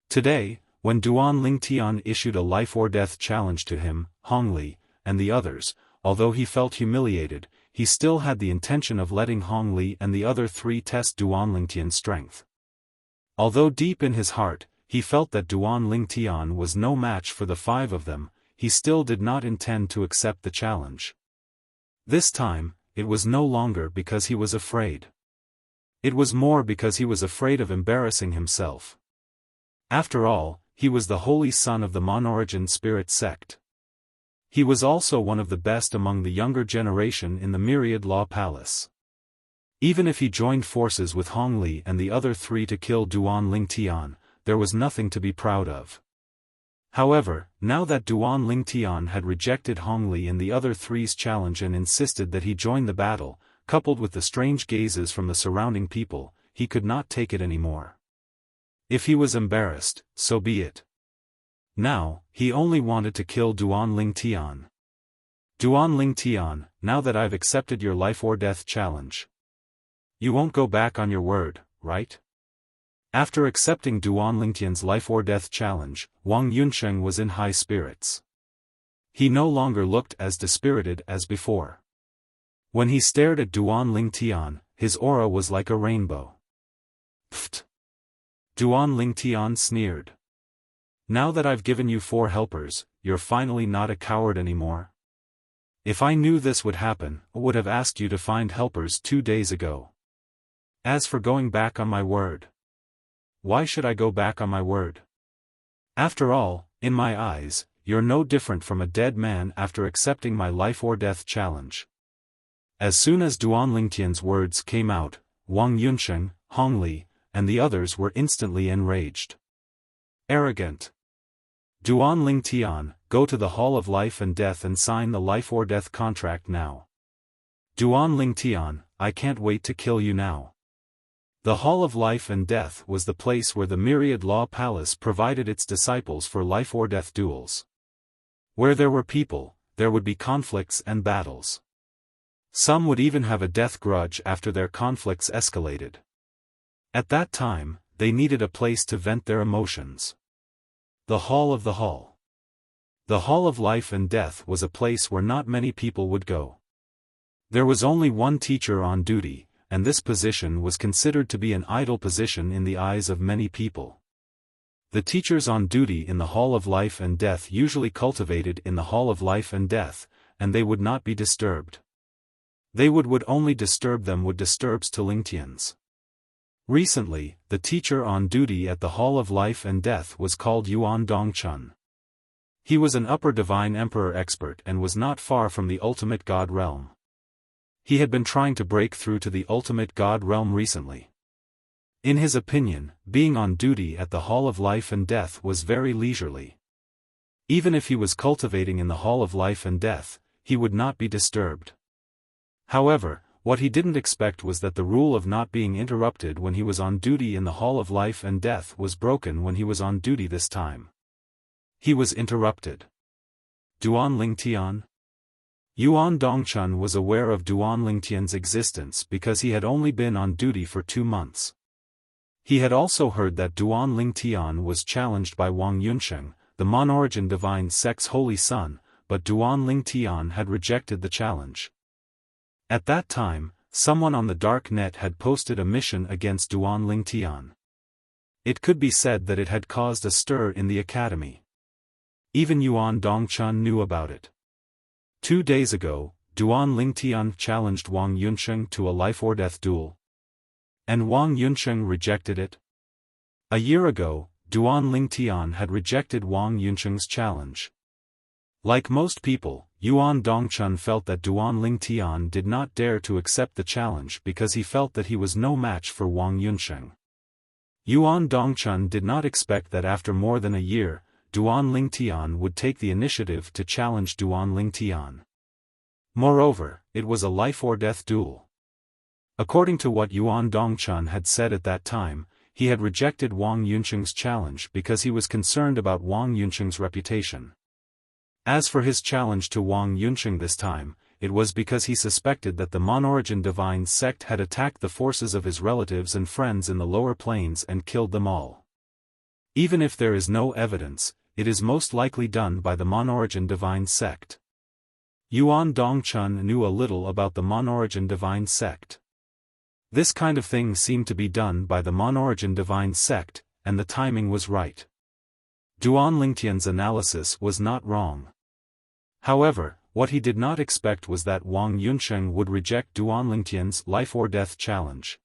Today, when Duan Lingtian issued a life or death challenge to him, Hong Li, and the others, although he felt humiliated, he still had the intention of letting Hong Li and the other three test Duan Lingtian's strength. Although deep in his heart, he felt that Duan Lingtian was no match for the five of them, he still did not intend to accept the challenge. This time, it was no longer because he was afraid. It was more because he was afraid of embarrassing himself. After all, he was the Holy Son of the Monorigin Spirit sect. He was also one of the best among the younger generation in the Myriad Law Palace. Even if he joined forces with Hong Li and the other three to kill Duan Lingtian, there was nothing to be proud of. However, now that Duan Lingtian had rejected Hong Li and the other three's challenge and insisted that he join the battle, coupled with the strange gazes from the surrounding people, he could not take it anymore. If he was embarrassed, so be it. Now, he only wanted to kill Duan Lingtian. Duan Lingtian, now that I've accepted your life or death challenge. You won't go back on your word, right? After accepting Duan Lingtian's life or death challenge, Wang Yunsheng was in high spirits. He no longer looked as dispirited as before. When he stared at Duan Lingtian, his aura was like a rainbow. Pfft! Duan Lingtian sneered. Now that I've given you 4 helpers, you're finally not a coward anymore? If I knew this would happen, I would have asked you to find helpers 2 days ago. As for going back on my word. Why should I go back on my word? After all, in my eyes, you're no different from a dead man after accepting my life or death challenge. As soon as Duan Lingtian's words came out, Wang Yunsheng, Hong Li, and the others were instantly enraged. Arrogant! Duan Lingtian, go to the Hall of Life and Death and sign the life or death contract now. Duan Lingtian, I can't wait to kill you now. The Hall of Life and Death was the place where the Myriad Law Palace provided its disciples for life or death duels. Where there were people, there would be conflicts and battles. Some would even have a death grudge after their conflicts escalated. At that time, they needed a place to vent their emotions. The Hall of the Hall. The Hall of Life and Death was a place where not many people would go. There was only one teacher on duty, and this position was considered to be an idle position in the eyes of many people. The teachers on duty in the Hall of Life and Death usually cultivated in the Hall of Life and Death, and they would not be disturbed. They would only disturb them would disturbs to Lingtians. Recently, the teacher on duty at the Hall of Life and Death was called Yuan Dongchun. He was an upper divine emperor expert and was not far from the ultimate god realm. He had been trying to break through to the ultimate god realm recently. In his opinion, being on duty at the Hall of Life and Death was very leisurely. Even if he was cultivating in the Hall of Life and Death, he would not be disturbed. However, what he didn't expect was that the rule of not being interrupted when he was on duty in the Hall of Life and Death was broken when he was on duty this time. He was interrupted. Duan Lingtian? Yuan Dongchun was aware of Duan Lingtian's existence because he had only been on duty for 2 months. He had also heard that Duan Lingtian was challenged by Wang Yunsheng, the Monorigin Divine Sect's holy son, but Duan Lingtian had rejected the challenge. At that time, someone on the dark net had posted a mission against Duan Lingtian. It could be said that it had caused a stir in the academy. Even Yuan Dongchun knew about it. 2 days ago, Duan Lingtian challenged Wang Yunsheng to a life-or-death duel. And Wang Yunsheng rejected it. A year ago, Duan Lingtian had rejected Wang Yunsheng's challenge. Like most people, Yuan Dongchun felt that Duan Lingtian did not dare to accept the challenge because he felt that he was no match for Wang Yunsheng. Yuan Dongchun did not expect that after more than a year, Duan Lingtian would take the initiative to challenge Duan Lingtian. Moreover, it was a life-or-death duel. According to what Yuan Dongchun had said at that time, he had rejected Wang Yunsheng's challenge because he was concerned about Wang Yunsheng's reputation. As for his challenge to Wang Yunsheng this time, it was because he suspected that the Monorigin Divine Sect had attacked the forces of his relatives and friends in the lower planes and killed them all. Even if there is no evidence, it is most likely done by the Monorigin Divine Sect. Yuan Dongchun knew a little about the Monorigin Divine Sect. This kind of thing seemed to be done by the Monorigin Divine Sect, and the timing was right. Duan Lingtian's analysis was not wrong. However, what he did not expect was that Wang Yunsheng would reject Duan Lingtian's life-or-death challenge.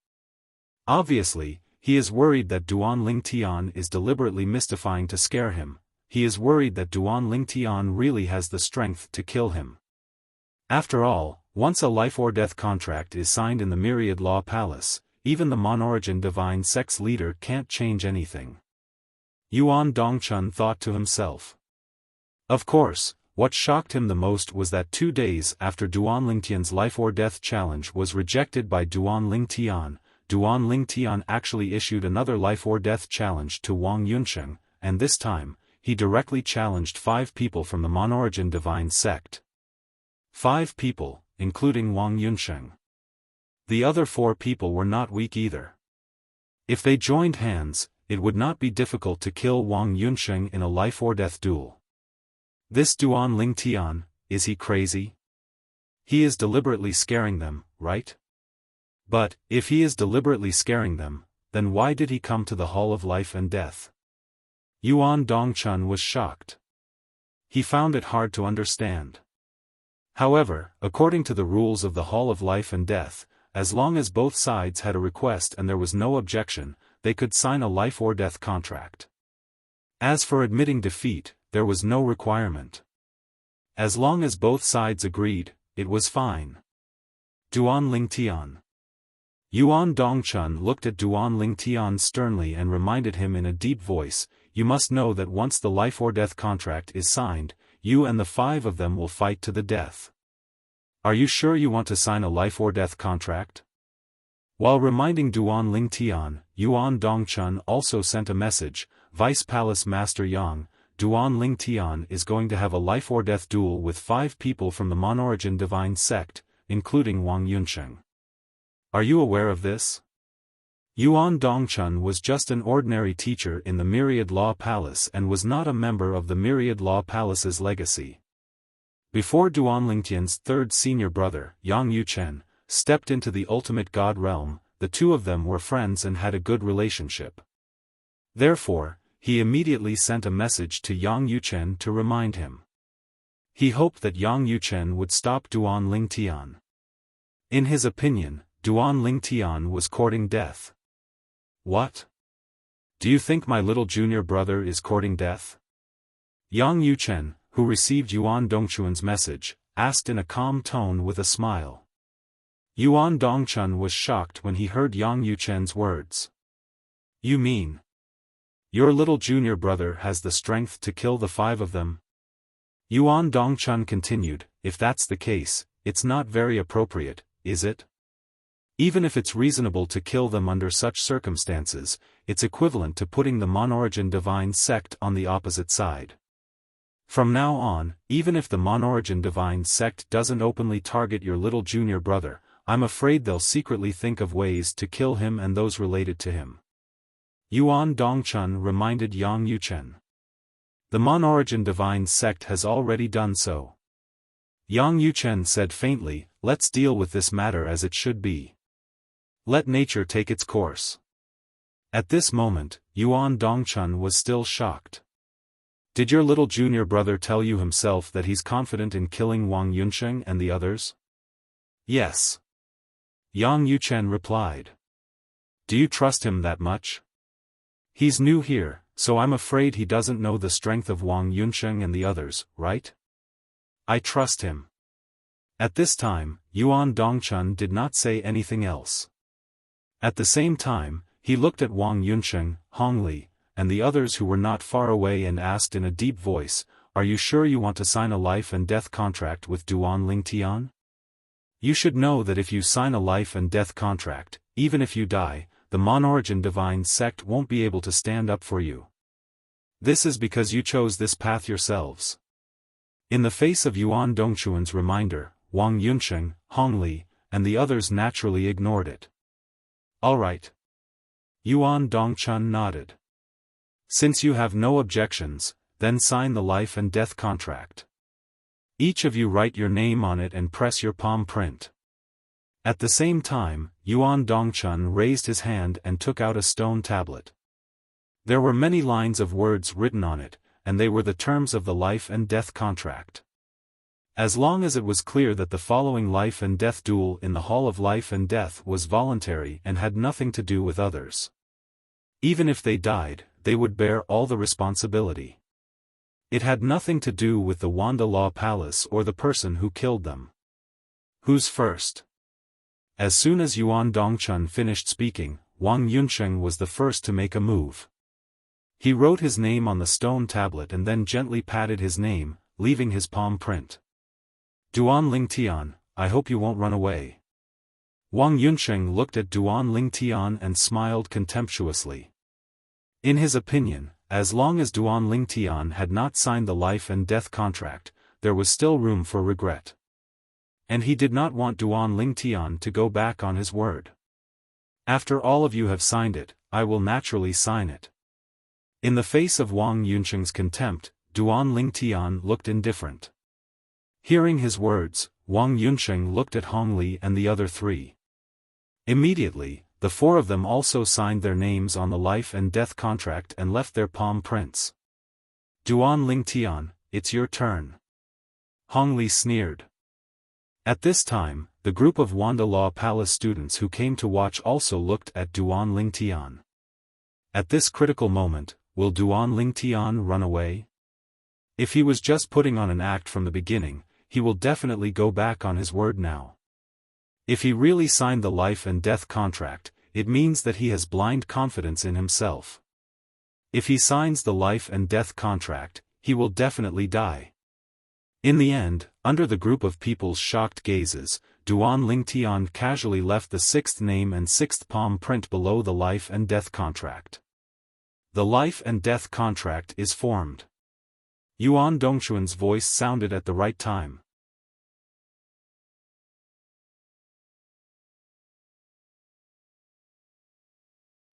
Obviously, he is worried that Duan Lingtian is deliberately mystifying to scare him. He is worried that Duan Lingtian really has the strength to kill him. After all, once a life-or-death contract is signed in the Myriad Law Palace, even the Monorigin Divine Sect's leader can't change anything. Yuan Dongchun thought to himself. Of course, what shocked him the most was that 2 days after Duan Lingtian's life-or-death challenge was rejected by Duan Lingtian actually issued another life-or-death challenge to Wang Yunsheng, and this time, he directly challenged 5 people from the Monorigin Divine Sect. 5 people, including Wang Yunsheng. The other 4 people were not weak either. If they joined hands, it would not be difficult to kill Wang Yunsheng in a life-or-death duel. This Duan Lingtian, is he crazy? He is deliberately scaring them, right? But, if he is deliberately scaring them, then why did he come to the Hall of Life and Death? Yuan Dongchun was shocked. He found it hard to understand. However, according to the rules of the Hall of Life and Death, as long as both sides had a request and there was no objection, they could sign a life-or-death contract. As for admitting defeat, there was no requirement. As long as both sides agreed, it was fine. Duan Lingtian. Yuan Dongchun looked at Duan Lingtian sternly and reminded him in a deep voice, "You must know that once the life-or-death contract is signed, you and the 5 of them will fight to the death. Are you sure you want to sign a life-or-death contract?" While reminding Duan Lingtian, Yuan Dongchun also sent a message, "Vice Palace Master Yang, Duan Lingtian is going to have a life-or-death duel with 5 people from the Monorigin Divine Sect, including Wang Yunsheng. Are you aware of this?" Yuan Dongchun was just an ordinary teacher in the Myriad Law Palace and was not a member of the Myriad Law Palace's legacy. Before Duan Lingtian's 3rd senior brother, Yang Yuchen, stepped into the ultimate god realm, the 2 of them were friends and had a good relationship. Therefore, he immediately sent a message to Yang Yuchen to remind him. He hoped that Yang Yuchen would stop Duan Lingtian. In his opinion, Duan Lingtian was courting death. What? Do you think my little junior brother is courting death? Yang Yuchen, who received Yuan Dongchun's message, asked in a calm tone with a smile. Yuan Dongchun was shocked when he heard Yang Yuchen's words. You mean? Your little junior brother has the strength to kill the 5 of them? Yuan Dongchun continued, if that's the case, it's not very appropriate, is it? Even if it's reasonable to kill them under such circumstances, it's equivalent to putting the Monorigin Divine Sect on the opposite side. From now on, even if the Monorigin Divine Sect doesn't openly target your little junior brother, I'm afraid they'll secretly think of ways to kill him and those related to him. Yuan Dongchun reminded Yang Yuchen. The Monorigin Divine Sect has already done so. Yang Yuchen said faintly, let's deal with this matter as it should be. Let nature take its course. At this moment, Yuan Dongchun was still shocked. Did your little junior brother tell you himself that he's confident in killing Wang Yunsheng and the others? Yes. Yang Yuchen replied. Do you trust him that much? He's new here, so I'm afraid he doesn't know the strength of Wang Yunsheng and the others, right? I trust him. At this time, Yuan Dongchun did not say anything else. At the same time, he looked at Wang Yunsheng, Hongli, and the others who were not far away and asked in a deep voice, are you sure you want to sign a life and death contract with Duan Lingtian? You should know that if you sign a life and death contract, even if you die, the Monorigin Divine Sect won't be able to stand up for you. This is because you chose this path yourselves. In the face of Yuan Dongchun's reminder, Wang Yunsheng, Hongli, and the others naturally ignored it. All right. Yuan Dongchun nodded. Since you have no objections, then sign the life and death contract. Each of you write your name on it and press your palm print. At the same time, Yuan Dongchun raised his hand and took out a stone tablet. There were many lines of words written on it, and they were the terms of the life and death contract. As long as it was clear that the following life and death duel in the Hall of Life and Death was voluntary and had nothing to do with others. Even if they died, they would bear all the responsibility. It had nothing to do with the Wanda Law Palace or the person who killed them. Who's first? As soon as Yuan Dongchun finished speaking, Wang Yunsheng was the first to make a move. He wrote his name on the stone tablet and then gently patted his name, leaving his palm print. Duan Lingtian, I hope you won't run away. Wang Yunsheng looked at Duan Lingtian and smiled contemptuously. In his opinion, as long as Duan Lingtian had not signed the life and death contract, there was still room for regret. And he did not want Duan Lingtian to go back on his word. After all of you have signed it, I will naturally sign it. In the face of Wang Yunsheng's contempt, Duan Lingtian looked indifferent. Hearing his words, Wang Yunsheng looked at Hongli and the other three. Immediately, the four of them also signed their names on the life and death contract and left their palm prints. Duan Lingtian, it's your turn. Hongli sneered. At this time, the group of Wanda Law Palace students who came to watch also looked at Duan Lingtian. At this critical moment, will Duan Lingtian run away? If he was just putting on an act from the beginning, he will definitely go back on his word now. If he really signed the life and death contract, it means that he has blind confidence in himself. If he signs the life and death contract, he will definitely die. In the end, under the group of people's shocked gazes, Duan Lingtian casually left the sixth name and sixth palm print below the life and death contract. The life and death contract is formed. Yuan Dongchuan's voice sounded at the right time.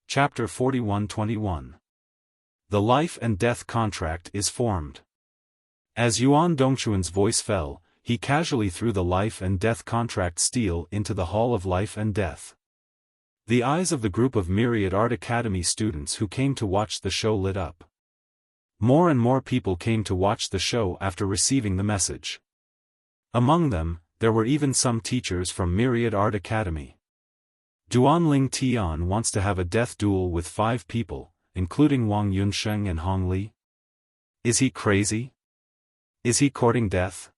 Chapter 41-21. The life and death contract is formed. As Yuan Dongchuan's voice fell, he casually threw the life and death contract stele into the Hall of Life and Death. The eyes of the group of Myriad Art Academy students who came to watch the show lit up. More and more people came to watch the show after receiving the message. Among them, there were even some teachers from Myriad Art Academy. Duan Lingtian wants to have a death duel with 5 people, including Wang Yunsheng and Hongli. Is he crazy? Is he courting death?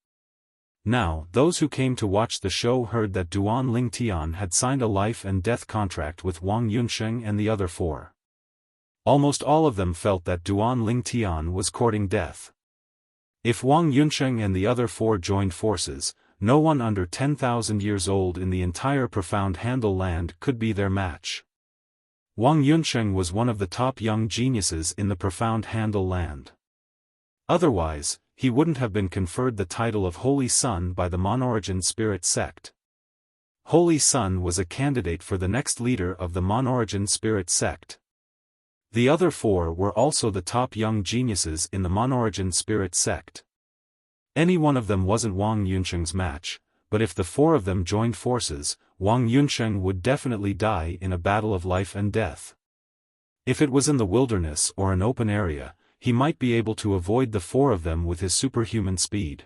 Now, those who came to watch the show heard that Duan Lingtian had signed a life and death contract with Wang Yunsheng and the other 4. Almost all of them felt that Duan Lingtian was courting death. If Wang Yunsheng and the other 4 joined forces, no one under 10,000 years old in the entire Profound Handle land could be their match. Wang Yunsheng was one of the top young geniuses in the Profound Handle land. Otherwise, he wouldn't have been conferred the title of Holy Son by the Monorigin Spirit sect. Holy Son was a candidate for the next leader of the Monorigin Spirit sect. The other 4 were also the top young geniuses in the Monorigin Spirit sect. Any one of them wasn't Wang Yunsheng's match, but if the 4 of them joined forces, Wang Yunsheng would definitely die in a battle of life and death. If it was in the wilderness or an open area, he might be able to avoid the 4 of them with his superhuman speed.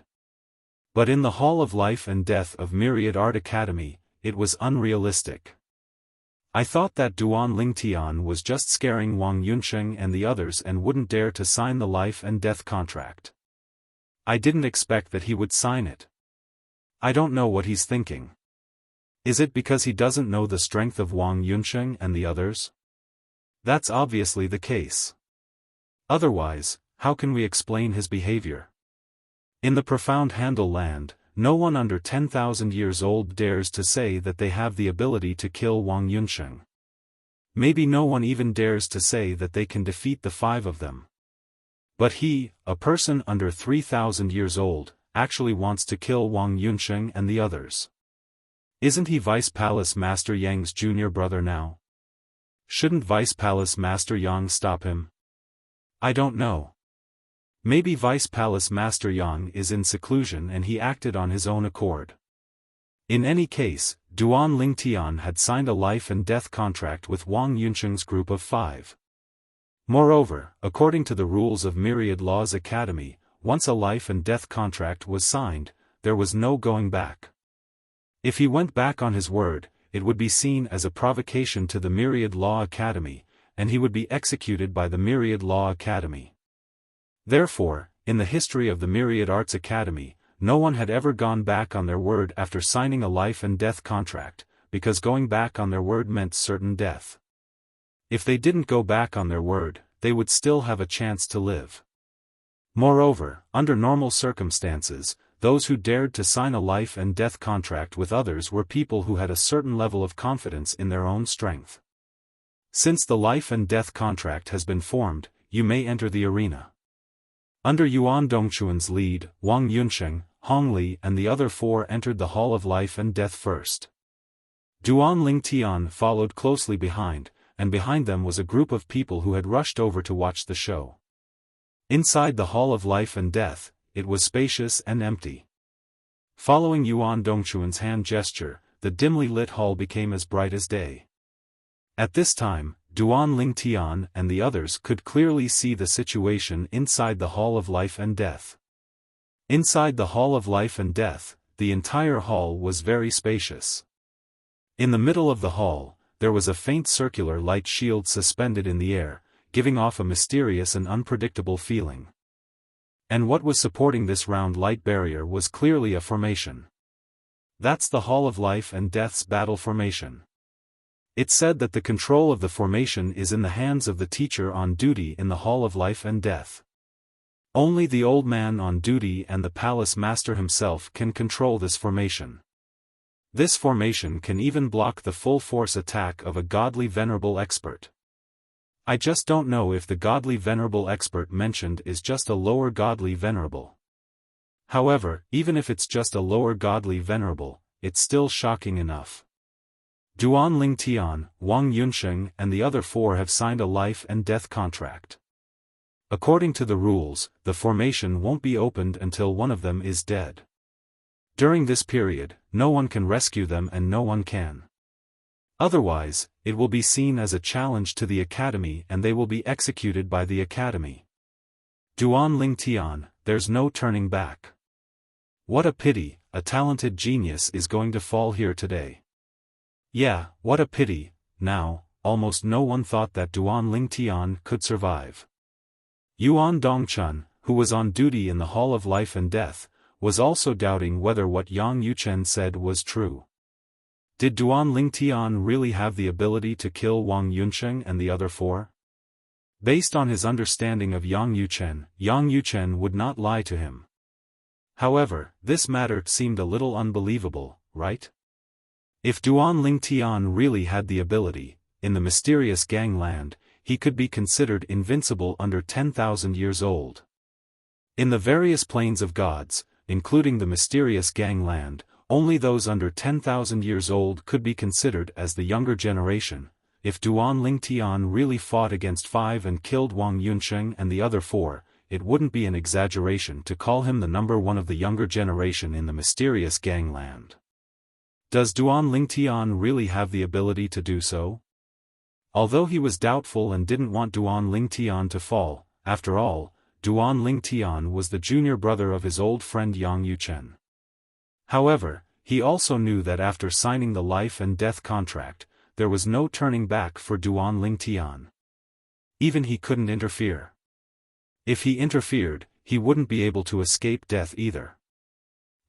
But in the Hall of Life and Death of Myriad Art Academy, it was unrealistic. I thought that Duan Lingtian was just scaring Wang Yunsheng and the others and wouldn't dare to sign the life and death contract. I didn't expect that he would sign it. I don't know what he's thinking. Is it because he doesn't know the strength of Wang Yunsheng and the others? That's obviously the case. Otherwise, how can we explain his behavior? In the Profound Handle land, no one under 10,000 years old dares to say that they have the ability to kill Wang Yunsheng. Maybe no one even dares to say that they can defeat the 5 of them. But he, a person under 3,000 years old, actually wants to kill Wang Yunsheng and the others. Isn't he Vice Palace Master Yang's junior brother now? Shouldn't Vice Palace Master Yang stop him? I don't know. Maybe Vice Palace Master Yang is in seclusion and he acted on his own accord. In any case, Duan Lingtian had signed a life and death contract with Wang Yunsheng's group of 5. Moreover, according to the rules of Myriad Laws Academy, once a life and death contract was signed, there was no going back. If he went back on his word, it would be seen as a provocation to the Myriad Law Academy, and he would be executed by the Myriad Law Academy. Therefore, in the history of the Myriad Arts Academy, no one had ever gone back on their word after signing a life and death contract, because going back on their word meant certain death. If they didn't go back on their word, they would still have a chance to live. Moreover, under normal circumstances, those who dared to sign a life and death contract with others were people who had a certain level of confidence in their own strength. Since the life and death contract has been formed, you may enter the arena. Under Yuan Dongchuan's lead, Wang Yunsheng, Hong Li and the other four entered the Hall of Life and Death first. Duan Lingtian followed closely behind, and behind them was a group of people who had rushed over to watch the show. Inside the Hall of Life and Death, it was spacious and empty. Following Yuan Dongchuan's hand gesture, the dimly lit hall became as bright as day. At this time, Duan Lingtian and the others could clearly see the situation inside the Hall of Life and Death. Inside the Hall of Life and Death, the entire hall was very spacious. In the middle of the hall, there was a faint circular light shield suspended in the air, giving off a mysterious and unpredictable feeling. And what was supporting this round light barrier was clearly a formation. That's the Hall of Life and Death's battle formation. It said that the control of the formation is in the hands of the teacher on duty in the Hall of Life and Death. Only the old man on duty and the palace master himself can control this formation. This formation can even block the full force attack of a godly venerable expert. I just don't know if the godly venerable expert mentioned is just a lower godly venerable. However, even if it's just a lower godly venerable, it's still shocking enough. Duan Lingtian, Wang Yunsheng and the other four have signed a life and death contract. According to the rules, the formation won't be opened until one of them is dead. During this period, no one can rescue them and no one can. Otherwise, it will be seen as a challenge to the academy and they will be executed by the academy. Duan Lingtian, there's no turning back. What a pity, a talented genius is going to fall here today. Yeah, what a pity. Now, almost no one thought that Duan Lingtian could survive. Yuan Dongchun, who was on duty in the Hall of Life and Death, was also doubting whether what Yang Yuchen said was true. Did Duan Lingtian really have the ability to kill Wang Yunsheng and the other four? Based on his understanding of Yang Yuchen would not lie to him. However, this matter seemed a little unbelievable, right? If Duan Lingtian really had the ability, in the mysterious gangland, he could be considered invincible under 10,000 years old. In the various planes of gods, including the mysterious gangland, only those under 10,000 years old could be considered as the younger generation. If Duan Lingtian really fought against 5 and killed Wang Yunsheng and the other 4, it wouldn't be an exaggeration to call him the number 1 of the younger generation in the mysterious gangland. Does Duan Lingtian really have the ability to do so? Although he was doubtful and didn't want Duan Lingtian to fall, after all, Duan Lingtian was the junior brother of his old friend Yang Yuchen. However, he also knew that after signing the life and death contract, there was no turning back for Duan Lingtian. Even he couldn't interfere. If he interfered, he wouldn't be able to escape death either.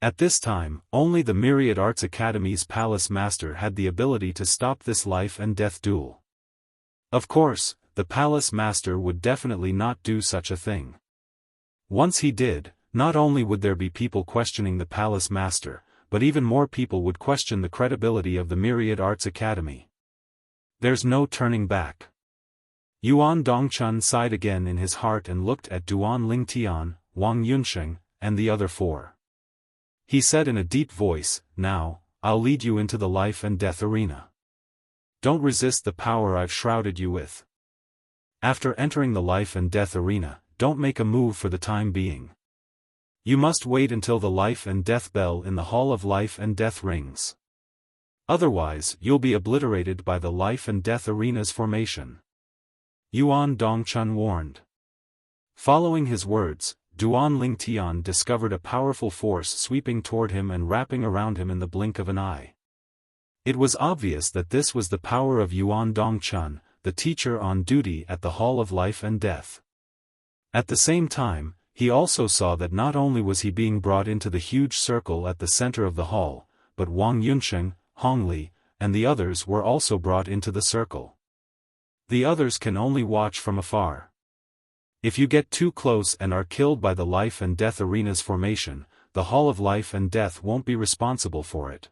At this time, only the Myriad Arts Academy's palace master had the ability to stop this life and death duel. Of course, the palace master would definitely not do such a thing. Once he did, not only would there be people questioning the palace master, but even more people would question the credibility of the Myriad Arts Academy. There's no turning back. Yuan Dongchun sighed again in his heart and looked at Duan Lingtian, Wang Yunsheng, and the other 4. He said in a deep voice, "Now, I'll lead you into the life and death arena. Don't resist the power I've shrouded you with. After entering the life and death arena, don't make a move for the time being. You must wait until the life and death bell in the Hall of Life and Death rings. Otherwise, you'll be obliterated by the life and death arena's formation." Yuan Dongchun warned. Following his words, Duan Lingtian discovered a powerful force sweeping toward him and wrapping around him in the blink of an eye. It was obvious that this was the power of Yuan Dongchun, the teacher on duty at the Hall of Life and Death. At the same time, he also saw that not only was he being brought into the huge circle at the center of the hall, but Wang Yunsheng, Hong Li, and the others were also brought into the circle. The others can only watch from afar. If you get too close and are killed by the life and death arena's formation, the Hall of Life and Death won't be responsible for it.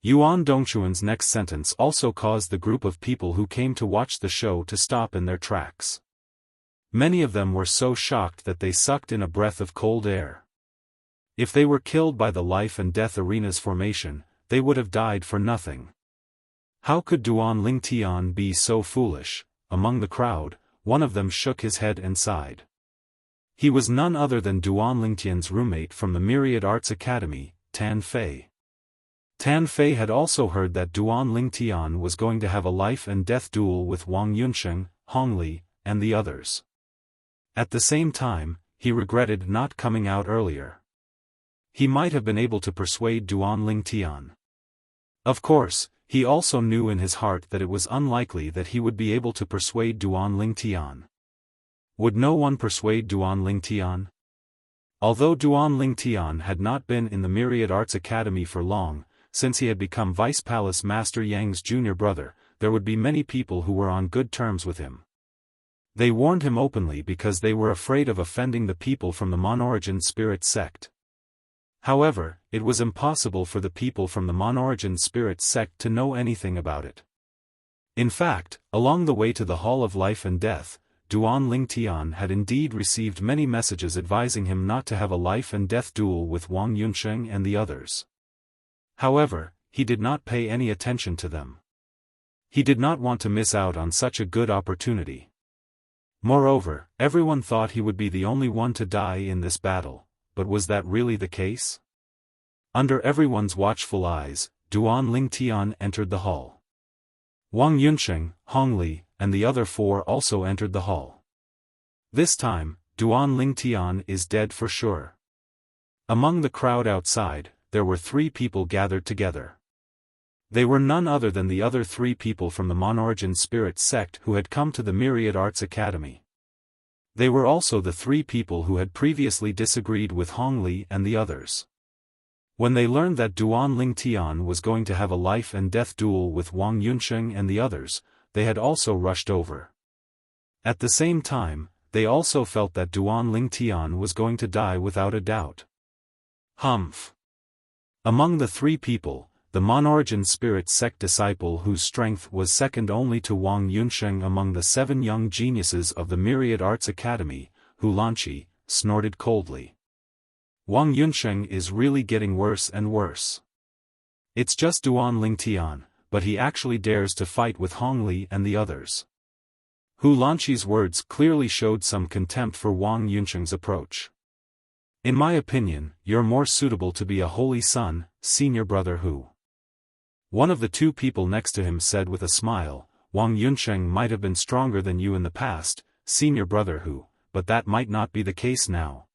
Yuan Dongchuan's next sentence also caused the group of people who came to watch the show to stop in their tracks. Many of them were so shocked that they sucked in a breath of cold air. If they were killed by the life and death arena's formation, they would have died for nothing. How could Duan Lingtian be so foolish? Among the crowd, one of them shook his head and sighed. He was none other than Duan Lingtian's roommate from the Myriad Arts Academy, Tan Fei. Tan Fei had also heard that Duan Lingtian was going to have a life and death duel with Wang Yunsheng, Hong Li, and the others. At the same time, he regretted not coming out earlier. He might have been able to persuade Duan Lingtian. Of course, he also knew in his heart that it was unlikely that he would be able to persuade Duan Lingtian. Would no one persuade Duan Lingtian? Although Duan Lingtian had not been in the Myriad Arts Academy for long, since he had become Vice Palace Master Yang's junior brother, there would be many people who were on good terms with him. They warned him openly because they were afraid of offending the people from the Monorigin Spirit sect. However, it was impossible for the people from the Monorigin Spirit sect to know anything about it. In fact, along the way to the Hall of Life and Death, Duan Lingtian had indeed received many messages advising him not to have a life and death duel with Wang Yunsheng and the others. However, he did not pay any attention to them. He did not want to miss out on such a good opportunity. Moreover, everyone thought he would be the only one to die in this battle, but was that really the case? Under everyone's watchful eyes, Duan Lingtian entered the hall. Wang Yunsheng, Hong Li, and the other four also entered the hall. This time, Duan Lingtian is dead for sure. Among the crowd outside, there were 3 people gathered together. They were none other than the other 3 people from the Monorigin Spirit sect who had come to the Myriad Arts Academy. They were also the 3 people who had previously disagreed with Hong Li and the others. When they learned that Duan Lingtian was going to have a life and death duel with Wang Yunsheng and the others, they had also rushed over. At the same time, they also felt that Duan Lingtian was going to die without a doubt. Humph! Among the 3 people, the Monorigin Spirit sect disciple whose strength was second only to Wang Yunsheng among the 7 young geniuses of the Myriad Arts Academy, Hu Lanqi, snorted coldly. Wang Yunsheng is really getting worse and worse. It's just Duan Lingtian, but he actually dares to fight with Hong Li and the others. Hu Lanqi's words clearly showed some contempt for Wang Yunsheng's approach. In my opinion, you're more suitable to be a holy son, senior brother Hu. One of the 2 people next to him said with a smile, Wang Yunsheng might have been stronger than you in the past, senior brother Hu, but that might not be the case now.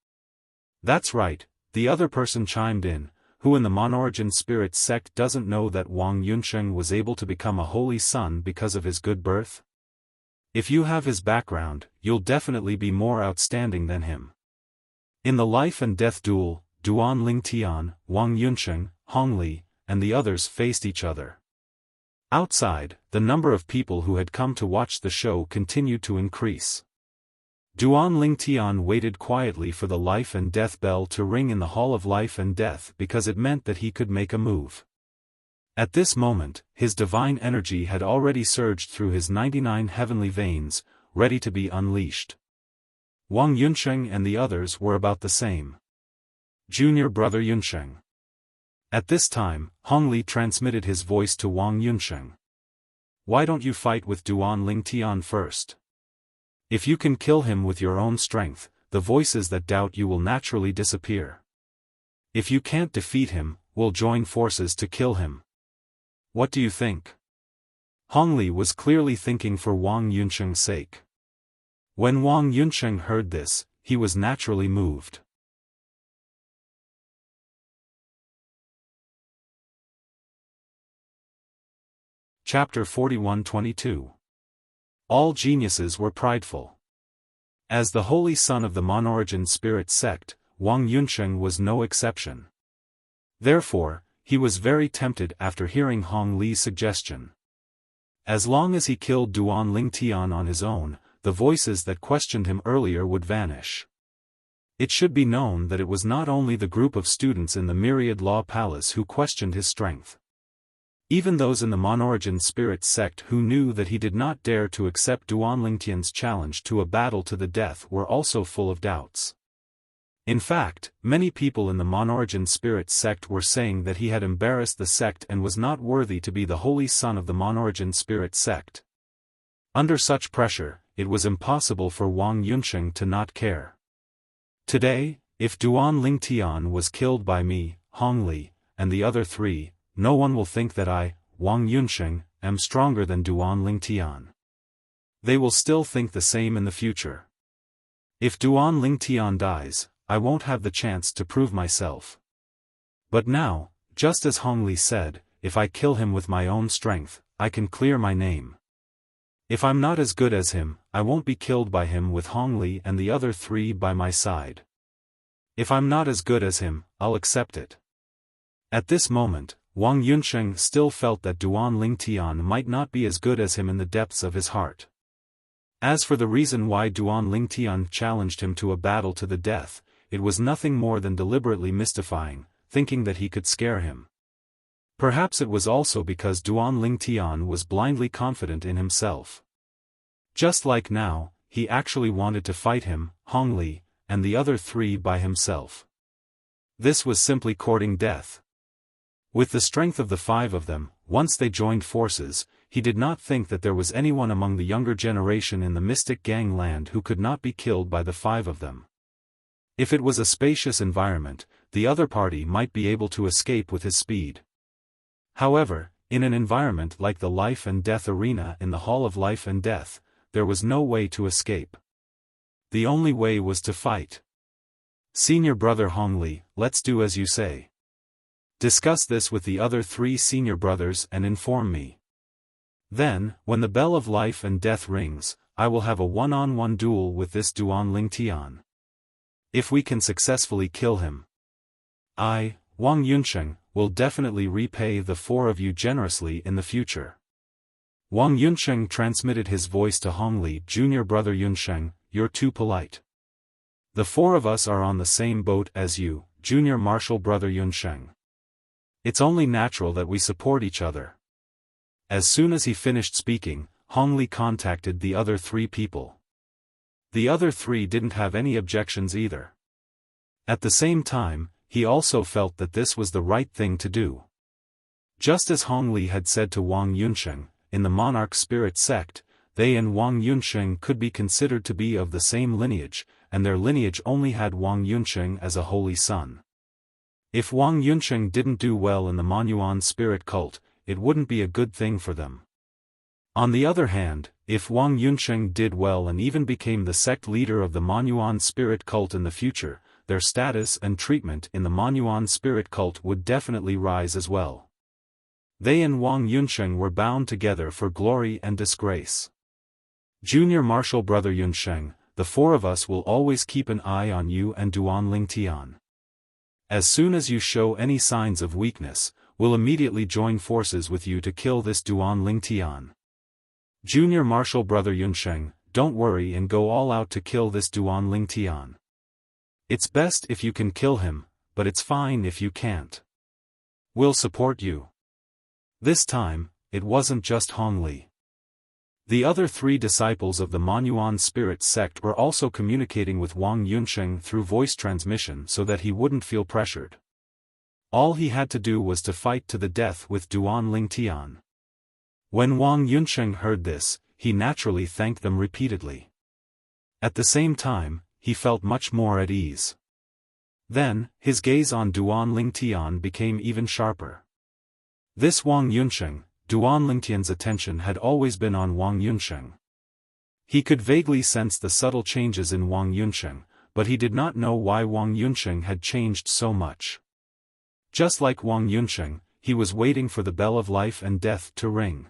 That's right, the other person chimed in, who in the Monorigin Spirit sect doesn't know that Wang Yunsheng was able to become a holy son because of his good birth? If you have his background, you'll definitely be more outstanding than him. In the life and death duel, Duan Lingtian, Wang Yunsheng, Hong Li, and the others faced each other. Outside, the number of people who had come to watch the show continued to increase. Duan Lingtian waited quietly for the life and death bell to ring in the Hall of Life and Death because it meant that he could make a move. At this moment, his divine energy had already surged through his 99 heavenly veins, ready to be unleashed. Wang Yunsheng and the others were about the same. Junior brother Yunsheng. At this time, Hong Li transmitted his voice to Wang Yunsheng. Why don't you fight with Duan Lingtian first? If you can kill him with your own strength, the voices that doubt you will naturally disappear. If you can't defeat him, we'll join forces to kill him. What do you think? Hong Li was clearly thinking for Wang Yunsheng's sake. When Wang Yunsheng heard this, he was naturally moved. Chapter 41-22. All geniuses were prideful. As the holy son of the Monorigin Spirit sect, Wang Yunsheng was no exception. Therefore, he was very tempted after hearing Hong Li's suggestion. As long as he killed Duan Lingtian on his own, the voices that questioned him earlier would vanish. It should be known that it was not only the group of students in the Myriad Law Palace who questioned his strength. Even those in the Monorigin Spirit sect who knew that he did not dare to accept Duan Lingtian's challenge to a battle to the death were also full of doubts. In fact, many people in the Monorigin Spirit sect were saying that he had embarrassed the sect and was not worthy to be the holy son of the Monorigin Spirit sect. Under such pressure, it was impossible for Wang Yunsheng to not care. Today, if Duan Lingtian was killed by me, Hong Li, and the other three, no one will think that I, Wang Yunsheng, am stronger than Duan Lingtian. They will still think the same in the future. If Duan Lingtian dies, I won't have the chance to prove myself. But now, just as Hong Li said, if I kill him with my own strength, I can clear my name. If I'm not as good as him, I won't be killed by him with Hong Li and the other three by my side. If I'm not as good as him, I'll accept it. At this moment, Wang Yunsheng still felt that Duan Lingtian might not be as good as him in the depths of his heart. As for the reason why Duan Lingtian challenged him to a battle to the death, it was nothing more than deliberately mystifying, thinking that he could scare him. Perhaps it was also because Duan Lingtian was blindly confident in himself. Just like now, he actually wanted to fight him, Hong Li, and the other three by himself. This was simply courting death. With the strength of the five of them, once they joined forces, he did not think that there was anyone among the younger generation in the Mystic Gang land who could not be killed by the five of them. If it was a spacious environment, the other party might be able to escape with his speed. However, in an environment like the Life and Death arena in the Hall of Life and Death, there was no way to escape. The only way was to fight. Senior brother Hong Li, let's do as you say. Discuss this with the other three senior brothers and inform me. Then, when the bell of life and death rings, I will have a one-on-one duel with this Duan Lingtian. If we can successfully kill him, I, Wang Yunsheng, will definitely repay the four of you generously in the future. Wang Yunsheng transmitted his voice to Hong Li. Junior brother Yunsheng, you're too polite. The four of us are on the same boat as you, junior martial brother Yunsheng. It's only natural that we support each other. As soon as he finished speaking, Hong Li contacted the other three people. The other three didn't have any objections either. At the same time, he also felt that this was the right thing to do. Just as Hong Li had said to Wang Yunsheng, in the Monarch Spirit sect, they and Wang Yunsheng could be considered to be of the same lineage, and their lineage only had Wang Yunsheng as a holy son. If Wang Yunsheng didn't do well in the Monuan spirit cult, it wouldn't be a good thing for them. On the other hand, if Wang Yunsheng did well and even became the sect leader of the Monuan spirit cult in the future, their status and treatment in the Monuan spirit cult would definitely rise as well. They and Wang Yunsheng were bound together for glory and disgrace. Junior martial brother Yunsheng, the four of us will always keep an eye on you and Duan Lingtian. As soon as you show any signs of weakness, we'll immediately join forces with you to kill this Duan Lingtian. Junior martial brother Yunsheng, don't worry and go all out to kill this Duan Lingtian. It's best if you can kill him, but it's fine if you can't. We'll support you. This time, it wasn't just Hong Li. The other three disciples of the Monuan Spirit sect were also communicating with Wang Yunsheng through voice transmission so that he wouldn't feel pressured. All he had to do was to fight to the death with Duan Lingtian. When Wang Yunsheng heard this, he naturally thanked them repeatedly. At the same time, he felt much more at ease. Then, his gaze on Duan Lingtian became even sharper. This Wang Yunsheng, Duan Lingtian's attention had always been on Wang Yunsheng. He could vaguely sense the subtle changes in Wang Yunsheng, but he did not know why Wang Yunsheng had changed so much. Just like Wang Yunsheng, he was waiting for the bell of life and death to ring.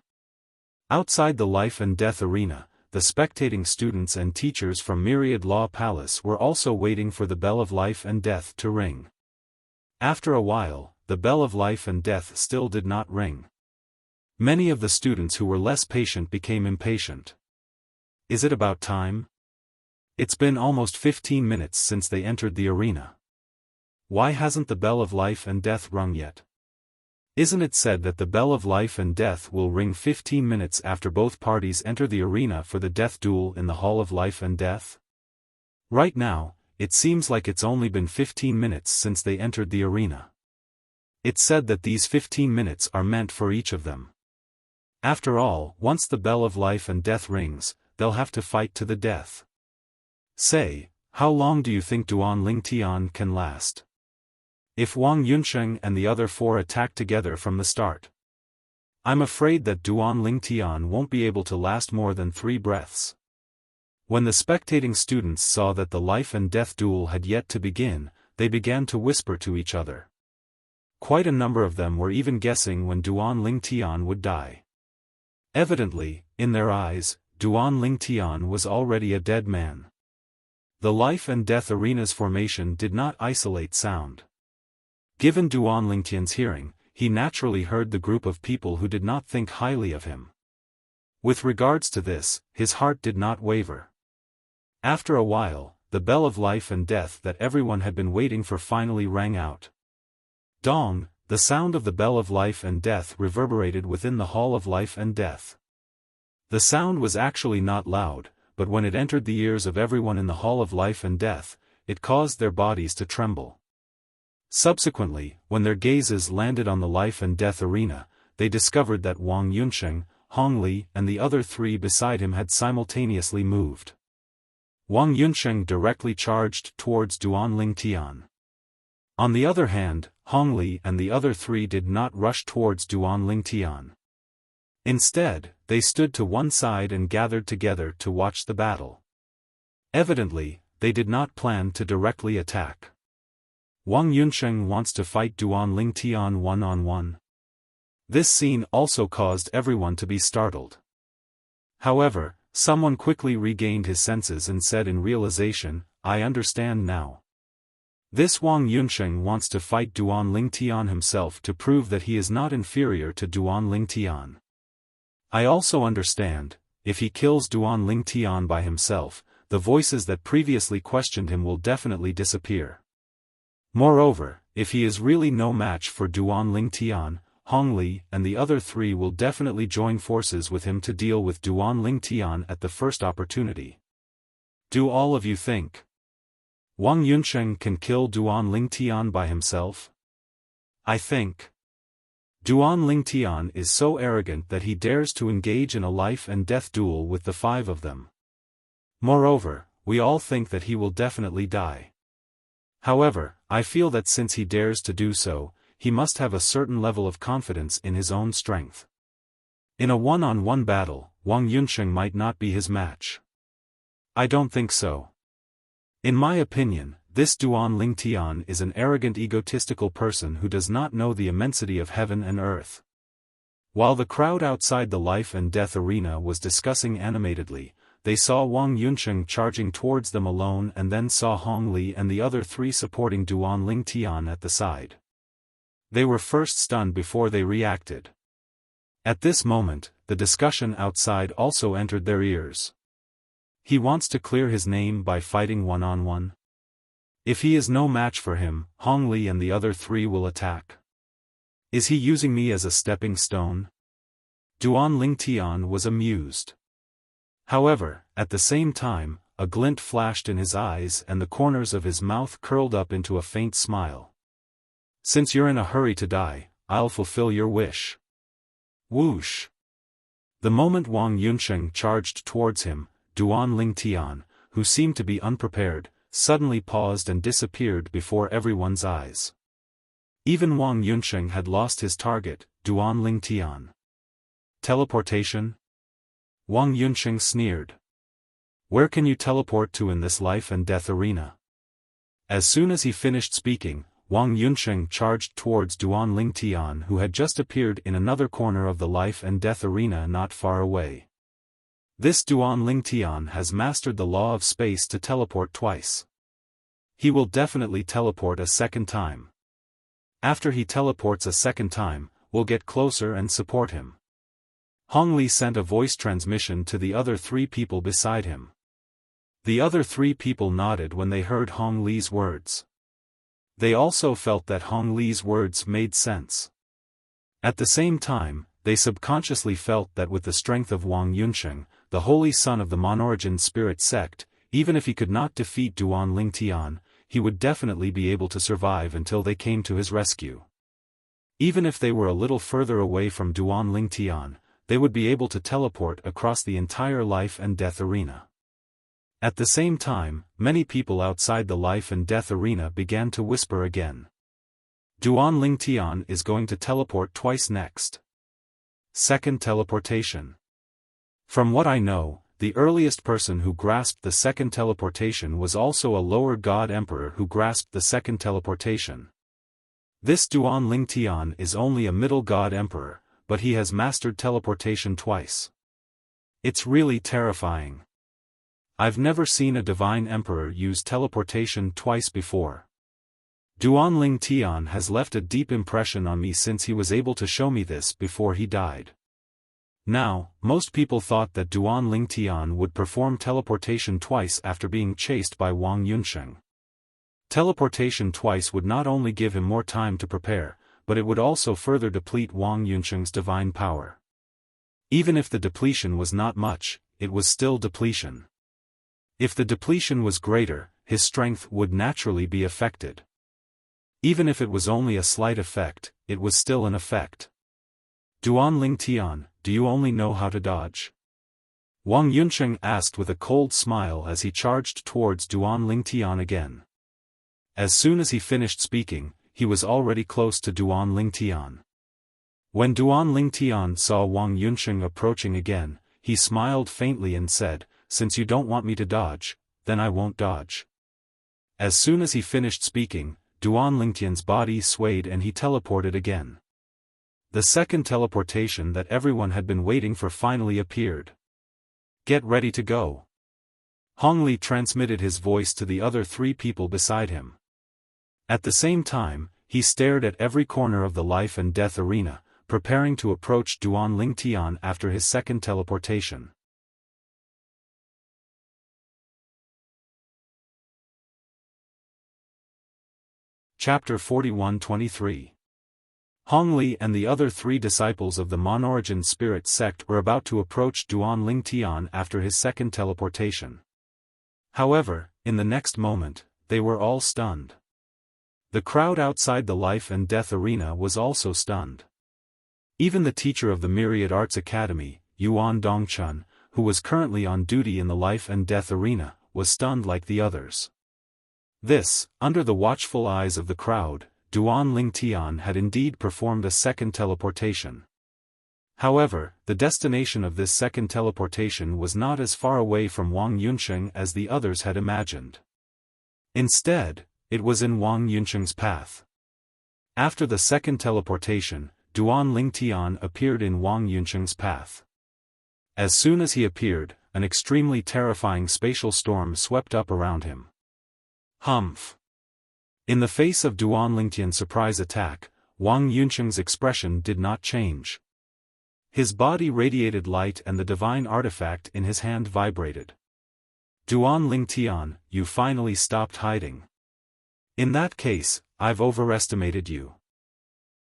Outside the life and death arena, the spectating students and teachers from Myriad Law Palace were also waiting for the bell of life and death to ring. After a while, the bell of life and death still did not ring. Many of the students who were less patient became impatient. Is it about time? It's been almost 15 minutes since they entered the arena. Why hasn't the bell of life and death rung yet? Isn't it said that the bell of life and death will ring 15 minutes after both parties enter the arena for the death duel in the Hall of Life and Death? Right now, it seems like it's only been 15 minutes since they entered the arena. It's said that these 15 minutes are meant for each of them. After all, once the bell of life and death rings, they'll have to fight to the death. Say, how long do you think Duan Lingtian can last? If Wang Yunsheng and the other four attack together from the start, I'm afraid that Duan Lingtian won't be able to last more than 3 breaths. When the spectating students saw that the life and death duel had yet to begin, they began to whisper to each other. Quite a number of them were even guessing when Duan Lingtian would die. Evidently, in their eyes, Duan Lingtian was already a dead man. The life and death arena's formation did not isolate sound. Given Duan Lingtian's hearing, he naturally heard the group of people who did not think highly of him. With regards to this, his heart did not waver. After a while, the bell of life and death that everyone had been waiting for finally rang out. Dong, the sound of the bell of life and death reverberated within the Hall of Life and Death. The sound was actually not loud, but when it entered the ears of everyone in the Hall of Life and Death, it caused their bodies to tremble. Subsequently, when their gazes landed on the life and death arena, they discovered that Wang Yunsheng, Hong Li and the other 3 beside him had simultaneously moved. Wang Yunsheng directly charged towards Duan Lingtian. On the other hand, Hong Li and the other 3 did not rush towards Duan Lingtian. Instead, they stood to one side and gathered together to watch the battle. Evidently, they did not plan to directly attack. Wang Yunsheng wants to fight Duan Lingtian one-on-one. This scene also caused everyone to be startled. However, someone quickly regained his senses and said in realization, "I understand now. This Wang Yunsheng wants to fight Duan Lingtian himself to prove that he is not inferior to Duan Lingtian. I also understand, if he kills Duan Lingtian by himself, the voices that previously questioned him will definitely disappear. Moreover, if he is really no match for Duan Lingtian, Hong Li and the other 3 will definitely join forces with him to deal with Duan Lingtian at the first opportunity. Do all of you think Wang Yunsheng can kill Duan Lingtian by himself? I think Duan Lingtian is so arrogant that he dares to engage in a life and death duel with the 5 of them. Moreover, we all think that he will definitely die. However, I feel that since he dares to do so, he must have a certain level of confidence in his own strength. In a one-on-one battle, Wang Yunsheng might not be his match. I don't think so. In my opinion, this Duan Lingtian is an arrogant egotistical person who does not know the immensity of heaven and earth." While the crowd outside the life and death arena was discussing animatedly, they saw Wang Yunsheng charging towards them alone and then saw Hong Li and the other 3 supporting Duan Lingtian at the side. They were first stunned before they reacted. At this moment, the discussion outside also entered their ears. He wants to clear his name by fighting one-on-one. If he is no match for him, Hong Li and the other 3 will attack. Is he using me as a stepping stone? Duan Lingtian was amused. However, at the same time, a glint flashed in his eyes and the corners of his mouth curled up into a faint smile. "Since you're in a hurry to die, I'll fulfill your wish." Whoosh! The moment Wang Yunsheng charged towards him, Duan Lingtian, who seemed to be unprepared, suddenly paused and disappeared before everyone's eyes. Even Wang Yunsheng had lost his target, Duan Lingtian. Teleportation? Wang Yunsheng sneered. "Where can you teleport to in this life and death arena?" As soon as he finished speaking, Wang Yunsheng charged towards Duan Lingtian who had just appeared in another corner of the life and death arena not far away. This Duan Lingtian has mastered the law of space to teleport twice. He will definitely teleport a second time. After he teleports a second time, we'll get closer and support him. Hong Li sent a voice transmission to the other 3 people beside him. The other 3 people nodded when they heard Hong Li's words. They also felt that Hong Li's words made sense. At the same time, they subconsciously felt that with the strength of Wang Yunsheng, the holy son of the Monorigin spirit sect, even if he could not defeat Duan Lingtian, he would definitely be able to survive until they came to his rescue. Even if they were a little further away from Duan Lingtian, they would be able to teleport across the entire life and death arena. At the same time, many people outside the life and death arena began to whisper again. Duan Lingtian is going to teleport twice next. Second teleportation. From what I know, the earliest person who grasped the second teleportation was also a lower god emperor who grasped the second teleportation. This Duan Lingtian is only a middle god emperor, but he has mastered teleportation twice. It's really terrifying. I've never seen a divine emperor use teleportation twice before. Duan Lingtian has left a deep impression on me since he was able to show me this before he died. Now, most people thought that Duan Lingtian would perform teleportation twice after being chased by Wang Yunsheng. Teleportation twice would not only give him more time to prepare, but it would also further deplete Wang Yunsheng's divine power. Even if the depletion was not much, it was still depletion. If the depletion was greater, his strength would naturally be affected. Even if it was only a slight effect, it was still an effect. Duan Lingtian, do you only know how to dodge? Wang Yunsheng asked with a cold smile as he charged towards Duan Lingtian again. As soon as he finished speaking, he was already close to Duan Lingtian. When Duan Lingtian saw Wang Yunsheng approaching again, he smiled faintly and said, "Since you don't want me to dodge, then I won't dodge." As soon as he finished speaking, Duan Lingtian's body swayed and he teleported again. The second teleportation that everyone had been waiting for finally appeared. "Get ready to go." Hong Li transmitted his voice to the other 3 people beside him. At the same time, he stared at every corner of the life and death arena, preparing to approach Duan Lingtian after his second teleportation. Chapter 41-23. Hong Li and the other 3 disciples of the Monorigin spirit sect were about to approach Duan Lingtian after his second teleportation. However, in the next moment, they were all stunned. The crowd outside the life and death arena was also stunned. Even the teacher of the Myriad Arts Academy, Yuan Dongchun, who was currently on duty in the life and death arena, was stunned like the others. This, under the watchful eyes of the crowd, Duan Lingtian had indeed performed a second teleportation. However, the destination of this second teleportation was not as far away from Wang Yunsheng as the others had imagined. Instead, it was in Wang Yunsheng's path. After the second teleportation, Duan Lingtian appeared in Wang Yunsheng's path. As soon as he appeared, an extremely terrifying spatial storm swept up around him. Humph! In the face of Duan Lingtian's surprise attack, Wang Yunsheng's expression did not change. His body radiated light and the divine artifact in his hand vibrated. Duan Lingtian, you finally stopped hiding. In that case, I've overestimated you.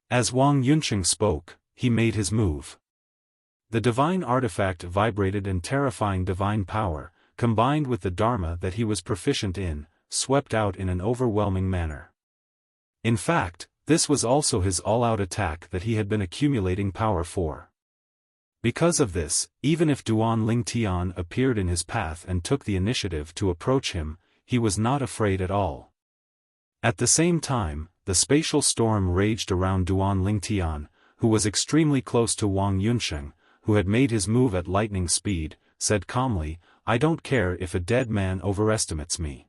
As Wang Yunsheng spoke, he made his move. The divine artifact vibrated and terrifying divine power, combined with the Dharma that he was proficient in, swept out in an overwhelming manner. In fact, this was also his all-out attack that he had been accumulating power for. Because of this, even if Duan Lingtian appeared in his path and took the initiative to approach him, he was not afraid at all. At the same time, the spatial storm raged around Duan Lingtian, who was extremely close to Wang Yunsheng, who had made his move at lightning speed, said calmly, "I don't care if a dead man overestimates me."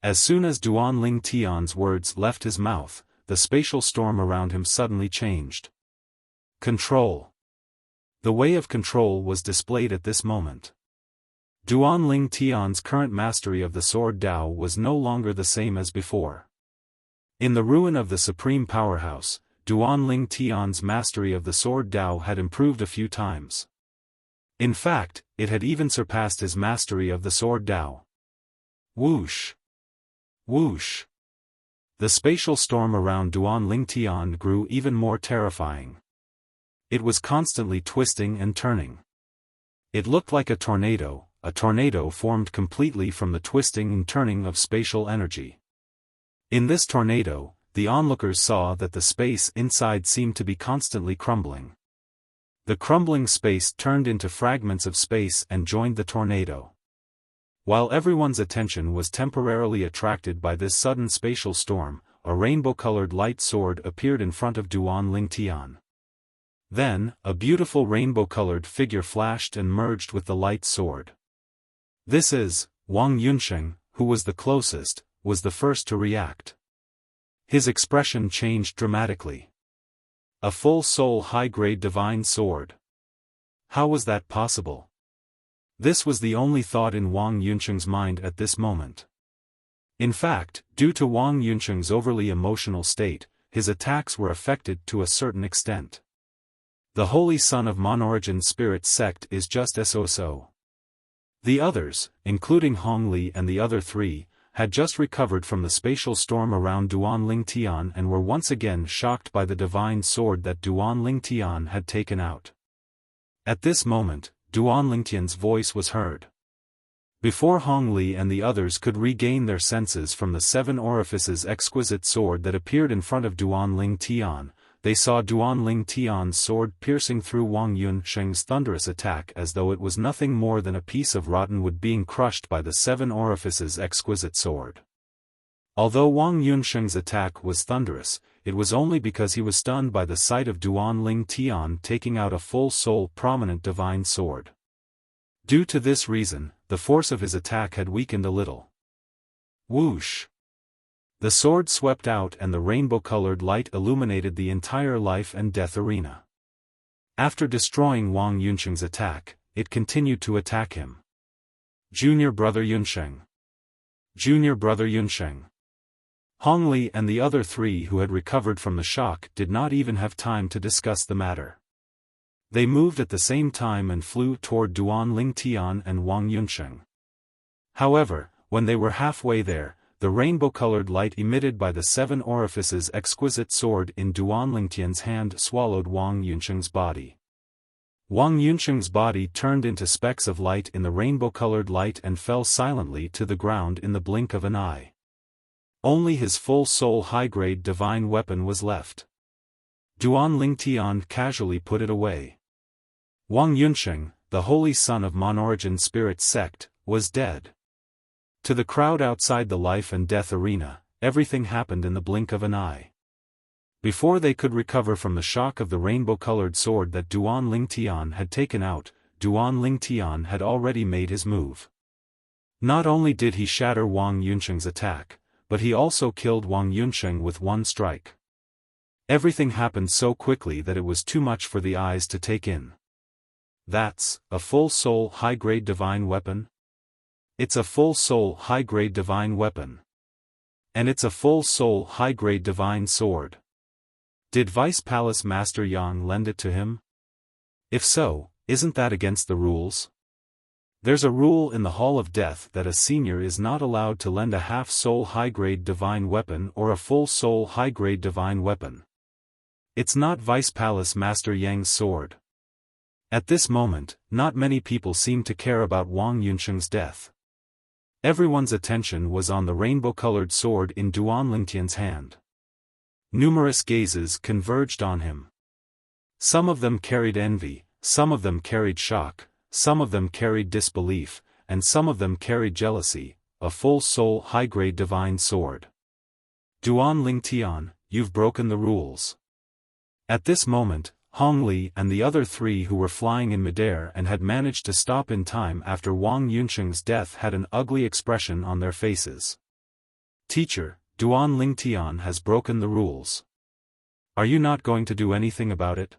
As soon as Duan Lingtian's words left his mouth, the spatial storm around him suddenly changed. Control. The way of control was displayed at this moment. Duan Lingtian's current mastery of the sword Dao was no longer the same as before. In the ruin of the supreme powerhouse, Duan Ling Tian's mastery of the sword Dao had improved a few times. In fact, it had even surpassed his mastery of the sword Dao. Whoosh! Whoosh! The spatial storm around Duan Ling Tian grew even more terrifying. It was constantly twisting and turning. It looked like a tornado formed completely from the twisting and turning of spatial energy. In this tornado, the onlookers saw that the space inside seemed to be constantly crumbling. The crumbling space turned into fragments of space and joined the tornado. While everyone's attention was temporarily attracted by this sudden spatial storm, a rainbow-colored light sword appeared in front of Duan Ling Tian. Then, a beautiful rainbow-colored figure flashed and merged with the light sword. This is, Wang Yunsheng, who was the closest, was the first to react. His expression changed dramatically. A full soul high-grade divine sword. How was that possible? This was the only thought in Wang Yunsheng's mind at this moment. In fact, due to Wang Yunsheng's overly emotional state, his attacks were affected to a certain extent. The Holy Son of Monorigin Spirit sect is just so. The others, including Hongli and the other three, had just recovered from the spatial storm around Duan Ling Tian and were once again shocked by the divine sword that Duan Ling Tian had taken out. At this moment, Duan Ling Tian's voice was heard. Before Hongli and the others could regain their senses from the seven orifices exquisite sword that appeared in front of Duan Ling Tian, they saw Duan Ling Tian's sword piercing through Wang Yunsheng's thunderous attack as though it was nothing more than a piece of rotten wood being crushed by the seven orifices exquisite sword. Although Wang Yunsheng's attack was thunderous, it was only because he was stunned by the sight of Duan Ling Tian taking out a full soul prominent divine sword. Due to this reason, the force of his attack had weakened a little. Whoosh! The sword swept out and the rainbow-colored light illuminated the entire life and death arena. After destroying Wang Yunsheng's attack, it continued to attack him. Junior Brother Yunsheng! Junior Brother Yunsheng! Hongli and the other three who had recovered from the shock did not even have time to discuss the matter. They moved at the same time and flew toward Duan Ling Tian and Wang Yunsheng. However, when they were halfway there, the rainbow-colored light emitted by the seven orifices exquisite sword in Duan Ling Tian's hand swallowed Wang Yunsheng's body. Wang Yunsheng's body turned into specks of light in the rainbow-colored light and fell silently to the ground in the blink of an eye. Only his full soul high-grade divine weapon was left. Duan Ling Tian casually put it away. Wang Yunsheng, the holy son of Monorigin Spirit sect, was dead. To the crowd outside the life and death arena, everything happened in the blink of an eye. Before they could recover from the shock of the rainbow-colored sword that Duan Ling Tian had taken out, Duan Ling Tian had already made his move. Not only did he shatter Wang Yunsheng's attack, but he also killed Wang Yunsheng with one strike. Everything happened so quickly that it was too much for the eyes to take in. That's a full soul high-grade divine weapon? It's a full soul high-grade divine weapon. And it's a full soul high-grade divine sword. Did Vice Palace Master Yang lend it to him? If so, isn't that against the rules? There's a rule in the Hall of Death that a senior is not allowed to lend a half-soul high-grade divine weapon or a full soul high-grade divine weapon. It's not Vice Palace Master Yang's sword. At this moment, not many people seemed to care about Wang Yunsheng's death. Everyone's attention was on the rainbow-colored sword in Duan Ling Tian's hand. Numerous gazes converged on him. Some of them carried envy, some of them carried shock, some of them carried disbelief, and some of them carried jealousy, a full soul high-grade divine sword. Duan Ling Tian, you've broken the rules. At this moment, Hongli and the other three who were flying in midair and had managed to stop in time after Wang Yunsheng's death had an ugly expression on their faces. Teacher, Duan Ling Tian has broken the rules. Are you not going to do anything about it?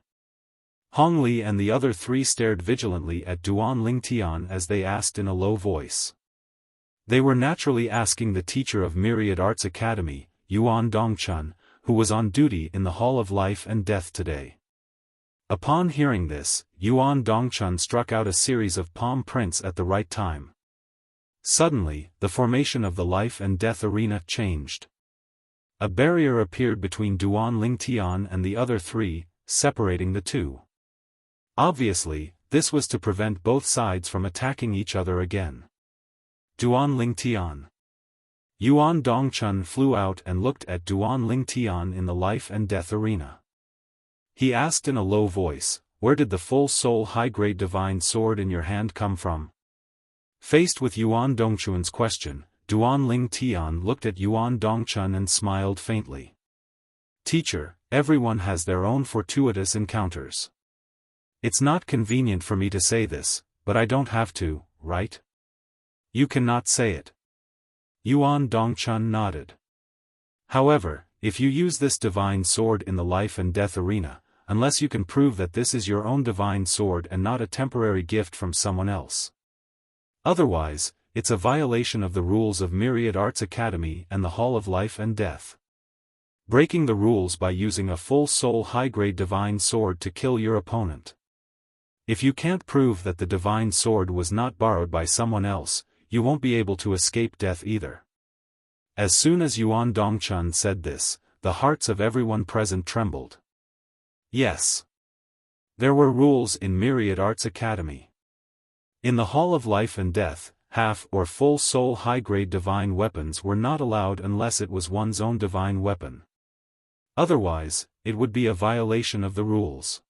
Hongli and the other three stared vigilantly at Duan Ling Tian as they asked in a low voice. They were naturally asking the teacher of Myriad Arts Academy, Yuan Dongchun, who was on duty in the Hall of Life and Death today. Upon hearing this, Yuan Dongchun struck out a series of palm prints at the right time. Suddenly, the formation of the life and death arena changed. A barrier appeared between Duan Lingtian and the other three, separating the two. Obviously, this was to prevent both sides from attacking each other again. Duan Lingtian. Yuan Dongchun flew out and looked at Duan Lingtian in the life and death arena. He asked in a low voice, "Where did the full soul high-grade divine sword in your hand come from?" Faced with Yuan Dongchun's question, Duan Lingtian looked at Yuan Dongchun and smiled faintly. "Teacher, everyone has their own fortuitous encounters. It's not convenient for me to say this, but I don't have to, right?" "You cannot say it." Yuan Dongchun nodded. "However, if you use this divine sword in the life and death arena, unless you can prove that this is your own divine sword and not a temporary gift from someone else. Otherwise, it's a violation of the rules of Myriad Arts Academy and the Hall of Life and Death. Breaking the rules by using a full soul high-grade divine sword to kill your opponent. If you can't prove that the divine sword was not borrowed by someone else, you won't be able to escape death either." As soon as Yuan Dongchun said this, the hearts of everyone present trembled. Yes. There were rules in Myriad Arts Academy. In the Hall of Life and Death, half or full soul high-grade divine weapons were not allowed unless it was one's own divine weapon. Otherwise, it would be a violation of the rules.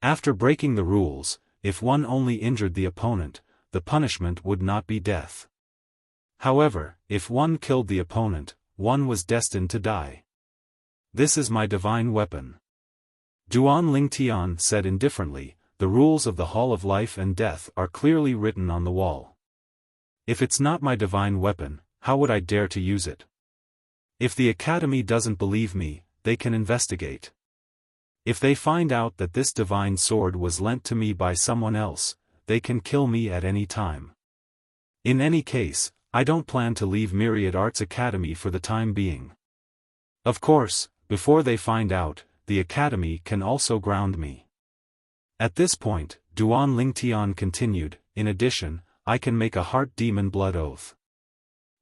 After breaking the rules, if one only injured the opponent, the punishment would not be death. However, if one killed the opponent, one was destined to die. "This is my divine weapon." Duan Lingtian said indifferently, "The rules of the Hall of Life and Death are clearly written on the wall. If it's not my divine weapon, how would I dare to use it? If the Academy doesn't believe me, they can investigate. If they find out that this divine sword was lent to me by someone else, they can kill me at any time. In any case, I don't plan to leave Myriad Arts Academy for the time being. Of course, before they find out, the Academy can also ground me." At this point, Duan Lingtian continued, "In addition, I can make a heart demon blood oath.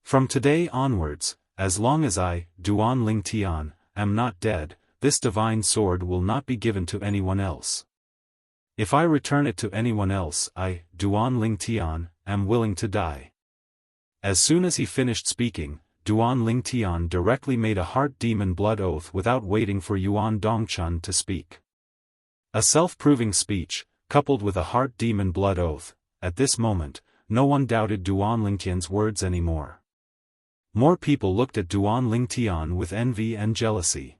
From today onwards, as long as I, Duan Lingtian, am not dead, this divine sword will not be given to anyone else. If I return it to anyone else, I, Duan Lingtian, am willing to die." As soon as he finished speaking, Duan Lingtian directly made a heart demon blood oath without waiting for Yuan Dongchun to speak. A self-proving speech, coupled with a heart demon blood oath. At this moment, no one doubted Duan Lingtian's words anymore. More people looked at Duan Lingtian with envy and jealousy.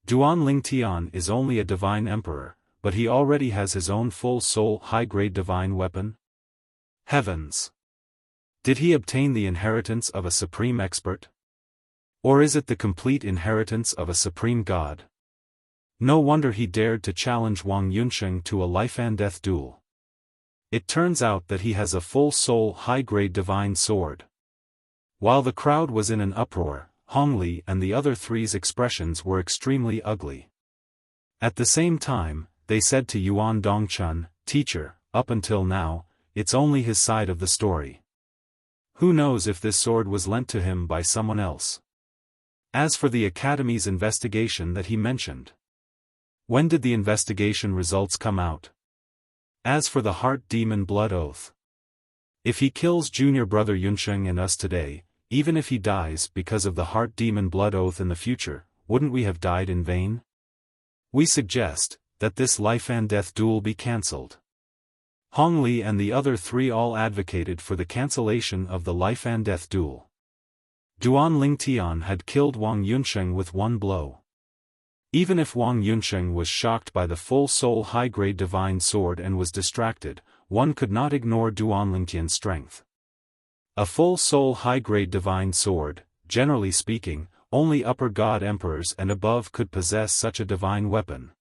Duan Lingtian is only a divine emperor, but he already has his own full soul high-grade divine weapon. Heavens! Did he obtain the inheritance of a supreme expert? Or is it the complete inheritance of a supreme god? No wonder he dared to challenge Wang Yunsheng to a life and death duel. It turns out that he has a full soul high-grade divine sword. While the crowd was in an uproar, Hongli and the other three's expressions were extremely ugly. At the same time, they said to Yuan Dongchun, "Teacher, up until now, it's only his side of the story. Who knows if this sword was lent to him by someone else? As for the Academy's investigation that he mentioned, when did the investigation results come out? As for the heart demon blood oath, if he kills junior brother Yunsheng and us today, even if he dies because of the heart demon blood oath in the future, wouldn't we have died in vain? We suggest that this life and death duel be cancelled." Hongli and the other three all advocated for the cancellation of the life and death duel. Duan Lingtian had killed Wang Yunsheng with one blow. Even if Wang Yunsheng was shocked by the full soul high-grade divine sword and was distracted, one could not ignore Duan Lingtian's strength. A full soul high-grade divine sword, generally speaking, only upper god emperors and above could possess such a divine weapon.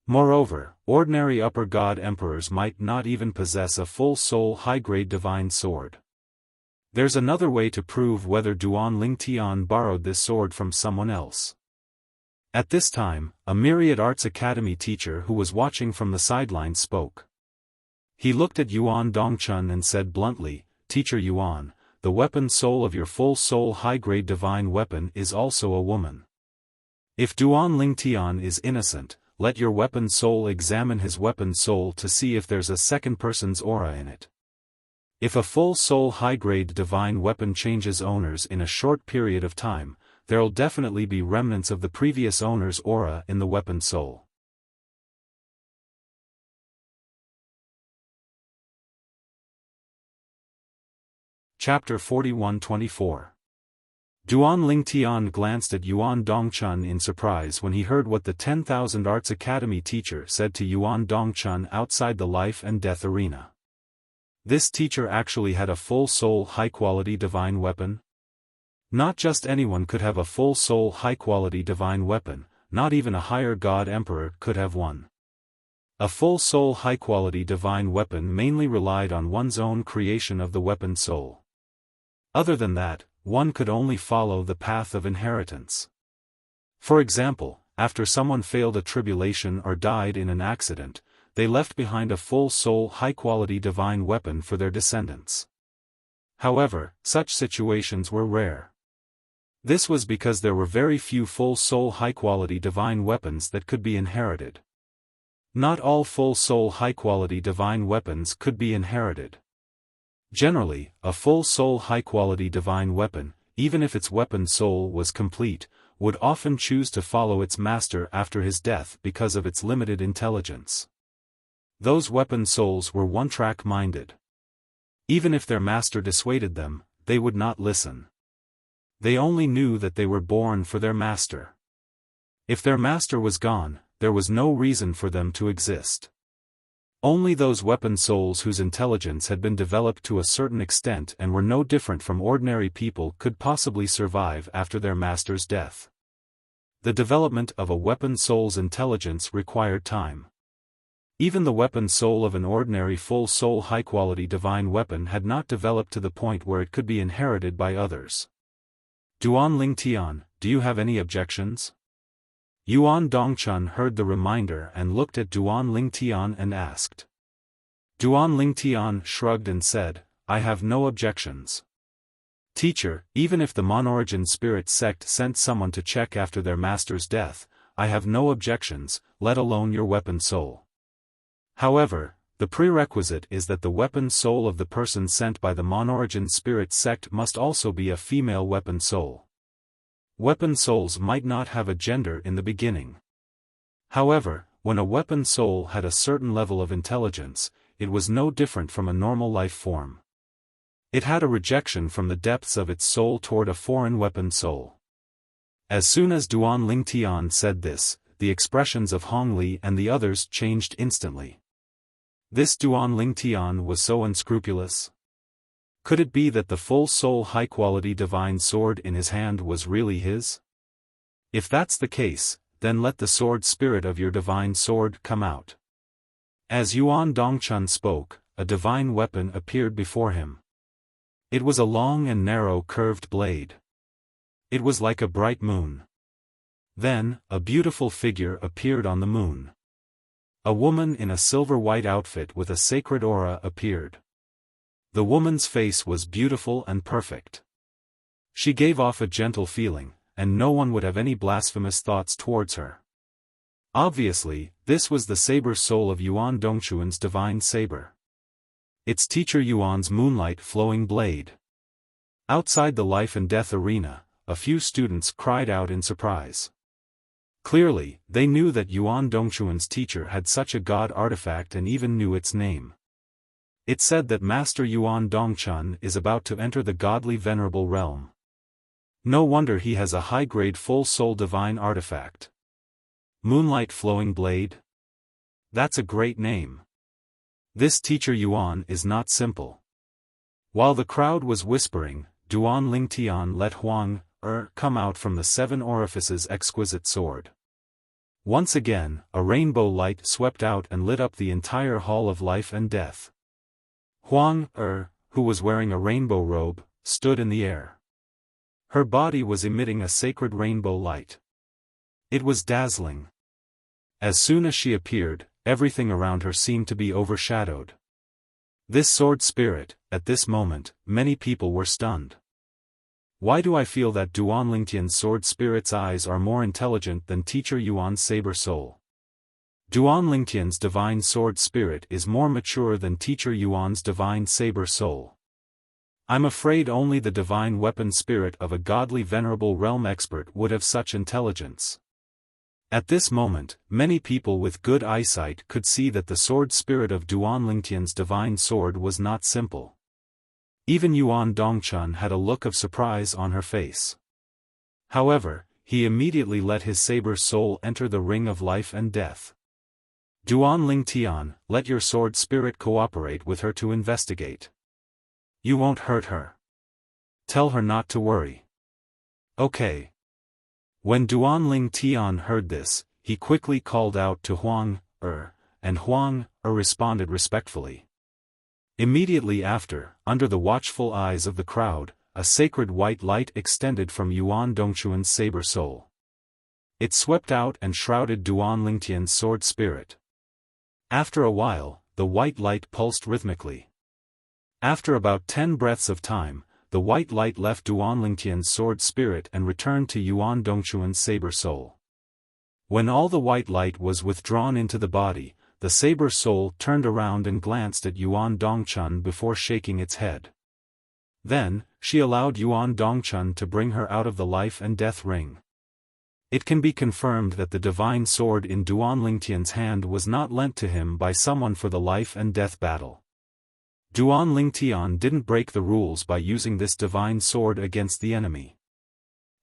Moreover, ordinary upper god emperors might not even possess a full soul high-grade divine sword. There's another way to prove whether Duan Lingtian borrowed this sword from someone else. At this time, a Myriad Arts Academy teacher who was watching from the sidelines spoke. He looked at Yuan Dongchun and said bluntly, "Teacher Yuan, the weapon soul of your full soul high-grade divine weapon is also a woman. If Duan Lingtian is innocent, let your weapon soul examine his weapon soul to see if there's a second person's aura in it. If a full soul high-grade divine weapon changes owners in a short period of time, there'll definitely be remnants of the previous owner's aura in the weapon soul." Chapter 41-24. Duan Lingtian glanced at Yuan Dongchun in surprise when he heard what the 10,000 Arts Academy teacher said to Yuan Dongchun outside the life and death arena. This teacher actually had a full soul high-quality divine weapon? Not just anyone could have a full soul high-quality divine weapon, not even a higher god emperor could have one. A full soul high-quality divine weapon mainly relied on one's own creation of the weapon soul. Other than that, one could only follow the path of inheritance. For example, after someone failed a tribulation or died in an accident, they left behind a full soul high-quality divine weapon for their descendants. However, such situations were rare. This was because there were very few full soul high-quality divine weapons that could be inherited. Not all full soul high-quality divine weapons could be inherited. Generally, a full soul high-quality divine weapon, even if its weapon soul was complete, would often choose to follow its master after his death because of its limited intelligence. Those weapon souls were one-track minded. Even if their master dissuaded them, they would not listen. They only knew that they were born for their master. If their master was gone, there was no reason for them to exist. Only those weapon souls whose intelligence had been developed to a certain extent and were no different from ordinary people could possibly survive after their master's death. The development of a weapon soul's intelligence required time. Even the weapon soul of an ordinary full soul high-quality divine weapon had not developed to the point where it could be inherited by others. Duan Lingtian, do you have any objections? Yuan Dongchun heard the reminder and looked at Duan Lingtian and asked. Duan Lingtian shrugged and said, "I have no objections. Teacher, even if the Monorigin spirit sect sent someone to check after their master's death, I have no objections, let alone your weapon soul. However, the prerequisite is that the weapon soul of the person sent by the Monorigin spirit sect must also be a female weapon soul. Weapon souls might not have a gender in the beginning. However, when a weapon soul had a certain level of intelligence, it was no different from a normal life form. It had a rejection from the depths of its soul toward a foreign weapon soul." As soon as Duan Lingtian said this, the expressions of Hong Li and the others changed instantly. This Duan Lingtian was so unscrupulous? Could it be that the full soul high-quality divine sword in his hand was really his? If that's the case, then let the sword spirit of your divine sword come out. As Yuan Dongchun spoke, a divine weapon appeared before him. It was a long and narrow curved blade. It was like a bright moon. Then, a beautiful figure appeared on the moon. A woman in a silver-white outfit with a sacred aura appeared. The woman's face was beautiful and perfect. She gave off a gentle feeling, and no one would have any blasphemous thoughts towards her. Obviously, this was the saber soul of Yuan Dongchun's divine saber. Its teacher Yuan's moonlight flowing blade. Outside the life and death arena, a few students cried out in surprise. Clearly, they knew that Yuan Dongchun's teacher had such a god artifact and even knew its name. It said that Master Yuan Dongchun is about to enter the godly venerable realm. No wonder he has a high-grade full-soul divine artifact. Moonlight Flowing Blade? That's a great name. This teacher Yuan is not simple. While the crowd was whispering, Duan Lingtian let Huang come out from the 7 orifices exquisite sword. Once again, a rainbow light swept out and lit up the entire hall of life and death. Huang who was wearing a rainbow robe, stood in the air. Her body was emitting a sacred rainbow light. It was dazzling. As soon as she appeared, everything around her seemed to be overshadowed. This sword spirit, at this moment, many people were stunned. Why do I feel that Duan Lingtian's sword spirit's eyes are more intelligent than Teacher Yuan's saber soul? Duan Lingtian's divine sword spirit is more mature than Teacher Yuan's divine saber soul. I'm afraid only the divine weapon spirit of a godly venerable realm expert would have such intelligence. At this moment, many people with good eyesight could see that the sword spirit of Duan Lingtian's divine sword was not simple. Even Yuan Dongchun had a look of surprise on her face. However, he immediately let his saber soul enter the ring of life and death. Duan Lingtian, let your sword spirit cooperate with her to investigate. You won't hurt her. Tell her not to worry. Okay. When Duan Lingtian heard this, he quickly called out to Huang and Huang responded respectfully. Immediately after, under the watchful eyes of the crowd, a sacred white light extended from Yuan Dongchuan's saber soul. It swept out and shrouded Duan Lingtian's sword spirit. After a while, the white light pulsed rhythmically. After about 10 breaths of time, the white light left Duan Lingtian's sword spirit and returned to Yuan Dongchuan's saber soul. When all the white light was withdrawn into the body, the saber soul turned around and glanced at Yuan Dongchun before shaking its head. Then, she allowed Yuan Dongchun to bring her out of the life and death ring. It can be confirmed that the divine sword in Duan Lingtian's hand was not lent to him by someone for the life and death battle. Duan Lingtian didn't break the rules by using this divine sword against the enemy.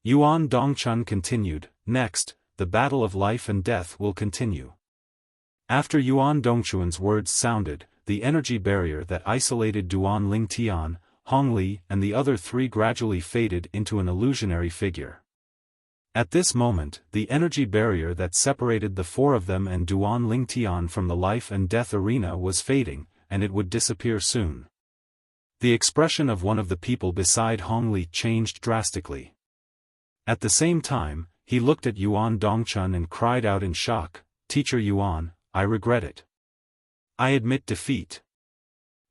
Yuan Dongchun continued, next, the battle of life and death will continue. After Yuan Dongchuan's words sounded, the energy barrier that isolated Duan Lingtian, Hongli and the other three gradually faded into an illusionary figure. At this moment, the energy barrier that separated the four of them and Duan Lingtian from the life and death arena was fading, and it would disappear soon. The expression of one of the people beside Hongli changed drastically. At the same time, he looked at Yuan Dongchun and cried out in shock, "Teacher Yuan, I regret it. I admit defeat."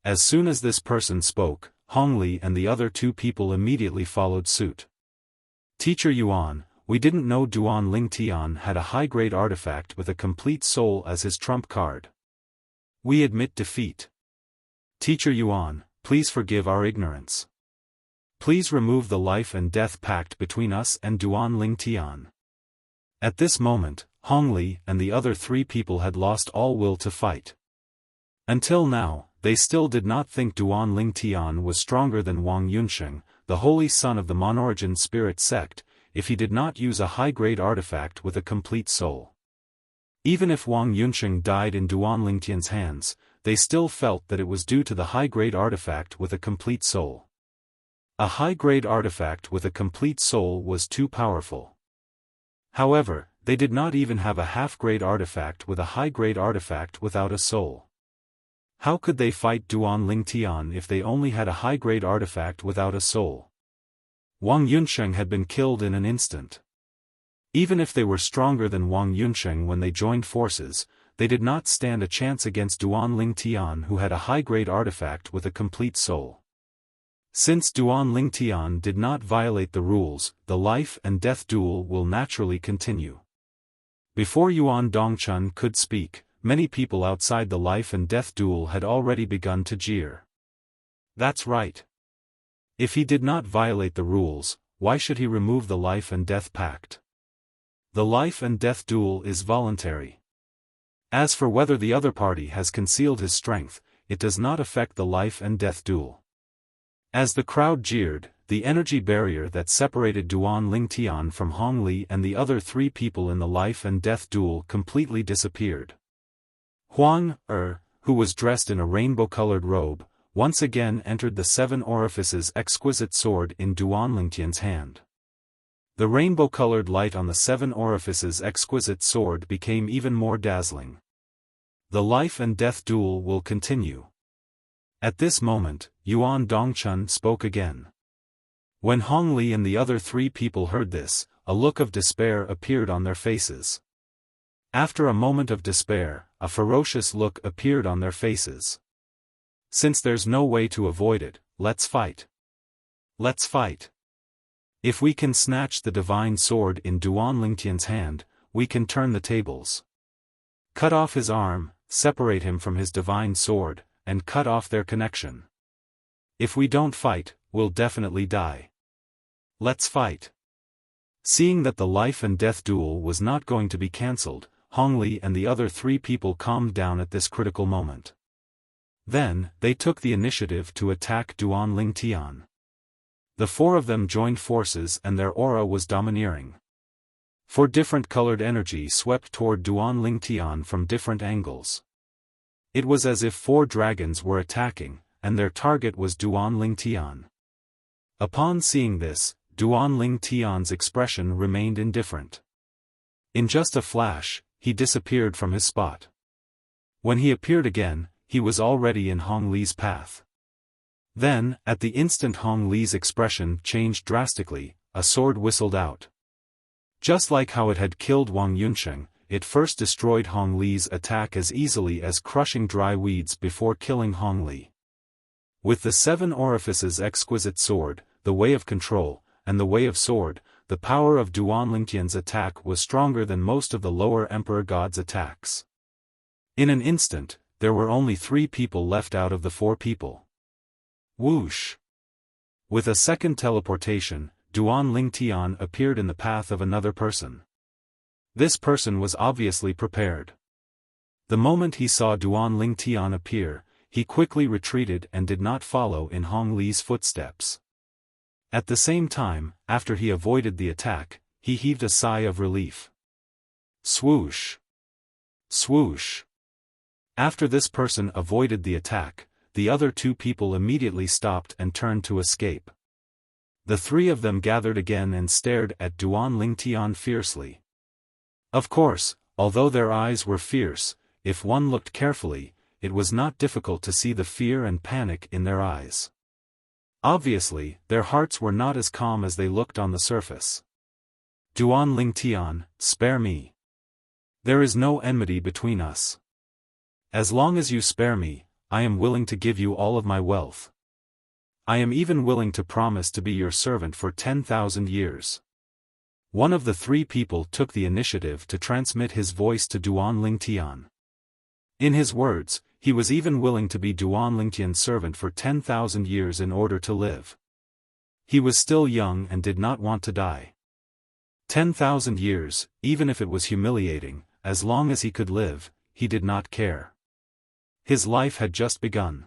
As soon as this person spoke, Hongli and the other two people immediately followed suit. "Teacher Yuan, we didn't know Duan Lingtian had a high-grade artifact with a complete soul as his trump card. We admit defeat. Teacher Yuan, please forgive our ignorance. Please remove the life and death pact between us and Duan Lingtian." At this moment, Hongli and the other three people had lost all will to fight. Until now, they still did not think Duan Lingtian was stronger than Wang Yunsheng, the holy son of the Monorigin spirit sect, if he did not use a high-grade artifact with a complete soul. Even if Wang Yunsheng died in Duan Lingtian's hands, they still felt that it was due to the high-grade artifact with a complete soul. A high-grade artifact with a complete soul was too powerful. However, they did not even have a half-grade artifact with a high-grade artifact without a soul. How could they fight Duan Lingtian if they only had a high-grade artifact without a soul? Wang Yunsheng had been killed in an instant. Even if they were stronger than Wang Yunsheng when they joined forces, they did not stand a chance against Duan Lingtian who had a high-grade artifact with a complete soul. Since Duan Lingtian did not violate the rules, the life and death duel will naturally continue. Before Yuan Dongchun could speak, many people outside the life and death duel had already begun to jeer. That's right. If he did not violate the rules, why should he remove the life and death pact? The life and death duel is voluntary. As for whether the other party has concealed his strength, it does not affect the life and death duel. As the crowd jeered, the energy barrier that separated Duan Lingtian from Hongli and the other three people in the life and death duel completely disappeared. Huang who was dressed in a rainbow-colored robe, once again entered the seven orifices exquisite sword in Duan Lingtian's hand. The rainbow-colored light on the seven orifices exquisite sword became even more dazzling. The life and death duel will continue. At this moment, Yuan Dongchun spoke again. When Hongli and the other three people heard this, a look of despair appeared on their faces. After a moment of despair, a ferocious look appeared on their faces. Since there's no way to avoid it, let's fight. Let's fight. If we can snatch the divine sword in Duan Lingtian's hand, we can turn the tables. Cut off his arm, separate him from his divine sword, and cut off their connection. If we don't fight, we'll definitely die. Let's fight. Seeing that the life and death duel was not going to be cancelled, Hong Li and the other 3 people calmed down at this critical moment. Then, they took the initiative to attack Duan Lingtian. The 4 of them joined forces and their aura was domineering. 4 different colored energy swept toward Duan Lingtian from different angles. It was as if 4 dragons were attacking, and their target was Duan Lingtian. Upon seeing this, Duan Lingtian's expression remained indifferent. In just a flash, he disappeared from his spot. When he appeared again, he was already in Hong Li's path. Then, at the instant Hong Li's expression changed drastically, a sword whistled out. Just like how it had killed Wang Yunsheng, it first destroyed Hong Li's attack as easily as crushing dry weeds before killing Hong Li. With the 7 orifices exquisite sword, the way of control, and the way of sword, the power of Duan Lingtian's attack was stronger than most of the lower Emperor God's attacks. In an instant, there were only 3 people left out of the 4 people. Whoosh! With a second teleportation, Duan Lingtian appeared in the path of another person. This person was obviously prepared. The moment he saw Duan Lingtian appear, he quickly retreated and did not follow in Hong Li's footsteps. At the same time, after he avoided the attack, he heaved a sigh of relief. Swoosh! Swoosh! After this person avoided the attack, the other 2 people immediately stopped and turned to escape. The 3 of them gathered again and stared at Duan Lingtian fiercely. Of course, although their eyes were fierce, if one looked carefully, it was not difficult to see the fear and panic in their eyes. Obviously, their hearts were not as calm as they looked on the surface. Duan Lingtian, spare me. There is no enmity between us. As long as you spare me, I am willing to give you all of my wealth. I am even willing to promise to be your servant for 10,000 years. One of the 3 people took the initiative to transmit his voice to Duan Lingtian. In his words, he was even willing to be Duan Lingtian's servant for 10,000 years in order to live. He was still young and did not want to die. 10,000 years, even if it was humiliating, as long as he could live, he did not care. His life had just begun.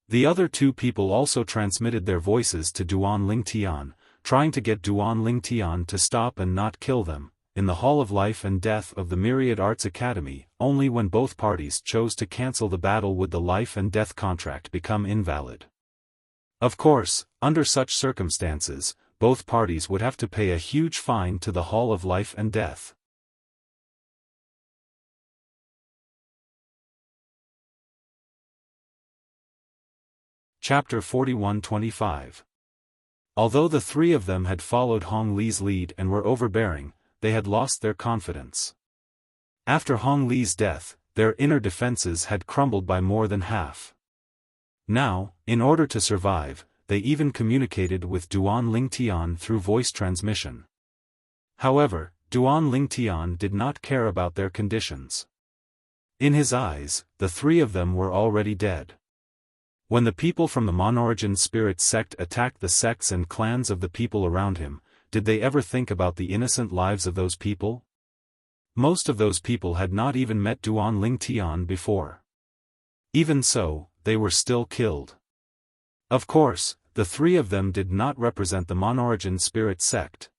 The other 2 people also transmitted their voices to Duan Lingtian, trying to get Duan Lingtian to stop and not kill them. In the Hall of Life and Death of the Myriad Arts Academy, only when both parties chose to cancel the battle would the life and death contract become invalid. Of course, under such circumstances, both parties would have to pay a huge fine to the Hall of Life and Death. Chapter 41-25. Although the 3 of them had followed Hong Li's lead and were overbearing, they had lost their confidence. After Hong Li's death, their inner defenses had crumbled by more than half. Now, in order to survive, they even communicated with Duan Lingtian through voice transmission. However, Duan Lingtian did not care about their conditions. In his eyes, the 3 of them were already dead. When the people from the Monorigin spirit sect attacked the sects and clans of the people around him, did they ever think about the innocent lives of those people? Most of those people had not even met Duan Lingtian before. Even so, they were still killed. Of course, the 3 of them did not represent the Monorigin spirit sect.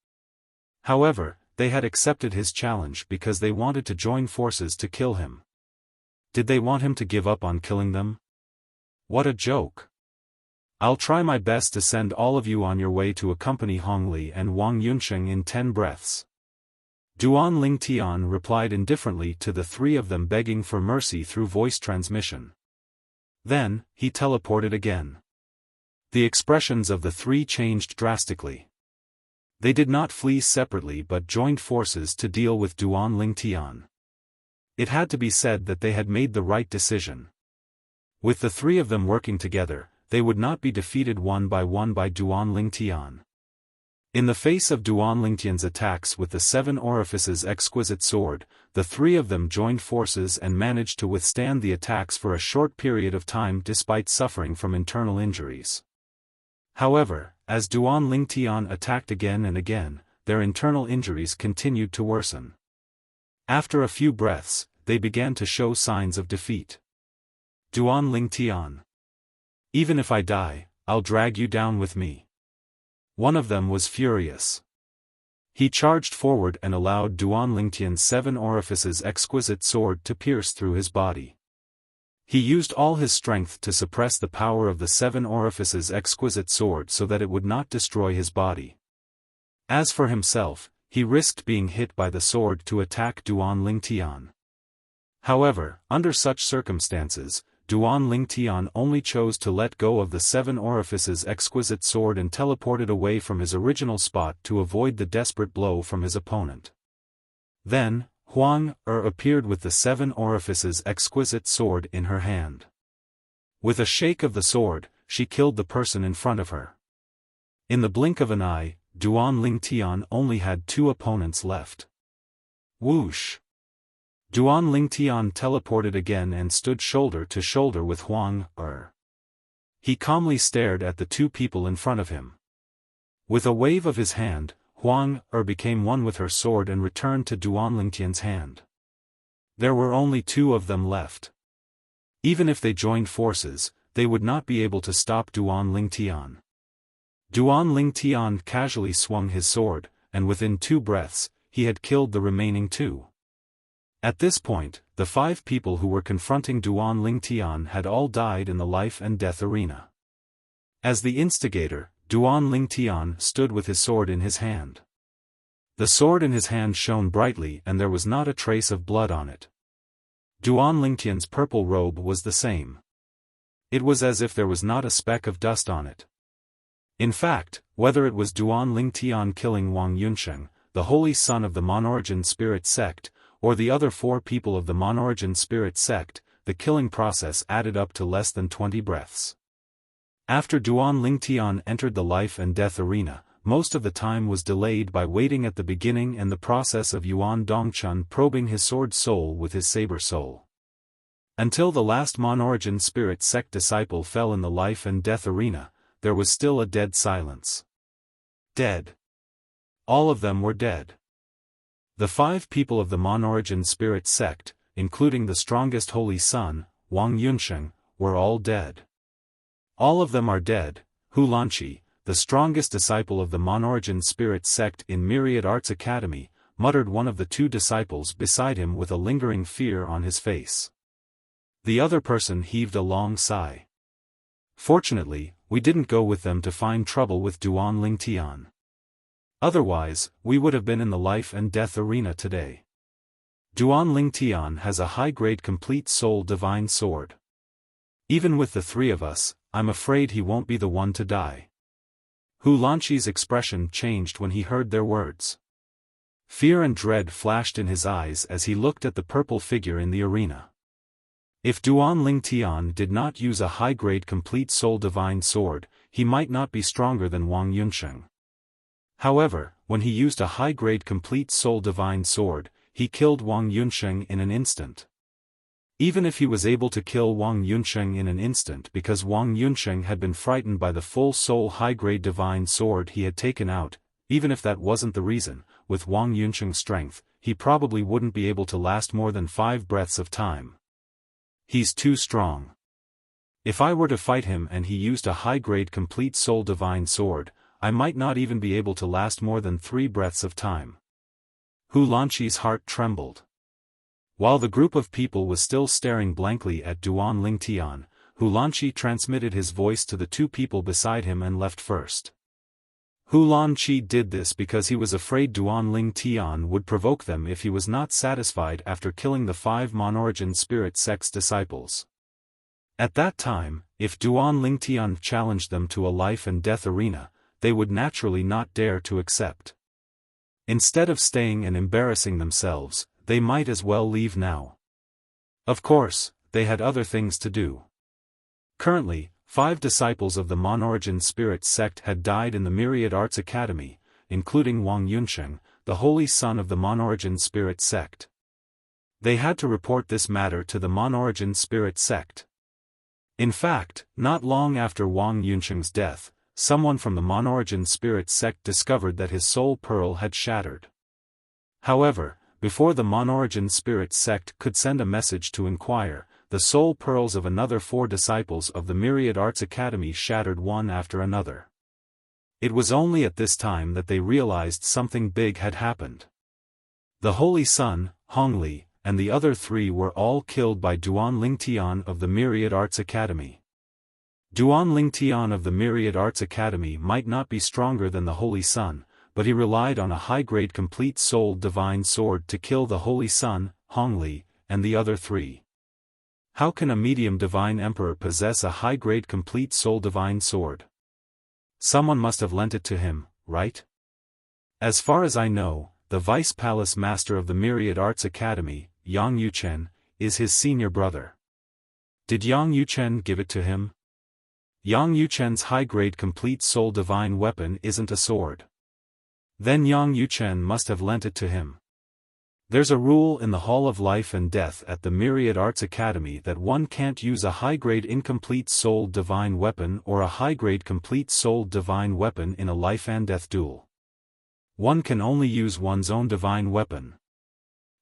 However, they had accepted his challenge because they wanted to join forces to kill him. Did they want him to give up on killing them? What a joke. I'll try my best to send all of you on your way to accompany Hong Li and Wang Yunsheng in 10 breaths. Duan Lingtian replied indifferently to the 3 of them begging for mercy through voice transmission. Then, he teleported again. The expressions of the 3 changed drastically. They did not flee separately but joined forces to deal with Duan Lingtian. It had to be said that they had made the right decision. With the three of them working together, they would not be defeated one by Duan Lingtian. In the face of Duan Lingtian's attacks with the Seven Orifices exquisite sword, the three of them joined forces and managed to withstand the attacks for a short period of time despite suffering from internal injuries. However, as Duan Lingtian attacked again and again, their internal injuries continued to worsen. After a few breaths, they began to show signs of defeat. Duan Lingtian. Even if I die, I'll drag you down with me. One of them was furious. He charged forward and allowed Duan Lingtian's Seven Orifices exquisite sword to pierce through his body. He used all his strength to suppress the power of the Seven Orifices exquisite sword so that it would not destroy his body. As for himself, he risked being hit by the sword to attack Duan Lingtian. However, under such circumstances, Duan Lingtian only chose to let go of the Seven Orifices exquisite sword and teleported away from his original spot to avoid the desperate blow from his opponent. Then, Huang appeared with the Seven Orifices exquisite sword in her hand. With a shake of the sword, she killed the person in front of her. In the blink of an eye, Duan Lingtian only had two opponents left. Whoosh! Duan Lingtian teleported again and stood shoulder to shoulder with Huang He calmly stared at the two people in front of him. With a wave of his hand, Huang became one with her sword and returned to Duan Lingtian's hand. There were only two of them left. Even if they joined forces, they would not be able to stop Duan Lingtian. Duan Lingtian casually swung his sword, and within 2 breaths, he had killed the remaining 2. At this point, the 5 people who were confronting Duan Lingtian had all died in the life and death arena. As the instigator, Duan Lingtian stood with his sword in his hand. The sword in his hand shone brightly and there was not a trace of blood on it. Duan Lingtian's purple robe was the same. It was as if there was not a speck of dust on it. In fact, whether it was Duan Lingtian killing Wang Yunsheng, the holy son of the Monorigin spirit sect, or the other 4 people of the Monorigin spirit sect, the killing process added up to less than 20 breaths. After Duan Lingtian entered the life and death arena, most of the time was delayed by waiting at the beginning and the process of Yuan Dongchun probing his sword soul with his saber soul. Until the last Monorigin spirit sect disciple fell in the life and death arena, there was still a dead silence. Dead. All of them were dead. The 5 people of the Monorigin spirit sect, including the strongest holy son, Wang Yunsheng, were all dead. All of them are dead. Hulanqi, the strongest disciple of the Monorigin spirit sect in Myriad Arts Academy, muttered one of the 2 disciples beside him with a lingering fear on his face. The other person heaved a long sigh. Fortunately, we didn't go with them to find trouble with Duan Lingtian. Otherwise, we would have been in the life and death arena today. Duan Lingtian has a high-grade complete soul divine sword. Even with the 3 of us, I'm afraid he won't be the one to die. Hulanqi's expression changed when he heard their words. Fear and dread flashed in his eyes as he looked at the purple figure in the arena. If Duan Lingtian did not use a high-grade complete soul divine sword, he might not be stronger than Wang Yunsheng. However, when he used a high-grade complete soul divine sword, he killed Wang Yunsheng in an instant. Even if he was able to kill Wang Yunsheng in an instant because Wang Yunsheng had been frightened by the full soul high-grade divine sword he had taken out, even if that wasn't the reason, with Wang Yunsheng's strength, he probably wouldn't be able to last more than 5 breaths of time. He's too strong. If I were to fight him and he used a high-grade complete soul divine sword, I might not even be able to last more than 3 breaths of time. Hulanqi's heart trembled. While the group of people was still staring blankly at Duan Lingtian, Hulanqi transmitted his voice to the 2 people beside him and left first. Hulanqi did this because he was afraid Duan Lingtian would provoke them if he was not satisfied after killing the 5 Monorigin spirit sect's disciples. At that time, if Duan Lingtian challenged them to a life and death arena, they would naturally not dare to accept. Instead of staying and embarrassing themselves, they might as well leave now. Of course, they had other things to do. Currently, 5 disciples of the Monorigin Spirit sect had died in the Myriad Arts Academy, including Wang Yunsheng, the holy son of the Monorigin Spirit sect. They had to report this matter to the Monorigin Spirit sect. In fact, not long after Wang Yunsheng's death, someone from the Monorigin Spirit sect discovered that his soul pearl had shattered. However, before the Monorigin Spirit sect could send a message to inquire, the soul pearls of another 4 disciples of the Myriad Arts Academy shattered one after another. It was only at this time that they realized something big had happened. The Holy Son, Hongli, and the other 3 were all killed by Duan Lingtian of the Myriad Arts Academy. Duan Lingtian of the Myriad Arts Academy might not be stronger than the Holy Son, but he relied on a high-grade complete-souled divine sword to kill the Holy Son, Hongli, and the other 3. How can a medium divine emperor possess a high-grade complete-soul divine sword? Someone must have lent it to him, right? As far as I know, the Vice Palace Master of the Myriad Arts Academy, Yang Yuchen, is his senior brother. Did Yang Yuchen give it to him? Yang Yuchen's high-grade complete-soul divine weapon isn't a sword. Then Yang Yuchen must have lent it to him. There's a rule in the Hall of Life and Death at the Myriad Arts Academy that one can't use a high-grade incomplete-souled divine weapon or a high-grade complete-souled divine weapon in a life and death duel. One can only use one's own divine weapon.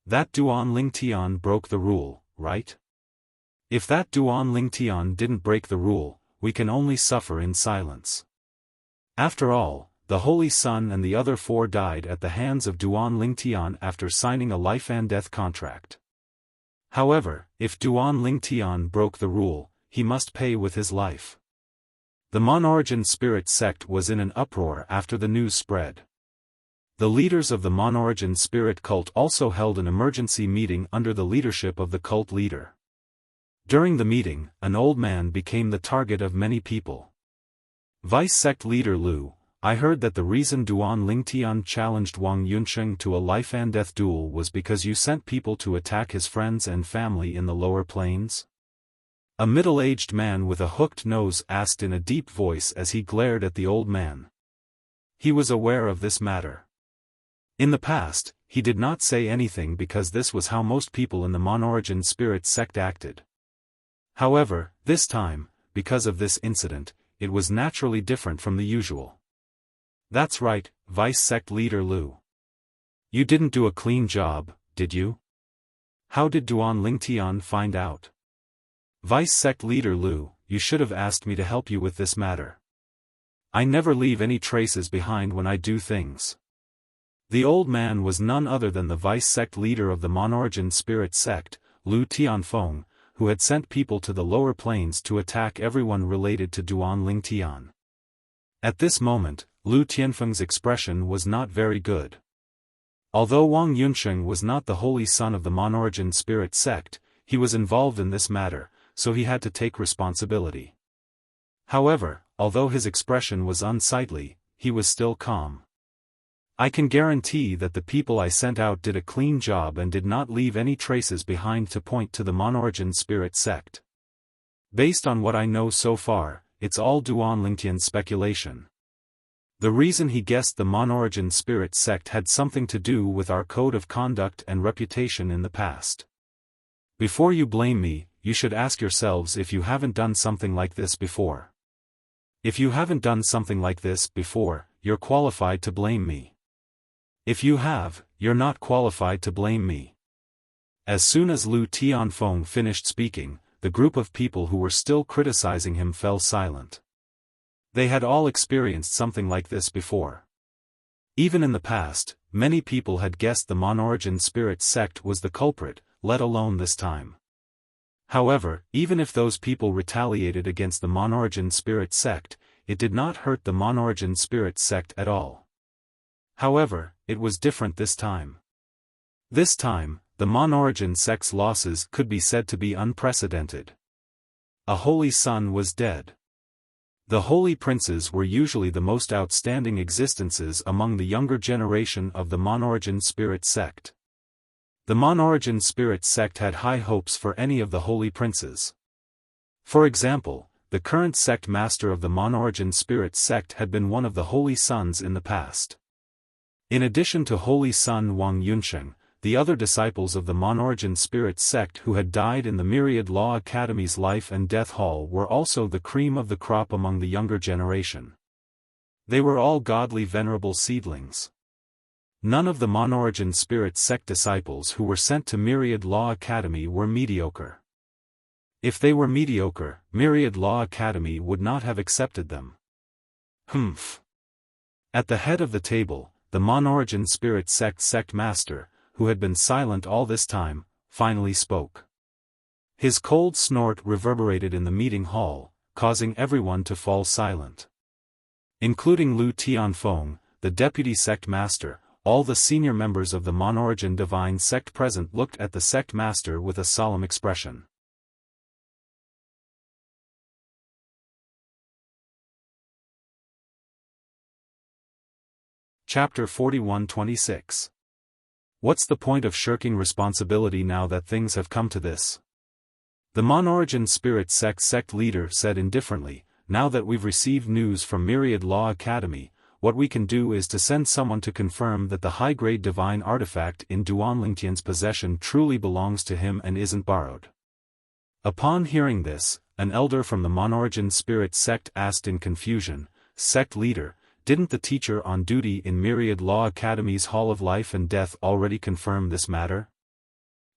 That Duan Lingtian broke the rule, right? If that Duan Lingtian didn't break the rule, we can only suffer in silence. After all, the Holy Son and the other 4 died at the hands of Duan Lingtian after signing a life and death contract. However, if Duan Lingtian broke the rule, he must pay with his life. The Monorigin Spirit sect was in an uproar after the news spread. The leaders of the Monorigin Spirit cult also held an emergency meeting under the leadership of the cult leader. During the meeting, an old man became the target of many people. Vice sect leader Lu, I heard that the reason Duan Lingtian challenged Wang Yunsheng to a life and death duel was because you sent people to attack his friends and family in the lower plains? A middle-aged man with a hooked nose asked in a deep voice as he glared at the old man. He was aware of this matter. In the past, he did not say anything because this was how most people in the Monorigin Spirit sect acted. However, this time, because of this incident, it was naturally different from the usual. That's right, Vice Sect Leader Lu. You didn't do a clean job, did you? How did Duan Lingtian find out? Vice Sect Leader Lu, you should have asked me to help you with this matter. I never leave any traces behind when I do things. The old man was none other than the Vice Sect Leader of the Monorigin Spirit sect, Lu Tianfeng, who had sent people to the lower plains to attack everyone related to Duan Lingtian. At this moment, Lu Tianfeng's expression was not very good. Although Wang Yunsheng was not the holy son of the Monorigin Spirit sect, he was involved in this matter, so he had to take responsibility. However, although his expression was unsightly, he was still calm. I can guarantee that the people I sent out did a clean job and did not leave any traces behind to point to the Monorigin Spirit sect. Based on what I know so far, it's all Duan Lingtian's speculation. The reason he guessed the Monorigin Spirit sect had something to do with our code of conduct and reputation in the past. Before you blame me, you should ask yourselves if you haven't done something like this before. If you haven't done something like this before, you're qualified to blame me. If you have, you're not qualified to blame me. As soon as Lu Tianfeng finished speaking, the group of people who were still criticizing him fell silent. They had all experienced something like this before. Even in the past, many people had guessed the Monorigin Spirit sect was the culprit, let alone this time. However, even if those people retaliated against the Monorigin Spirit sect, it did not hurt the Monorigin Spirit sect at all. However, it was different this time. This time, the Monorigin sect's losses could be said to be unprecedented. A holy son was dead. The holy princes were usually the most outstanding existences among the younger generation of the Monorigin spirit sect. The Monorigin spirit sect had high hopes for any of the holy princes. For example, the current sect master of the Monorigin spirit sect had been one of the holy sons in the past. In addition to holy son Wang Yunsheng, the other disciples of the Monorigin spirit sect who had died in the Myriad Law Academy's Life and Death Hall were also the cream of the crop among the younger generation. They were all godly venerable seedlings. None of the Monorigin spirit sect disciples who were sent to Myriad Law Academy were mediocre. If they were mediocre, Myriad Law Academy would not have accepted them. Humph. At the head of the table, the Monorigin spirit sect master, who had been silent all this time, finally spoke. His cold snort reverberated in the meeting hall, causing everyone to fall silent. Including Lu Tianfeng, the deputy sect master, all the senior members of the Monorigin divine sect present looked at the sect master with a solemn expression. Chapter 41-26. What's the point of shirking responsibility now that things have come to this? The Monorigin spirit sect leader said indifferently, now that we've received news from Myriad Law Academy, what we can do is to send someone to confirm that the high-grade divine artifact in Duan Lingtian's possession truly belongs to him and isn't borrowed. Upon hearing this, an elder from the Monorigin spirit sect asked in confusion, "Sect leader, didn't the teacher on duty in Myriad Law Academy's Hall of Life and Death already confirm this matter?"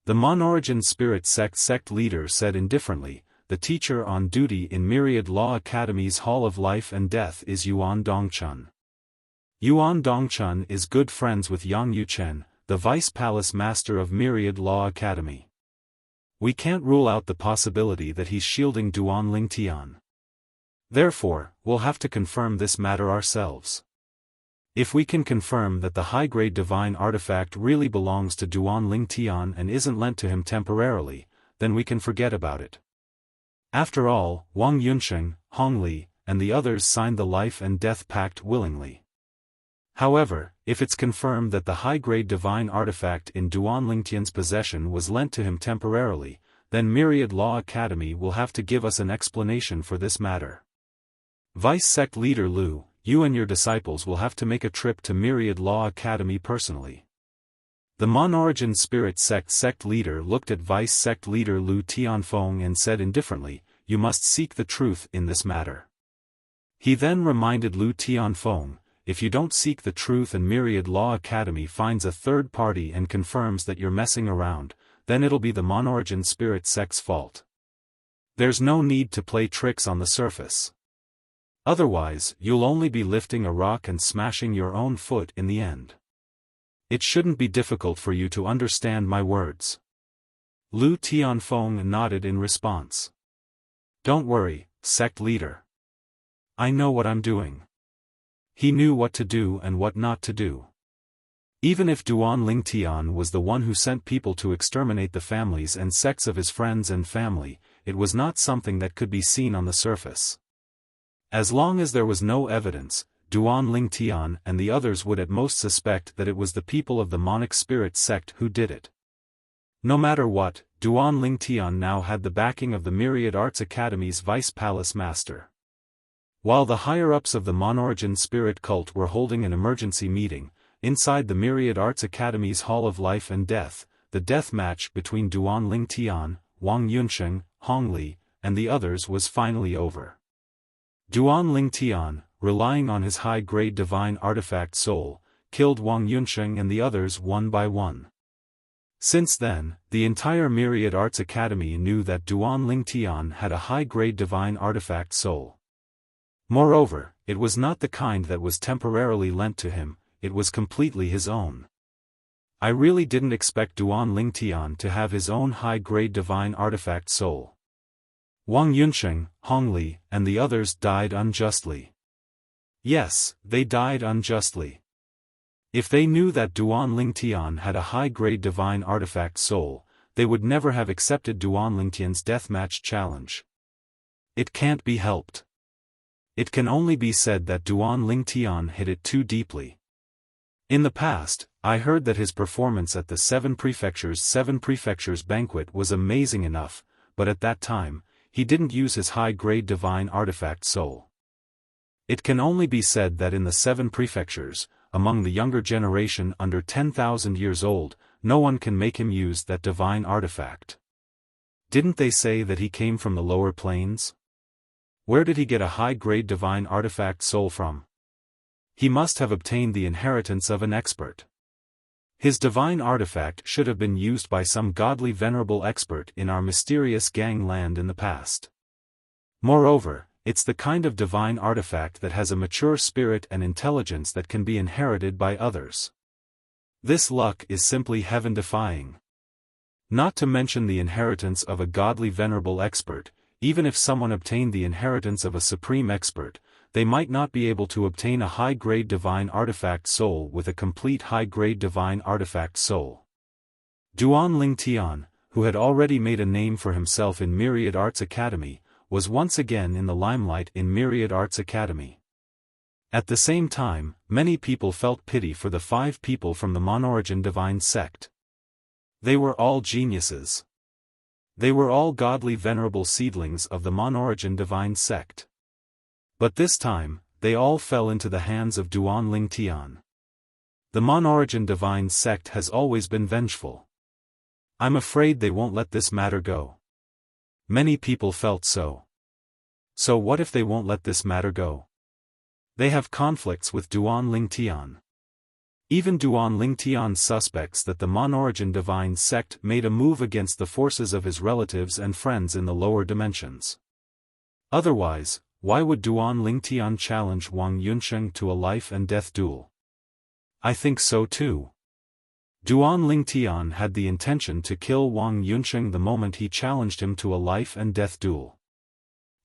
The Monorigin spirit sect leader said indifferently, "The teacher on duty in Myriad Law Academy's Hall of Life and Death is Yuan Dongchun. Yuan Dongchun is good friends with Yang Yuchen, the Vice Palace Master of Myriad Law Academy. We can't rule out the possibility that he's shielding Duan Lingtian. Therefore, we'll have to confirm this matter ourselves. If we can confirm that the high-grade divine artifact really belongs to Duan Lingtian and isn't lent to him temporarily, then we can forget about it. After all, Wang Yunsheng, Hong Li, and the others signed the life and death pact willingly. However, if it's confirmed that the high-grade divine artifact in Duan Lingtian's possession was lent to him temporarily, then Myriad Law Academy will have to give us an explanation for this matter. Vice Sect Leader Lu, you and your disciples will have to make a trip to Myriad Law Academy personally." The Monorigin spirit sect leader looked at Vice Sect Leader Lu Tianfeng and said indifferently, "You must seek the truth in this matter." He then reminded Lu Tianfeng, "If you don't seek the truth and Myriad Law Academy finds a third party and confirms that you're messing around, then it'll be the Monorigin spirit sect's fault. There's no need to play tricks on the surface. Otherwise, you'll only be lifting a rock and smashing your own foot in the end. It shouldn't be difficult for you to understand my words." Lu Tianfeng nodded in response. "Don't worry, sect leader. I know what I'm doing." He knew what to do and what not to do. Even if Duan Lingtian was the one who sent people to exterminate the families and sects of his friends and family, it was not something that could be seen on the surface. As long as there was no evidence, Duan Lingtian and the others would at most suspect that it was the people of the Monic spirit sect who did it. No matter what, Duan Lingtian now had the backing of the Myriad Arts Academy's Vice Palace Master. While the higher-ups of the Monorigin spirit cult were holding an emergency meeting, inside the Myriad Arts Academy's Hall of Life and Death, the death match between Duan Lingtian, Wang Yunsheng, Hong Li, and the others was finally over. Duan Lingtian, relying on his high-grade divine artifact soul, killed Wang Yunsheng and the others one by one. Since then, the entire Myriad Arts Academy knew that Duan Lingtian had a high-grade divine artifact soul. Moreover, it was not the kind that was temporarily lent to him, it was completely his own. I really didn't expect Duan Lingtian to have his own high-grade divine artifact soul. Wang Yunsheng, Hong Li, and the others died unjustly. Yes, they died unjustly. If they knew that Duan Lingtian had a high-grade divine artifact soul, they would never have accepted Duan Lingtian's deathmatch challenge. It can't be helped. It can only be said that Duan Lingtian hit it too deeply. In the past, I heard that his performance at the Seven Prefectures banquet was amazing enough, but at that time, he didn't use his high-grade divine artifact soul. It can only be said that in the Seven Prefectures, among the younger generation under 10,000 years old, no one can make him use that divine artifact. Didn't they say that he came from the lower planes? Where did he get a high-grade divine artifact soul from? He must have obtained the inheritance of an expert. His divine artifact should have been used by some godly venerable expert in our mysterious gangland in the past. Moreover, it's the kind of divine artifact that has a mature spirit and intelligence that can be inherited by others. This luck is simply heaven-defying. Not to mention the inheritance of a godly venerable expert, even if someone obtained the inheritance of a supreme expert, they might not be able to obtain a high-grade divine artifact soul with a complete high-grade divine artifact soul. Duan Lingtian, who had already made a name for himself in Myriad Arts Academy, was once again in the limelight in Myriad Arts Academy. At the same time, many people felt pity for the 5 people from the Monorigin Divine Sect. They were all geniuses. They were all godly venerable seedlings of the Monorigin Divine Sect. But this time, they all fell into the hands of Duan Lingtian. The Monorigin Divine Sect has always been vengeful. I'm afraid they won't let this matter go. Many people felt so. So what if they won't let this matter go? They have conflicts with Duan Lingtian. Even Duan Lingtian suspects that the Monorigin Divine Sect made a move against the forces of his relatives and friends in the lower dimensions. Otherwise, why would Duan Lingtian challenge Wang Yunsheng to a life-and-death duel? I think so too. Duan Lingtian had the intention to kill Wang Yunsheng the moment he challenged him to a life-and-death duel.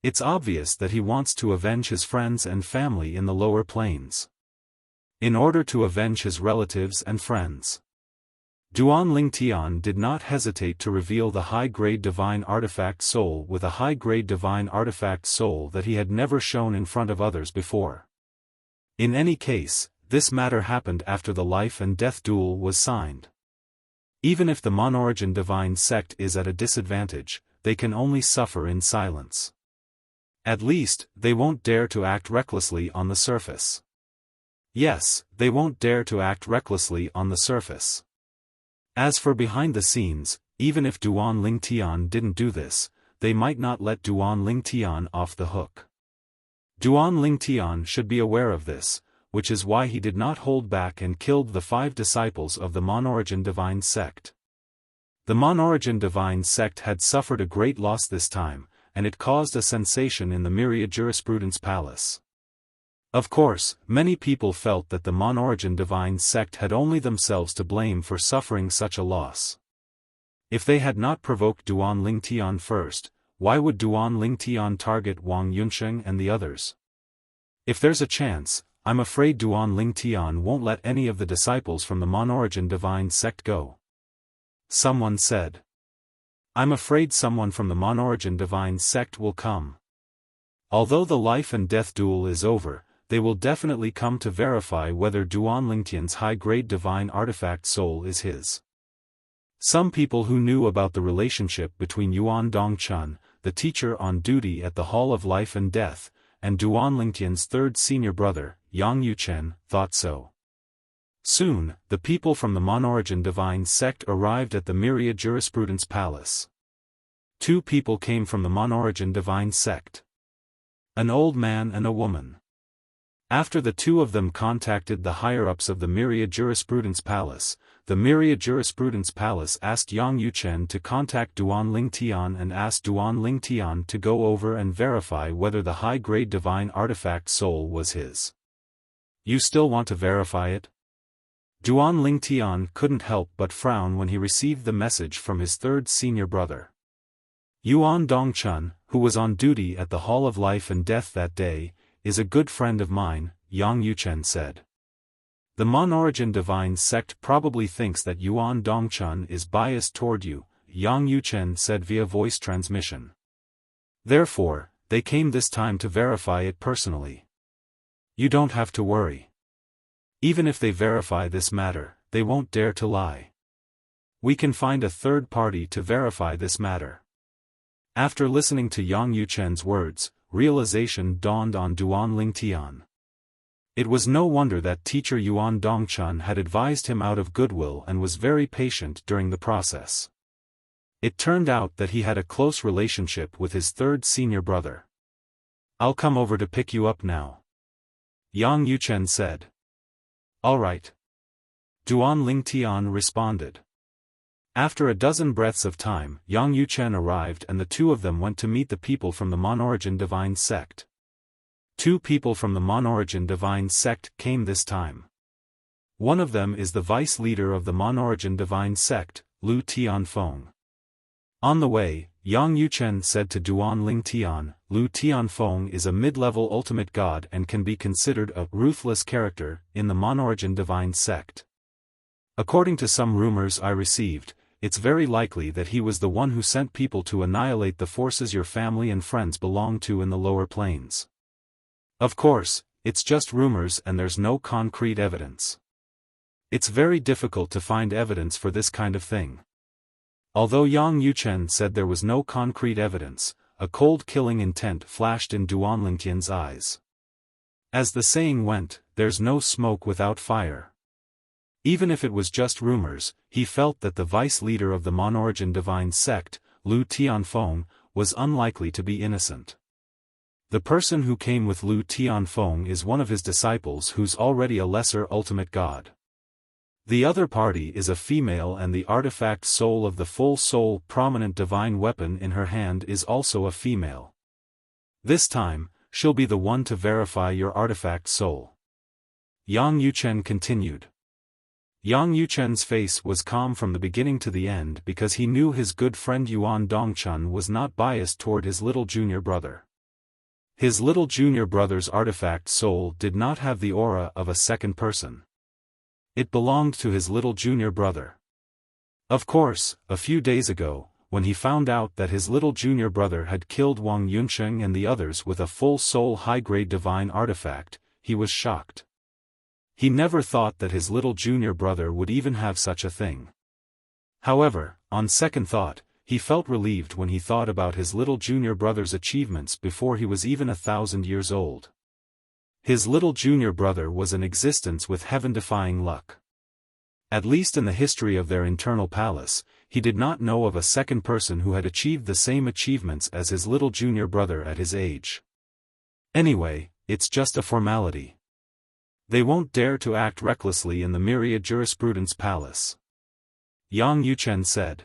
It's obvious that he wants to avenge his friends and family in the lower planes. In order to avenge his relatives and friends. Duan Lingtian did not hesitate to reveal the high-grade divine artifact soul with a high-grade divine artifact soul that he had never shown in front of others before. In any case, this matter happened after the life-and-death duel was signed. Even if the Monorigin Divine Sect is at a disadvantage, they can only suffer in silence. At least, they won't dare to act recklessly on the surface. Yes, they won't dare to act recklessly on the surface. As for behind the scenes, even if Duan Lingtian didn't do this, they might not let Duan Lingtian off the hook. Duan Lingtian should be aware of this, which is why he did not hold back and killed the 5 disciples of the Monorigin Divine Sect. The Monorigin Divine Sect had suffered a great loss this time, and it caused a sensation in the Myriad Jurisprudence Palace. Of course, many people felt that the Monorigin Divine Sect had only themselves to blame for suffering such a loss. If they had not provoked Duan Lingtian first, why would Duan Lingtian target Wang Yunsheng and the others? If there's a chance, I'm afraid Duan Lingtian won't let any of the disciples from the Monorigin Divine Sect go. Someone said. I'm afraid someone from the Monorigin Divine Sect will come. Although the life-and-death duel is over, they will definitely come to verify whether Duan Lingtian's high-grade divine artifact soul is his. Some people who knew about the relationship between Yuan Dongchun, the teacher on duty at the Hall of Life and Death, and Duan Lingtian's 3rd senior brother, Yang Yuchen, thought so. Soon, the people from the Monorigin Divine Sect arrived at the Myriad Jurisprudence Palace. 2 people came from the Monorigin Divine Sect. An old man and a woman. After the 2 of them contacted the higher-ups of the Myriad Jurisprudence Palace, the Myriad Jurisprudence Palace asked Yang Yuchen to contact Duan Lingtian and asked Duan Lingtian to go over and verify whether the high-grade divine artifact soul was his. You still want to verify it? Duan Lingtian couldn't help but frown when he received the message from his 3rd senior brother. Yuan Dongchun, who was on duty at the Hall of Life and Death that day, is a good friend of mine, Yang Yuchen said. The Monorigin Divine Sect probably thinks that Yuan Dongchun is biased toward you, Yang Yuchen said via voice transmission. Therefore, they came this time to verify it personally. You don't have to worry. Even if they verify this matter, they won't dare to lie. We can find a third party to verify this matter. After listening to Yang Yuchen's words, realization dawned on Duan Lingtian. It was no wonder that teacher Yuan Dongchun had advised him out of goodwill and was very patient during the process. It turned out that he had a close relationship with his third senior brother. I'll come over to pick you up now, Yang Yuchen said. All right. Duan Lingtian responded. After a dozen breaths of time, Yang Yuchen arrived and the two of them went to meet the people from the Mon-Origin Divine Sect. 2 people from the Mon-Origin Divine Sect came this time. One of them is the vice leader of the Mon-Origin Divine Sect, Lu Tianfeng. On the way, Yang Yuchen said to Duan Lingtian, Lu Tianfeng is a mid-level ultimate god and can be considered a ruthless character in the Mon-Origin Divine Sect. According to some rumors I received, it's very likely that he was the one who sent people to annihilate the forces your family and friends belong to in the lower planes. Of course, it's just rumors and there's no concrete evidence. It's very difficult to find evidence for this kind of thing. Although Yang Yuchen said there was no concrete evidence, a cold killing intent flashed in Duan Lingtian's eyes. As the saying went, there's no smoke without fire. Even if it was just rumors, he felt that the vice leader of the Mon-Origin Divine Sect, Lu Tianfeng, was unlikely to be innocent. The person who came with Lu Tianfeng is one of his disciples who's already a lesser ultimate god. The other party is a female and the artifact soul of the full soul prominent divine weapon in her hand is also a female. This time, she'll be the one to verify your artifact soul. Yang Yuchen continued. Yang Yuchen's face was calm from the beginning to the end because he knew his good friend Yuan Dongchun was not biased toward his little junior brother. His little junior brother's artifact soul did not have the aura of a second person. It belonged to his little junior brother. Of course, a few days ago, when he found out that his little junior brother had killed Wang Yunsheng and the others with a full soul high-grade divine artifact, he was shocked. He never thought that his little junior brother would even have such a thing. However, on second thought, he felt relieved when he thought about his little junior brother's achievements before he was even 1,000 years old. His little junior brother was an existence with heaven-defying luck. At least in the history of their internal palace, he did not know of a second person who had achieved the same achievements as his little junior brother at his age. Anyway, it's just a formality. They won't dare to act recklessly in the Myriad Jurisprudence Palace. Yang Yuchen said.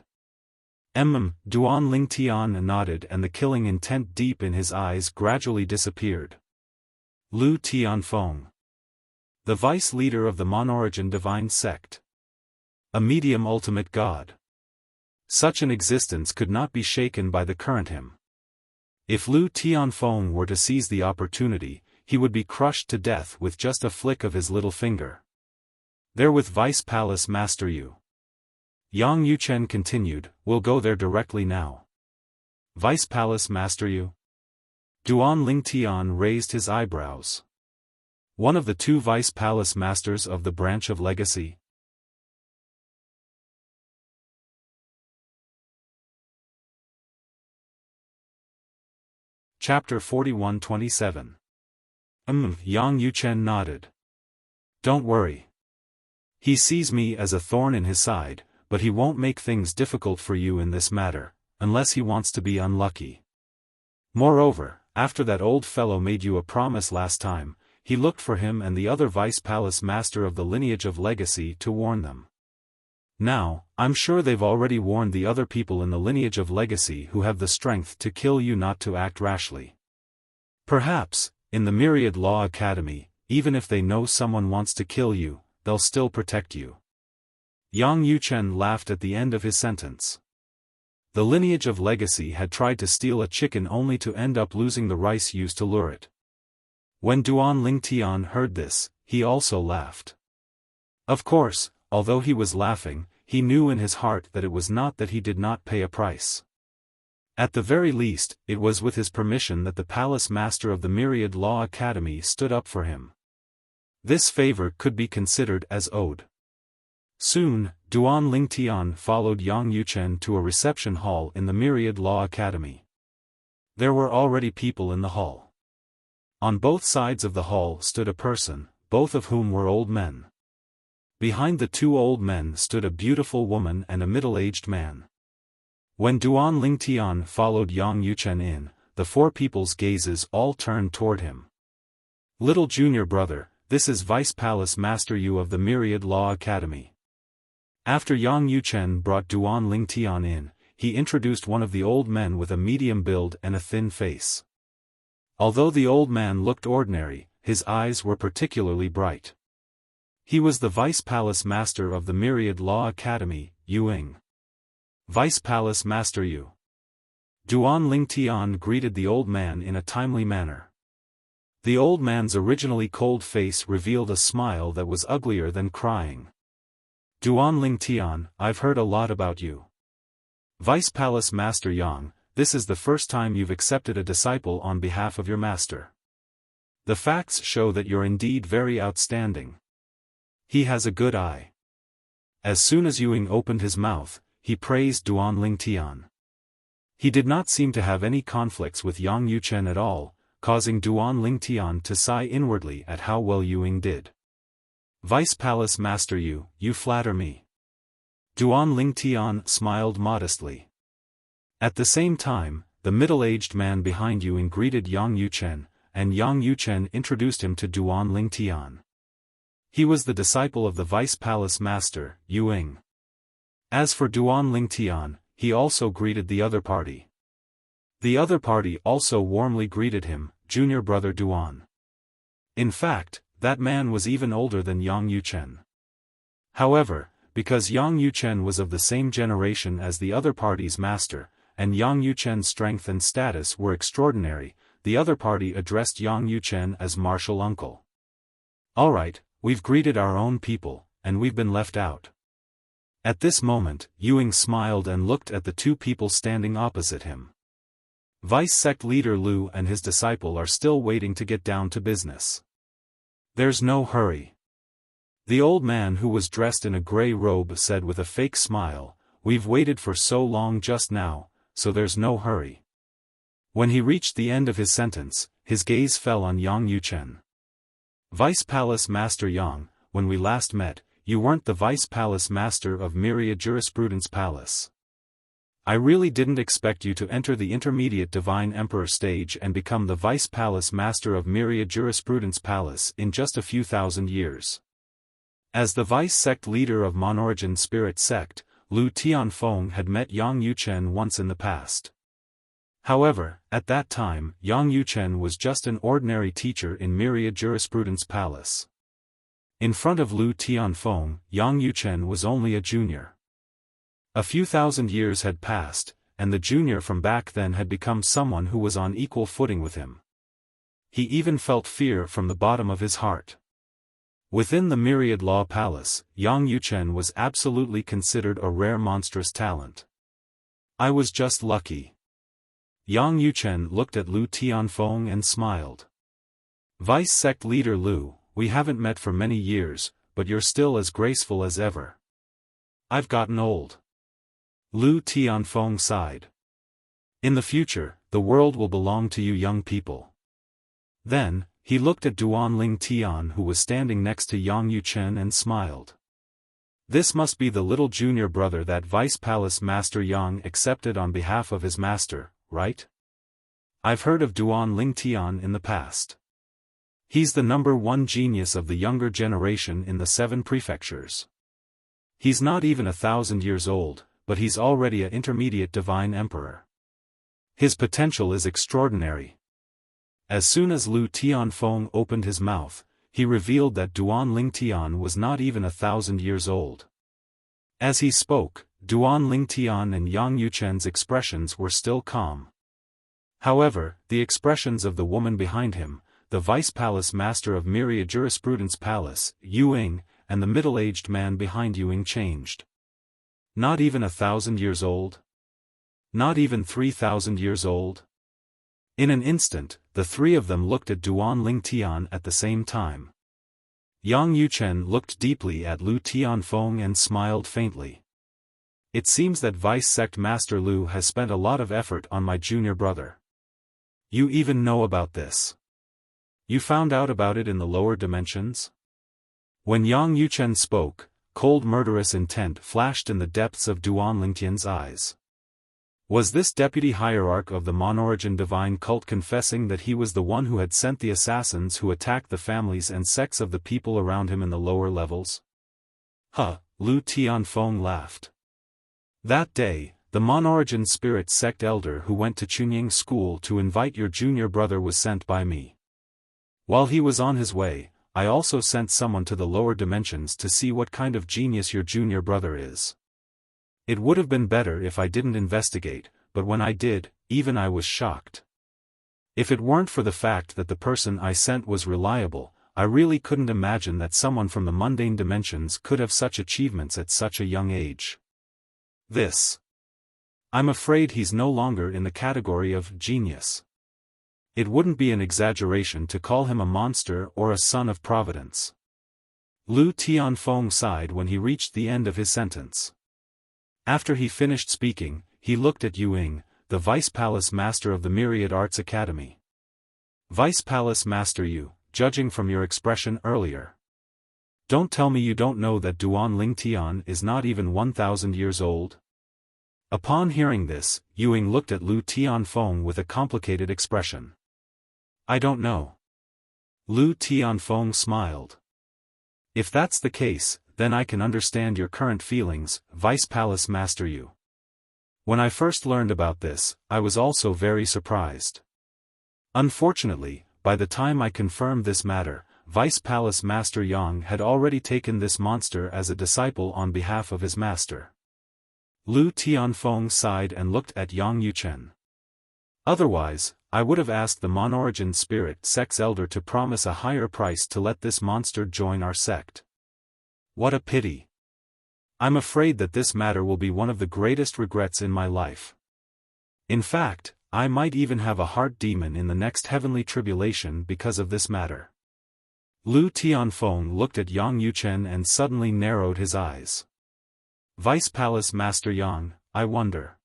Duan Lingtian nodded and the killing intent deep in his eyes gradually disappeared. Lu Tianfeng. The vice leader of the Mon-Origin Divine Sect. A medium ultimate god. Such an existence could not be shaken by the current him. If Lu Tianfeng were to seize the opportunity, he would be crushed to death with just a flick of his little finger. There with Vice Palace Master Yu. Yang Yuchen continued, we'll go there directly now. Vice Palace Master Yu? Duan Lingtian raised his eyebrows. One of the 2 Vice Palace Masters of the Branch of Legacy? Chapter 41-27. Yang Yuchen nodded. Don't worry. He sees me as a thorn in his side, but he won't make things difficult for you in this matter, unless he wants to be unlucky. Moreover, after that old fellow made you a promise last time, he looked for him and the other Vice Palace Master of the Lineage of Legacy to warn them. Now, I'm sure they've already warned the other people in the Lineage of Legacy who have the strength to kill you not to act rashly. Perhaps, in the Myriad Law Academy, even if they know someone wants to kill you, they'll still protect you. Yang Yuchen laughed at the end of his sentence. The Lineage of Legacy had tried to steal a chicken only to end up losing the rice used to lure it. When Duan Lingtian heard this, he also laughed. Of course, although he was laughing, he knew in his heart that it was not that he did not pay a price. At the very least, it was with his permission that the palace master of the Myriad Law Academy stood up for him. This favor could be considered as owed. Soon, Duan Lingtian followed Yang Yuchen to a reception hall in the Myriad Law Academy. There were already people in the hall. On both sides of the hall stood a person, both of whom were old men. Behind the two old men stood a beautiful woman and a middle-aged man. When Duan Lingtian followed Yang Yuchen in, the four people's gazes all turned toward him. "Little junior brother, this is Vice Palace Master Yu of the Myriad Law Academy." After Yang Yuchen brought Duan Lingtian in, he introduced one of the old men with a medium build and a thin face. Although the old man looked ordinary, his eyes were particularly bright. He was the Vice Palace Master of the Myriad Law Academy, Yu Ying. "Vice Palace Master Yu." Duan Lingtian greeted the old man in a timely manner. The old man's originally cold face revealed a smile that was uglier than crying. "Duan Lingtian, I've heard a lot about you. Vice Palace Master Yang, this is the first time you've accepted a disciple on behalf of your master. The facts show that you're indeed very outstanding. He has a good eye." As soon as Yu Ying opened his mouth, he praised Duan Lingtian. He did not seem to have any conflicts with Yang Yuchen at all, causing Duan Lingtian to sigh inwardly at how well Yu Ying did. "Vice Palace Master Yu, you flatter me." Duan Lingtian smiled modestly. At the same time, the middle-aged man behind Yu Ying greeted Yang Yuchen, and Yang Yuchen introduced him to Duan Lingtian. He was the disciple of the Vice Palace Master, Yu Ying. As for Duan Lingtian, he also greeted the other party. The other party also warmly greeted him, "Junior brother Duan." In fact, that man was even older than Yang Yuchen. However, because Yang Yuchen was of the same generation as the other party's master, and Yang Yuchen's strength and status were extraordinary, the other party addressed Yang Yuchen as martial uncle. "Alright, we've greeted our own people, and we've been left out." At this moment, Yu Ying smiled and looked at the two people standing opposite him. Vice Sect Leader Lu and his disciple are still waiting to get down to business. "There's no hurry." The old man who was dressed in a gray robe said with a fake smile, "We've waited for so long just now, so there's no hurry." When he reached the end of his sentence, his gaze fell on Yang Yuchen. "Vice Palace Master Yang, when we last met, you weren't the Vice Palace Master of Myriad Jurisprudence Palace. I really didn't expect you to enter the intermediate Divine Emperor stage and become the Vice Palace Master of Myriad Jurisprudence Palace in just a few thousand years." As the Vice Sect Leader of Monorigin Spirit Sect, Lu Tianfeng had met Yang Yuchen once in the past. However, at that time, Yang Yuchen was just an ordinary teacher in Myriad Jurisprudence Palace. In front of Lu Tianfeng, Yang Yuchen was only a junior. A few thousand years had passed, and the junior from back then had become someone who was on equal footing with him. He even felt fear from the bottom of his heart. Within the Myriad Law Palace, Yang Yuchen was absolutely considered a rare monstrous talent. "I was just lucky." Yang Yuchen looked at Lu Tianfeng and smiled. "Vice Sect Leader Lu, we haven't met for many years, but you're still as graceful as ever." "I've gotten old." Lu Tianfeng sighed. "In the future, the world will belong to you young people." Then, he looked at Duan Lingtian who was standing next to Yang Yuchen and smiled. "This must be the little junior brother that Vice Palace Master Yang accepted on behalf of his master, right? I've heard of Duan Lingtian in the past. He's the #1 genius of the younger generation in the 7 prefectures. He's not even 1,000 years old, but he's already an intermediate divine emperor. His potential is extraordinary." As soon as Lu Tianfeng opened his mouth, he revealed that Duan Lingtian was not even 1,000 years old. As he spoke, Duan Lingtian and Yang Yuchen's expressions were still calm. However, the expressions of the woman behind him, the Vice Palace Master of Myriad Jurisprudence Palace, Yu Ying, and the middle-aged man behind Yu Ying changed. "Not even 1,000 years old?" Not even 3,000 years old? In an instant, the three of them looked at Duan Ling Tian at the same time. Yang Yuchen looked deeply at Lu Tianfeng and smiled faintly. It seems that Vice Sect Master Lu has spent a lot of effort on my junior brother. You even know about this. You found out about it in the lower dimensions? When Yang Yuchen spoke, cold murderous intent flashed in the depths of Duan Lingtian's eyes. Was this deputy hierarch of the Monorigin divine cult confessing that he was the one who had sent the assassins who attacked the families and sects of the people around him in the lower levels? Lu Tianfeng laughed. That day, the Monorigin spirit sect elder who went to Chunying school to invite your junior brother was sent by me. While he was on his way, I also sent someone to the lower dimensions to see what kind of genius your junior brother is. It would have been better if I didn't investigate, but when I did, even I was shocked. If it weren't for the fact that the person I sent was reliable, I really couldn't imagine that someone from the mundane dimensions could have such achievements at such a young age. I'm afraid he's no longer in the category of genius. It wouldn't be an exaggeration to call him a monster or a son of providence. Lu Tianfeng sighed when he reached the end of his sentence. After he finished speaking, he looked at Yu Ying, the Vice Palace Master of the Myriad Arts Academy. Vice Palace Master Yu, judging from your expression earlier. Don't tell me you don't know that Duan Ling Tian is not even 1,000 years old? Upon hearing this, Yu Ying looked at Lu Tianfeng with a complicated expression. I don't know. Lu Tianfeng smiled. If that's the case, then I can understand your current feelings, Vice Palace Master Yu. When I first learned about this, I was also very surprised. Unfortunately, by the time I confirmed this matter, Vice Palace Master Yang had already taken this monster as a disciple on behalf of his master. Lu Tianfeng sighed and looked at Yang Yuchen. Otherwise, I would have asked the Monorigin Spirit Sect's elder to promise a higher price to let this monster join our sect. What a pity. I'm afraid that this matter will be one of the greatest regrets in my life. In fact, I might even have a heart demon in the next heavenly tribulation because of this matter. Lu Tianfeng looked at Yang Yuchen and suddenly narrowed his eyes. Vice Palace Master Yang, I wonder.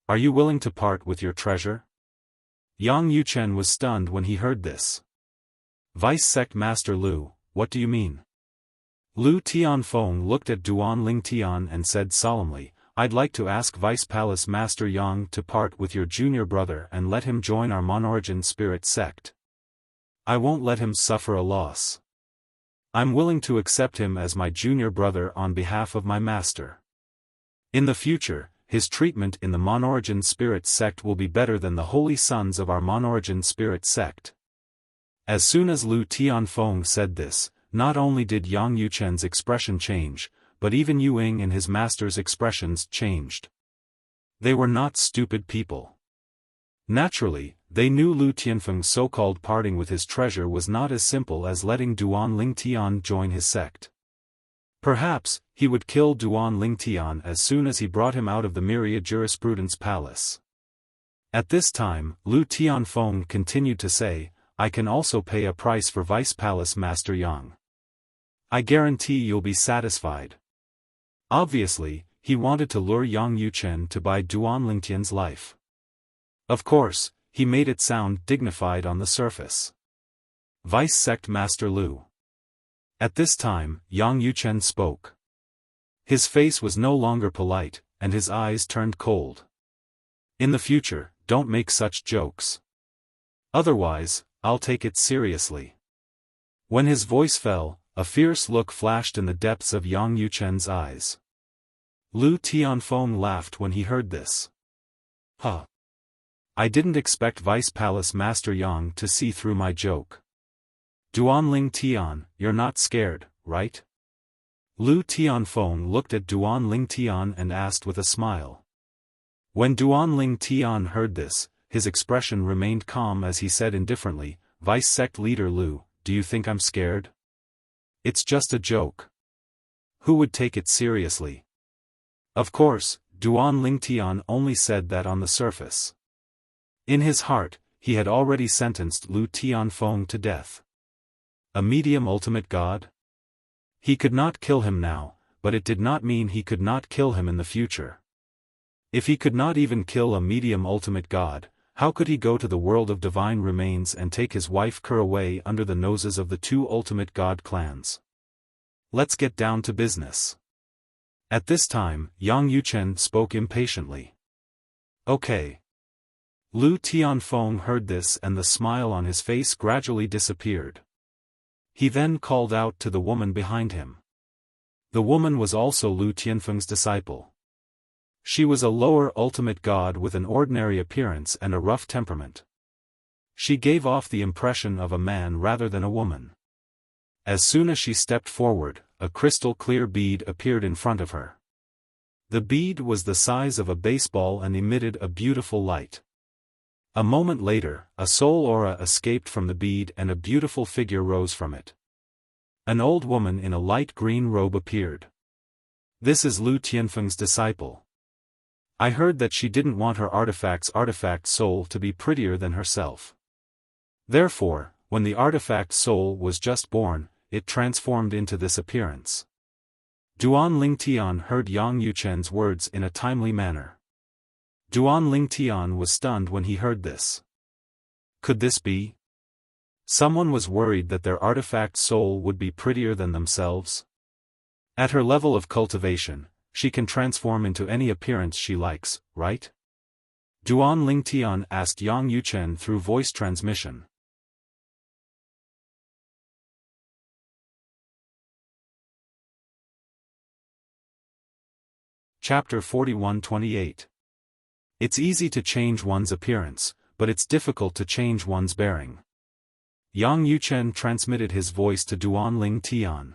Are you willing to part with your treasure? Yang Yuchen was stunned when he heard this. Vice Sect Master Lu, what do you mean? Lu Tianfeng looked at Duan Ling Tian and said solemnly, I'd like to ask Vice Palace Master Yang to part with your junior brother and let him join our Monorigin Spirit Sect. I won't let him suffer a loss. I'm willing to accept him as my junior brother on behalf of my master. In the future, his treatment in the Monorigin Spirit Sect will be better than the holy sons of our Monorigin Spirit Sect. As soon as Lu Tianfeng said this, not only did Yang Yuchen's expression change, but even Yu Ying and his master's expressions changed. They were not stupid people. Naturally, they knew Lu Tianfeng's so-called parting with his treasure was not as simple as letting Duan Ling Tian join his sect. Perhaps, he would kill Duan Ling Tian as soon as he brought him out of the Myriad Jurisprudence Palace. At this time, Lu Tianfeng continued to say, I can also pay a price for Vice Palace Master Yang. I guarantee you'll be satisfied. Obviously, he wanted to lure Yang Yuchen to buy Duan Lingtian's life. Of course, he made it sound dignified on the surface. Vice Sect Master Lu. At this time, Yang Yuchen spoke. His face was no longer polite, and his eyes turned cold. In the future, don't make such jokes. Otherwise, I'll take it seriously. When his voice fell, a fierce look flashed in the depths of Yang Yuchen's eyes. Lu Tianfeng laughed when he heard this. I didn't expect Vice Palace Master Yang to see through my joke. Duan Ling Tian, you're not scared, right? Lu Tianfeng looked at Duan Ling Tian and asked with a smile. When Duan Ling Tian heard this, his expression remained calm as he said indifferently, Vice Sect Leader Lu, do you think I'm scared? It's just a joke. Who would take it seriously? Of course, Duan Lingtian only said that on the surface. In his heart, he had already sentenced Lu Tianfeng to death. A medium ultimate god? He could not kill him now, but it did not mean he could not kill him in the future. If he could not even kill a medium ultimate god, how could he go to the world of divine remains and take his wife Kur away under the noses of the two ultimate god clans? Let's get down to business. At this time, Yang Yuchen spoke impatiently. Okay. Lu Tianfeng heard this and the smile on his face gradually disappeared. He then called out to the woman behind him. The woman was also Lu Tianfeng's disciple. She was a lower ultimate god with an ordinary appearance and a rough temperament. She gave off the impression of a man rather than a woman. As soon as she stepped forward, a crystal-clear bead appeared in front of her. The bead was the size of a baseball and emitted a beautiful light. A moment later, a soul aura escaped from the bead and a beautiful figure rose from it. An old woman in a light green robe appeared. This is Lu Tianfeng's disciple. I heard that she didn't want her artifact soul to be prettier than herself. Therefore, when the artifact soul was just born, it transformed into this appearance. Duan Lingtian heard Yang Yuchen's words in a timely manner. Duan Lingtian was stunned when he heard this. Could this be? Someone was worried that their artifact soul would be prettier than themselves? At her level of cultivation, she can transform into any appearance she likes, right? Duan Lingtian asked Yang Yuchen through voice transmission. Chapter 41-28. It's easy to change one's appearance, but it's difficult to change one's bearing. Yang Yuchen transmitted his voice to Duan Lingtian.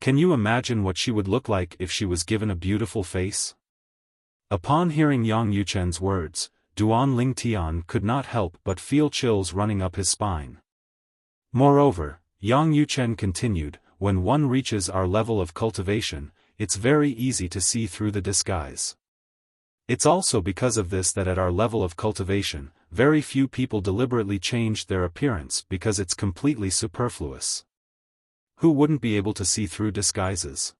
Can you imagine what she would look like if she was given a beautiful face? Upon hearing Yang Yuchen's words, Duan Lingtian could not help but feel chills running up his spine. Moreover, Yang Yuchen continued, when one reaches our level of cultivation, it's very easy to see through the disguise. It's also because of this that at our level of cultivation, very few people deliberately change their appearance because it's completely superfluous. Who wouldn't be able to see through disguises?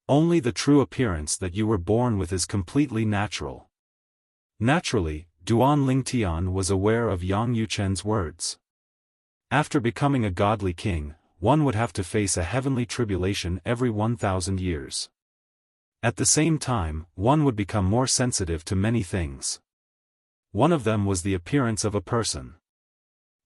Only the true appearance that you were born with is completely natural. Naturally, Duan Lingtian was aware of Yang Yuchen's words. After becoming a godly king, one would have to face a heavenly tribulation every 1,000 years. At the same time, one would become more sensitive to many things. One of them was the appearance of a person.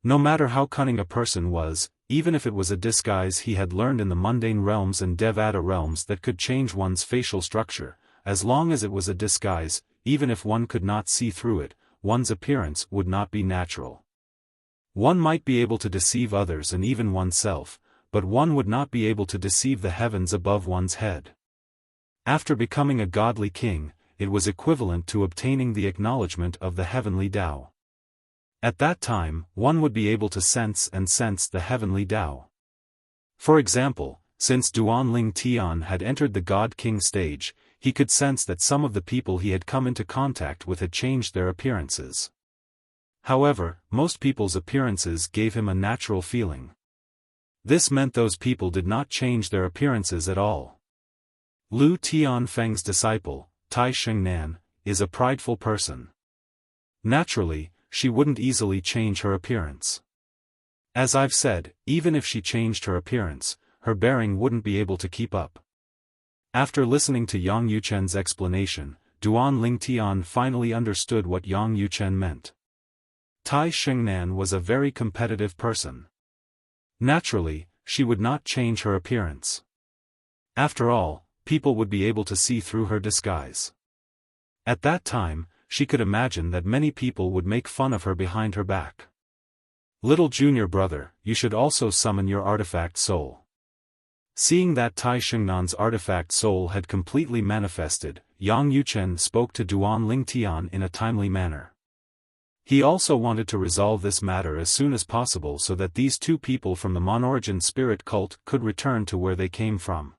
No matter how cunning a person was, even if it was a disguise he had learned in the mundane realms and Devata realms that could change one's facial structure, as long as it was a disguise, even if one could not see through it, one's appearance would not be natural. One might be able to deceive others and even oneself, but one would not be able to deceive the heavens above one's head. After becoming a godly king, it was equivalent to obtaining the acknowledgement of the heavenly Tao. At that time, one would be able to sense the heavenly Tao. For example, since Duan Lingtian had entered the God-King stage, he could sense that some of the people he had come into contact with had changed their appearances. However, most people's appearances gave him a natural feeling. This meant those people did not change their appearances at all. Lu Tianfeng's disciple, Tai Xingnan, is a prideful person. Naturally, she wouldn't easily change her appearance. As I've said, even if she changed her appearance, her bearing wouldn't be able to keep up. After listening to Yang Yuchen's explanation, Duan Lingtian finally understood what Yang Yuchen meant. Tai Xingnan was a very competitive person. Naturally, she would not change her appearance. After all, people would be able to see through her disguise. At that time, she could imagine that many people would make fun of her behind her back. Little junior brother, you should also summon your artifact soul. Seeing that Tai Xingnan's artifact soul had completely manifested, Yang Yuchen spoke to Duan Lingtian in a timely manner. He also wanted to resolve this matter as soon as possible so that these two people from the Monorigin spirit cult could return to where they came from.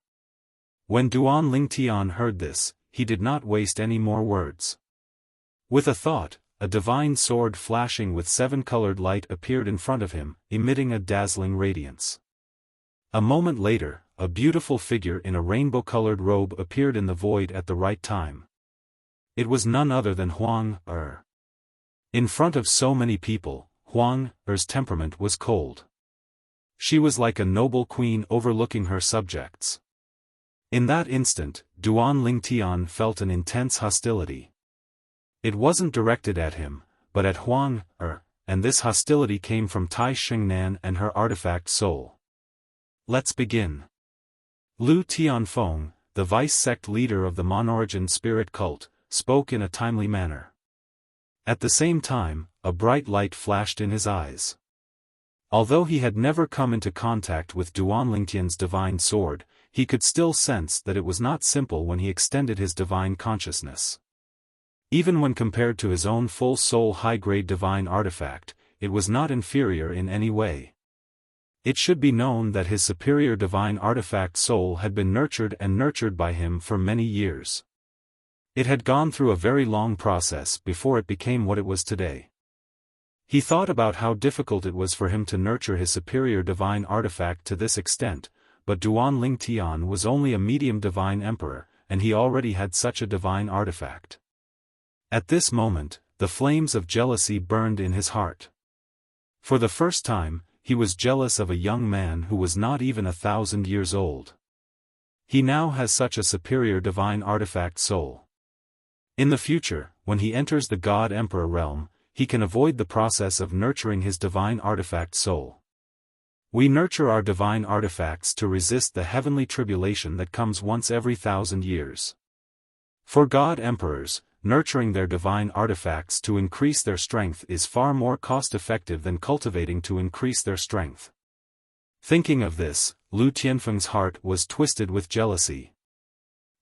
When Duan Lingtian heard this, he did not waste any more words. With a thought, a divine sword flashing with 7-colored light appeared in front of him, emitting a dazzling radiance. A moment later, a beautiful figure in a rainbow-colored robe appeared in the void at the right time. It was none other than Huang Er. In front of so many people, Huang Er's temperament was cold. She was like a noble queen overlooking her subjects. In that instant, Duan Lingtian felt an intense hostility. It wasn't directed at him, but at Huang Er, and this hostility came from Tai Xingnan and her artifact soul. Let's begin. Lu Tianfeng, the vice-sect leader of the Monorigin spirit cult, spoke in a timely manner. At the same time, a bright light flashed in his eyes. Although he had never come into contact with Duan Lingtian's divine sword, he could still sense that it was not simple when he extended his divine consciousness. Even when compared to his own full-soul high-grade divine artifact, it was not inferior in any way. It should be known that his superior divine artifact soul had been nurtured by him for many years. It had gone through a very long process before it became what it was today. He thought about how difficult it was for him to nurture his superior divine artifact to this extent, but Duan Lingtian was only a medium divine emperor, and he already had such a divine artifact. At this moment, the flames of jealousy burned in his heart. For the first time, he was jealous of a young man who was not even 1,000 years old. He now has such a superior divine artifact soul. In the future, when he enters the God Emperor realm, he can avoid the process of nurturing his divine artifact soul. We nurture our divine artifacts to resist the heavenly tribulation that comes once every 1,000 years. For God Emperors, nurturing their divine artifacts to increase their strength is far more cost-effective than cultivating to increase their strength. Thinking of this, Lu Tianfeng's heart was twisted with jealousy.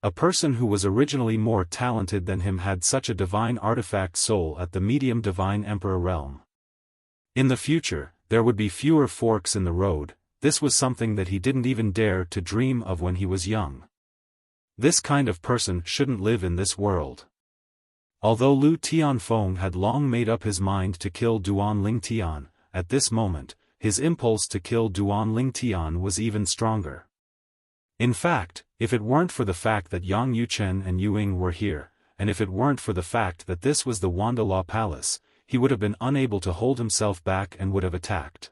A person who was originally more talented than him had such a divine artifact soul at the medium divine emperor realm. In the future, there would be fewer forks in the road. This was something that he didn't even dare to dream of when he was young. This kind of person shouldn't live in this world. Although Lu Tianfeng had long made up his mind to kill Duan Lingtian, at this moment, his impulse to kill Duan Lingtian was even stronger. In fact, if it weren't for the fact that Yang Yuchen and Yuing were here, and if it weren't for the fact that this was the Wanda Law Palace, he would have been unable to hold himself back and would have attacked.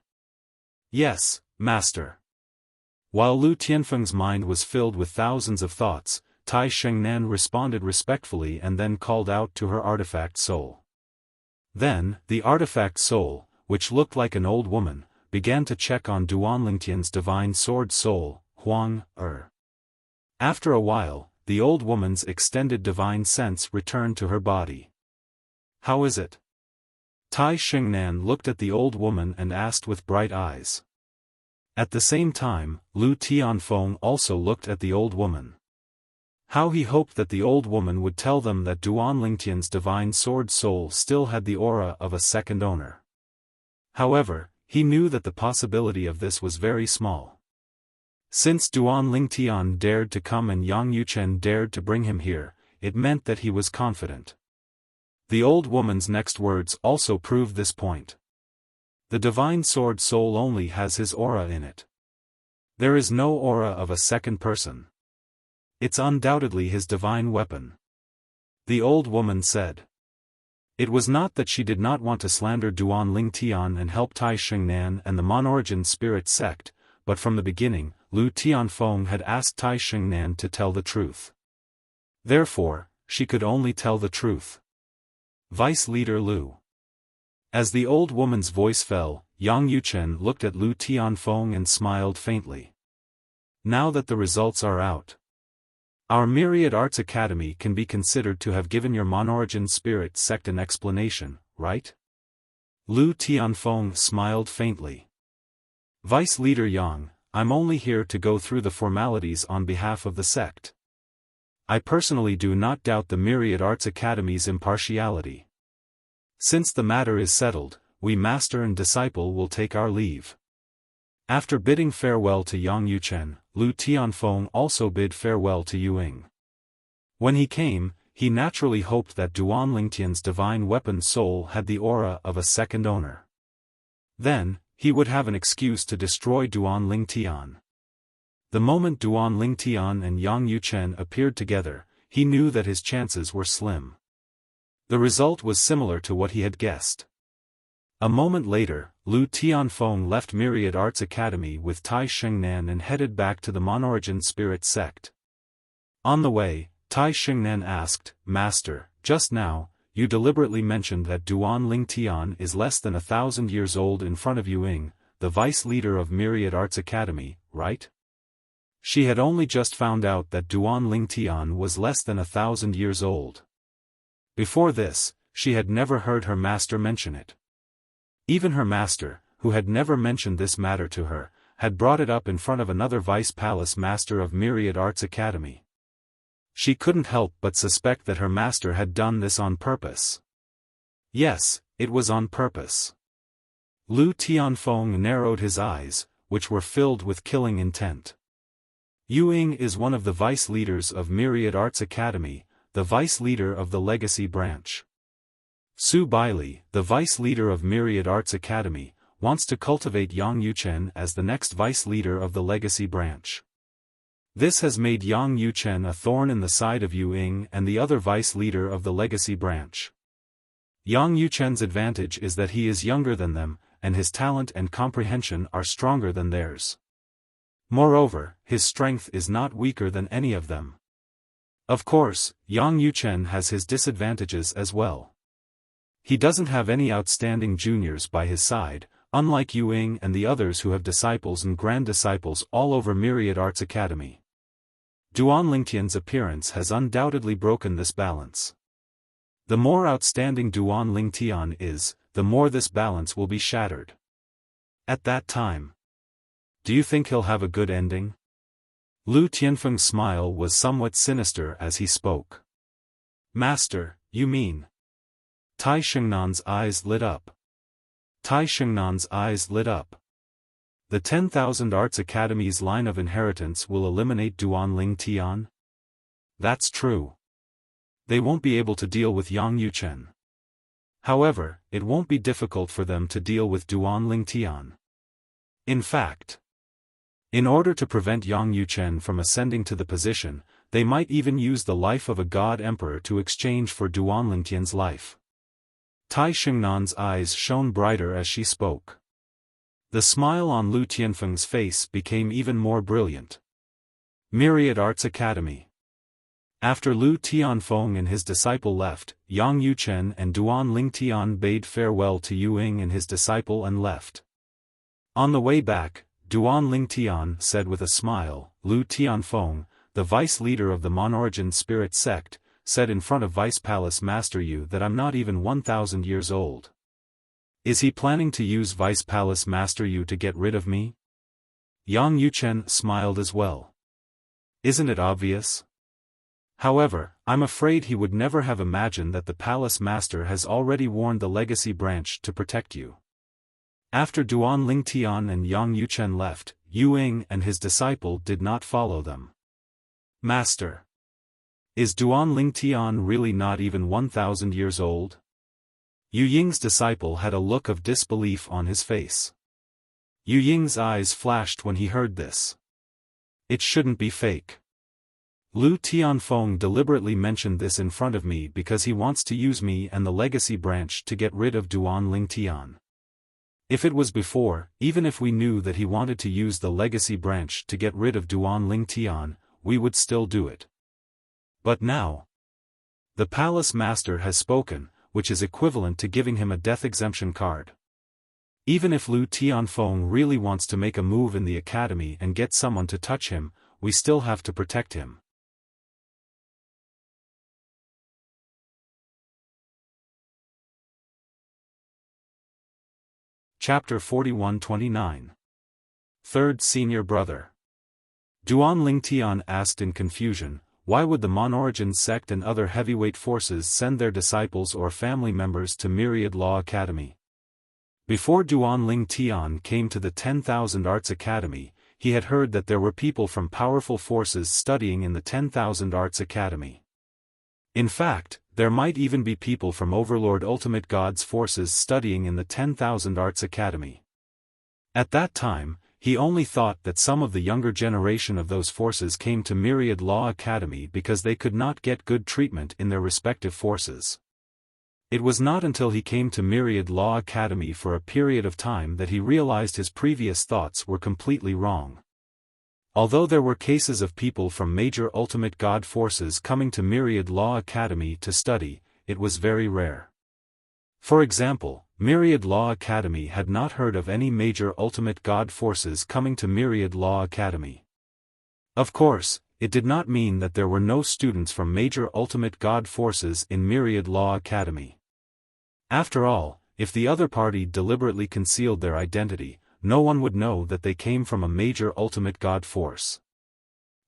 Yes, master. While Lu Tianfeng's mind was filled with thousands of thoughts, Tai Xingnan responded respectfully and then called out to her artifact soul. Then, the artifact soul, which looked like an old woman, began to check on Duan Lingtian's divine sword soul, Huang Er. After a while, the old woman's extended divine sense returned to her body. How is it? Tai Xingnan looked at the old woman and asked with bright eyes. At the same time, Lu Tianfeng also looked at the old woman. How he hoped that the old woman would tell them that Duan Lingtian's divine sword soul still had the aura of a second owner. However, he knew that the possibility of this was very small. Since Duan Lingtian dared to come and Yang Yuchen dared to bring him here, it meant that he was confident. The old woman's next words also proved this point. The divine sword soul only has his aura in it. There is no aura of a second person. It's undoubtedly his divine weapon. The old woman said. It was not that she did not want to slander Duan Lingtian and help Tai Xingnan and the Monorigin spirit sect, but from the beginning, Lu Tianfeng had asked Tai Xingnan to tell the truth. Therefore, she could only tell the truth. Vice Leader Lu. As the old woman's voice fell, Yang Yuchen looked at Lu Tianfeng and smiled faintly. Now that the results are out, our Myriad Arts Academy can be considered to have given your Monorigin spirit sect an explanation, right? Lu Tianfeng smiled faintly. Vice Leader Yang, I'm only here to go through the formalities on behalf of the sect. I personally do not doubt the Myriad Arts Academy's impartiality. Since the matter is settled, we master and disciple will take our leave. After bidding farewell to Yang Yuchen, Lu Tianfeng also bid farewell to Yuing. When he came, he naturally hoped that Duan Lingtian's divine weapon soul had the aura of a second owner. Then, he would have an excuse to destroy Duan Lingtian. The moment Duan Lingtian and Yang Yuchen appeared together, he knew that his chances were slim. The result was similar to what he had guessed. A moment later, Lu Tianfeng left Myriad Arts Academy with Tai Xingnan and headed back to the Monorigin Spirit Sect. On the way, Tai Xingnan asked, "Master, just now, you deliberately mentioned that Duan Lingtian is less than 1,000 years old in front of Yuing, the vice leader of Myriad Arts Academy, right?" She had only just found out that Duan Lingtian was less than 1,000 years old. Before this, she had never heard her master mention it. Even her master, who had never mentioned this matter to her, had brought it up in front of another vice palace master of Myriad Arts Academy. She couldn't help but suspect that her master had done this on purpose. Yes, it was on purpose. Lu Tianfeng narrowed his eyes, which were filled with killing intent. Yuing is one of the vice leaders of Myriad Arts Academy, the vice leader of the Legacy Branch. Su Bailey, the vice leader of Myriad Arts Academy, wants to cultivate Yang Yuchen as the next vice leader of the Legacy Branch. This has made Yang Yuchen a thorn in the side of Yuing and the other vice leader of the Legacy Branch. Yang Yuchen's advantage is that he is younger than them, and his talent and comprehension are stronger than theirs. Moreover, his strength is not weaker than any of them. Of course, Yang Yuchen has his disadvantages as well. He doesn't have any outstanding juniors by his side, unlike Yuing and the others who have disciples and grand disciples all over Myriad Arts Academy. Duan Lingtian's appearance has undoubtedly broken this balance. The more outstanding Duan Lingtian is, the more this balance will be shattered. At that time, do you think he'll have a good ending? Lu Tianfeng's smile was somewhat sinister as he spoke. Master, you mean? Tai Xingnan's eyes lit up. Tai Xingnan's eyes lit up. The 10,000 Arts Academy's line of inheritance will eliminate Duan Lingtian? That's true. They won't be able to deal with Yang Yuchen. However, it won't be difficult for them to deal with Duan Lingtian. In fact, in order to prevent Yang Yuchen from ascending to the position, they might even use the life of a god emperor to exchange for Duan Lingtian's life. Tai Xingnan's eyes shone brighter as she spoke. The smile on Lu Tianfeng's face became even more brilliant. Myriad Arts Academy. After Lu Tianfeng and his disciple left, Yang Yuchen and Duan Lingtian bade farewell to Yuing and his disciple and left. On the way back, Duan Lingtian said with a smile, "Lu Tianfeng, the vice leader of the Monorigin Spirit Sect, said in front of Vice Palace Master Yu that I'm not even 1,000 years old. Is he planning to use Vice Palace Master Yu to get rid of me?" Yang Yuchen smiled as well. Isn't it obvious? However, I'm afraid he would never have imagined that the Palace Master has already warned the Legacy Branch to protect you. After Duan Lingtian and Yang Yuchen left, Yuing and his disciple did not follow them. Master, is Duan Lingtian really not even 1,000 years old? Yu Ying's disciple had a look of disbelief on his face. Yu Ying's eyes flashed when he heard this. It shouldn't be fake. Lu Tianfeng deliberately mentioned this in front of me because he wants to use me and the Legacy Branch to get rid of Duan Lingtian. If it was before, even if we knew that he wanted to use the Legacy Branch to get rid of Duan Lingtian, we would still do it. But now, the Palace Master has spoken, which is equivalent to giving him a death exemption card. Even if Lu Tianfeng really wants to make a move in the academy and get someone to touch him, we still have to protect him. Chapter 41-29. Third Senior Brother. Duan Lingtian asked in confusion, why would the Monorigin sect and other heavyweight forces send their disciples or family members to Myriad Law Academy? Before Duan Lingtian came to the 10,000 Arts Academy, he had heard that there were people from powerful forces studying in the 10,000 Arts Academy. In fact, there might even be people from Overlord Ultimate God's forces studying in the 10,000 Arts Academy. At that time, he only thought that some of the younger generation of those forces came to Myriad Law Academy because they could not get good treatment in their respective forces. It was not until he came to Myriad Law Academy for a period of time that he realized his previous thoughts were completely wrong. Although there were cases of people from major Ultimate God forces coming to Myriad Law Academy to study, it was very rare. For example, Myriad Law Academy had not heard of any major Ultimate God forces coming to Myriad Law Academy. Of course, it did not mean that there were no students from major Ultimate God forces in Myriad Law Academy. After all, if the other party deliberately concealed their identity, no one would know that they came from a major Ultimate God force.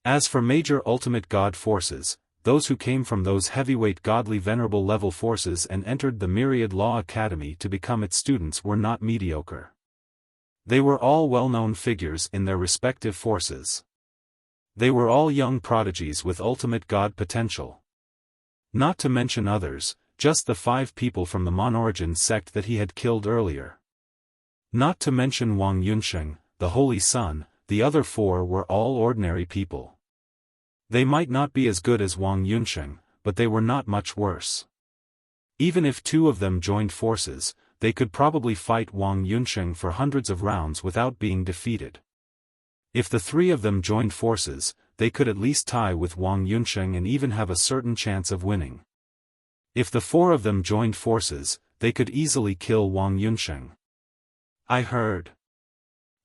As for major Ultimate God forces, those who came from those heavyweight godly venerable level forces and entered the Myriad Law Academy to become its students were not mediocre. They were all well-known figures in their respective forces. They were all young prodigies with ultimate god potential. Not to mention others, just the 5 people from the Monorigin sect that he had killed earlier. Not to mention Wang Yunsheng, the Holy Son, the other 4 were all ordinary people. They might not be as good as Wang Yunsheng, but they were not much worse. Even if 2 of them joined forces, they could probably fight Wang Yunsheng for hundreds of rounds without being defeated. If the 3 of them joined forces, they could at least tie with Wang Yunsheng and even have a certain chance of winning. If the 4 of them joined forces, they could easily kill Wang Yunsheng. I heard.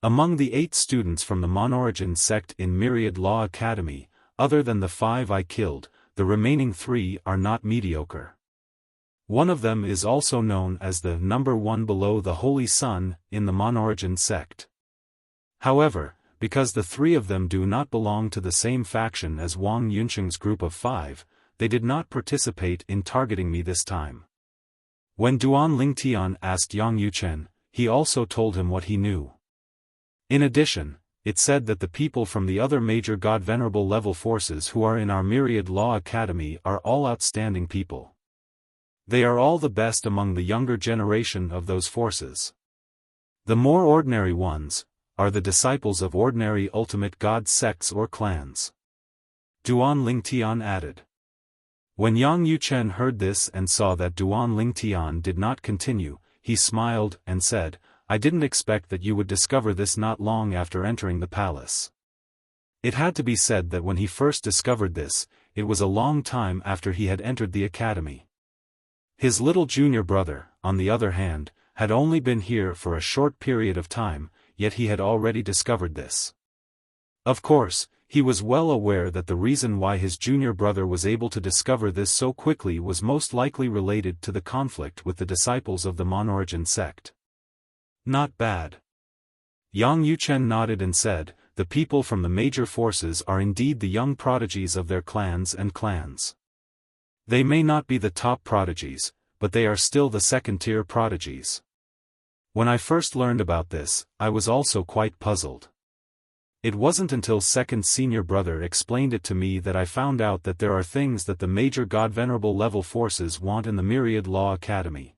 Among the 8 students from the Monorigin sect in Myriad Law Academy, other than the 5 I killed, the remaining 3 are not mediocre. One of them is also known as the number 1 below the Holy Son in the Monorigin sect. However, because the 3 of them do not belong to the same faction as Wang Yunsheng's group of 5, they did not participate in targeting me this time. When Duan Lingtian asked Yang Yuchen, he also told him what he knew. In addition, it said that the people from the other major God Venerable level forces who are in our Myriad Law Academy are all outstanding people. They are all the best among the younger generation of those forces. The more ordinary ones are the disciples of ordinary ultimate God sects or clans. Duan Lingtian added. When Yang Yuchen heard this and saw that Duan Lingtian did not continue, he smiled and said, I didn't expect that you would discover this not long after entering the palace. It had to be said that when he first discovered this, it was a long time after he had entered the academy. His little junior brother, on the other hand, had only been here for a short period of time, yet he had already discovered this. Of course, he was well aware that the reason why his junior brother was able to discover this so quickly was most likely related to the conflict with the disciples of the Monorigin sect. Not bad. Yang Yuchen nodded and said, the people from the major forces are indeed the young prodigies of their clans and clans. They may not be the top prodigies, but they are still the second-tier prodigies. When I first learned about this, I was also quite puzzled. It wasn't until second senior brother explained it to me that I found out that there are things that the major God Venerable level forces want in the Myriad Law Academy.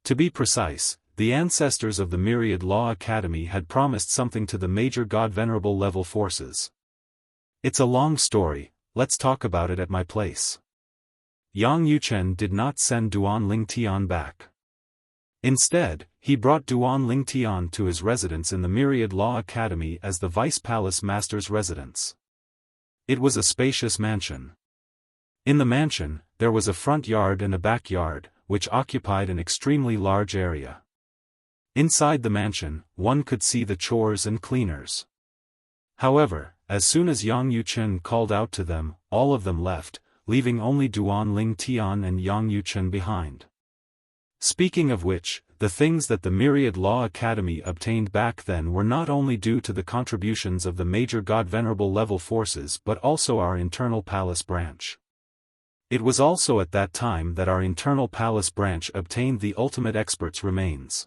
To be precise, the ancestors of the Myriad Law Academy had promised something to the major God Venerable level forces. It's a long story, let's talk about it at my place. Yang Yuchen did not send Duan Lingtian back. Instead, he brought Duan Lingtian to his residence in the Myriad Law Academy as the Vice Palace Master's residence. It was a spacious mansion. In the mansion, there was a front yard and a backyard, which occupied an extremely large area. Inside the mansion, one could see the chores and cleaners. However, as soon as Yang Yuchen called out to them, all of them left, leaving only Duan Lingtian and Yang Yuchen behind. Speaking of which, the things that the Myriad Law Academy obtained back then were not only due to the contributions of the major God Venerable level forces but also our internal palace branch. It was also at that time that our internal palace branch obtained the ultimate expert's remains.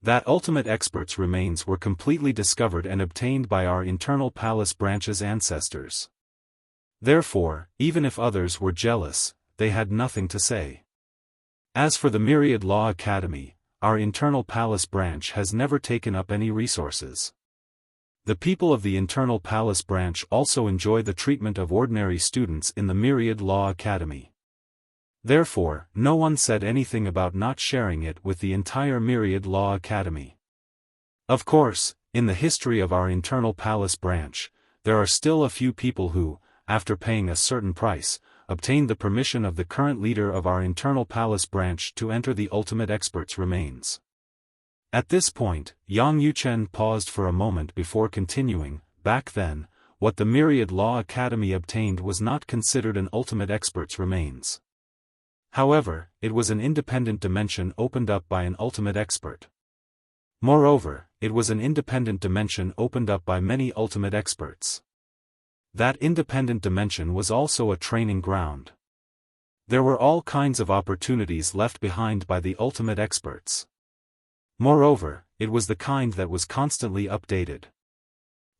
That ultimate expert's remains were completely discovered and obtained by our internal palace branch's ancestors. Therefore, even if others were jealous, they had nothing to say. As for the Myriad Law Academy, our internal palace branch has never taken up any resources. The people of the internal palace branch also enjoy the treatment of ordinary students in the Myriad Law Academy. Therefore, no one said anything about not sharing it with the entire Myriad Law Academy. Of course, in the history of our internal palace branch, there are still a few people who, after paying a certain price, obtained the permission of the current leader of our internal palace branch to enter the ultimate expert's remains. At this point, Yang Yuchen paused for a moment before continuing. Back then, what the Myriad Law Academy obtained was not considered an ultimate expert's remains. However, it was an independent dimension opened up by an ultimate expert. Moreover, it was an independent dimension opened up by many ultimate experts. That independent dimension was also a training ground. There were all kinds of opportunities left behind by the ultimate experts. Moreover, it was the kind that was constantly updated.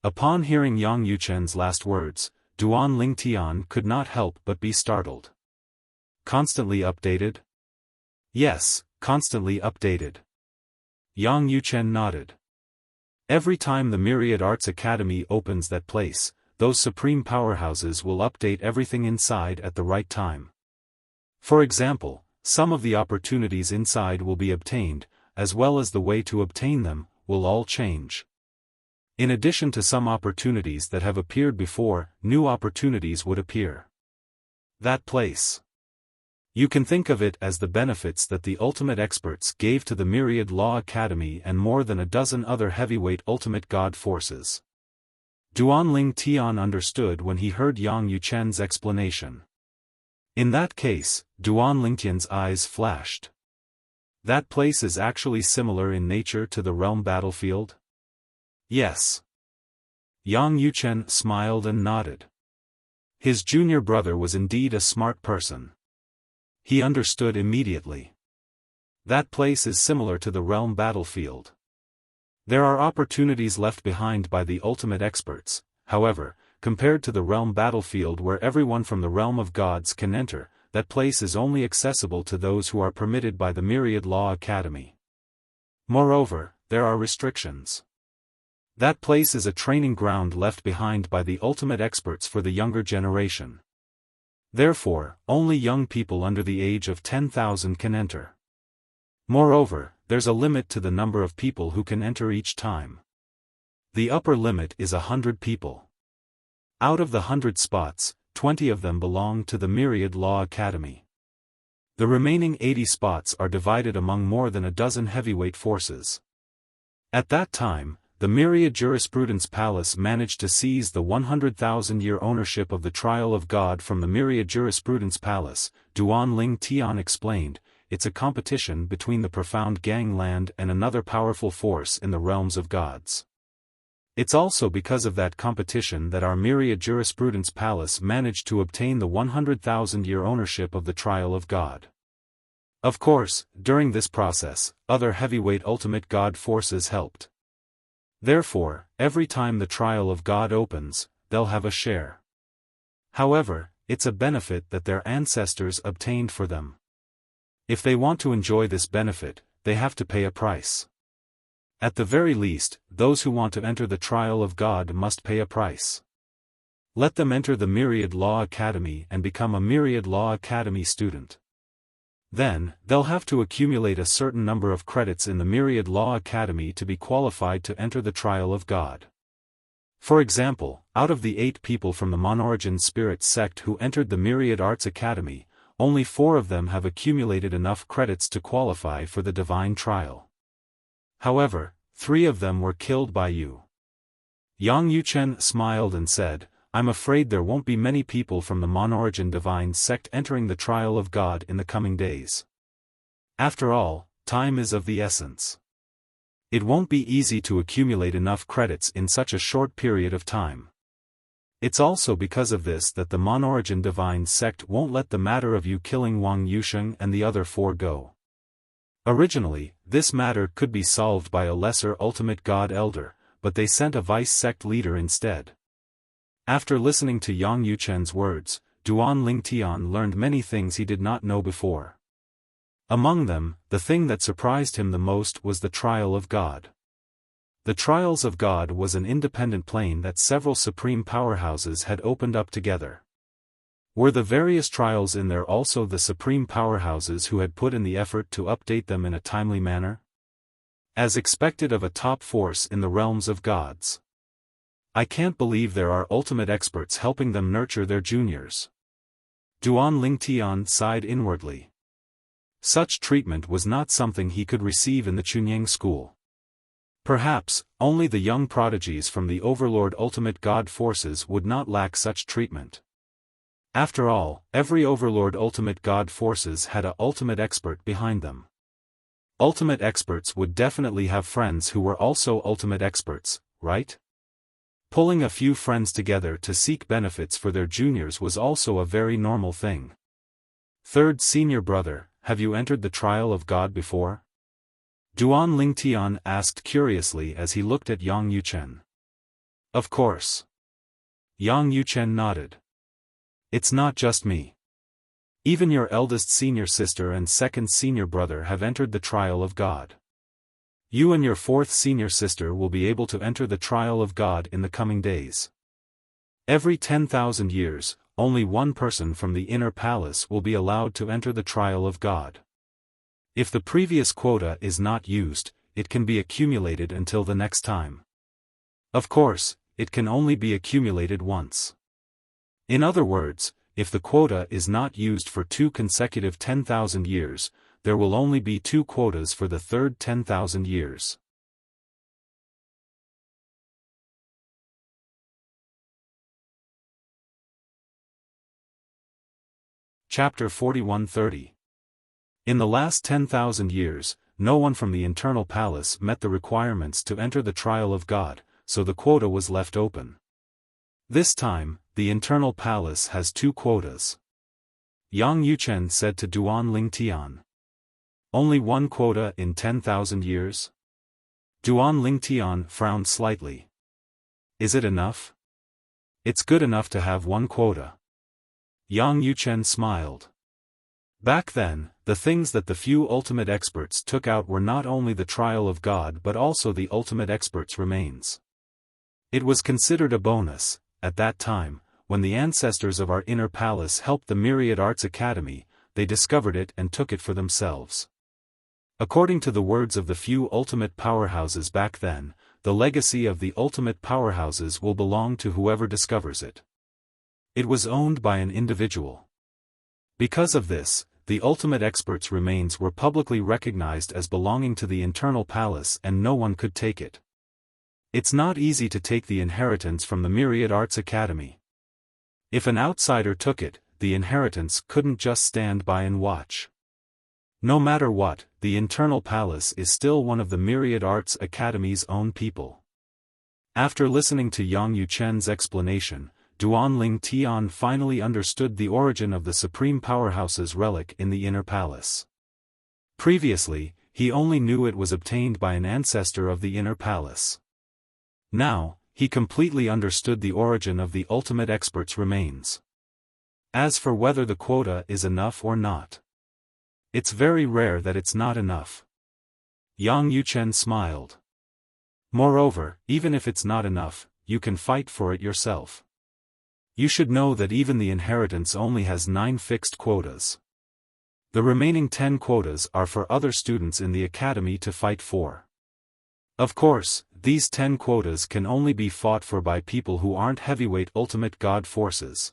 Upon hearing Yang Yuchen's last words, Duan Lingtian could not help but be startled. Constantly updated? Yes, constantly updated. Yang Yuchen nodded. Every time the Myriad Arts Academy opens that place, those supreme powerhouses will update everything inside at the right time. For example, some of the opportunities inside will be obtained, as well as the way to obtain them, will all change. In addition to some opportunities that have appeared before, new opportunities would appear. That place. You can think of it as the benefits that the ultimate experts gave to the Myriad Law Academy and more than a dozen other heavyweight ultimate god forces. Duanling Tian understood when he heard Yang Yuchen's explanation. In that case, Duanling Tian's eyes flashed. That place is actually similar in nature to the realm battlefield? Yes. Yang Yuchen smiled and nodded. His junior brother was indeed a smart person. He understood immediately. That place is similar to the realm battlefield. There are opportunities left behind by the ultimate experts, however, compared to the realm battlefield where everyone from the realm of gods can enter, that place is only accessible to those who are permitted by the Myriad Law Academy. Moreover, there are restrictions. That place is a training ground left behind by the ultimate experts for the younger generation. Therefore, only young people under the age of 10,000 can enter. Moreover, there's a limit to the number of people who can enter each time. The upper limit is 100 people. Out of the 100 spots, 20 of them belong to the Myriad Law Academy. The remaining 80 spots are divided among more than a dozen heavyweight forces. At that time, the Myriad Jurisprudence Palace managed to seize the 100,000-year ownership of the Trial of God from the Myriad Jurisprudence Palace. Duan Ling Tian explained, it's a competition between the profound gangland and another powerful force in the realms of gods. It's also because of that competition that our Myriad Jurisprudence Palace managed to obtain the 100,000-year ownership of the Trial of God. Of course, during this process, other heavyweight ultimate god forces helped. Therefore, every time the Trial of God opens, they'll have a share. However, it's a benefit that their ancestors obtained for them. If they want to enjoy this benefit, they have to pay a price. At the very least, those who want to enter the Trial of God must pay a price. Let them enter the Myriad Law Academy and become a Myriad Law Academy student. Then, they'll have to accumulate a certain number of credits in the Myriad Law Academy to be qualified to enter the Trial of God. For example, out of the 8 people from the Monorigin Spirit sect who entered the Myriad Arts Academy, only 4 of them have accumulated enough credits to qualify for the Divine Trial. However, 3 of them were killed by you. Yang Yuchen smiled and said, I'm afraid there won't be many people from the Monorigin Divine sect entering the Trial of God in the coming days. After all, time is of the essence. It won't be easy to accumulate enough credits in such a short period of time. It's also because of this that the Monorigin Divine sect won't let the matter of you killing Wang Yusheng and the other 4 go. Originally, this matter could be solved by a lesser ultimate god elder, but they sent a vice sect leader instead. After listening to Yang Yuchen's words, Duan Lingtian learned many things he did not know before. Among them, the thing that surprised him the most was the trial of God. The Trials of God was an independent plane that several supreme powerhouses had opened up together. Were the various trials in there also the supreme powerhouses who had put in the effort to update them in a timely manner? As expected of a top force in the realms of gods. I can't believe there are ultimate experts helping them nurture their juniors. Duan Lingtian sighed inwardly. Such treatment was not something he could receive in the Chunying school. Perhaps, only the young prodigies from the Overlord Ultimate God forces would not lack such treatment. After all, every Overlord Ultimate God forces had a ultimate expert behind them. Ultimate experts would definitely have friends who were also ultimate experts, right? Pulling a few friends together to seek benefits for their juniors was also a very normal thing. Third senior brother, have you entered the trial of God before? Duan Lingtian asked curiously as he looked at Yang Yuchen. Of course. Yang Yuchen nodded. It's not just me. Even your eldest senior sister and second senior brother have entered the trial of God. You and your fourth senior sister will be able to enter the trial of God in the coming days. Every 10,000 years, only one person from the inner palace will be allowed to enter the trial of God. If the previous quota is not used, it can be accumulated until the next time. Of course, it can only be accumulated once. In other words, if the quota is not used for 2 consecutive 10,000 years, there will only be 2 quotas for the third 10,000 years. Chapter 41-30. In the last 10,000 years, no one from the internal palace met the requirements to enter the trial of God, so the quota was left open. This time, the internal palace has 2 quotas. Yang Yuchen said to Duan Lingtian. Only 1 quota in 10,000 years? Duan Lingtian frowned slightly. Is it enough? It's good enough to have 1 quota. Yang Yuchen smiled. Back then, the things that the few ultimate experts took out were not only the trial of God but also the ultimate expert's remains. It was considered a bonus, at that time, when the ancestors of our inner palace helped the Myriad Arts Academy, they discovered it and took it for themselves. According to the words of the few ultimate powerhouses back then, the legacy of the ultimate powerhouses will belong to whoever discovers it. It was owned by an individual. Because of this, the ultimate expert's remains were publicly recognized as belonging to the internal palace and no one could take it. It's not easy to take the inheritance from the Myriad Arts Academy. If an outsider took it, the inheritance couldn't just stand by and watch. No matter what, the internal palace is still one of the Myriad Arts Academy's own people. After listening to Yang Yuchen's explanation, Duan Lingtian finally understood the origin of the Supreme Powerhouse's relic in the inner palace. Previously, he only knew it was obtained by an ancestor of the inner palace. Now, he completely understood the origin of the ultimate expert's remains. As for whether the quota is enough or not, it's very rare that it's not enough. Yang Yuchen smiled. Moreover, even if it's not enough, you can fight for it yourself. You should know that even the inheritance only has 9 fixed quotas. The remaining 10 quotas are for other students in the academy to fight for. Of course, these 10 quotas can only be fought for by people who aren't heavyweight ultimate god forces.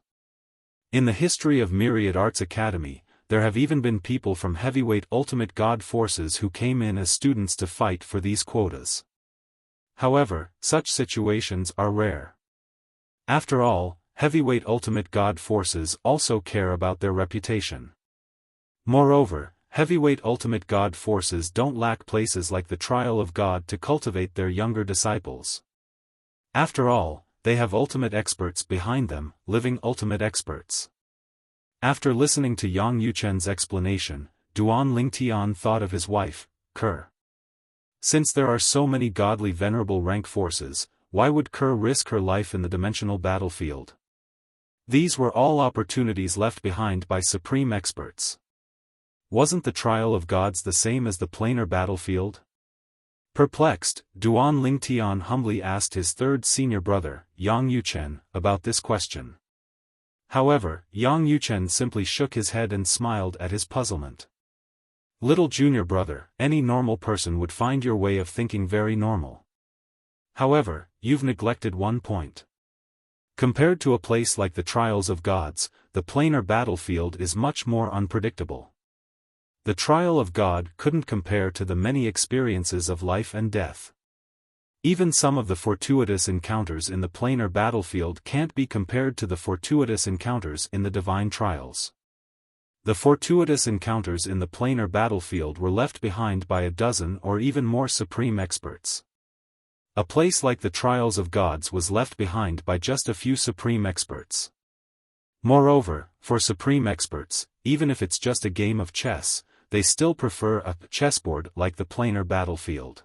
In the history of Myriad Arts Academy, there have even been people from heavyweight ultimate god forces who came in as students to fight for these quotas. However, such situations are rare. After all, heavyweight ultimate god forces also care about their reputation. Moreover, heavyweight ultimate god forces don't lack places like the trial of God to cultivate their younger disciples. After all, they have ultimate experts behind them, living ultimate experts. After listening to Yang Yuchen's explanation, Duan Lingtian thought of his wife, Ker. Since there are so many godly venerable rank forces, why would Kerr risk her life in the dimensional battlefield? These were all opportunities left behind by supreme experts. Wasn't the trial of gods the same as the planar battlefield? Perplexed, Duan Lingtian humbly asked his third senior brother, Yang Yuchen, about this question. However, Yang Yuchen simply shook his head and smiled at his puzzlement. Little junior brother, any normal person would find your way of thinking very normal. However, you've neglected one point. Compared to a place like the trials of gods, the planar battlefield is much more unpredictable. The trial of God couldn't compare to the many experiences of life and death. Even some of the fortuitous encounters in the planar battlefield can't be compared to the fortuitous encounters in the divine trials. The fortuitous encounters in the planar battlefield were left behind by a dozen or even more supreme experts. A place like the trials of gods was left behind by just a few supreme experts. Moreover, for supreme experts, even if it's just a game of chess, they still prefer a chessboard like the planar battlefield.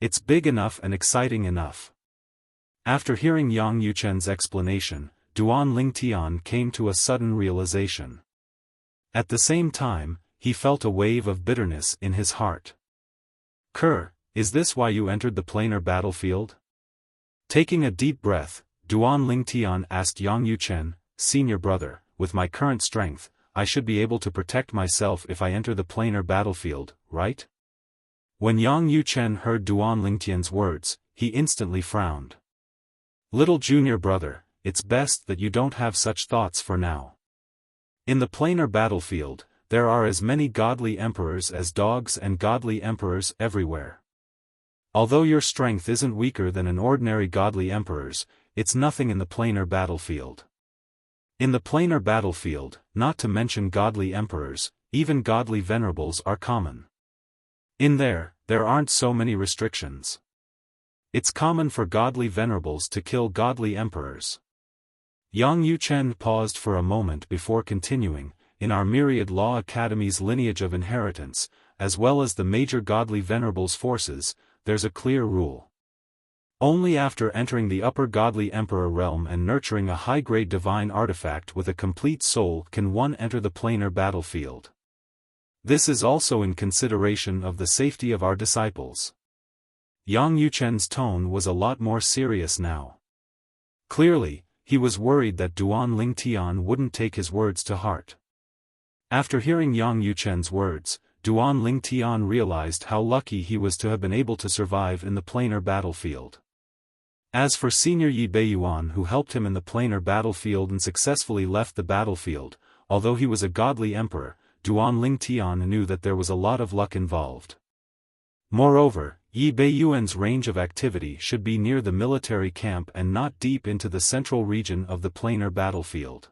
It's big enough and exciting enough. After hearing Yang Yuchen's explanation, Duan Lingtian came to a sudden realization. At the same time, he felt a wave of bitterness in his heart. Kerr, is this why you entered the planar battlefield? Taking a deep breath, Duan Lingtian asked Yang Yuchen, senior brother, with my current strength, I should be able to protect myself if I enter the planar battlefield, right? When Yang Yuchen heard Duan Lingtian's words, he instantly frowned. Little junior brother, it's best that you don't have such thoughts for now. In the planar battlefield, there are as many godly emperors as dogs and godly emperors everywhere. Although your strength isn't weaker than an ordinary godly emperor's, it's nothing in the planar battlefield. In the planar battlefield, not to mention godly emperors, even godly venerables are common. In there aren't so many restrictions. It's common for godly venerables to kill godly emperors. Yang Yuchen paused for a moment before continuing, in our myriad law academy's lineage of inheritance, as well as the major godly venerables' forces, there's a clear rule. Only after entering the upper godly emperor realm and nurturing a high-grade divine artifact with a complete soul can one enter the planar battlefield. This is also in consideration of the safety of our disciples. Yang Yuchen's tone was a lot more serious now. Clearly, he was worried that Duan Lingtian wouldn't take his words to heart. After hearing Yang Yuchen's words, Duan Lingtian realized how lucky he was to have been able to survive in the planar battlefield. As for Senior Yi Beiyuan, who helped him in the planar battlefield and successfully left the battlefield, although he was a godly emperor, Duan Lingtian knew that there was a lot of luck involved. Moreover, Yi Beiyuan's range of activity should be near the military camp and not deep into the central region of the planar battlefield.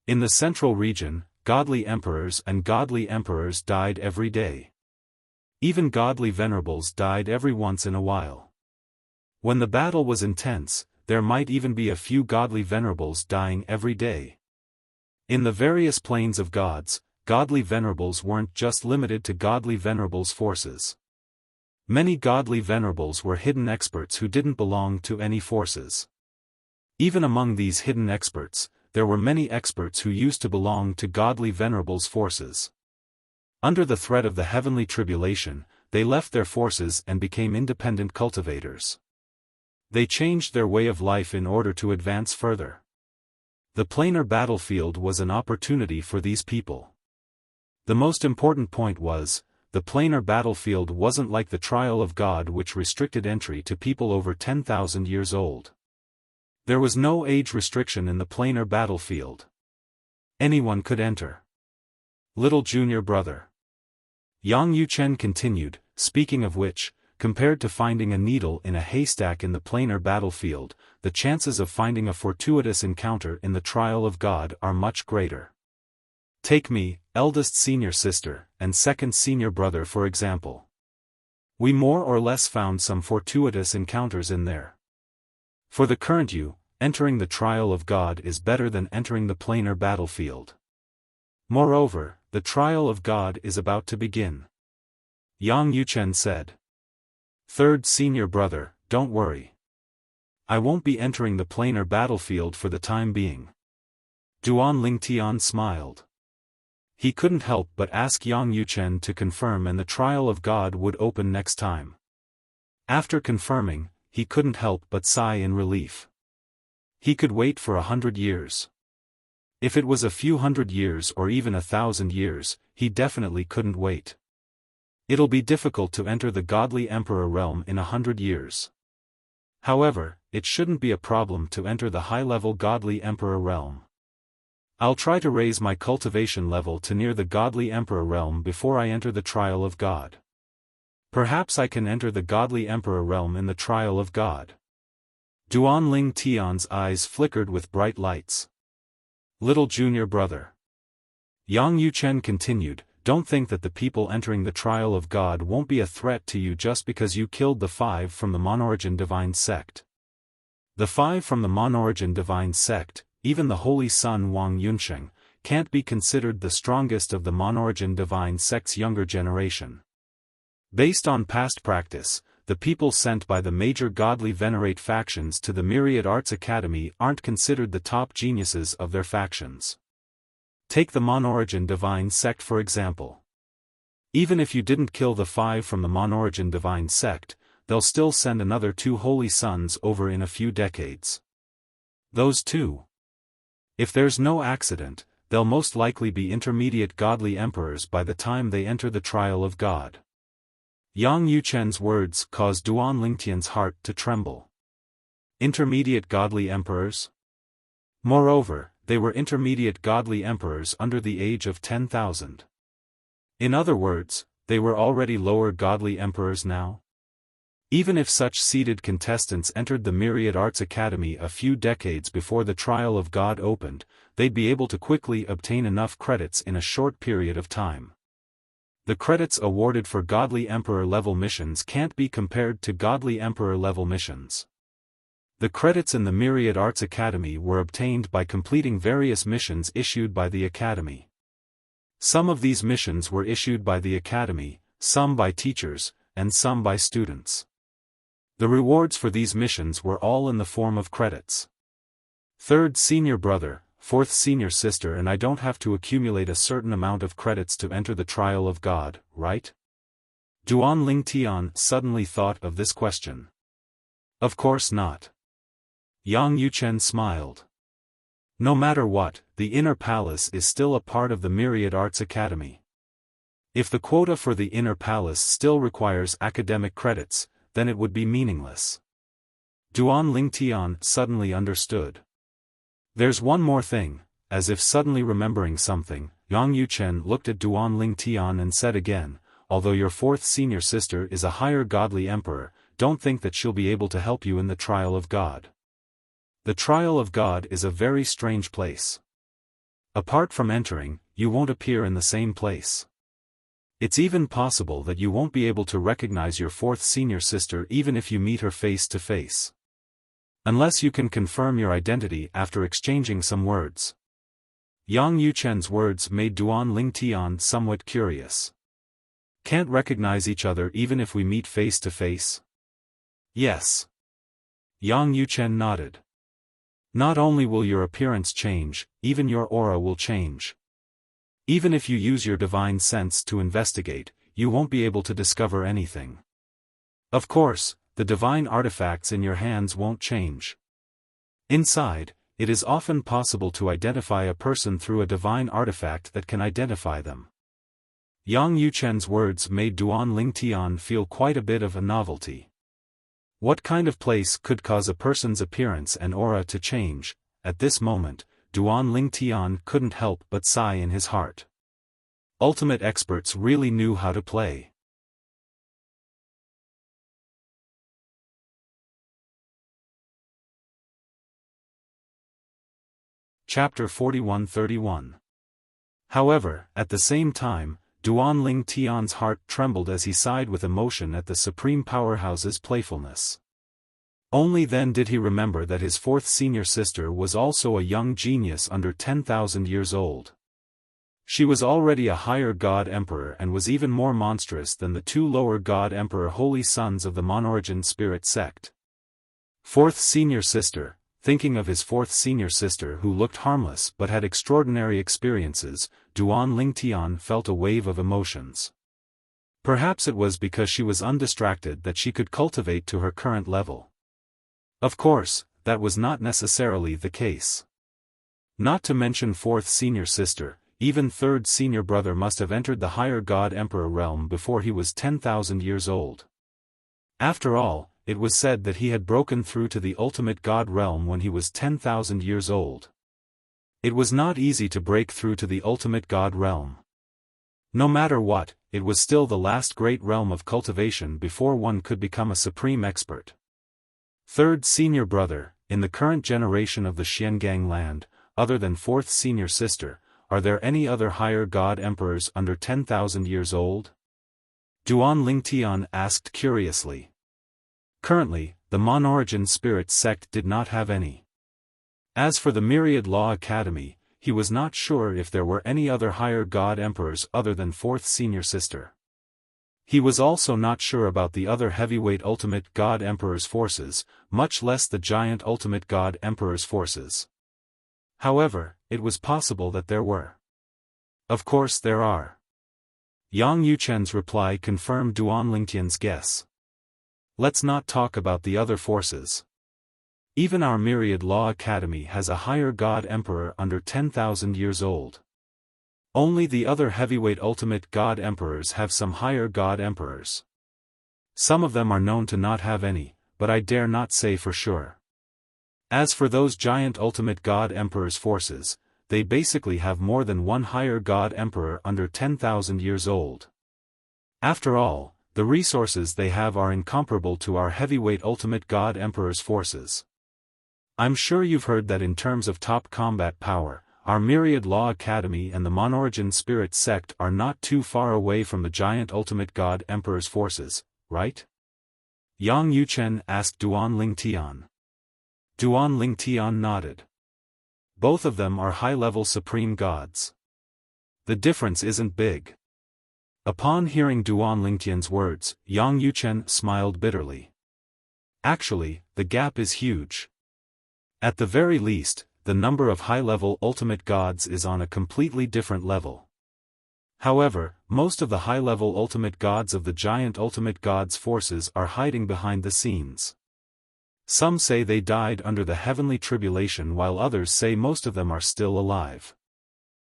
In the central region, godly emperors and godly emperors died every day. Even godly venerables died every once in a while. When the battle was intense, there might even be a few godly venerables dying every day. In the various planes of gods, godly venerables weren't just limited to godly venerables' forces. Many godly venerables were hidden experts who didn't belong to any forces. Even among these hidden experts, there were many experts who used to belong to godly venerables' forces. Under the threat of the heavenly tribulation, they left their forces and became independent cultivators. They changed their way of life in order to advance further. The planar battlefield was an opportunity for these people. The most important point was, the planar battlefield wasn't like the trial of God, which restricted entry to people over 10,000 years old. There was no age restriction in the planar battlefield. Anyone could enter. Little junior brother. Yang Yuchen continued, speaking of which, compared to finding a needle in a haystack in the planar battlefield, the chances of finding a fortuitous encounter in the trial of God are much greater. Take me, eldest senior sister, and second senior brother for example. We more or less found some fortuitous encounters in there. For the current you, entering the trial of God is better than entering the planar battlefield. Moreover, the trial of God is about to begin. Yang Yuchen said. Third senior brother, don't worry. I won't be entering the planar battlefield for the time being. Duan Lingtian smiled. He couldn't help but ask Yang Yuchen to confirm, and the trial of God would open next time. After confirming, he couldn't help but sigh in relief. He could wait for 100 years. If it was a few hundred years or even 1,000 years, he definitely couldn't wait. It'll be difficult to enter the godly emperor realm in 100 years. However, it shouldn't be a problem to enter the high-level godly emperor realm. I'll try to raise my cultivation level to near the godly emperor realm before I enter the trial of God. Perhaps I can enter the godly emperor realm in the trial of God. Duan Ling Tian's eyes flickered with bright lights. Little junior brother. Yang Yuchen continued, don't think that the people entering the trial of God won't be a threat to you just because you killed the 5 from the Monorigin divine sect. The 5 from the Monorigin divine sect, even the Holy Son Wang Yunsheng, can't be considered the strongest of the Monorigin divine sect's younger generation. Based on past practice, the people sent by the major godly venerate factions to the Myriad Arts Academy aren't considered the top geniuses of their factions. Take the Monorigin divine sect for example. Even if you didn't kill the 5 from the Monorigin divine sect, they'll still send another 2 holy sons over in a few decades. Those 2. If there's no accident, they'll most likely be intermediate godly emperors by the time they enter the trial of God. Yang Yuchen's words caused Duan Lingtian's heart to tremble. Intermediate godly emperors? Moreover, they were intermediate godly emperors under the age of 10,000. In other words, they were already lower godly emperors now? Even if such seeded contestants entered the Myriad Arts Academy a few decades before the trial of God opened, they'd be able to quickly obtain enough credits in a short period of time. The credits awarded for godly emperor-level missions can't be compared to godly emperor-level missions. The credits in the Myriad Arts Academy were obtained by completing various missions issued by the Academy. Some of these missions were issued by the Academy, some by teachers, and some by students. The rewards for these missions were all in the form of credits. 3rd senior brother, 4th senior sister, and I don't have to accumulate a certain amount of credits to enter the trial of God, right? Duan Lingtian suddenly thought of this question. Of course not. Yang Yuchen smiled. No matter what, the Inner Palace is still a part of the Myriad Arts Academy. If the quota for the Inner Palace still requires academic credits, then it would be meaningless. Duan Lingtian suddenly understood. There's one more thing, as if suddenly remembering something, Yang Yuchen looked at Duan Lingtian and said again, although your 4th senior sister is a higher godly emperor, don't think that she'll be able to help you in the trial of God. The trial of God is a very strange place. Apart from entering, you won't appear in the same place. It's even possible that you won't be able to recognize your 4th senior sister even if you meet her face to face. Unless you can confirm your identity after exchanging some words. Yang Yuchen's words made Duan Lingtian somewhat curious. Can't recognize each other even if we meet face to face? Yes. Yang Yuchen nodded. Not only will your appearance change, even your aura will change. Even if you use your divine sense to investigate, you won't be able to discover anything. Of course, the divine artifacts in your hands won't change. Inside, it is often possible to identify a person through a divine artifact that can identify them. Yang Yuchen's words made Duan Lingtian feel quite a bit of a novelty. What kind of place could cause a person's appearance and aura to change? At this moment, Duan Lingtian couldn't help but sigh in his heart. Ultimate experts really knew how to play. Chapter 41-31. However, at the same time, Duan Lingtian's heart trembled as he sighed with emotion at the Supreme Powerhouse's playfulness. Only then did he remember that his 4th senior sister was also a young genius under 10,000 years old. She was already a higher god emperor and was even more monstrous than the 2 lower god emperor holy sons of the Monorigin spirit sect. Fourth senior sister. Thinking of his fourth senior sister who looked harmless but had extraordinary experiences, Duan Lingtian felt a wave of emotions. Perhaps it was because she was undistracted that she could cultivate to her current level. Of course, that was not necessarily the case. Not to mention fourth senior sister, even third senior brother must have entered the higher God Emperor realm before he was 10,000 years old. After all, it was said that he had broken through to the ultimate God realm when he was 10,000 years old. It was not easy to break through to the ultimate God realm. No matter what, it was still the last great realm of cultivation before one could become a supreme expert. Third senior brother, in the current generation of the Xiangang land, other than fourth senior sister, are there any other higher God emperors under 10,000 years old? Duan Lingtian asked curiously. Currently, the Mon-Origin spirit sect did not have any. As for the Myriad Law Academy, he was not sure if there were any other higher God emperors other than fourth senior sister. He was also not sure about the other heavyweight ultimate God emperor's forces, much less the giant ultimate God emperor's forces. However, it was possible that there were. Of course there are. Yang Yuchen's reply confirmed Duan Lingtian's guess. Let's not talk about the other forces. Even our Myriad Law Academy has a higher God Emperor under 10,000 years old. Only the other heavyweight ultimate God Emperors have some higher God Emperors. Some of them are known to not have any, but I dare not say for sure. As for those giant ultimate God Emperors' forces, they basically have more than one higher God Emperor under 10,000 years old. After all, the resources they have are incomparable to our heavyweight ultimate God Emperor's forces. I'm sure you've heard that in terms of top combat power, our Myriad Law Academy and the Mon-Origin Spirit Sect are not too far away from the giant ultimate God Emperor's forces, right? Yang Yuchen asked Duan Lingtian. Duan Lingtian nodded. Both of them are high-level supreme gods. The difference isn't big. Upon hearing Duan Lingtian's words, Yang Yuchen smiled bitterly. Actually, the gap is huge. At the very least, the number of high-level ultimate gods is on a completely different level. However, most of the high-level ultimate gods of the giant ultimate gods' forces are hiding behind the scenes. Some say they died under the heavenly tribulation while others say most of them are still alive.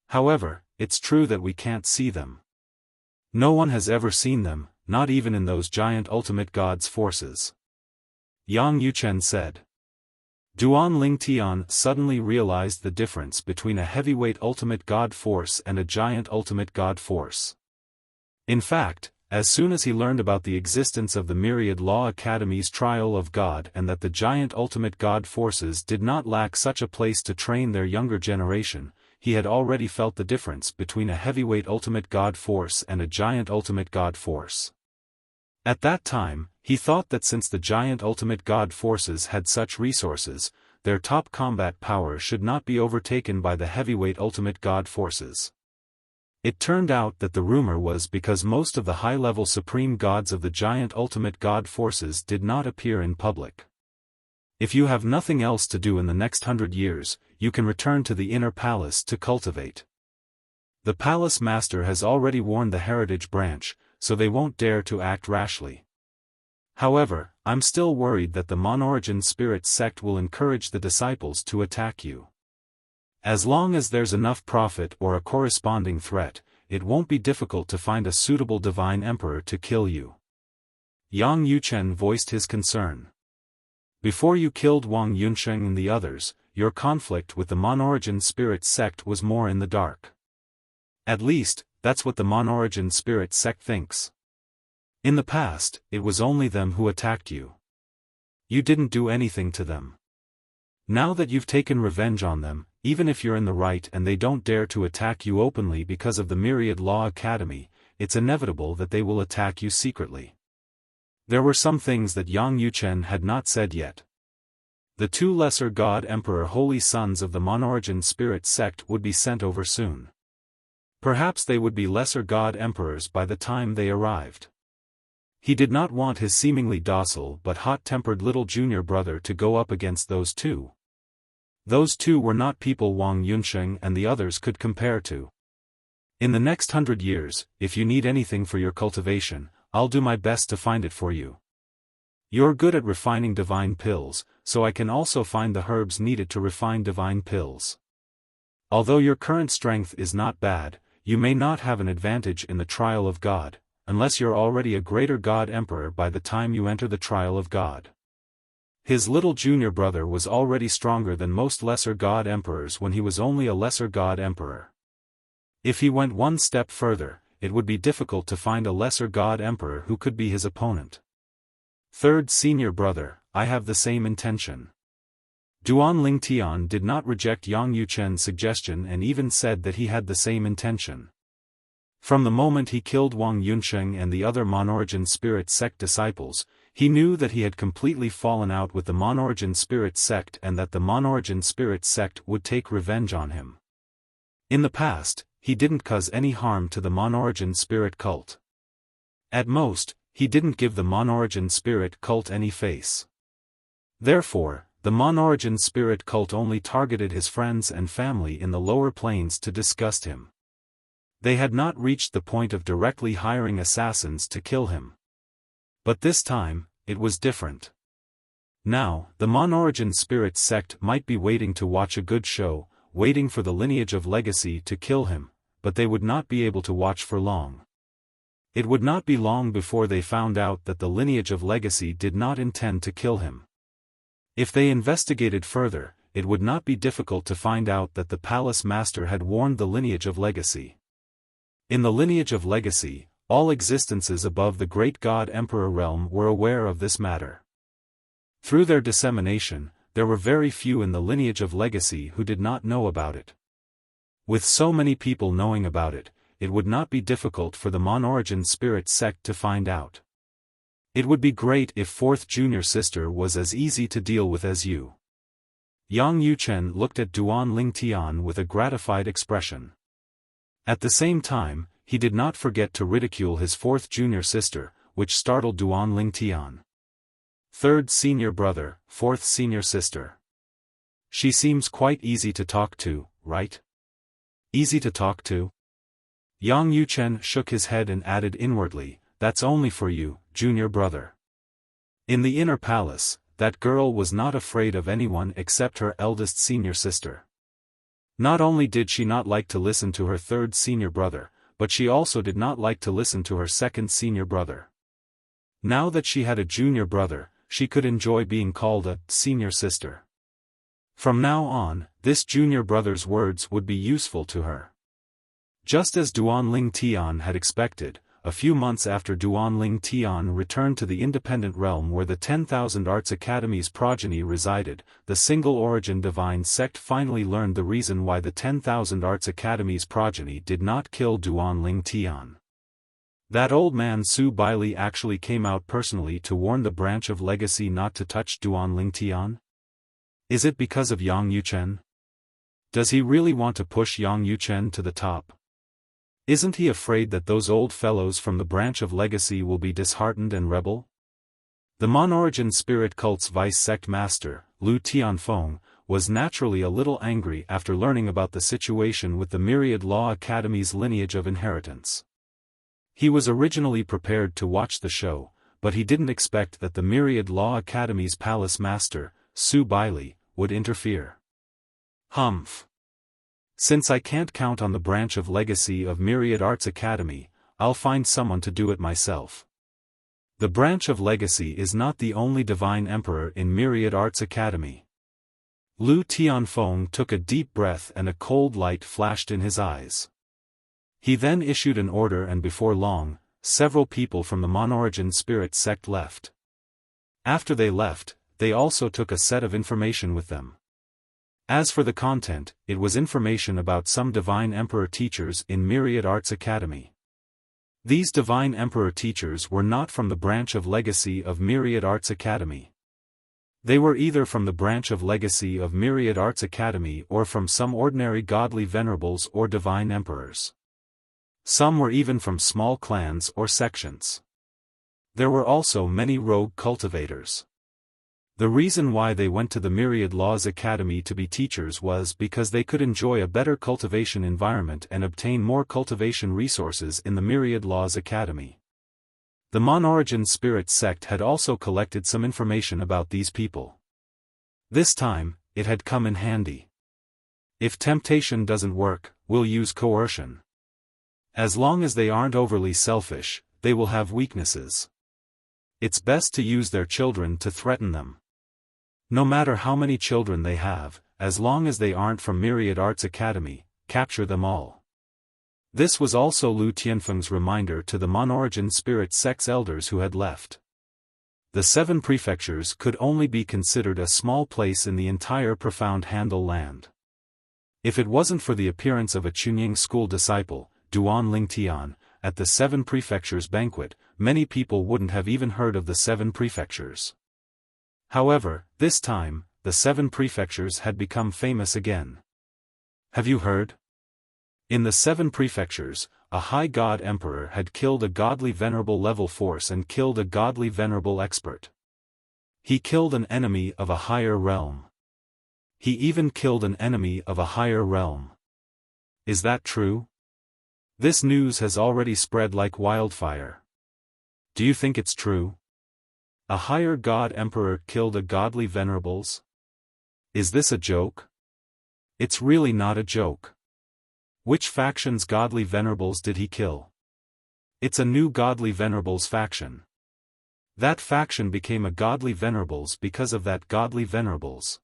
However, it's true that we can't see them. No one has ever seen them, not even in those giant ultimate gods' forces. Yang Yuchen said. Duan Lingtian suddenly realized the difference between a heavyweight ultimate god force and a giant ultimate god force. In fact, as soon as he learned about the existence of the Myriad Law Academy's trial of God and that the giant ultimate god forces did not lack such a place to train their younger generation, he had already felt the difference between a heavyweight ultimate god force and a giant ultimate god force. At that time, he thought that since the giant ultimate god forces had such resources, their top combat power should not be overtaken by the heavyweight ultimate god forces. It turned out that the rumor was because most of the high-level supreme gods of the giant ultimate god forces did not appear in public. If you have nothing else to do in the next 100 years, you can return to the inner palace to cultivate. The palace master has already warned the heritage branch, so they won't dare to act rashly. However, I'm still worried that the Mon-Origin Spirit Sect will encourage the disciples to attack you. As long as there's enough profit or a corresponding threat, it won't be difficult to find a suitable divine emperor to kill you. Yang Yuchen voiced his concern. Before you killed Wang Yunsheng and the others, your conflict with the Mon-Origin Spirit Sect was more in the dark. At least, that's what the Mon-Origin Spirit Sect thinks. In the past, it was only them who attacked you. You didn't do anything to them. Now that you've taken revenge on them, even if you're in the right and they don't dare to attack you openly because of the Myriad Law Academy, it's inevitable that they will attack you secretly. There were some things that Yang Yuchen had not said yet. The two lesser God Emperor holy sons of the Mon-Origin Spirit Sect would be sent over soon. Perhaps they would be lesser God Emperors by the time they arrived. He did not want his seemingly docile but hot-tempered little junior brother to go up against those two. Those two were not people Wang Yunsheng and the others could compare to. In the next 100 years, if you need anything for your cultivation, I'll do my best to find it for you. You're good at refining divine pills, so I can also find the herbs needed to refine divine pills. Although your current strength is not bad, you may not have an advantage in the trial of God, unless you're already a greater God Emperor by the time you enter the trial of God. His little junior brother was already stronger than most lesser God Emperors when he was only a lesser God Emperor. If he went one step further, it would be difficult to find a lesser God Emperor who could be his opponent. Third senior brother, I have the same intention. Duan Lingtian did not reject Yang Yuchen's suggestion and even said that he had the same intention. From the moment he killed Wang Yunsheng and the other Monorigin Spirit Sect disciples, he knew that he had completely fallen out with the Monorigin Spirit Sect and that the Monorigin Spirit Sect would take revenge on him. In the past, he didn't cause any harm to the Monorigin Spirit Cult. At most, he didn't give the Monorigin Spirit Cult any face. Therefore, the Monorigin Spirit Cult only targeted his friends and family in the lower planes to disgust him. They had not reached the point of directly hiring assassins to kill him. But this time, it was different. Now, the Monorigin Spirit Sect might be waiting to watch a good show, waiting for the lineage of legacy to kill him, but they would not be able to watch for long. It would not be long before they found out that the lineage of legacy did not intend to kill him. If they investigated further, it would not be difficult to find out that the Palace Master had warned the lineage of legacy. In the lineage of legacy, all existences above the great God Emperor realm were aware of this matter. Through their dissemination, there were very few in the lineage of legacy who did not know about it. With so many people knowing about it, it would not be difficult for the Monorigin Spirit Sect to find out. It would be great if fourth junior sister was as easy to deal with as you. Yang Yuchen looked at Duan Lingtian with a gratified expression. At the same time, he did not forget to ridicule his fourth junior sister, which startled Duan Lingtian. Third senior brother, fourth senior sister. She seems quite easy to talk to, right? Easy to talk to? Yang Yuchen shook his head and added inwardly, that's only for you, junior brother. In the inner palace, that girl was not afraid of anyone except her eldest senior sister. Not only did she not like to listen to her third senior brother, but she also did not like to listen to her second senior brother. Now that she had a junior brother, she could enjoy being called a senior sister. From now on, this junior brother's words would be useful to her. Just as Duan Lingtian had expected, a few months after Duan Lingtian returned to the independent realm where the 10,000 Arts Academy's progeny resided, the single-origin divine sect finally learned the reason why the 10,000 Arts Academy's progeny did not kill Duan Lingtian. That old man Su Baili actually came out personally to warn the branch of legacy not to touch Duan Lingtian? Is it because of Yang Yuchen? Does he really want to push Yang Yuchen to the top? Isn't he afraid that those old fellows from the branch of legacy will be disheartened and rebel? The Monorigin Spirit Cult's vice sect master, Lu Tianfeng, was naturally a little angry after learning about the situation with the Myriad Law Academy's lineage of inheritance. He was originally prepared to watch the show, but he didn't expect that the Myriad Law Academy's palace master, Su Baili, would interfere. Humph. Since I can't count on the branch of legacy of Myriad Arts Academy, I'll find someone to do it myself. The branch of legacy is not the only divine emperor in Myriad Arts Academy. Lu Tianfeng took a deep breath and a cold light flashed in his eyes. He then issued an order and before long, several people from the Monorigin Spirit Sect left. After they left, they also took a set of information with them. As for the content, it was information about some Divine Emperor teachers in Myriad Arts Academy. These Divine Emperor teachers were not from the branch of legacy of Myriad Arts Academy. They were either from the branch of legacy of Myriad Arts Academy or from some ordinary godly venerables or divine emperors. Some were even from small clans or sections. There were also many rogue cultivators. The reason why they went to the Myriad Laws Academy to be teachers was because they could enjoy a better cultivation environment and obtain more cultivation resources in the Myriad Laws Academy. The Monorigin Spirit sect had also collected some information about these people. This time, it had come in handy. If temptation doesn't work, we'll use coercion. As long as they aren't overly selfish, they will have weaknesses. It's best to use their children to threaten them. No matter how many children they have, as long as they aren't from Myriad Arts Academy, capture them all. This was also Lu Tianfeng's reminder to the Monorigin Spirit sect's elders who had left. The 7 prefectures could only be considered a small place in the entire profound Handle land. If it wasn't for the appearance of a Chunying school disciple, Duan Lingtian, at the 7 prefectures banquet, many people wouldn't have even heard of the 7 prefectures. However, this time, the 7 prefectures had become famous again. Have you heard? In the 7 prefectures, a high god emperor had killed a godly venerable level force and killed a godly venerable expert. He killed an enemy of a higher realm. He even killed an enemy of a higher realm. Is that true? This news has already spread like wildfire. Do you think it's true? A higher god emperor killed a godly venerables? Is this a joke? It's really not a joke. Which faction's godly venerables did he kill? It's a new godly venerables faction. That faction became a godly venerables because of that godly venerables.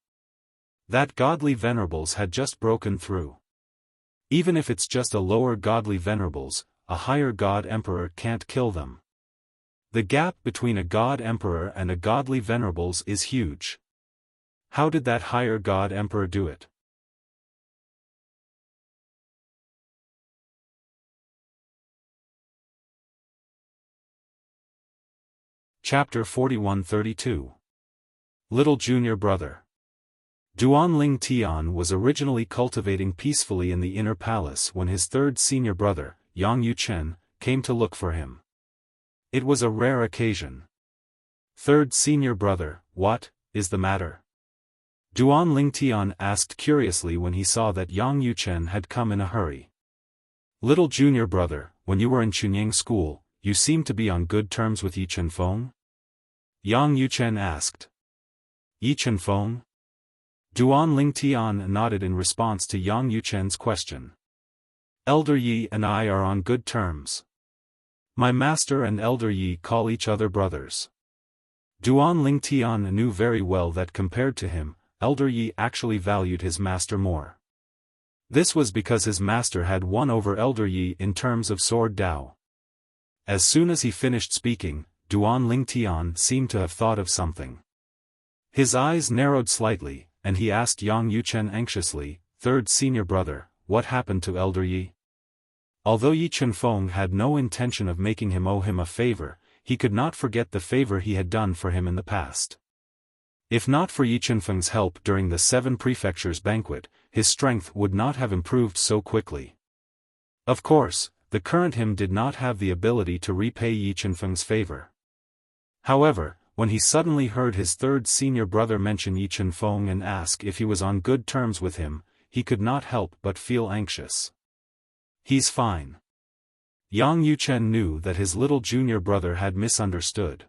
That godly venerables had just broken through. Even if it's just a lower godly venerables, a higher god emperor can't kill them. The gap between a god emperor and a godly venerables is huge. How did that higher god emperor do it? Chapter 41-32. Little Junior Brother. Duan Ling Tian was originally cultivating peacefully in the inner palace when his 3rd senior brother, Yang Yuchen, came to look for him. It was a rare occasion. 3rd senior brother, what is the matter? Duan Ling Tian asked curiously when he saw that Yang Yuchen had come in a hurry. Little junior brother, when you were in Chunying school, you seemed to be on good terms with Yi Chenfeng? Yang Yuchen asked. Yi Chenfeng? Duan Ling Tian nodded in response to Yang Yuchen's question. Elder Yi and I are on good terms. My master and Elder Yi call each other brothers. Duan Ling Tian knew very well that compared to him, Elder Yi actually valued his master more. This was because his master had won over Elder Yi in terms of sword Dao. As soon as he finished speaking, Duan Ling Tian seemed to have thought of something. His eyes narrowed slightly, and he asked Yang Yuchen anxiously, 3rd senior brother, what happened to Elder Yi? Although Yi Chenfeng had no intention of making him owe him a favor, he could not forget the favor he had done for him in the past. If not for Yi Chenfeng's help during the 7 prefectures banquet, his strength would not have improved so quickly. Of course, the current him did not have the ability to repay Yi Chenfeng's favor. However, when he suddenly heard his 3rd senior brother mention Yi Chenfeng and ask if he was on good terms with him, he could not help but feel anxious. He's fine. Yang Yuchen knew that his little junior brother had misunderstood.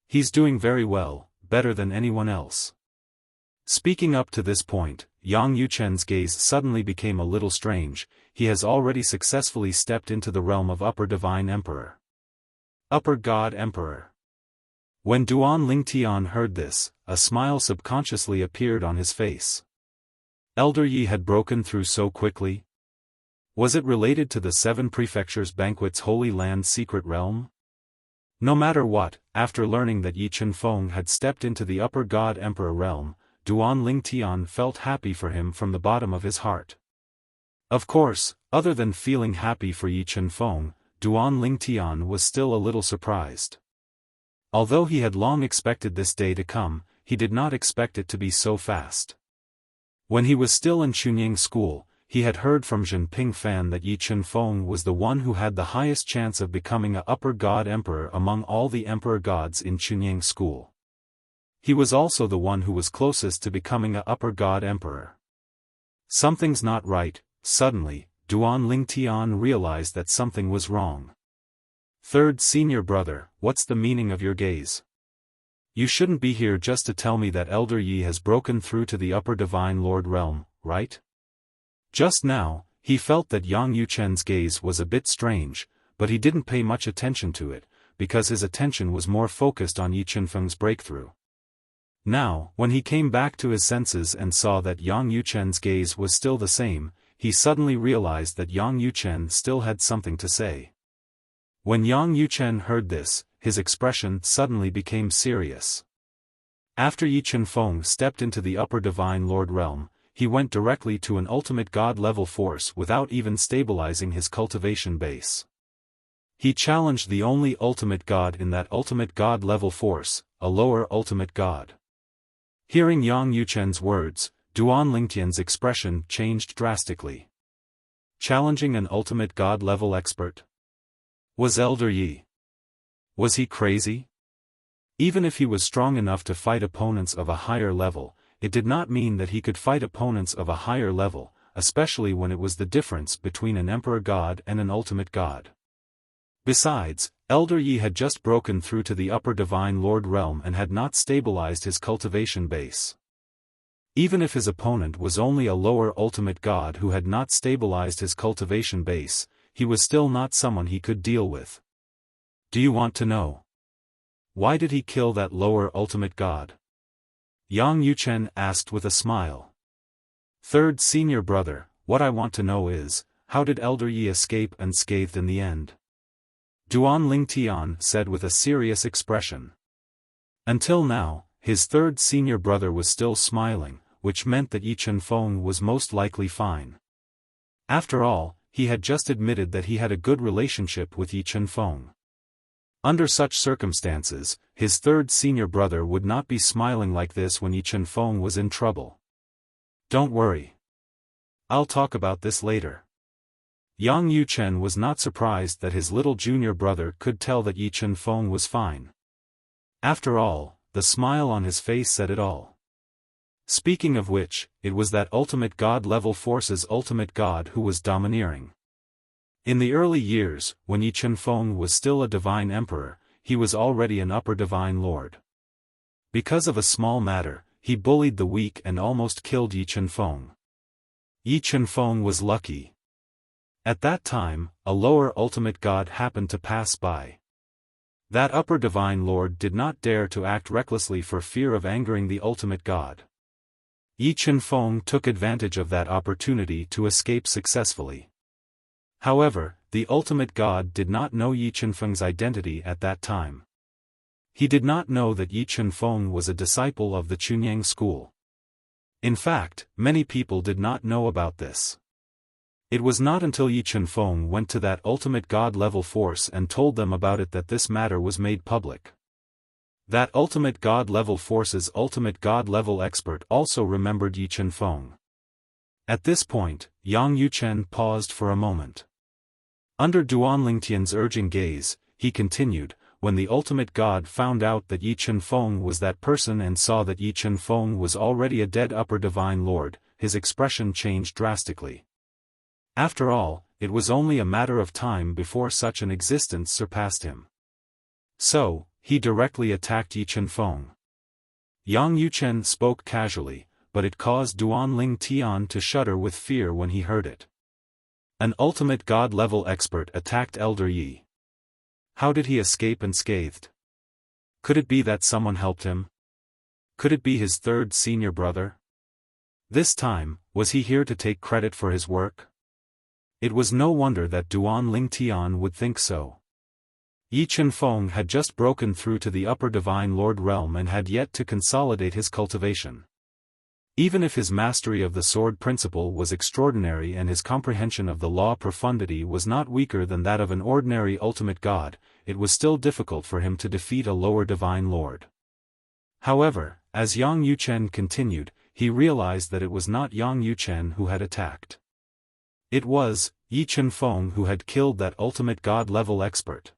He's doing very well, better than anyone else. Speaking up to this point, Yang Yuchen's gaze suddenly became a little strange. He has already successfully stepped into the realm of Upper Divine Emperor. Upper God Emperor. When Duan Ling Tian heard this, a smile subconsciously appeared on his face. Elder Yi had broken through so quickly? Was it related to the 7 prefectures banquet's Holy Land secret realm? No matter what, after learning that Yi Chenfeng had stepped into the Upper God Emperor realm, Duan Ling Tian felt happy for him from the bottom of his heart. Of course, other than feeling happy for Yi Chenfeng, Duan Ling Tian was still a little surprised. Although he had long expected this day to come, he did not expect it to be so fast. When he was still in Chunying school, he had heard from Jinping Fan that Yi Chen-feng was the one who had the highest chance of becoming a upper god emperor among all the emperor gods in Chunying school. He was also the one who was closest to becoming a upper god emperor. Something's not right. Suddenly, Duan Lingtian realized that something was wrong. Third senior brother, what's the meaning of your gaze? You shouldn't be here just to tell me that Elder Yi has broken through to the upper divine lord realm, right? Just now, he felt that Yang Yuchen's gaze was a bit strange, but he didn't pay much attention to it, because his attention was more focused on Yi Chen-feng's breakthrough. Now, when he came back to his senses and saw that Yang Yuchen's gaze was still the same, he suddenly realized that Yang Yuchen still had something to say. When Yang Yuchen heard this, his expression suddenly became serious. After Yi Chen-feng stepped into the upper divine lord realm, he went directly to an ultimate god-level force without even stabilizing his cultivation base. He challenged the only ultimate god in that ultimate god-level force, a lower ultimate god. Hearing Yang Yuchen's words, Duan Lingtian's expression changed drastically. Challenging an ultimate god-level expert? Was Elder Yi? Was he crazy? Even if he was strong enough to fight opponents of a higher level, it did not mean that he could fight opponents of a higher level, especially when it was the difference between an emperor god and an ultimate god. Besides, Elder Yi had just broken through to the upper divine lord realm and had not stabilized his cultivation base. Even if his opponent was only a lower ultimate god who had not stabilized his cultivation base, he was still not someone he could deal with. Do you want to know? Why did he kill that lower ultimate god? Yang Yuchen asked with a smile. Third senior brother, what I want to know is, how did Elder Yi escape unscathed in the end? Duan Lingtian said with a serious expression. Until now, his third senior brother was still smiling, which meant that Yi Chen-feng was most likely fine. After all, he had just admitted that he had a good relationship with Yi Chen-feng. Under such circumstances, his third senior brother would not be smiling like this when Yi Chen-feng was in trouble. Don't worry. I'll talk about this later. Yang Yuchen was not surprised that his little junior brother could tell that Yi Chen-feng was fine. After all, the smile on his face said it all. Speaking of which, it was that ultimate god-level force's ultimate god who was domineering. In the early years, when Yi Chen-feng was still a divine emperor, he was already an upper divine lord. Because of a small matter, he bullied the weak and almost killed Yi Chen-feng. Yi Chen-feng was lucky. At that time, a lower ultimate god happened to pass by. That upper divine lord did not dare to act recklessly for fear of angering the ultimate god. Yi Chen-feng took advantage of that opportunity to escape successfully. However, the ultimate god did not know Yi Chen-feng's identity at that time. He did not know that Yi Chen-feng was a disciple of the Chunying school. In fact, many people did not know about this. It was not until Yi Chen-feng went to that ultimate god-level force and told them about it that this matter was made public. That ultimate god-level force's ultimate god-level expert also remembered Yi Chen-feng. At this point, Yang Yuchen paused for a moment. Under Duan Lingtian's urging gaze, he continued, when the ultimate god found out that Yi Chen-feng was that person and saw that Yi Chen-feng was already a dead upper divine lord, his expression changed drastically. After all, it was only a matter of time before such an existence surpassed him. So, he directly attacked Yi Chen-feng. Yang Yuchen spoke casually, but it caused Duan Lingtian to shudder with fear when he heard it. An ultimate god-level expert attacked Elder Yi. How did he escape unscathed? Could it be that someone helped him? Could it be his third senior brother? This time, was he here to take credit for his work? It was no wonder that Duan Lingtian would think so. Yi Chen-feng had just broken through to the upper divine lord realm and had yet to consolidate his cultivation. Even if his mastery of the sword principle was extraordinary and his comprehension of the law profundity was not weaker than that of an ordinary ultimate god, it was still difficult for him to defeat a lower divine lord. However, as Yang Yuchen continued, he realized that it was not Yang Yuchen who had attacked. It was Yi Chen-feng who had killed that ultimate god-level expert.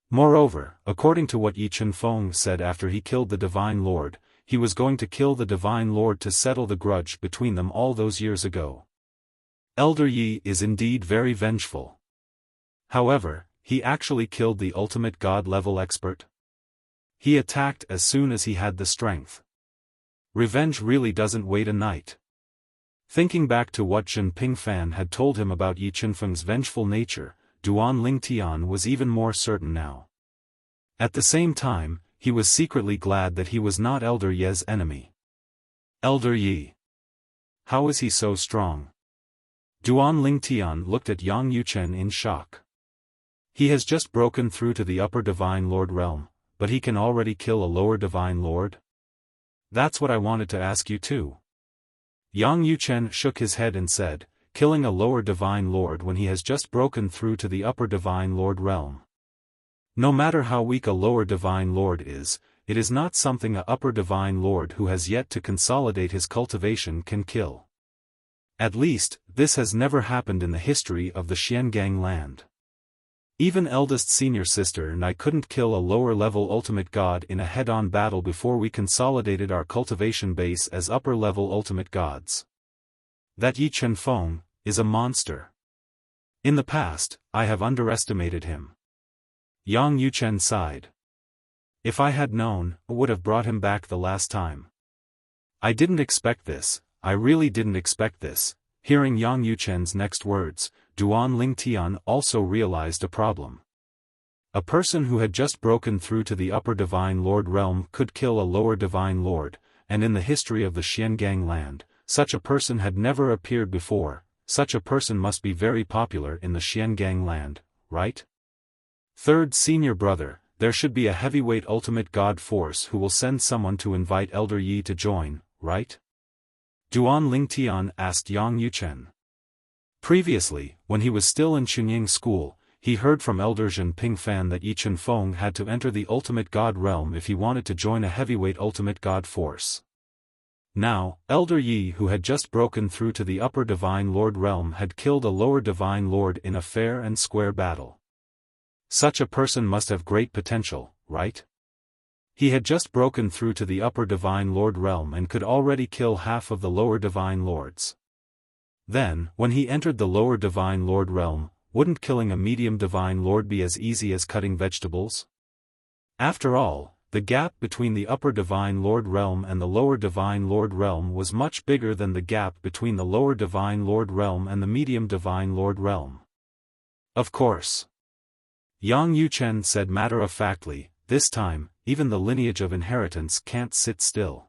Moreover, according to what Yi Chen-feng said after he killed the Divine Lord, he was going to kill the Divine Lord to settle the grudge between them all those years ago. Elder Yi is indeed very vengeful. However, he actually killed the ultimate god-level expert. He attacked as soon as he had the strength. Revenge really doesn't wait a night. Thinking back to what Zhen Pingfan had told him about Yi Chen-feng's vengeful nature, Duan Lingtian was even more certain now. At the same time, he was secretly glad that he was not Elder Ye's enemy. Elder Yi. How is he so strong? Duan Lingtian looked at Yang Yuchen in shock. He has just broken through to the upper Divine Lord realm, but he can already kill a lower Divine Lord? That's what I wanted to ask you too. Yang Yuchen shook his head and said, killing a lower Divine Lord when he has just broken through to the upper Divine Lord realm. No matter how weak a lower Divine Lord is, it is not something a upper Divine Lord who has yet to consolidate his cultivation can kill. At least, this has never happened in the history of the Xiangang land. Even eldest senior sister Nai couldn't kill a lower-level ultimate god in a head-on battle before we consolidated our cultivation base as upper-level ultimate gods. That Yi Chen-feng is a monster. In the past, I have underestimated him. Yang Yuchen sighed. If I had known, I would have brought him back the last time. I didn't expect this, I really didn't expect this. Hearing Yang Yuchen's next words, Duan Lingtian also realized a problem. A person who had just broken through to the upper Divine Lord realm could kill a lower Divine Lord, and in the history of the Xiangang land, such a person had never appeared before. Such a person must be very popular in the Xiangang land, right? Third senior brother, there should be a heavyweight ultimate god force who will send someone to invite Elder Yi to join, right? Duan Lingtian asked Yang Yuchen. Previously, when he was still in Chunying school, he heard from Elder Zhen Pingfan that Yi Chen-feng had to enter the ultimate god realm if he wanted to join a heavyweight ultimate god force. Now, Elder Yi who had just broken through to the upper Divine Lord realm had killed a lower Divine Lord in a fair and square battle. Such a person must have great potential, right? He had just broken through to the upper Divine Lord realm and could already kill half of the lower Divine Lords. Then, when he entered the lower Divine Lord realm, wouldn't killing a medium Divine Lord be as easy as cutting vegetables? After all, the gap between the upper Divine Lord realm and the lower Divine Lord realm was much bigger than the gap between the lower Divine Lord realm and the medium Divine Lord realm. Of course. Yang Yuchen said matter-of-factly, this time, even the lineage of inheritance can't sit still.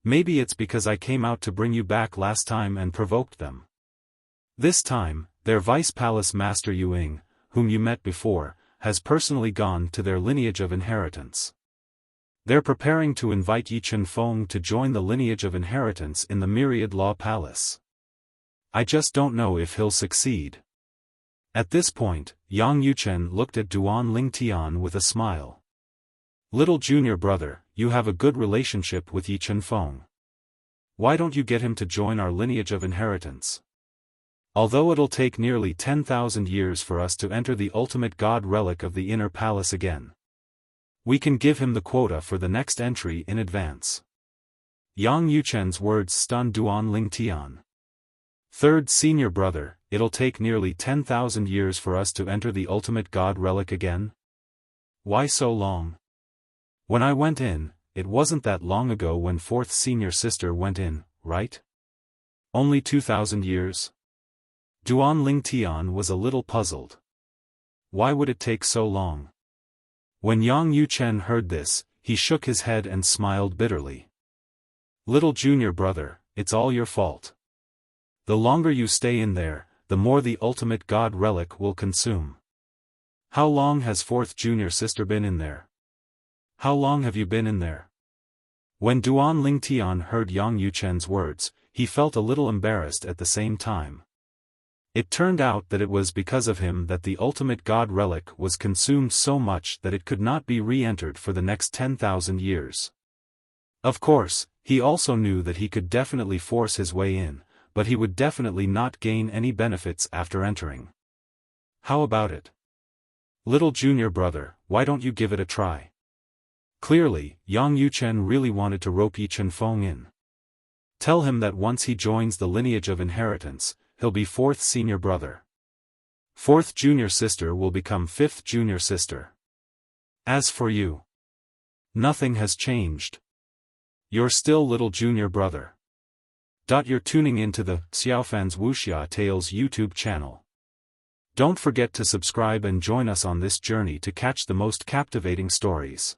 Maybe it's because I came out to bring you back last time and provoked them. This time, their Vice Palace Master Yuing, whom you met before, has personally gone to their lineage of inheritance. They're preparing to invite Yi Chen-feng to join the lineage of inheritance in the Myriad Law Palace. I just don't know if he'll succeed. At this point, Yang Yuchen looked at Duan Lingtian with a smile. Little junior brother, you have a good relationship with Yi Chen-feng. Why don't you get him to join our lineage of inheritance? Although it'll take nearly 10,000 years for us to enter the ultimate god relic of the inner palace again, we can give him the quota for the next entry in advance. Yang Yuchen's words stunned Duan Lingtian. Third senior brother, it'll take nearly 10,000 years for us to enter the ultimate god relic again? Why so long? When I went in, it wasn't that long ago when fourth senior sister went in, right? Only 2,000 years? Duan Lingtian was a little puzzled. Why would it take so long? When Yang Yuchen heard this, he shook his head and smiled bitterly. Little junior brother, it's all your fault. The longer you stay in there, the more the ultimate god relic will consume. How long has fourth junior sister been in there? How long have you been in there? When Duan Lingtian heard Yang Yuchen's words, he felt a little embarrassed at the same time. It turned out that it was because of him that the ultimate god relic was consumed so much that it could not be re-entered for the next 10,000 years. Of course, he also knew that he could definitely force his way in, but he would definitely not gain any benefits after entering. How about it? Little junior brother, why don't you give it a try? Clearly, Yang Yuchen really wanted to rope Yi Chunfeng in. Tell him that once he joins the lineage of inheritance, he'll be 4th senior brother. 4th junior sister will become 5th junior sister. As for you, nothing has changed. You're still little junior brother. You're tuning into the Xiaofan's Wuxia Tales YouTube channel. Don't forget to subscribe and join us on this journey to catch the most captivating stories.